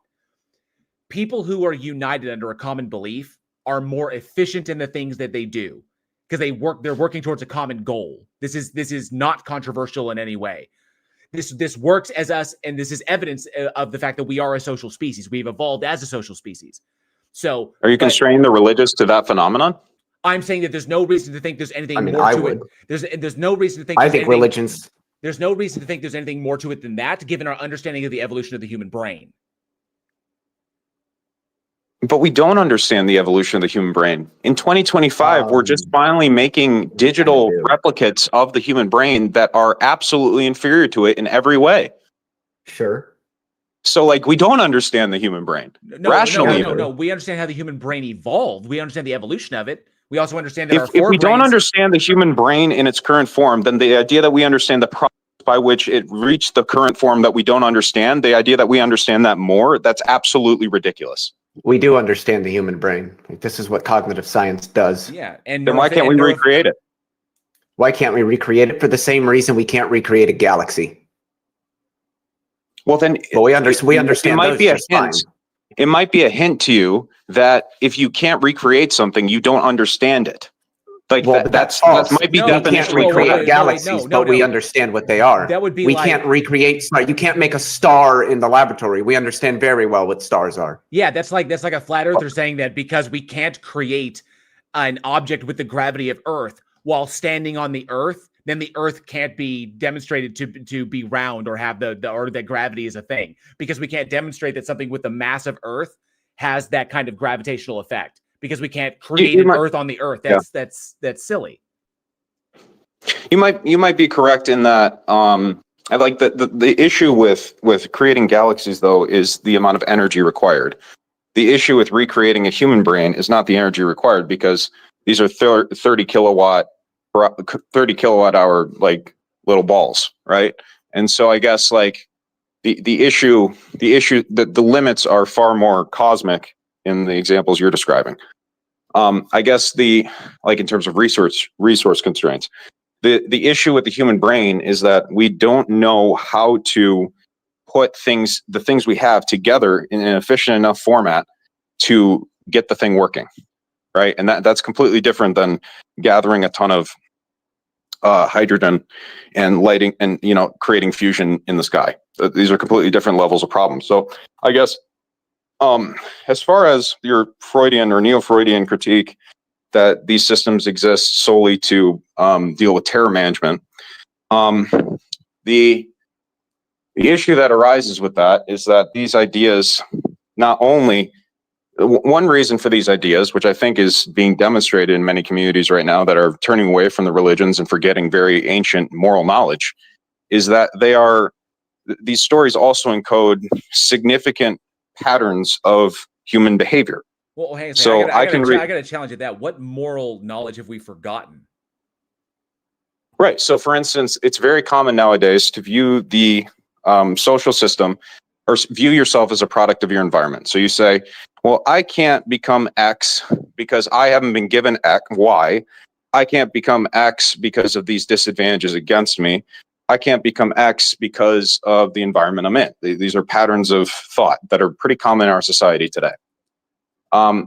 people who are united under a common belief are more efficient in the things that they do because they're working towards a common goal. This is not controversial in any way. This works as us, and this is evidence of the fact that we are a social species. We've evolved as a social species. So are you constraining the religious to that phenomenon? I'm saying that there's no reason to think there's anything more I to would. it. There's no reason to think I think religions. There's no reason to think there's anything more to it than that, given our understanding of the evolution of the human brain. But we don't understand the evolution of the human brain. In 2025, we're just finally making digital replicates of the human brain that are absolutely inferior to it in every way. Sure. So, like, we don't understand the human brain. Rationally, No. We understand how the human brain evolved. We understand the evolution of it. We also understand that if we don't understand the human brain in its current form, then the idea that we understand the process by which it reached the current form that we don't understand, the idea that we understand that more, that's absolutely ridiculous. We do understand the human brain. Like, this is what cognitive science does. Yeah, and then why can't we recreate it? Why can't we recreate it? For the same reason we can't recreate a galaxy. Well, then we understand. It might be a hint. It might be a hint to you that if you can't recreate something, you don't understand it. Like that might be definitionally we can't recreate galaxies, but we no. understand what they are. That would be we can't recreate. You can't make a star in the laboratory. We understand very well what stars are. Yeah, that's like a flat earther saying that because we can't create an object with the gravity of Earth while standing on the Earth, then the Earth can't be demonstrated to be round or have or that gravity is a thing, because we can't demonstrate that something with the mass of Earth has that kind of gravitational effect. Because we can't create an Earth on the Earth. That's silly. You might be correct in that. I like the issue with creating galaxies, though, is the amount of energy required. The issue with recreating a human brain is not the energy required, because these are 30 kilowatt hour like little balls, right? And so I guess like the issue that the limits are far more cosmic in the examples you're describing. I guess in terms of resource constraints, the issue with the human brain is that we don't know how to put the things we have together in an efficient enough format to get the thing working, right? And that's completely different than gathering a ton of hydrogen and lighting and creating fusion in the sky. These are completely different levels of problems. So I guess as far as your Freudian or neo-Freudian critique that these systems exist solely to deal with terror management, the issue that arises with that is that these ideas, not only one reason for these ideas, which I think is being demonstrated in many communities right now that are turning away from the religions and forgetting very ancient moral knowledge, is that these stories also encode significant patterns of human behavior. Well, hang on. So I got to challenge at that. What moral knowledge have we forgotten? Right. So, for instance, it's very common nowadays to view the social system or view yourself as a product of your environment. So you say, well, I can't become X because I haven't been given X, Y. I can't become X because of these disadvantages against me. I can't become X because of the environment I'm in. These are patterns of thought that are pretty common in our society today.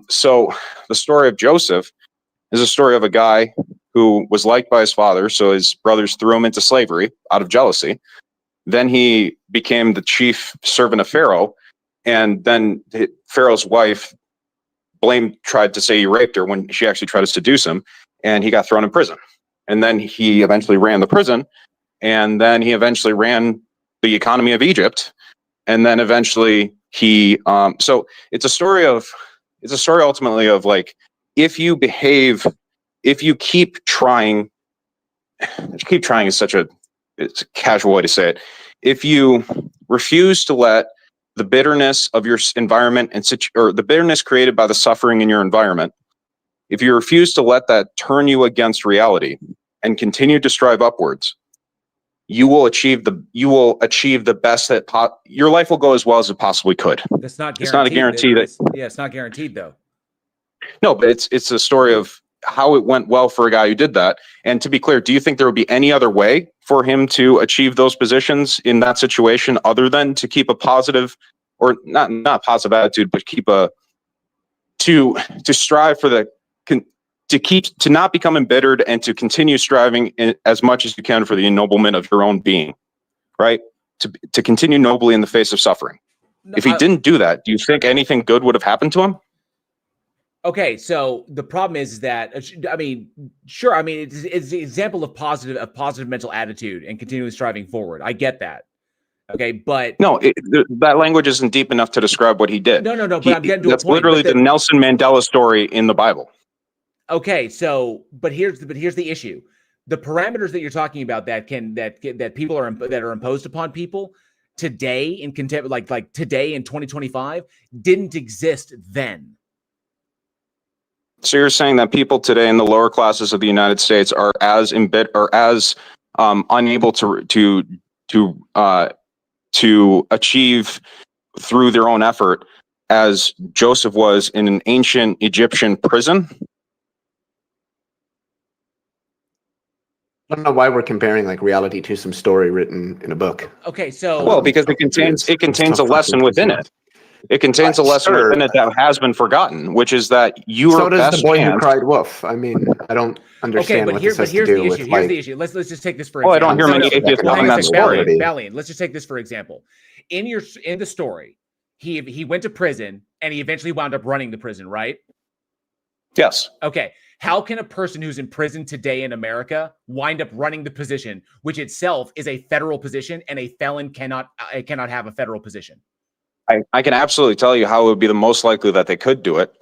So the story of Joseph is a story of a guy who was liked by his father, so his brothers threw him into slavery out of jealousy. Then he became the chief servant of Pharaoh, and then Pharaoh's wife tried to say he raped her when she actually tried to seduce him, and he got thrown in prison. And then he eventually ran the prison, and then he eventually ran the economy of Egypt, and then eventually he. So it's a story ultimately of like, if you keep trying is it's a casual way to say it. If you refuse to let the bitterness of your environment or the bitterness created by the suffering in your environment, if you refuse to let that turn you against reality and continue to strive upwards, you will achieve the best that your life will go as well as it possibly could. That's not guaranteed. It's not a guarantee it's not guaranteed though. No, but it's a story of how it went well for a guy who did that. And to be clear, do you think there would be any other way for him to achieve those positions in that situation other than to keep a positive or not positive attitude, but keep to strive for to not become embittered and to continue striving as much as you can for the ennoblement of your own being, right? To continue nobly in the face of suffering. If he didn't do that, do you think anything good would have happened to him? Okay, so the problem is that I mean, sure, I mean it's an example of positive mental attitude and continually striving forward. I get that. Okay, but no, that language isn't deep enough to describe what he did. No, but I'm getting to a that's point. Literally the Nelson Mandela story in the Bible. Okay, so but here's the issue: the parameters that you're talking about that people are imposed upon people today in like today in 2025 didn't exist then. So you're saying that people today in the lower classes of the United States are as unable to achieve through their own effort as Joseph was in an ancient Egyptian prison? I don't know why we're comparing like reality to some story written in a book. Okay, so well, because it contains a lesson within it. It contains a lesson within it that has been forgotten, which is that so does the boy who cried wolf. I mean, I don't understand what this has to do with. Here's the issue. Let's just take this for example. example. I don't hear many atheists telling that story. Balian, let's just take this for example. In the story, he went to prison and he eventually wound up running the prison, right? Yes. Okay. How can a person who's in prison today in America wind up running the position, which itself is a federal position, and a felon cannot have a federal position? I can absolutely tell you how it would be the most likely that they could do it.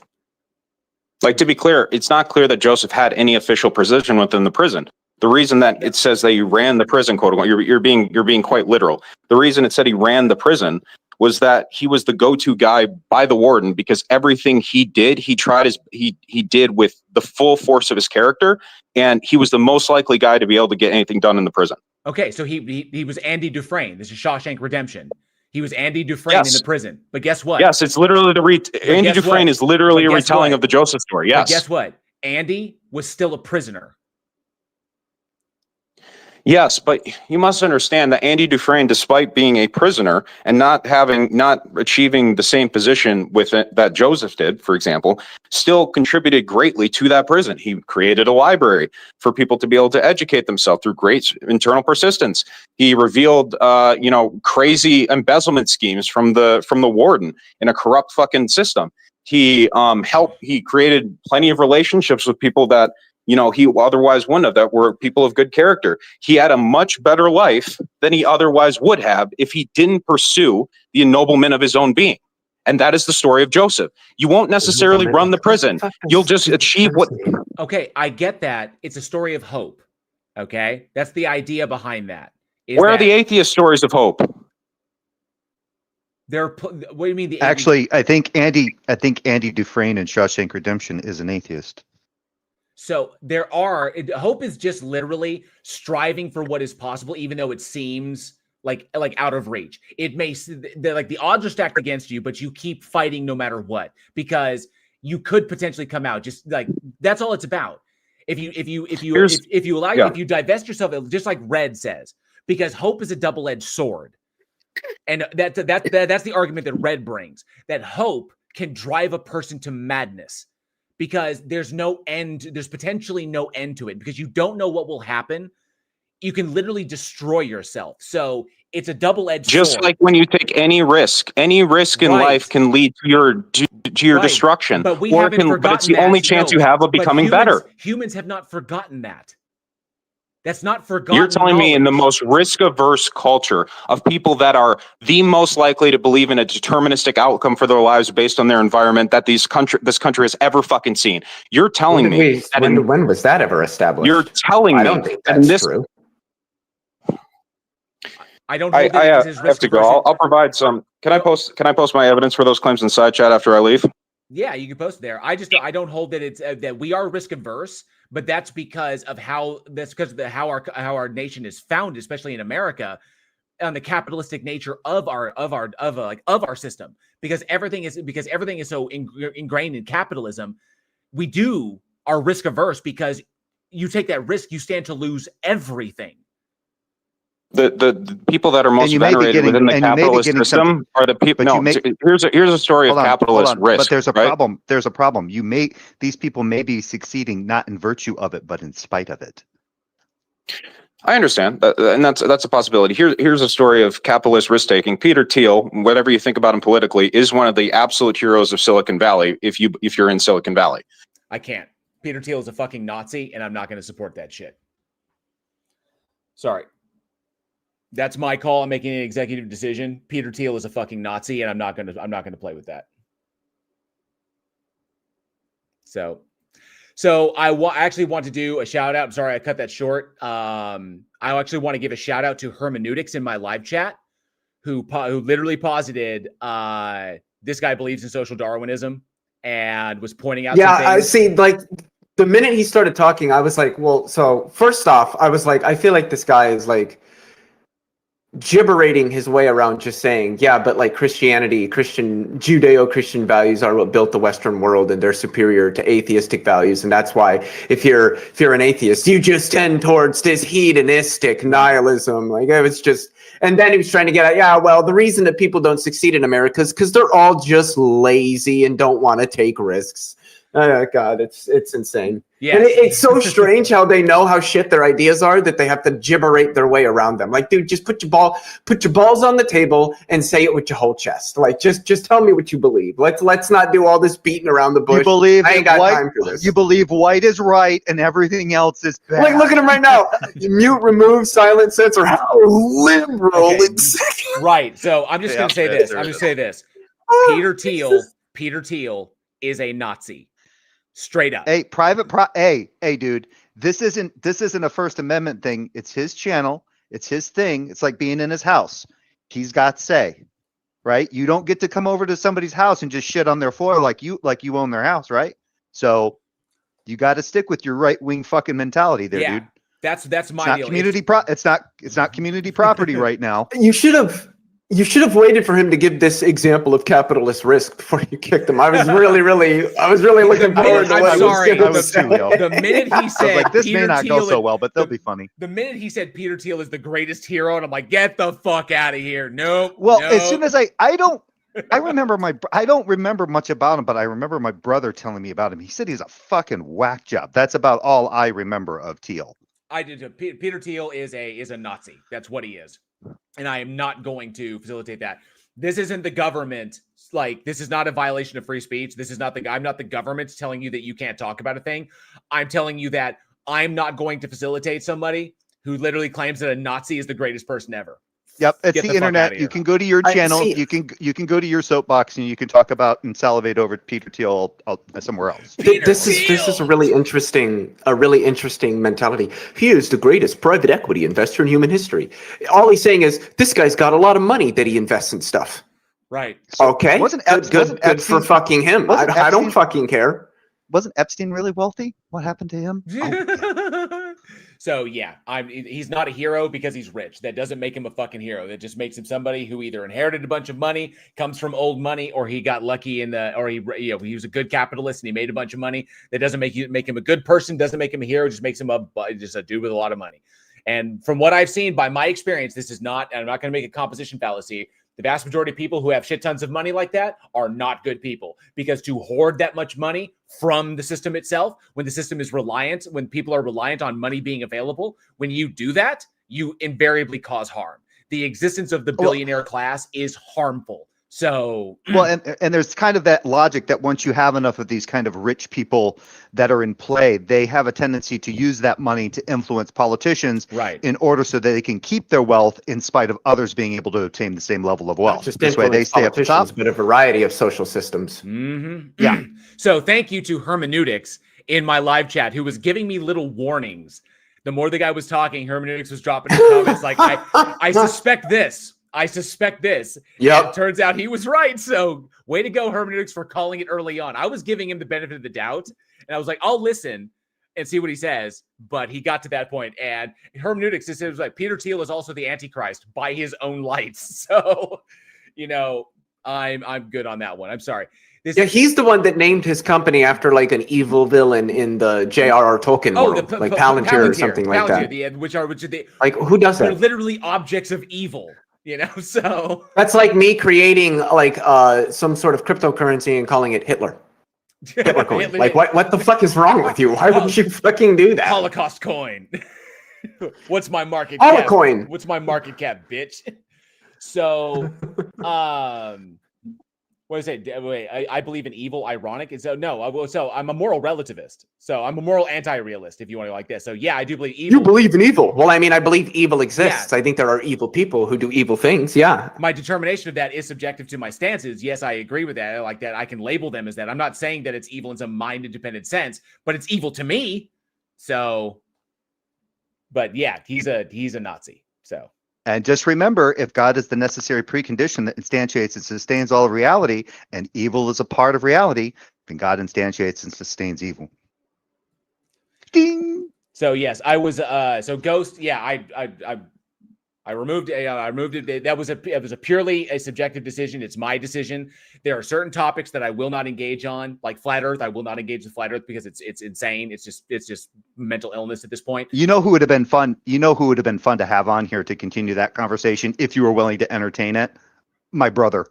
Like, to be clear, it's not clear that Joseph had any official position within the prison. The reason that it says that he ran the prison, quote unquote, you're being quite literal. The reason it said he ran the prison was that he was the go-to guy by the warden, because everything he did, he did with the full force of his character, and he was the most likely guy to be able to get anything done in the prison. Okay, so he was Andy Dufresne. This is Shawshank Redemption. He was Andy Dufresne in the prison. But guess what? Yes, it's literally Andy Dufresne is literally a retelling of the Joseph story. Yes. But guess what? Andy was still a prisoner. Yes, but you must understand that Andy Dufresne, despite being a prisoner and not achieving the same position with it that Joseph did, for example, still contributed greatly to that prison. He created a library for people to be able to educate themselves through great internal persistence. He revealed, crazy embezzlement schemes from the warden in a corrupt fucking system. He created plenty of relationships with people that he otherwise wouldn't have, that were people of good character. He had a much better life than he otherwise would have if he didn't pursue the ennoblement of his own being. And that is the story of Joseph. You won't necessarily run the prison. You'll just achieve what... Okay, I get that. It's a story of hope. Okay? That's the idea behind that. Where are the atheist stories of hope? What do you mean? Actually, I think Andy Dufresne in Shawshank Redemption is an atheist. So hope is just literally striving for what is possible, even though it seems like out of reach. It may the odds are stacked against you, but you keep fighting no matter what, because you could potentially come out. Just like that's all it's about. If you divest yourself, just like Red says, because hope is a double-edged sword, and that's the argument that Red brings, that hope can drive a person to madness. Because there's no end, there's potentially no end to it, because you don't know what will happen. You can literally destroy yourself. So it's a double-edged sword. Just like when you take any risk in life can lead to your destruction. But we haven't forgotten but it's the only chance you have of becoming better. Humans have not forgotten that. That's not forgotten. You're telling me in the most risk-averse culture of people that are the most likely to believe in a deterministic outcome for their lives based on their environment that this country has ever fucking seen. You're telling me when was that ever established? You're telling me I don't think that's true. I don't. I have to go. I'll provide some. Can I post my evidence for those claims in side chat after I leave? Yeah, you can post there. I don't hold that it's that we are risk averse, but that's because of how our nation is founded, especially in America, on the capitalistic nature of our system. Because everything is so ingrained in capitalism, we are risk averse, because you take that risk, you stand to lose everything. The people that are most you may be venerated getting- within the and you may be capitalist getting system something- are the people. but you No, may- here's a story of Hold capitalist on, risk. but there's a right? problem. There's a problem. These people may be succeeding not in virtue of it, but in spite of it. I understand, and that's a possibility. Here's a story of capitalist risk taking. Peter Thiel, whatever you think about him politically, is one of the absolute heroes of Silicon Valley. If you're in Silicon Valley, I can't. Peter Thiel is a fucking Nazi, and I'm not going to support that shit. Sorry. That's my call. I'm making an executive decision. Peter Thiel is a fucking Nazi, and I'm not going to play with that. So I actually want to do a shout out. I'm sorry, I cut that short. I actually want to give a shout out to Hermeneutics in my live chat, who literally posited this guy believes in social Darwinism and was pointing out. Yeah, some I things. see. Like the minute he started talking, I was like, well, so first off, I was like, I feel like this guy is like gibberating his way around just saying, yeah, but like Judeo-Christian values are what built the Western world, and they're superior to atheistic values, and that's why if you're an atheist, you just tend towards this hedonistic nihilism. Like it was just, and then he was trying to get at, yeah, well, the reason that people don't succeed in America is because they're all just lazy and don't want to take risks. Oh God, it's insane. Yeah, and it's so strange how they know how shit their ideas are that they have to gibberate their way around them. Like, dude, just put your balls on the table and say it with your whole chest. Like, just tell me what you believe. Let's not do all this beating around the bush. You believe I ain't got time for this. You believe white is right and everything else is bad. Like, look at him right now. Mute, remove, silent, censor. How liberal. Okay. Right. So I'm just going to say this. Peter Thiel is a Nazi. Straight up. Hey, hey, dude. This isn't a First Amendment thing. It's his channel. It's his thing. It's like being in his house. He's got say, right? You don't get to come over to somebody's house and just shit on their floor like you own their house, right? So you got to stick with your right wing fucking mentality there, dude. That's my It's not deal. it's not community property right now. You should have waited for him to give this example of capitalist risk before you kicked him. I was really looking forward to what I'm sorry. he was going to say. The minute he said, like, this Peter may not Thiel go so well, but they'll be funny. The minute he said Peter Thiel is the greatest hero, and I'm like, get the fuck out of here. Nope. Well, nope. as soon as I don't remember much about him, but I remember my brother telling me about him. He said he's a fucking whack job. That's about all I remember of Thiel. I did. Peter Thiel is a Nazi. That's what he is. And I am not going to facilitate that. This isn't the government. Like, this is not a violation of free speech. I'm not the government telling you that you can't talk about a thing. I'm telling you that I'm not going to facilitate somebody who literally claims that a Nazi is the greatest person ever. Yep, it's Get the the fuck internet. outta here. You can go to your channel. You can go to your soapbox and you can talk about and salivate over Peter Thiel somewhere else. This is a really interesting mentality. He is the greatest private equity investor in human history. All he's saying is this guy's got a lot of money that he invests in stuff. Right. Okay. Good for fucking him. I don't fucking care. Wasn't Epstein really wealthy? What happened to him? So yeah, he's not a hero because he's rich. That doesn't make him a fucking hero. That just makes him somebody who either inherited a bunch of money, comes from old money, or he got lucky or he was a good capitalist and he made a bunch of money. That doesn't make him a good person. Doesn't make him a hero. Just makes him just a dude with a lot of money. And from what I've seen, by my experience, this is not. And I'm not going to make a composition fallacy. The vast majority of people who have shit tons of money like that are not good people, because to hoard that much money from the system itself, when the system is reliant, when people are reliant on money being available, when you do that, you invariably cause harm. The existence of the billionaire class is harmful. So, well, and there's kind of that logic that once you have enough of these kind of rich people that are in play, they have a tendency to use that money to influence politicians, right, in order so that they can keep their wealth in spite of others being able to obtain the same level of wealth. This way they stay at the top. But a variety of social systems. Mm-hmm. Yeah. So thank you to Hermeneutics in my live chat, who was giving me little warnings. The more the guy was talking, Hermeneutics was dropping his comments like, I suspect this. I suspect this. Yeah. It turns out he was right. So way to go, Hermeneutics, for calling it early on. I was giving him the benefit of the doubt, and I was like, I'll listen and see what he says. But he got to that point, and Hermeneutics just was like, Peter Thiel is also the Antichrist by his own lights. So, I'm good on that one. I'm sorry. Yeah, he's the one that named his company after like an evil villain in the J.R.R. Tolkien world, like Palantir or something like that. Which are the like who does they're that? literally objects of evil, you know. So that's like me creating like some sort of cryptocurrency and calling it Hitler. Hitler coin. Like what the fuck is wrong with you? Why would you fucking do that? Holocaust coin. What's my market cap? Holocoin. What's my market cap, bitch? So, what is it? Wait, I believe in evil, ironic. So no, so I'm a moral relativist. So I'm a moral anti-realist, if you want to like this. So yeah, I do believe evil. You believe in evil? Well, I mean, I believe evil exists. Yeah. I think there are evil people who do evil things. Yeah. My determination of that is subjective to my stances. Yes, I agree with that. I like that. I can label them as that. I'm not saying that it's evil in some mind-independent sense, but it's evil to me. So, but yeah, he's a Nazi. So. And just remember, if God is the necessary precondition that instantiates and sustains all of reality, and evil is a part of reality, then God instantiates and sustains evil. Ding. So yes, I was so Ghost. Yeah, I removed it. I removed it. It was a purely a subjective decision. It's my decision. There are certain topics that I will not engage on, like flat Earth. I will not engage with flat Earth because it's insane. It's just mental illness at this point. You know who would have been fun? You know who would have been fun to have on here to continue that conversation if you were willing to entertain it? My brother.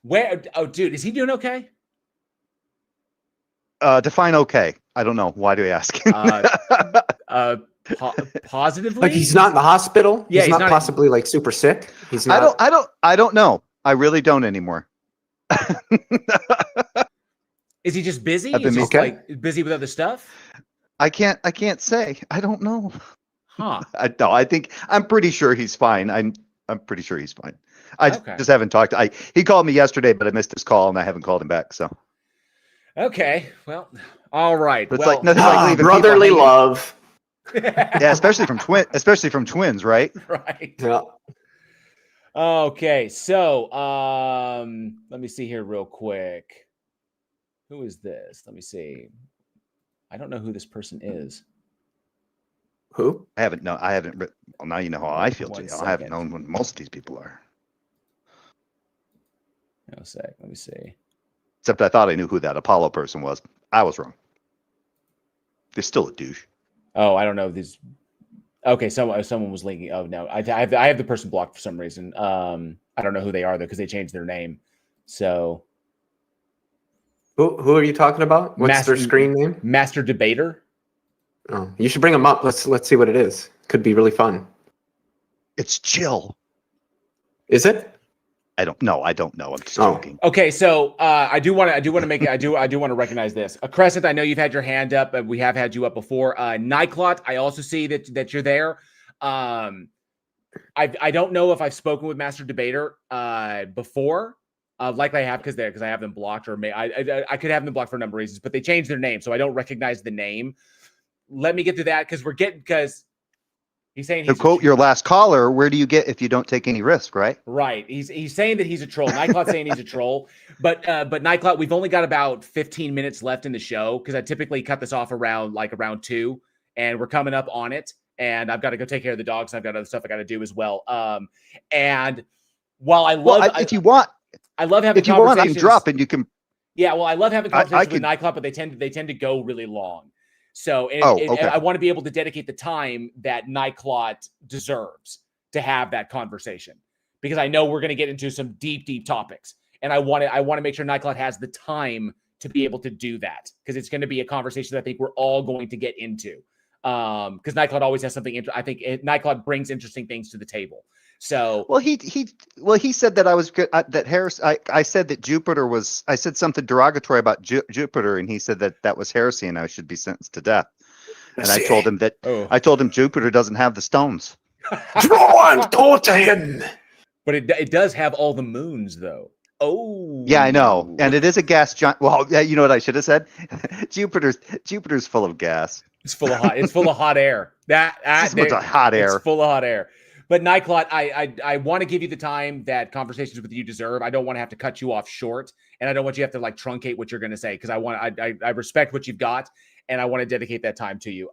Where? Oh, dude, is he doing okay? Define okay. I don't know. Why do you ask? Positively, like he's not in the hospital. Yeah, he's not possibly like super sick. He's not. I don't know. I really don't anymore. Is he just busy? Is he like busy with other stuff? I can't say. I don't know. Huh? I think I'm pretty sure he's fine. I'm pretty sure he's fine. I just haven't talked. He called me yesterday, but I missed his call and I haven't called him back. So. Okay. Well. All right. It's well, like nothing like leaving brotherly love. Yeah, especially from twins, right? Right. Yeah. Okay, so let me see here real quick. Who is this? Let me see. I don't know who this person is. Who? I haven't. Well, now you know how I feel. I haven't known what most of these people are. No sec. Let me see. Except I thought I knew who that Apollo person was. I was wrong. They're still a douche. Oh, I don't know these. Okay, someone was linking. Oh no, I have the person blocked for some reason. I don't know who they are though because they changed their name. So, who are you talking about? What's their screen name? Master Debater. Oh, you should bring them up. Let's see what it is. Could be really fun. It's Jill. Is it? I don't know. I'm just joking. Okay, so I do want to make it. I do want to recognize this. Crescent, I know you've had your hand up, but we have had you up before. Nyclot, I also see that you're there. I don't know if I've spoken with Master Debater before. Likely I have because I have them blocked, or I could have them blocked for a number of reasons, but they changed their name, so I don't recognize the name. Let me get to that because he's saying to quote your last caller, where do you get if you don't take any risk, right? Right. He's saying that he's a troll. Nyclot's saying he's a troll. But Nyclot, we've only got about 15 minutes left in the show because I typically cut this off around 2, and we're coming up on it. And I've got to go take care of the dogs. And I've got other stuff I got to do as well. And while I love, if you want, I love having. If you want, I can drop and you can. Yeah, well, I love having conversations with Nyclot, but they tend to go really long. So I want to be able to dedicate the time that Nyclot deserves to have that conversation because I know we're going to get into some deep topics, and I want to make sure Nyclot has the time to be able to do that because it's going to be a conversation that I think we're all going to get into. Because Nyclot always has something. I think Nyclot brings interesting things to the table. So he said that I was good. That Harris. I said that Jupiter was. I said something derogatory about Jupiter, and he said that was heresy, and I should be sentenced to death. And I told him that. I told him Jupiter doesn't have the stones. Draw to him. But it does have all the moons, though. Oh. Yeah, I know, and it is a gas giant. Well, yeah, you know what I should have said? Jupiter's full of gas. It's full of hot. It's full of hot air. It's hot air. It's full of hot air. But Nyclot, I want to give you the time that conversations with you deserve. I don't want to have to cut you off short, and I don't want you to have to truncate what you're going to say because I respect what you've got, and I want to dedicate that time to you.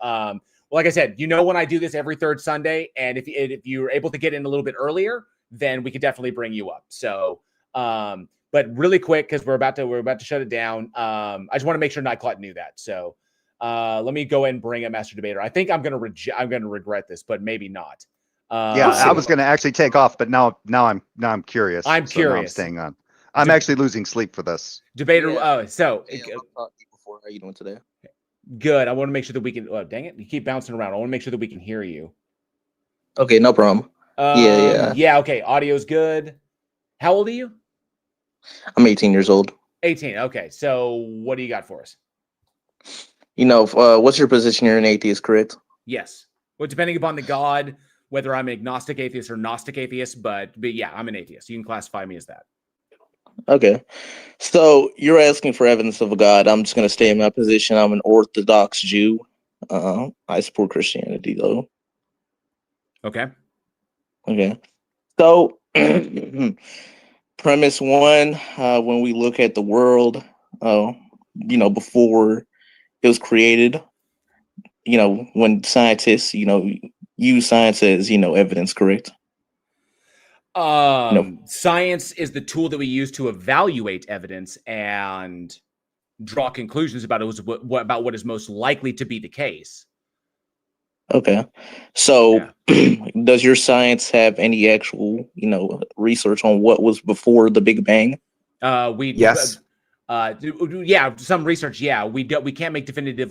Like I said, when I do this every third Sunday, and if you're able to get in a little bit earlier, then we could definitely bring you up. So, But really quick, because we're about to shut it down. I just want to make sure Nightclot knew that. So let me go ahead and bring a Master Debater. I think I'm gonna regret this, but maybe not. Yeah, I was going to actually take off, but now I'm curious. I'm so now I'm curious. staying on. I'm actually losing sleep for this. Debater. Yeah. So Before, how you doing today? good. I want to make sure that we can. Oh, dang it! You keep bouncing around. I want to make sure that we can hear you. Okay, no problem. Yeah. Yeah. Okay. Audio's good. How old are you? I'm 18 years old. 18. Okay. So what do you got for us? What's your position? You're an atheist, correct? Yes. Well, depending upon the God, whether I'm an agnostic atheist or Gnostic atheist, but yeah, I'm an atheist. You can classify me as that. Okay. So you're asking for evidence of a God. I'm just going to stay in my position. I'm an Orthodox Jew. I support Christianity, though. Okay. Okay. So, premise one, when we look at the world, before it was created, when scientists, use science as, evidence, correct? Science is the tool that we use to evaluate evidence and draw conclusions about about what is most likely to be the case. Okay. So does your science have any actual, research on what was before the Big Bang? Yes. Yeah, some research. Yeah, we can't make definitive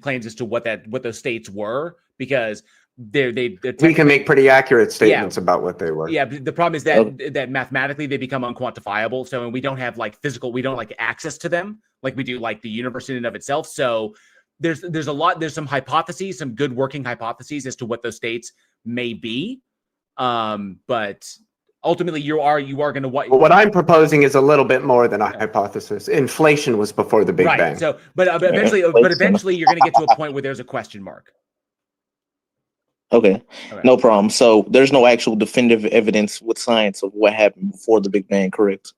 claims as to what those states were, because we can make pretty accurate statements about what they were. Yeah, but the problem is that mathematically they become unquantifiable. So we don't have we don't access to them like we do the universe in and of itself. So there's some hypotheses, some good working hypotheses as to what those states may be. But ultimately you are going to what I'm proposing is a little bit more than a hypothesis. Inflation was before the Big Bang. So but eventually you're going to get to a point where there's a question mark. Okay, no problem. So there's no actual definitive evidence with science of what happened before the Big Bang, correct?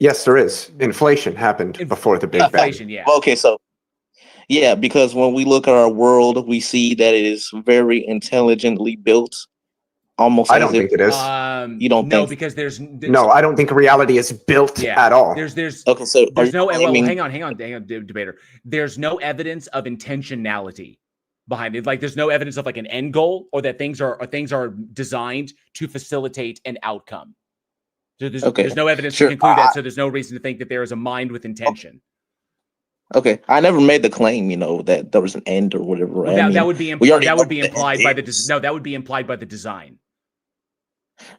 Yes, there is. Inflation happened before the Big Bang. Inflation, yeah. Okay, so yeah, because when we look at our world, we see that it is very intelligently built. Almost. I don't think it is. You don't think? No, because no, I don't think reality is built at all. There's okay. So there's no. Well, hang on, debater. There's no evidence of intentionality behind it. There's no evidence of an end goal, or that things are designed to facilitate an outcome. So there's no evidence to conclude that. So there's no reason to think that there is a mind with intention. Okay, I never made the claim, that there was an end or whatever. Well, that would be implied by that would be implied by the design.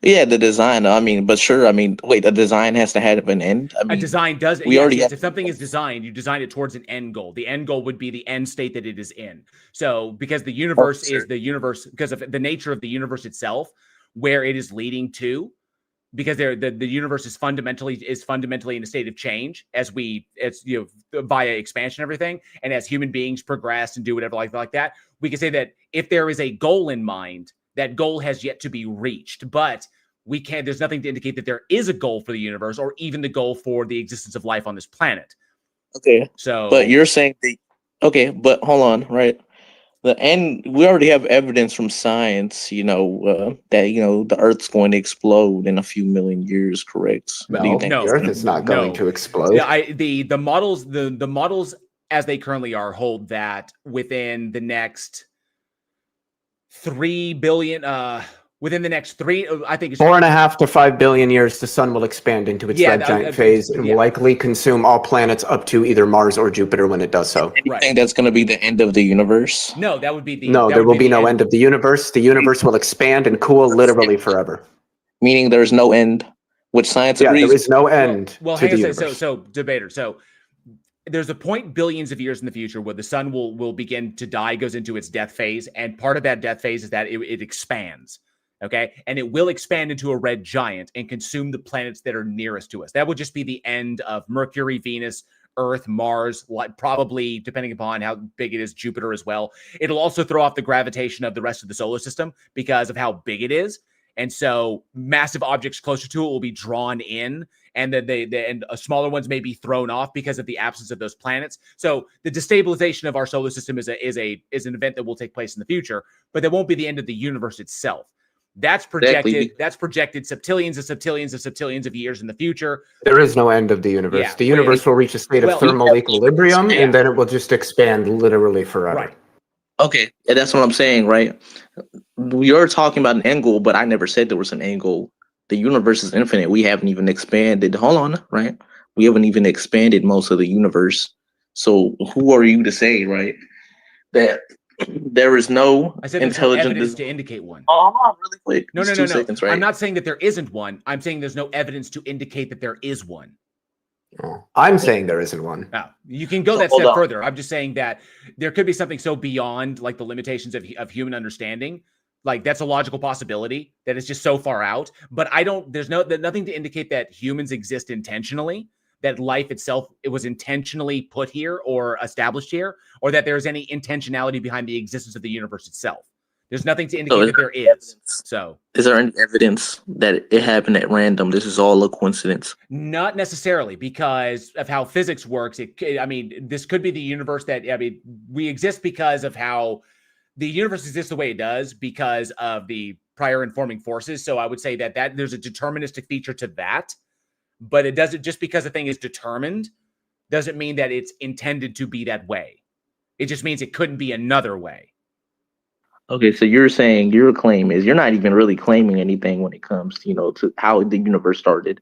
Yeah, the design. But sure. Wait, a design has to have an end. A design does. If something is designed, you design it towards an end goal. The end goal would be the end state that it is in. So, because the universe is the universe, because of the nature of the universe itself, where it is leading to, because the universe is fundamentally in a state of change as via expansion and everything, and as human beings progress and do whatever like that, we can say that if there is a goal in mind, that goal has yet to be reached, but there's nothing to indicate that there is a goal for the universe or even the goal for the existence of life on this planet. Okay. So, but you're saying but hold on, right? The end, we already have evidence from science, that, the Earth's going to explode in a few million years, correct? No, the Earth is not going to explode. Yeah, the models as they currently are hold that within the next 3 billion, within the next I think it's 4.5 to 5 billion years, the sun will expand into its red giant phase and will likely consume all planets up to either Mars or Jupiter when it does so. You think that's going to be the end of the universe? No, that would be the there will be no end of the universe. The universe will expand and cool literally forever. Meaning there's no end, which science agrees. There is no end to the universe. So debater. So there's a point billions of years in the future where the sun will begin to die, goes into its death phase, and part of that death phase is that it expands. Okay, and it will expand into a red giant and consume the planets that are nearest to us. That would just be the end of Mercury, Venus, Earth, Mars, probably, depending upon how big it is, Jupiter as well. It'll also throw off the gravitation of the rest of the solar system because of how big it is. And so massive objects closer to it will be drawn in, and then smaller ones may be thrown off because of the absence of those planets. So the destabilization of our solar system is an event that will take place in the future, but that won't be the end of the universe itself. That's projected. That's projected septillions of septillions of septillions of years in the future. There is no end of the universe. Yeah, The universe will reach a state of thermal equilibrium, and then it will just expand literally forever. Right. Okay, and that's what I'm saying, right? You're talking about an end goal, but I never said there was an end goal. The universe is infinite. We haven't even expanded. Hold on, right? We haven't even expanded most of the universe. So who are you to say, right, that there is no I said there's no intelligent evidence to indicate one. Oh, hold on, really quick. No, Just no, no, 2 no. seconds, right? I'm not saying that there isn't one. I'm saying there's no evidence to indicate that there is one. I'm saying there isn't one. Oh, you can go So that hold step on. further. I'm just saying that there could be something so beyond like the limitations of human understanding. Like that's a logical possibility that is just so far out. But there's nothing to indicate that humans exist intentionally, that life itself it was intentionally put here or established here, or that there's any intentionality behind the existence of the universe itself. There's nothing to indicate that there is. So is there any evidence that it happened at random? This is all a coincidence. not necessarily because of how physics works. This could be the universe we exist because of how the universe exists the way it does because of the prior informing forces. So I would say that there's a deterministic feature to that, but it doesn't just because a thing is determined doesn't mean that it's intended to be that way. It just means it couldn't be another way. Okay, so you're saying your claim is you're not even really claiming anything when it comes, to how the universe started.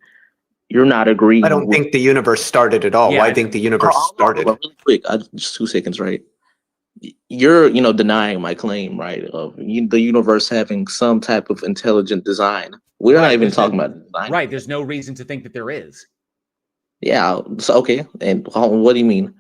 You're not agreeing. I don't think the universe started at all. Yeah, Why think the universe started? Really quick, just 2 seconds, right? You're, denying my claim, right, of the universe having some type of intelligent design. We're not even talking about design. Right. There's no reason to think that there is. Yeah. So okay, and what do you mean?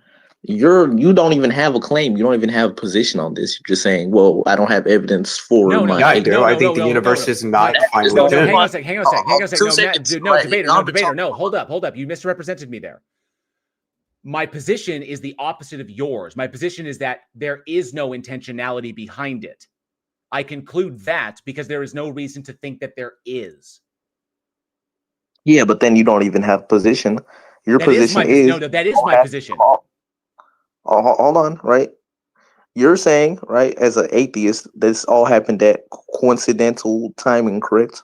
You don't even have a claim. You don't even have a position on this. You're just saying, well, I don't have evidence for my. Yeah, I do. I think the universe is not finally No, tuned. hang on a second. Hang on a second. 2 seconds. Debater. No, hold up. You misrepresented me there. My position is the opposite of yours. My position is that there is no intentionality behind it. I conclude that because there is no reason to think that there is. Yeah, but then you don't even have position. Your position is no, that is my position. Hold on, right? You're saying, right, as an atheist, this all happened at coincidental timing, correct?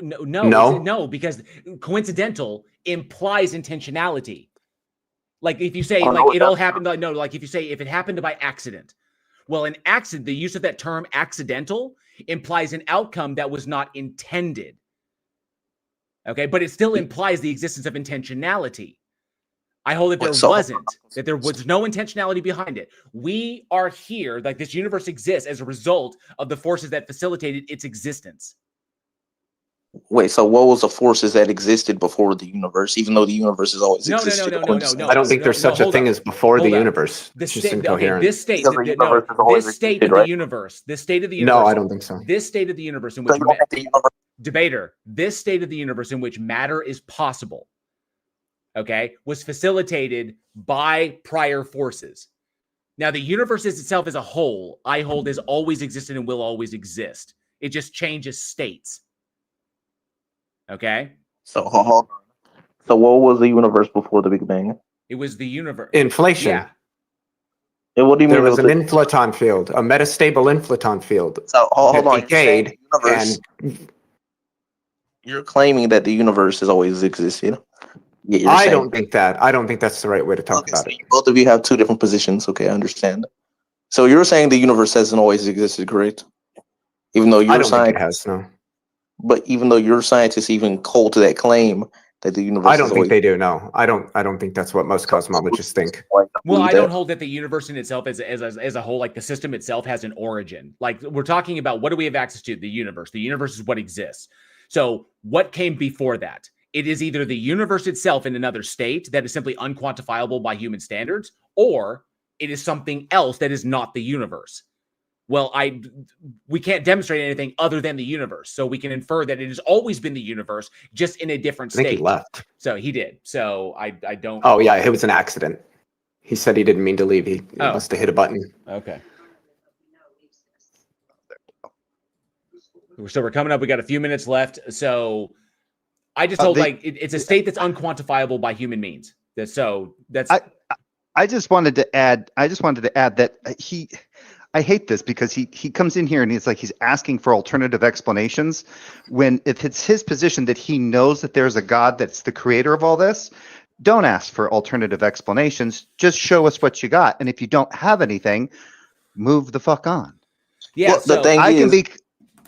No, because coincidental implies intentionality. Like if you say it all happened, if you say if it happened by accident. Well, an accident, the use of that term accidental implies an outcome that was not intended. Okay, but it still implies the existence of intentionality. I hold that there was no intentionality behind it. We are here, like this universe exists as a result of the forces that facilitated its existence. Wait, so what was the forces that existed before the universe, even though the universe has always existed? No. I don't think there's such a thing as before the universe. It's just incoherent. This state of the universe. No, I don't think so. This state of the universe in which debater, this state of the universe in which matter is possible, okay, was facilitated by prior forces. Now, the universe itself as a whole, I hold, has always existed and will always exist. It just changes states. Okay? So hold on. So what was the universe before the Big Bang? It was the universe. Inflation. Yeah. And what do you mean? There was an inflaton field, a metastable inflaton field. So hold on. Decayed You're claiming that the universe has always existed. Yeah, I don't think that. I don't think that's the right way to talk about it. Both of you have two different positions. Okay, I understand. So you're saying the universe hasn't always existed, correct? Even though I don't think it has, no. But even though your scientists even hold to that claim that the universe, I don't think they do. No, I don't think that's what most cosmologists think. Well, I don't hold that the universe in itself, as a whole, like the system itself, has an origin. Like we're talking about, what do we have access to? The universe. The universe is what exists. So what came before that? It is either the universe itself in another state that is simply unquantifiable by human standards, or it is something else that is not the universe. Well, we can't demonstrate anything other than the universe, so we can infer that it has always been the universe, just in a different state. I think he left. So he did. So I don't. Oh yeah, it was an accident. He said he didn't mean to leave. He must have hit a button. Okay. So we're coming up. We got a few minutes left. So I just told it's a state that's unquantifiable by human means. So that's. I just wanted to add that I hate this because he comes in here and he's asking for alternative explanations when if it's his position that he knows that there's a God that's the creator of all this, don't ask for alternative explanations. Just show us what you got. And if you don't have anything, move the fuck on. Yeah, Well, so the thing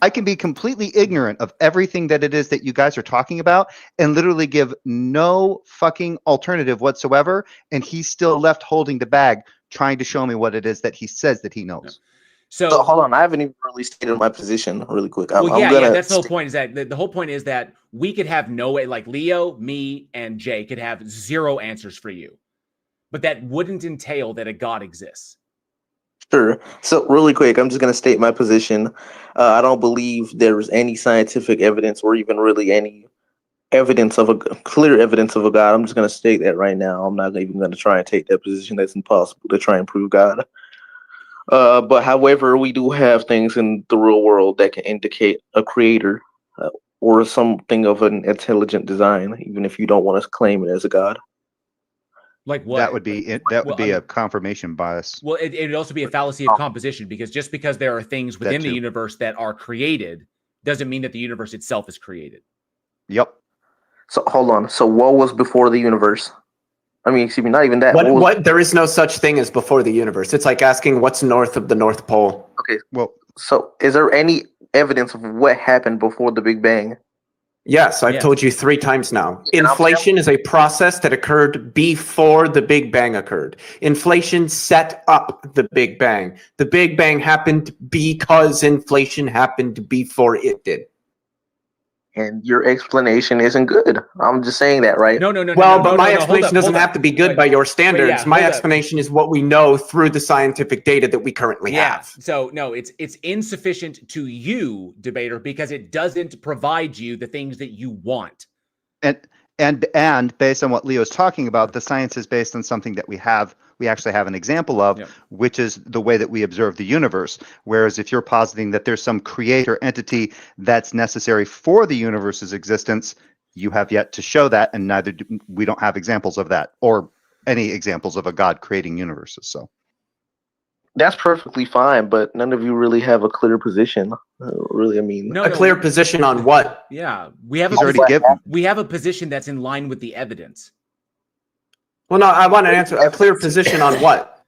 I can be completely ignorant of everything that it is that you guys are talking about and literally give no fucking alternative whatsoever. And he's still left holding the bag, trying to show me what it is that he says that he knows. So hold on, I haven't even really stated my position really quick. Well, I'm yeah, gonna that's the whole point. Is that the whole point is that we could have no way, like Leo, me, and Jay could have zero answers for you, but that wouldn't entail that a God exists. Sure. So really quick, I'm just gonna state my position. I don't believe there is any scientific evidence or even really any evidence of clear evidence of a God. I'm just gonna state that right now. I'm not even gonna try and take that position. That's impossible to try and prove God. But however, we do have things in the real world that can indicate a creator or something of an intelligent design, even if you don't want to claim it as a god. Like what? That would be it. That would be a confirmation bias. Well, it would also be a fallacy of composition, because just because there are things within the universe that are created doesn't mean that the universe itself is created. Yep. So hold on. So what was before the universe? I mean, excuse me, not even that. What? There is no such thing as before the universe. It's like asking what's north of the North Pole. Okay. Well, so is there any evidence of what happened before the Big Bang? Yes, I've told you 3 times now. Inflation is a process that occurred before the Big Bang occurred. Inflation set up the Big Bang. The Big Bang happened because inflation happened before it did. And your explanation isn't good. I'm just saying that, right? No. Well, but my explanation doesn't have to be good by your standards. My explanation is what we know through the scientific data that we currently have. So no, it's insufficient to you, debater, because it doesn't provide you the things that you want. And based on what Leo's talking about, the science is based on something that we actually have an example of, which is the way that we observe the universe. Whereas if you're positing that there's some creator entity that's necessary for the universe's existence, you have yet to show that, and we don't have examples of that or any examples of a God creating universes. So that's perfectly fine, but none of you really have a clear position. Really, I mean, a clear position on what? Yeah, we have we have a position that's in line with the evidence. Well, no, I want an answer. A clear position on what?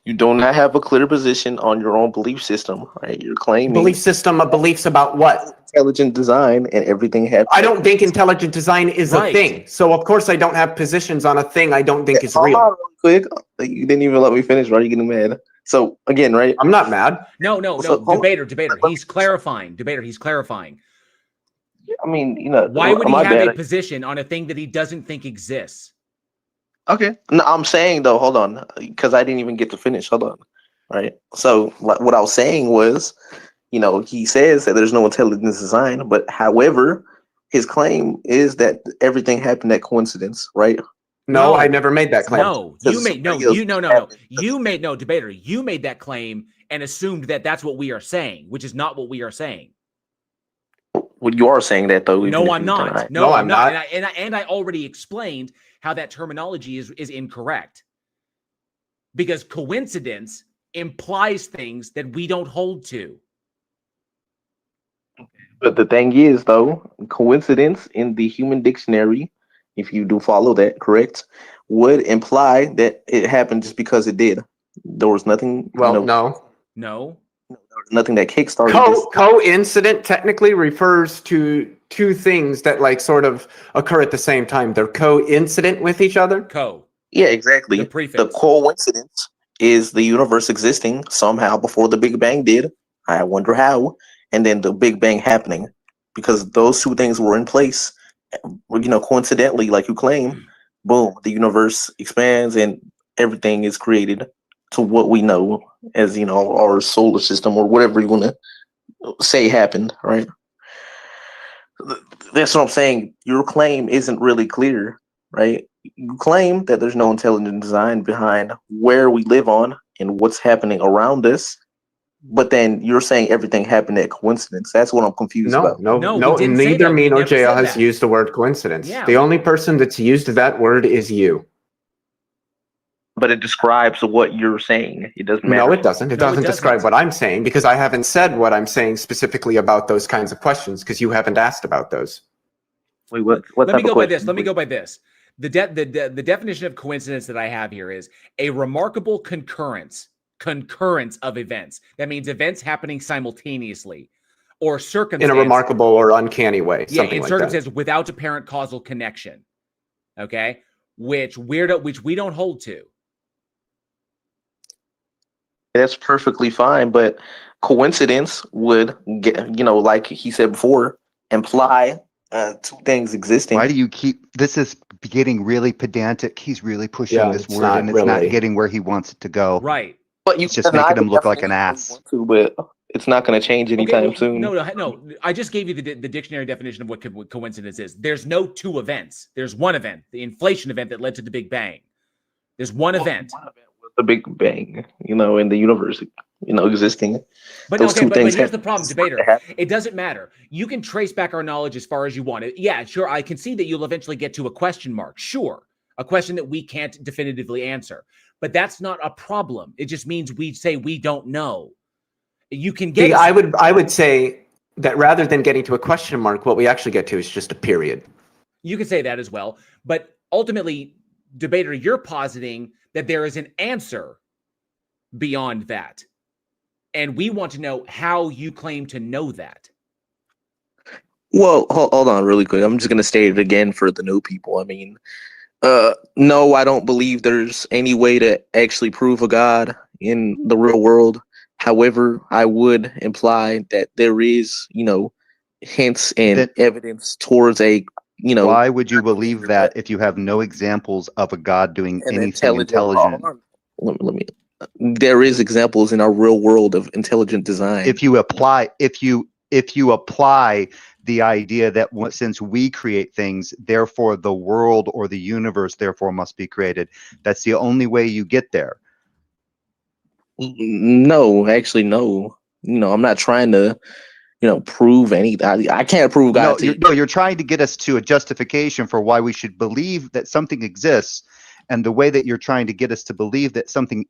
You do not have a clear position on your own belief system, right? You're claiming belief system of beliefs about what? Intelligent design and everything happens. I don't think intelligent design is a thing. So of course I don't have positions on a thing I don't think is real. Real quick. You didn't even let me finish. Why are you getting mad? So again, right? I'm not mad. No. Debater. He's clarifying. Debater. He's clarifying. I mean, you know, why would he have a position on a thing that he doesn't think exists? Okay. No, I'm saying though, hold on, because I didn't even get to finish. Hold on. Right. So what I was saying was, you know, he says that there's no intelligent design, but however, his claim is that everything happened at coincidence, right? No, I never made that claim. You made debater. You made that claim and assumed that that's what we are saying, which is not what we are saying. Well, you are saying that though. No, I'm not. No, I'm not. And I already explained how that terminology is incorrect, because coincidence implies things that we don't hold to. But the thing is, though, coincidence in the human dictionary, if you do follow that, correct, would imply that it happened just because it did. There was nothing. Well, no. Nothing that kickstarted. Coincident technically refers to two things that like sort of occur at the same time. They're coincident with each other. Yeah, exactly. The coincidence is the universe existing somehow before the Big Bang did. I wonder how. And then the Big Bang happening, because those two things were in place. You know, coincidentally, like you claim, boom, the universe expands and everything is created to what we know as, you know, our solar system or whatever you want to say happened, right? That's what I'm saying. Your claim isn't really clear, right? You claim that there's no intelligent design behind where we live on and what's happening around us, but then you're saying everything happened at coincidence. That's what I'm confused about. No. Neither me nor JL has used the word coincidence. The only person that's used that word is you. but it describes what you're saying. It doesn't matter. No, it doesn't. It doesn't describe what I'm saying because I haven't said what I'm saying specifically about those kinds of questions because you haven't asked about those. Wait, what Let type me go of by question? this. Let me go by this. The definition of coincidence that I have here is a remarkable concurrence of events. That means events happening simultaneously, or circumstance In a remarkable or uncanny way. Yeah, Something in like circumstances without apparent causal connection. Okay, which we don't hold to. That's perfectly fine, but coincidence would get, like he said before, imply two things existing. Why do you keep this is getting really pedantic? He's really pushing Yeah, this it's word not and it's not really. getting where he wants it to go. Right. But you It's just deny making the him look like an definition ass. if you want to, but it's not going to change anytime well, soon. No. I just gave you the dictionary definition of what coincidence is. There's no two events. There's one event, the inflation event that led to the Big Bang. There's one event. The Big Bang, in the universe, existing. But Those two but things here's have- the problem, debater. It doesn't matter. You can trace back our knowledge as far as you want. Yeah, sure. I can see that you'll eventually get to a question mark. Sure. A question that we can't definitively answer. But that's not a problem. It just means we say we don't know. You can get. See, I would say that rather than getting to a question mark, what we actually get to is just a period. You could say that as well. But ultimately, debater, you're positing that there is an answer beyond that. And we want to know how you claim to know that. Well, hold on really quick. I'm just going to state it again for the new people. I mean, no, I don't believe there's any way to actually prove a God in the real world. However, I would imply that there is, hints and evidence towards a, Why would you believe that if you have no examples of a God doing an anything intelligent? Let me. There is examples in our real world of intelligent design. If you apply the idea that since we create things, therefore the world or the universe therefore must be created, that's the only way you get there. No, actually, no. I'm not trying to, prove anything. I can't prove God. You're trying to get us to a justification for why we should believe that something exists. And the way that you're trying to get us to believe that something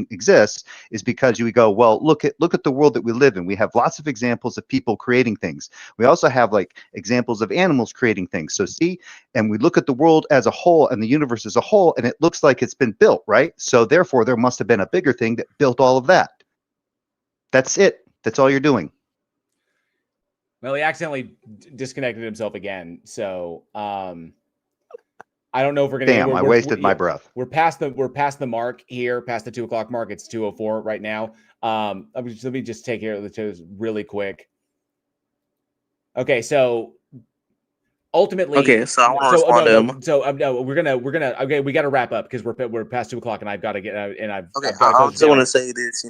exists is because you go, well, look at the world that we live in. We have lots of examples of people creating things. We also have like examples of animals creating things. So see, and we look at the world as a whole and the universe as a whole, and it looks like it's been built, right? So therefore, there must have been a bigger thing that built all of that. That's it. That's all you're doing. Well, he accidentally disconnected himself again. So, I don't know if we're gonna. Damn, I wasted my breath. We're past the mark here, past the 2 o'clock mark. It's 2:04 right now. Let me just take care of the two really quick. Okay, so ultimately, okay, so I want to respond to him. So no, we're gonna. Okay, we got to wrap up because we're past 2 o'clock, and I've got to get out. And I've okay. I've gotta I just want to say this.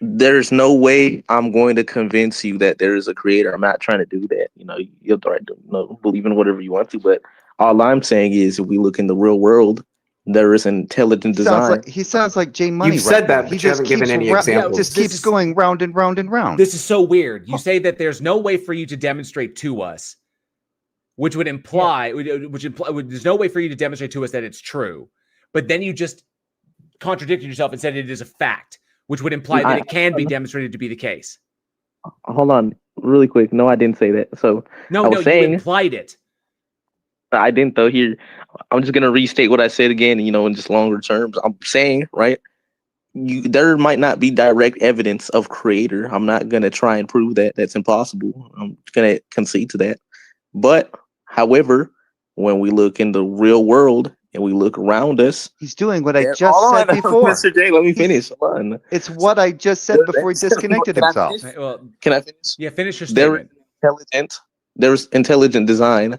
There's no way I'm going to convince you that there is a creator. I'm not trying to do that. You have the right to believe in whatever you want to, but all I'm saying is, if we look in the real world, there is intelligent design. He sounds like Jay Money. You've said that, but you haven't given any examples. Just keeps going round and round and round. This is so weird. You say that there's no way for you to demonstrate to us, which would imply, there's no way for you to demonstrate to us that it's true. But then you just contradicted yourself and said it is a fact, which would imply that it can be demonstrated to be the case. Hold on, really quick. No, I didn't say that. So no, you implied it. I didn't though. Here, I'm just gonna restate what I said again. In just longer terms, I'm saying right. There might not be direct evidence of creator. I'm not gonna try and prove that. That's impossible. I'm gonna concede to that. But however, when we look in the real world and we look around us, he's doing what I just said before. Mr. J, let me finish. Hold on. It's what I just said before he disconnected himself. Well, can I finish? Yeah, finish your statement. There's intelligent design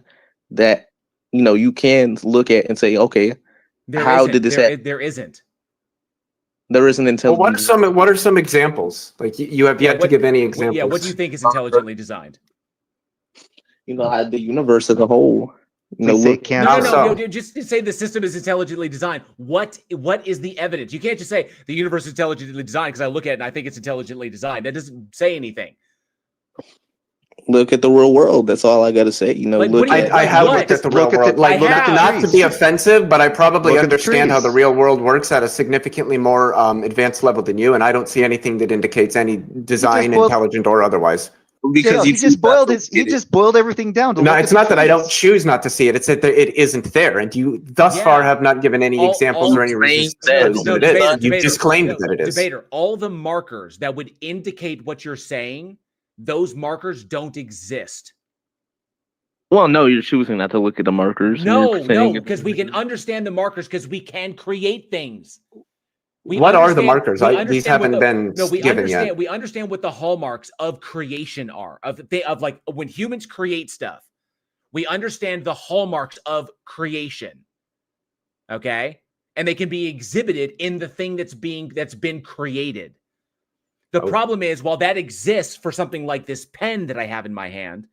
that you can look at and say, okay, how did this happen? There isn't. There isn't intelligent. Well, what are some examples? Like you have yet to give any examples. Yeah, what do you think is intelligently designed? The universe as a whole. No, just say the system is intelligently designed. What is the evidence? You can't just say the universe is intelligently designed because I look at it and I think it's intelligently designed. That doesn't say anything. Look at the real world. That's all I gotta say. You know, Like, look what do you- at. I have what? looked at the real Look at the- world. Like, I have. not to be offensive, but I probably Look at the understand how the trees. real world works at a significantly more advanced level than you, and I don't see anything that indicates any design, boiled- intelligent or otherwise. Because he just boiled he just boiled everything down to No, look it's at the not that I don't trees. choose not to see it. It's that it isn't there, and you thus far have not given any examples or any reasons that it is. You've disclaimed that it is. Debater, all the markers that would indicate what you're saying, those markers don't exist. Well, no, you're choosing not to look at the markers. No, because we can understand the markers because we can create things. What are the markers? These haven't been we given understand. yet. We understand what the hallmarks of creation are. Of like when humans create stuff, we understand the hallmarks of creation. Okay, and they can be exhibited in the thing that's been created. The problem is, while that exists for something like this pen that I have in my hand,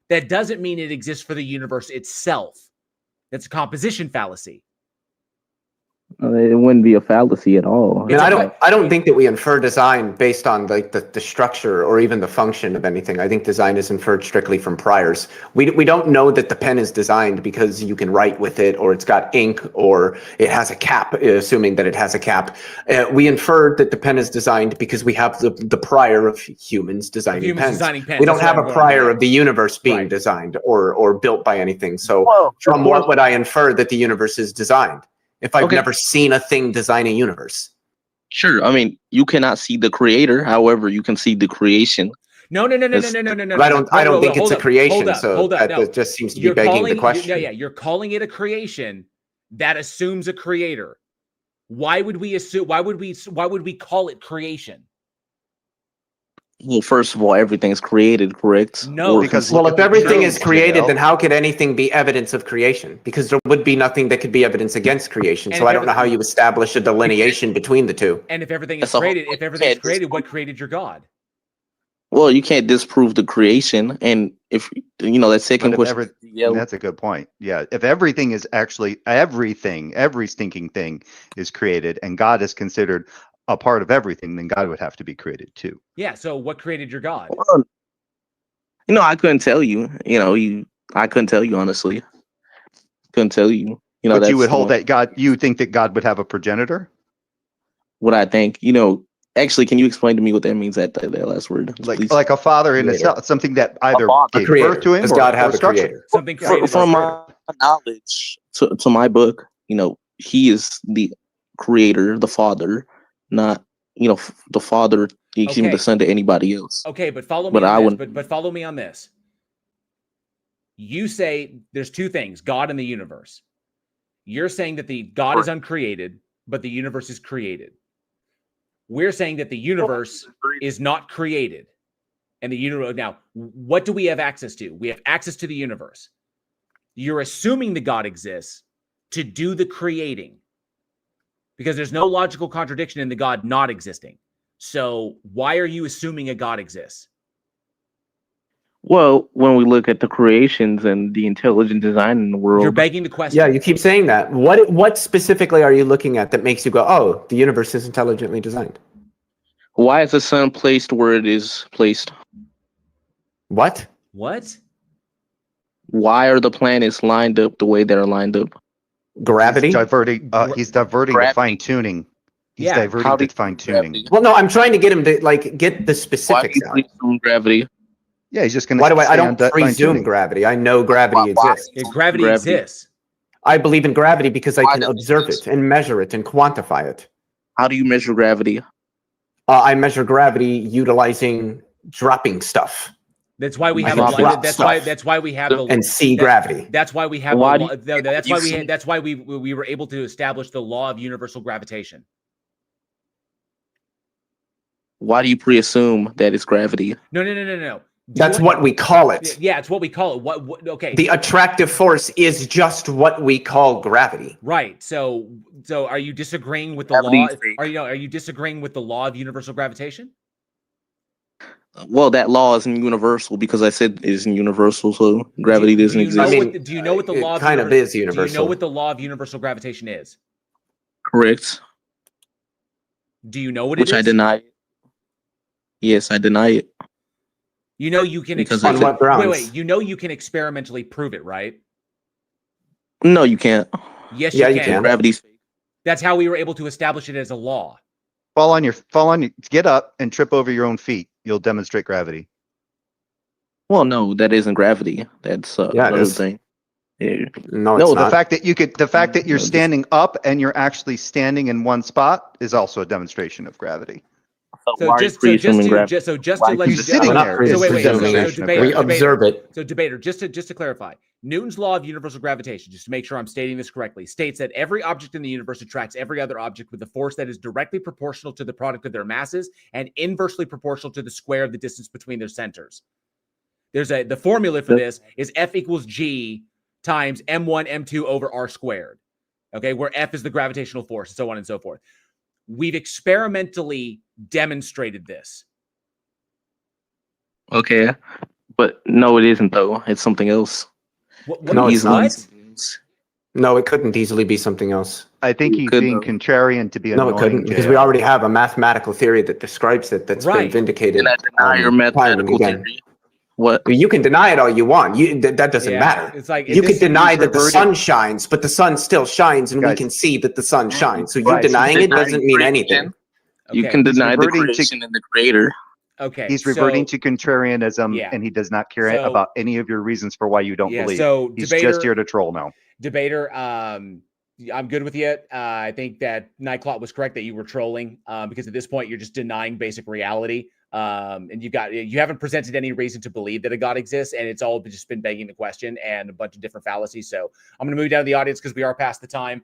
that doesn't mean it exists for the universe itself. That's a composition fallacy. It wouldn't be a fallacy at all. I mean, I don't think that we infer design based on like the structure or even the function of anything. I think design is inferred strictly from priors. We don't know that the pen is designed because you can write with it, or it's got ink, or it has a cap, assuming that it has a cap. We inferred that the pen is designed because we have the prior of humans designing pens. We don't have a prior of the universe being designed or built by anything. So from what would I infer that the universe is designed if I've never seen a thing design a universe? Sure. I mean, you cannot see the creator. However, you can see the creation. No. But I don't think it's a creation. So that just seems to be begging the question. You're calling it a creation that assumes a creator. Why would we assume? Why would we call it creation? Well, first of all, everything's created, correct? No, because if everything is created, then how could anything be evidence of creation? Because there would be nothing that could be evidence against creation. So I don't know how you establish a delineation between the two. And if everything is created, what created your God? Well, you can't disprove the creation, and if that second question. That's a good point. Yeah, if everything is actually every stinking thing is created, and God is considered a part of everything, then God would have to be created too. Yeah. So what created your God? I couldn't tell you. I couldn't tell you honestly. Couldn't tell you. But you would hold that God. You think that God would have a progenitor? What I think. Actually, can you explain to me what that means? That last word, like a father in itself, something that either gave birth to him, does or God have a structure. creator? Something from my knowledge to my book. He is the creator, the father. Not the father giving the son to anybody else. Okay, but follow me. But on this. But follow me on this. You say there's two things: God and the universe. You're saying that the God is uncreated, but the universe is created. We're saying that the universe is not created, and the universe. Now, what do we have access to? We have access to the universe. You're assuming the God exists to do the creating. Because there's no logical contradiction in the God not existing. So why are you assuming a God exists? Well, when we look at the creations and the intelligent design in the world, you're begging the question. Yeah, you keep saying that. What specifically are you looking at that makes you go, "Oh, the universe is intelligently designed"? Why is the sun placed where it is placed? What? Why are the planets lined up the way they're lined up? Gravity. He's diverting the fine tuning. He's diverting the fine tuning. Well, no, I'm trying to get him to get the specifics out. Why do you presume gravity? Yeah, he's just going to. Why do I don't presume gravity? I know gravity exists. Gravity exists. I believe in gravity because I can observe it and measure it and quantify it. How do you measure gravity? I measure gravity utilizing dropping stuff. That's why we have that's why we have the and see gravity. That's why we have that's why we were able to establish the law of universal gravitation. Why do you presume that it's gravity? No. That's what we call it. Yeah, it's what we call it. What okay. The attractive force is just what we call gravity. Right. So are you disagreeing with the law? Are you disagreeing with the law of universal gravitation? Well, that law isn't universal because I said it isn't universal, so gravity doesn't exist. Do you know what the law of is universal? Do you know what the law of universal gravitation is? Correct. Do you know what it is? Which I deny. Yes, I deny it. You know you can Because On what grounds? wait. You know you can experimentally prove it, right? No, you can't. Yes, Yeah, you you can. can. Gravity's That's how we were able to establish it as a law. Get up and trip over your own feet. You'll demonstrate gravity. well, no, that isn't gravity. That's Yeah, it another is. thing. Yeah. No, it's No, the not. fact that you're No, just- standing up and you're actually standing in one spot is also a demonstration of gravity. So why are you presuming gravity? Just Why to let You you sitting We're not there is so wait, a wait, demonstration of debater, We gravity. observe it. So debater, just to clarify, Newton's law of universal gravitation, just to make sure I'm stating this correctly, states that every object in the universe attracts every other object with a force that is directly proportional to the product of their masses and inversely proportional to the square of the distance between their centers. The formula for this is F equals G times M1, M2 over R squared. Okay, where F is the gravitational force and so on and so forth. We've experimentally demonstrated this. Okay, but no, it isn't though. It's something else. No, it's Easily- not. No, it couldn't easily be something else. I think he's Could, being though. contrarian to be No, annoying. it couldn't, because we JL. already have a mathematical theory that describes it that's been Right. vindicated. And I deny your time and mathematical again. theory. What? You can deny it all you want. That doesn't Yeah, matter. it's like You this- can deny that the reverted- sun shines, but the sun still shines, and we Guys. can see that the sun shines. So you Right, so denying it denying doesn't mean creation. anything. You Okay. can deny the reverting to- creation and the creator. Okay. He's reverting so, to contrarianism, Yeah. and he does not care So- about any of your reasons for why you don't Yeah, believe. so He's debater- just here to troll now. Debater, I'm good with you. I think that Nightclot was correct that you were trolling because at this point you're just denying basic reality. And you haven't presented any reason to believe that a God exists, and it's all just been begging the question and a bunch of different fallacies. So I'm going to move down to the audience because we are past the time.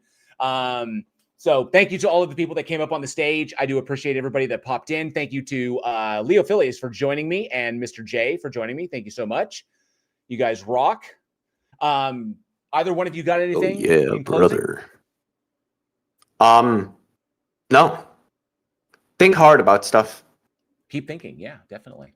So thank you to all of the people that came up on the stage. I do appreciate everybody that popped in. Thank you to Leo Phileas for joining me and Mr. J for joining me. Thank you so much. You guys rock. Either one of you got anything? in closing? No. Think hard about stuff. Keep thinking. Yeah, definitely.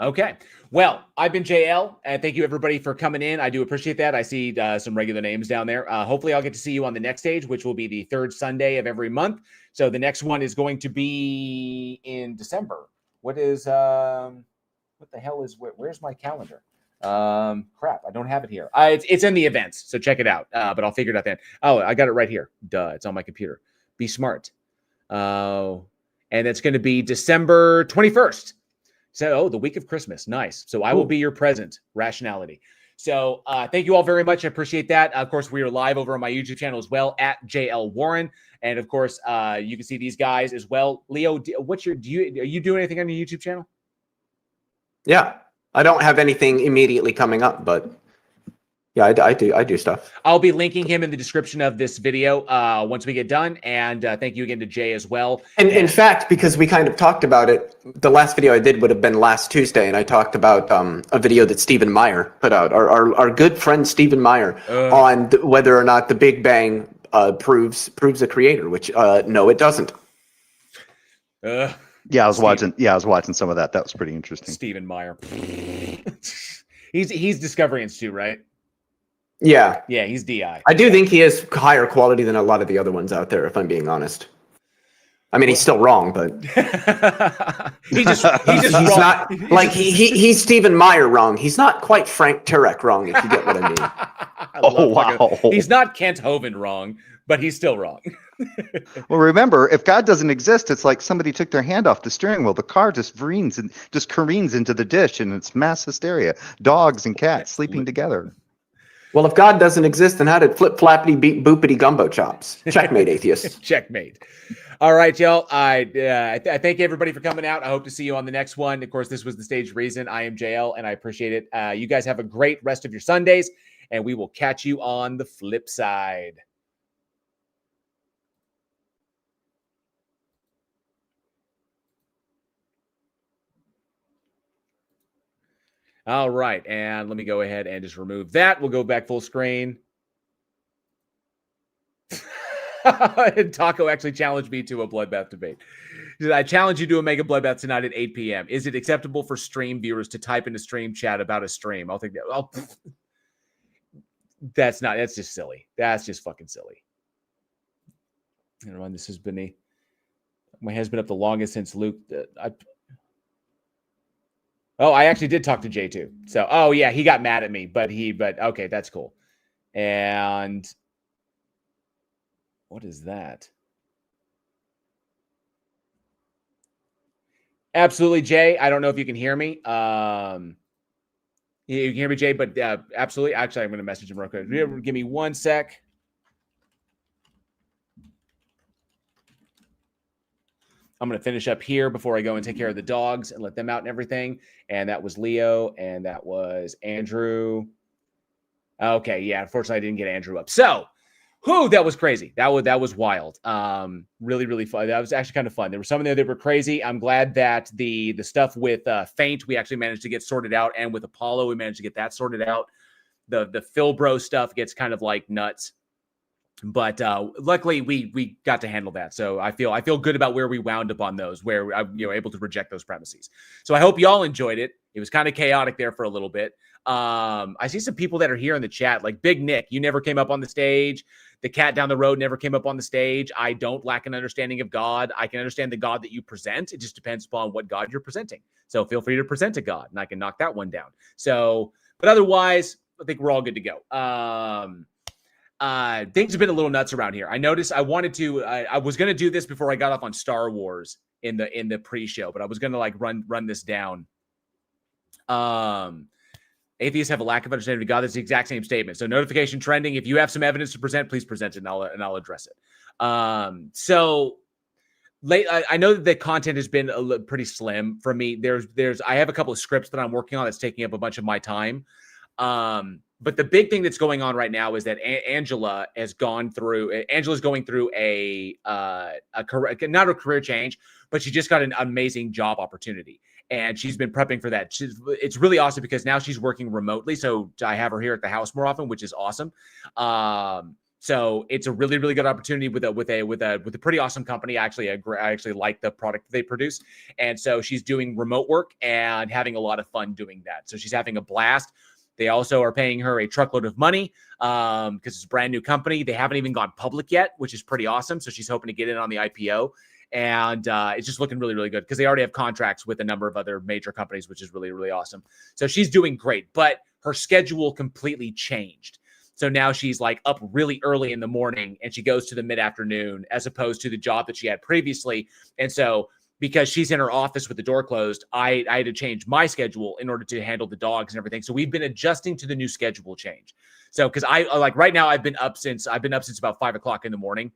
Okay. Well, I've been JL, and thank you everybody for coming in. I do appreciate that. I see some regular names down there. Hopefully I'll get to see you on the next stage, which will be the third Sunday of every month. So the next one is going to be in December. What the hell is, where's my calendar? Crap, I don't have it here. It's in the events, so check it out. But I'll figure it out then. Oh, I got it right here. Duh, it's on my computer. Be smart. And it's going to be December 21st. So, the week of Christmas. Nice. So I will be your present, Rationality. So thank you all very much. I appreciate that. Of course, we are live over on my YouTube channel as well at JL Warren. And of course, you can see these guys as well. Leo, are you doing anything on your YouTube channel? Yeah. I don't have anything immediately coming up, but yeah, I do stuff. I'll be linking him in the description of this video once we get done. And thank you again to Jay as well. And in fact, because we kind of talked about it, the last video I did would have been last Tuesday, and I talked about a video that Stephen Meyer put out, our good friend Stephen Meyer, on whether or not the Big Bang proves a creator, which no, it doesn't. Yeah, I was watching some of that. That was pretty interesting. Stephen Meyer. He's Discovery Institute, right? Yeah. Yeah, he's DI. I do think he is higher quality than a lot of the other ones out there, if I'm being honest. I mean, he's still wrong, but he's he's wrong. not like he's Stephen Meyer wrong. He's not quite Frank Turek wrong, if you get what I mean. He's not Kent Hovind wrong, but he's still wrong. Well, remember, if God doesn't exist, it's like somebody took their hand off the steering wheel. The car just careens into the dish, and it's mass hysteria. Dogs and cats sleeping together. Well, if God doesn't exist, then how did Flip Flappity Beat Boopity Gumbo Chops? Checkmate, atheist. Checkmate. All right, y'all. I thank everybody for coming out. I hope to see you on the next one. Of course, this was the stage reason. I am JL, and I appreciate it. You guys have a great rest of your Sundays, and we will catch you on the flip side. All right, and let me go ahead and just remove that. We'll go back full screen. Taco actually challenged me to a bloodbath debate. He said, I challenge you to a mega bloodbath tonight at 8 p.m. Is it acceptable for stream viewers to type into stream chat about a stream? I'll think that. That's just silly. That's just fucking silly. I don't know, this has been my has been up the longest since Luke. Oh, I actually did talk to Jay too. So, oh yeah, he got mad at me, but okay, that's cool. And what is that? Absolutely, Jay. I don't know if you can hear me. You can hear me, Jay, but absolutely. Actually, I'm going to message him real quick. Give me 1 sec. I'm going to finish up here before I go and take care of the dogs and let them out and everything. And that was Leo, and that was Andrew. Okay, yeah. Unfortunately, I didn't get Andrew up. So, that was crazy. That was wild. Really, really fun. That was actually kind of fun. There were some in there that were crazy. I'm glad that the stuff with Faint we actually managed to get sorted out, and with Apollo we managed to get that sorted out. The Philbro stuff gets kind of like nuts, but luckily we got to handle that. So I feel good about where we wound up on those, where I able to reject those premises. So I hope y'all enjoyed it. It was kind of chaotic there for a little bit. I see some people that are here in the chat, like Big Nick. You never came up on the stage. The cat down the road never came up on the stage. I don't lack an understanding of God. I can understand the God that you present. It just depends upon what God you're presenting. So feel free to present a God, and I can knock that one down. So, but otherwise, I think we're all good to go. Things have been a little nuts around here. I noticed I wanted to. I was going to do this before I got off on Star Wars in the pre-show, but I was going to like run this down. Atheists have a lack of understanding of God. That's the exact same statement. So notification trending. If you have some evidence to present, please present it, and I'll address it. So late. I know that the content has been pretty slim for me. I have a couple of scripts that I'm working on that's taking up a bunch of my time. But the big thing that's going on right now is that Angela is going through a career, not a career change, but she just got an amazing job opportunity. And she's been prepping for that. It's really awesome because now she's working remotely. So I have her here at the house more often, which is awesome. So it's a really, really good opportunity with a pretty awesome company. I actually like the product they produce. And so she's doing remote work and having a lot of fun doing that. So she's having a blast. They also are paying her a truckload of money because it's a brand new company. They haven't even gone public yet, which is pretty awesome. So she's hoping to get in on the IPO. And it's just looking really, really good because they already have contracts with a number of other major companies, which is really, really awesome. So she's doing great, but her schedule completely changed. So now she's like up really early in the morning and she goes to the mid-afternoon as opposed to the job that she had previously. And so because she's in her office with the door closed, I had to change my schedule in order to handle the dogs and everything. So we've been adjusting to the new schedule change. So because I like right now I've been up since about 5 o'clock in the morning,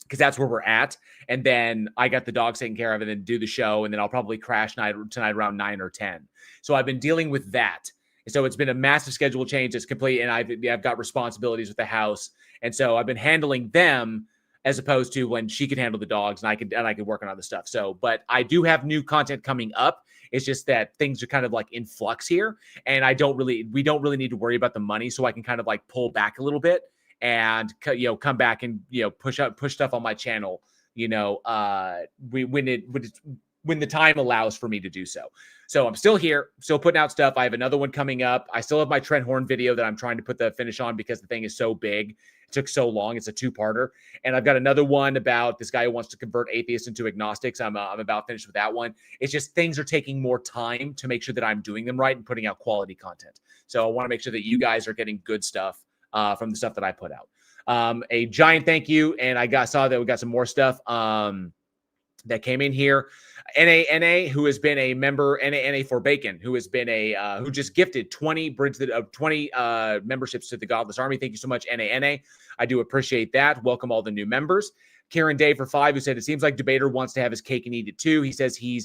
because that's where we're at. And then I got the dogs taken care of and then do the show. And then I'll probably crash tonight around 9 or 10. So I've been dealing with that. And so it's been a massive schedule change. It's complete. And I've got responsibilities with the house. And so I've been handling them as opposed to when she could handle the dogs and I could work on other stuff. So, but I do have new content coming up. It's just that things are kind of like in flux here. And we don't really need to worry about the money. So I can kind of like pull back a little bit and come back and push stuff on my channel when the time allows for me to do so. So I'm still here, still putting out stuff. I have another one coming up. I still have my Trent Horn video that I'm trying to put the finish on because the thing is so big. It took so long. It's a 2-parter. And I've got another one about this guy who wants to convert atheists into agnostics. I'm about finished with that one. It's just things are taking more time to make sure that I'm doing them right and putting out quality content. So I want to make sure that you guys are getting good stuff from the stuff that I put out. A giant thank you. And saw that we got some more stuff that came in here. NA, who has been a member, NA for Bacon, who has been who just gifted 20 memberships to the Godless Army. Thank you so much, NA. I do appreciate that. Welcome all the new members. Karen Day for 5, who said, it seems like Debater wants to have his cake and eat it too. He says he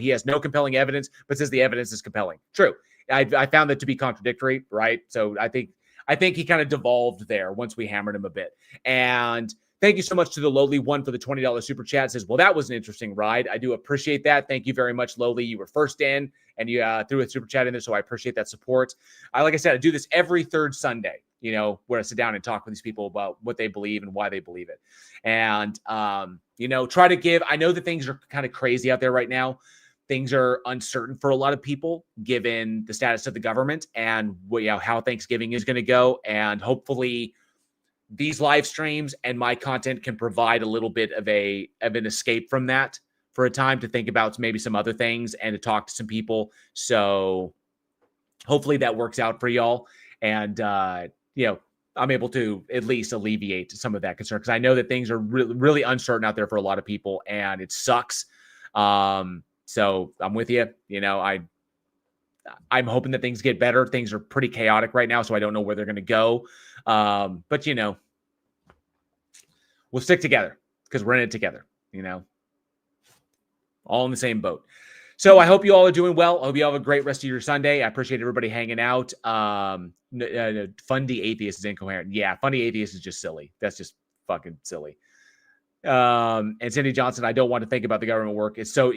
has no compelling evidence, but says the evidence is compelling. True. I found that to be contradictory, right? So I think he kind of devolved there once we hammered him a bit. And thank you so much to the Lowly one for the $20 super chat. Says, well, that was an interesting ride. I do appreciate that. Thank you very much, Lowly. You were first in and you threw a super chat in there. So I appreciate that support. Like I said, I do this every third Sunday, where I sit down and talk with these people about what they believe and why they believe it. And, try to give, I know that things are kind of crazy out there right now. Things are uncertain for a lot of people, given the status of the government and how Thanksgiving is going to go. And hopefully these live streams and my content can provide a little bit of an escape from that, for a time to think about maybe some other things and to talk to some people. So hopefully that works out for y'all. And, I'm able to at least alleviate some of that concern, because I know that things are really, really uncertain out there for a lot of people, and it sucks. So I'm with you. I'm hoping that things get better. Things are pretty chaotic right now, so I don't know where they're going to go. But we'll stick together because we're in it together, all in the same boat. So I hope you all are doing well. I hope you all have a great rest of your Sunday. I appreciate everybody hanging out. Fundy Atheist is incoherent. Yeah, Fundy Atheist is just silly. That's just fucking silly. And Cindy Johnson, I don't want to think about the government work. It's so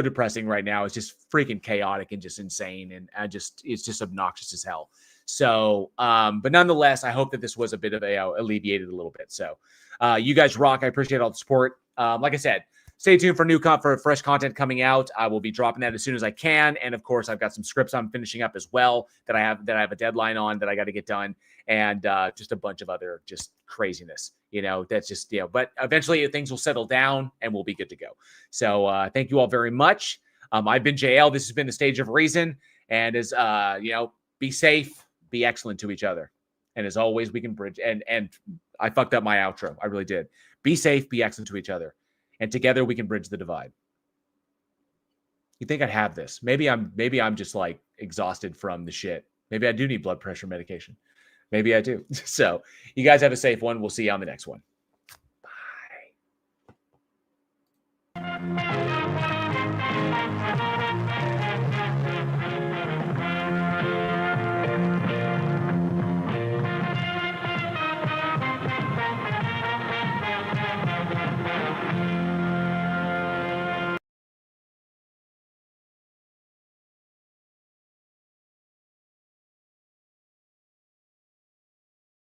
depressing right now. It's just freaking chaotic and just insane. And it's just obnoxious as hell. So, but nonetheless, I hope that this was a bit of alleviated a little bit. So, you guys rock. I appreciate all the support. Like I said, stay tuned for fresh content coming out. I will be dropping that as soon as I can. And of course, I've got some scripts I'm finishing up as well that I have a deadline on that I got to get done. And just a bunch of other just craziness, that's just, but eventually things will settle down and we'll be good to go. So thank you all very much. I've been JL. This has been the Stage of Reason. And as, be safe, be excellent to each other. And as always, we can bridge. And I fucked up my outro. I really did. Be safe, be excellent to each other. And together we can bridge the divide. You think I'd have this? Maybe I'm just like exhausted from the shit. Maybe I do need blood pressure medication. Maybe I do. So you guys have a safe one. We'll see you on the next one. Bye.